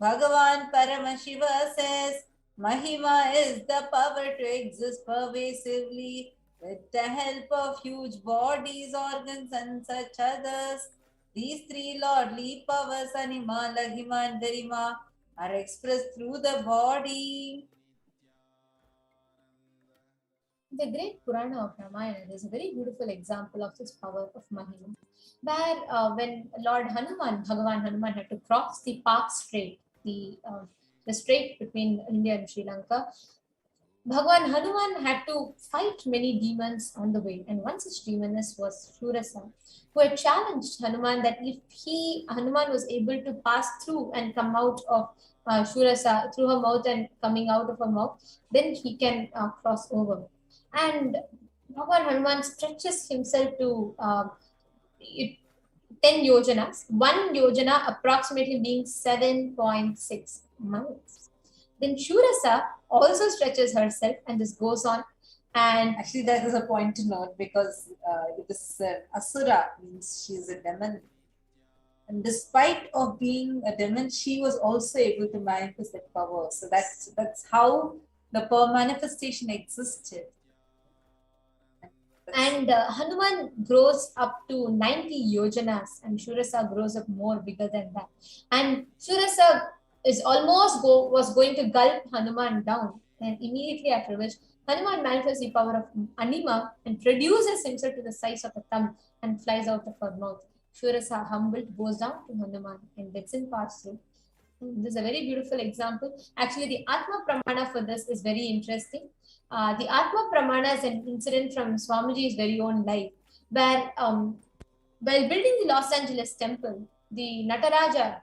Bhagavan Paramashivam says, Mahima is the power to exist pervasively with the help of huge bodies, organs and such others. These three lordly powers, Anima, Lahima and Garima, are expressed through the body. The great Purana of Ramayana is a very beautiful example of this power of Mahima, where when Lord Hanuman, Bhagavan Hanuman, had to cross the Park Strait, the strait between India and Sri Lanka, Bhagavan Hanuman had to fight many demons on the way, and one such demoness was Shurasa, who had challenged Hanuman that if Hanuman was able to pass through and come out of Shurasa, through her mouth and coming out of her mouth, then he can cross over. And Bhagavan Hanuman stretches himself to 10 yojanas, 1 yojana approximately being 7.6 miles. Then Shurasa also stretches herself, and this goes on. And actually, that is a point to note because it is Asura, means she is a demon. And despite of being a demon, she was also able to manifest that power. So that's how the power manifestation existed. And Hanuman grows up to 90 yojanas, and Shurasa grows up more bigger than that. And Shurasa was going to gulp Hanuman down, and immediately after which Hanuman manifests the power of Anima and reduces himself to the size of a thumb and flies out of her mouth. Shurasa, humbled, goes down to Hanuman and lets him pass through. This is a very beautiful example. Actually, the Atma Pramana for this is very interesting. The Atma Pramana is an incident from Swamiji's very own life, where while building the Los Angeles temple, the Nataraja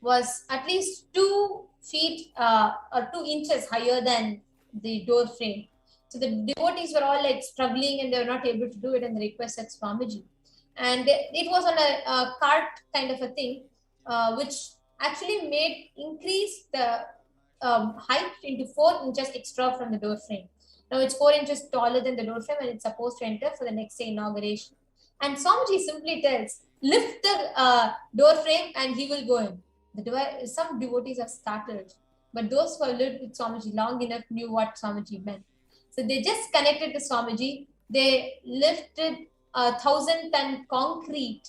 was at least 2 feet or 2 inches higher than the door frame. So the devotees were all like struggling and they were not able to do it, and they requested Swamiji. And it was on a cart kind of a thing, which actually increase the height into 4 inches extra from the door frame. Now it's 4 inches taller than the door frame, and it's supposed to enter for the next day inauguration. And Swamiji simply tells, lift the door frame and he will go in. Some devotees are startled, but those who have lived with Swamiji long enough knew what Swamiji meant. So they just connected to Swamiji. They lifted 1,000-ton concrete,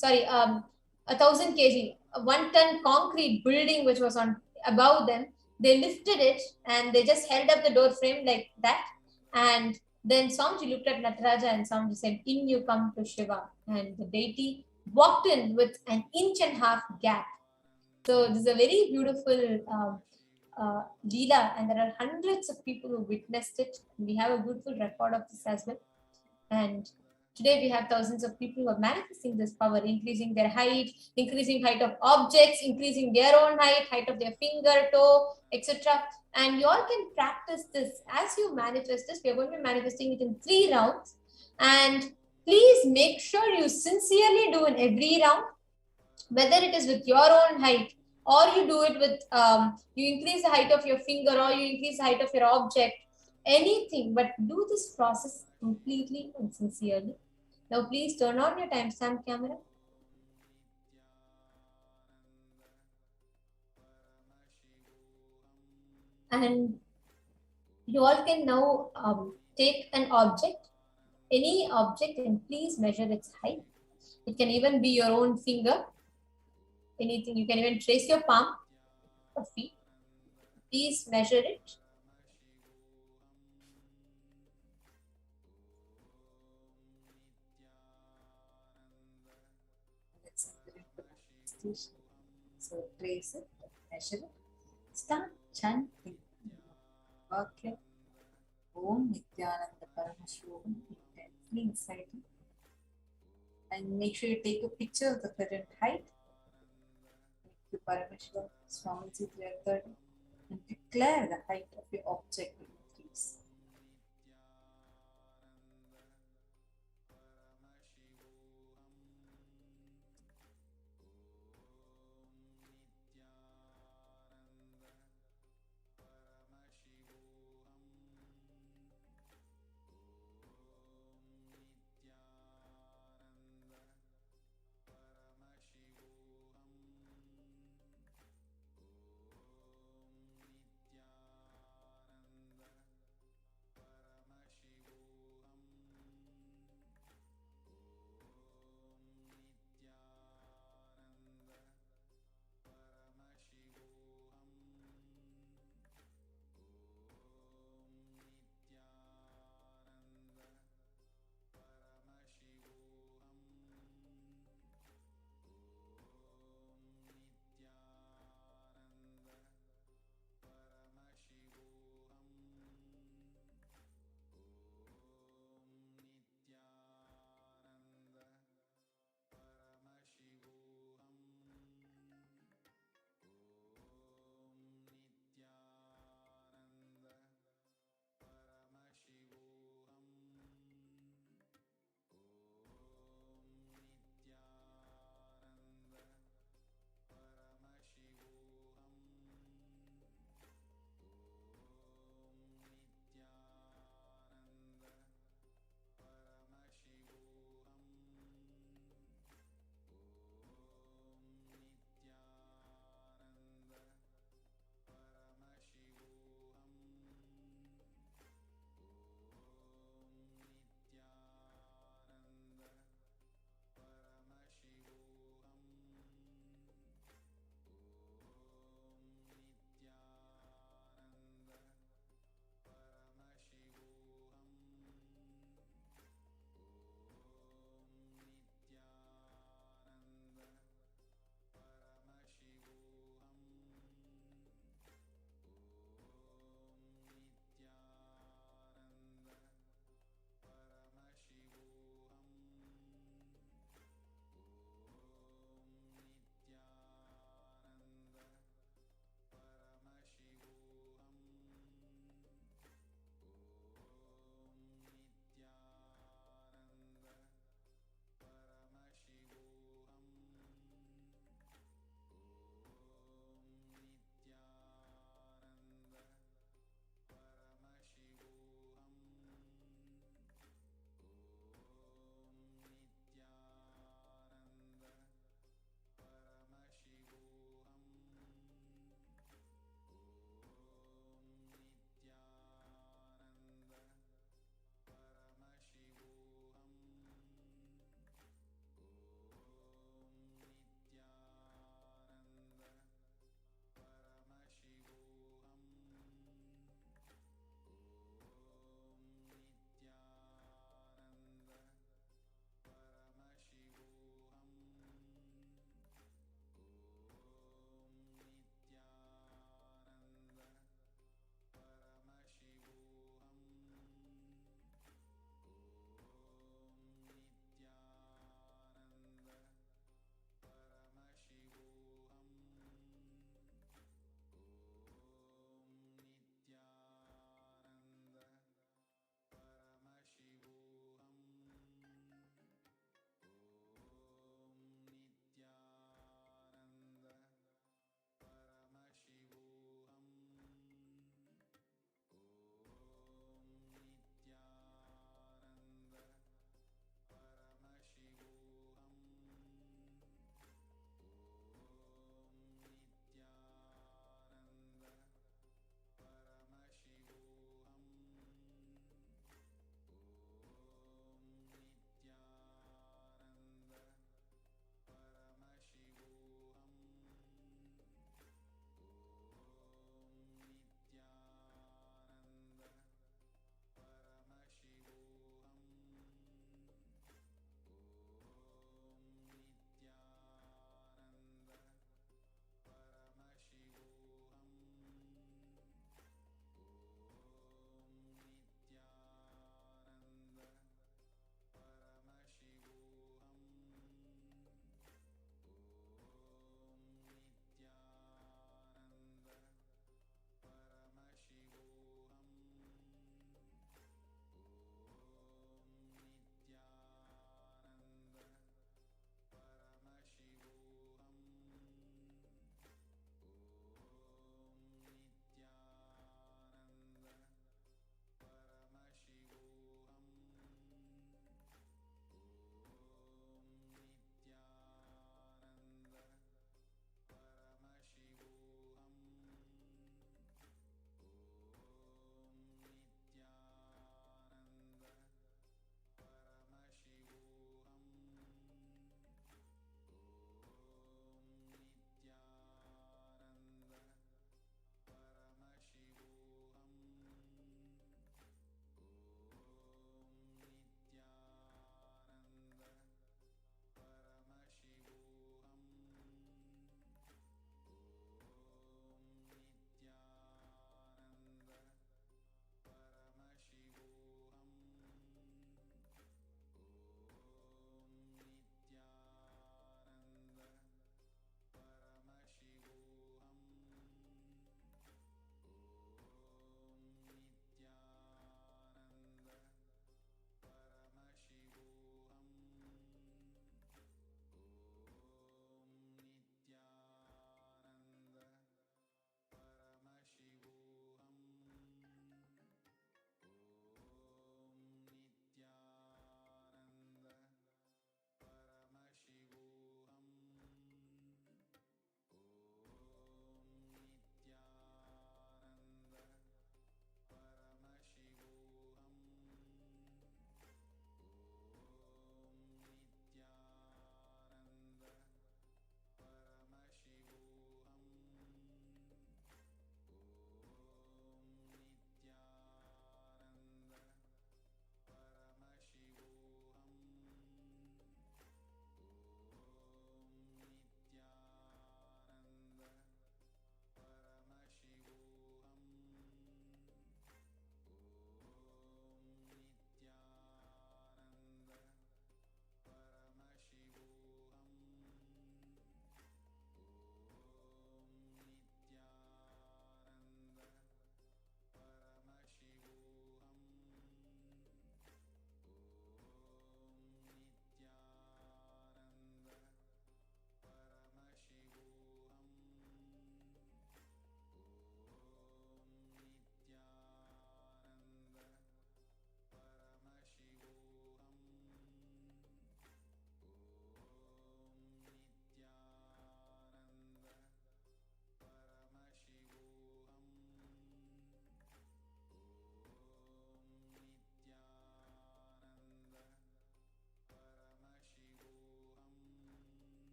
1,000 kg, 1-ton concrete building which was on above them. They lifted it and they just held up the door frame like that. And then Swamiji looked at Nataraja and Swamiji said, in you come to Shiva. And the deity walked in with an 1.5 inch gap. So this is a very beautiful Leela, and there are hundreds of people who witnessed it. We have a beautiful record of this as well. And today we have thousands of people who are manifesting this power, increasing their height, increasing height of objects, increasing their own height of their finger, toe, etc. And you all can practice this. As you manifest this, we are going to be manifesting it in 3 rounds. And please make sure you sincerely do in every round, whether it is with your own height or you do it with, you increase the height of your finger or you increase the height of your object, anything, but do this process completely and sincerely. Now please turn on your timestamp camera. And you all can now take an object, any object, and please measure its height. It can even be your own finger, anything. You can even trace your palm or feet. Please measure it. So trace it, measure it, start chanting. Okay. Om Nithyananda Paramashivam intensely inside you. And make sure you take a picture of the current height. Make the Paramashivam Swamiji 330 and declare the height of your object will increase.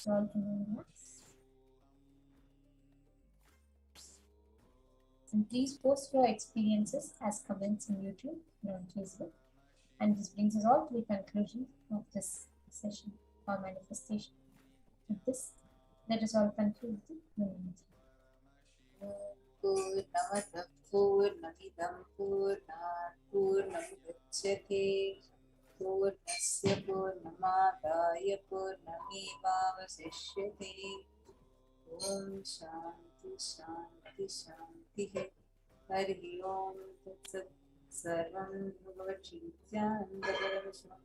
So all can relax. And please post your experiences as comments in YouTube and on Facebook. And this brings us all to the conclusion of this session or manifestation. With this, let us all conclude the movement. Purnamadav Purnamidam Purnat Purnamudachyate Purnasya Purnamadaya Purnamevavasishyate. Om Shanti Shanti Shanti. Hari Om Tat Sarvam Bhagavad-Gita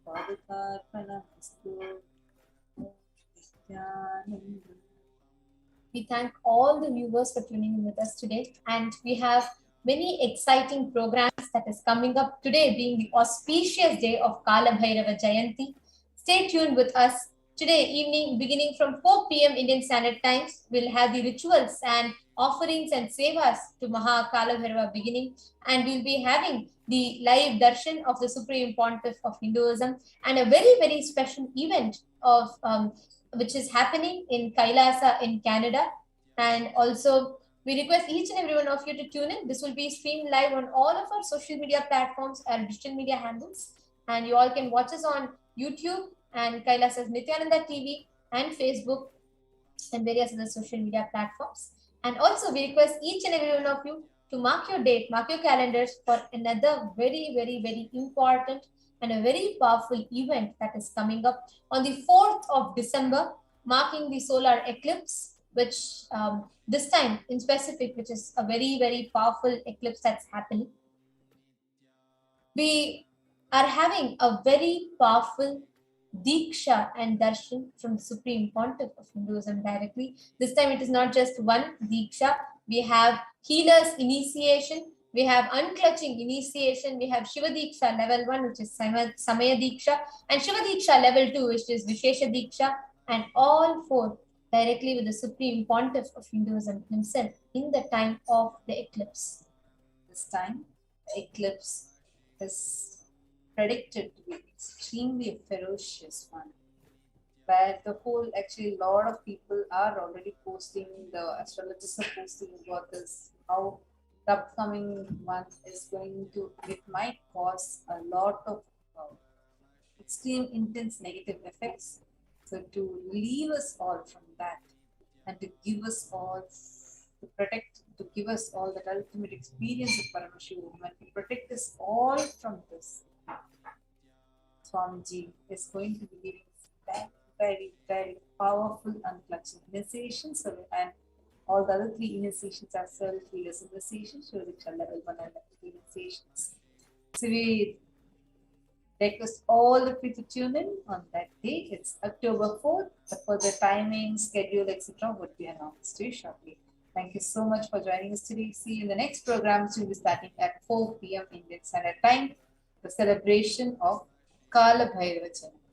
Padukarpanamastu. Nityananda. We thank all the viewers for tuning in with us today, and we have many exciting programs that is coming up today, being the auspicious day of Kala Bhairava Jayanti. Stay tuned with us today evening, beginning from 4 p.m. Indian Standard Times. We'll have the rituals and offerings and sevas to Maha Kala Bhairava beginning, and we'll be having the live darshan of the Supreme Pontiff of Hinduism, and a very, very special event of which is happening in Kailasa in Canada. And also, we request each and every one of you to tune in. This will be streamed live on all of our social media platforms, our digital media handles. And you all can watch us on YouTube and Kailasa's Nithyananda TV and Facebook and various other social media platforms. And also, we request each and every one of you to mark your date, mark your calendars for another very, very, very important and a very powerful event that is coming up on the 4th of December, marking the solar eclipse, which this time in specific, which is a very, very powerful eclipse that's happening. We are having a very powerful Diksha and Darshan from the Supreme Pontiff of Hinduism directly. This time it is not just one Diksha. We have healer's initiation, we have unclutching initiation, we have Shiva Diksha level 1, which is Samaya Diksha, and Shiva Diksha level 2, which is Vishesha Diksha, and all four directly with the Supreme Pontiff of Hinduism himself in the time of the eclipse. This time, the eclipse is predicted to be extremely ferocious one, where the whole, actually, a lot of people are already posting, the astrologers are posting about this, how the upcoming one is going to, it might cause a lot of extreme intense negative effects. So to relieve us all from that and to give us all, to protect, to give us all that ultimate experience of Paramashivam and to protect us all from this, Swamiji is going to be giving very, very, very powerful unclutching initiations, and all the other 3 initiations are self-healers initiations, which are level 1 and level 2 initiations. So we request all of you to tune in on that day. It's October 4th. The further timing, schedule, etc. would be announced to you shortly. Thank you so much for joining us today. See you in the next program, which will be starting at 4 p.m. Indian Standard Time, the celebration of Kala Bhairava Jayanti.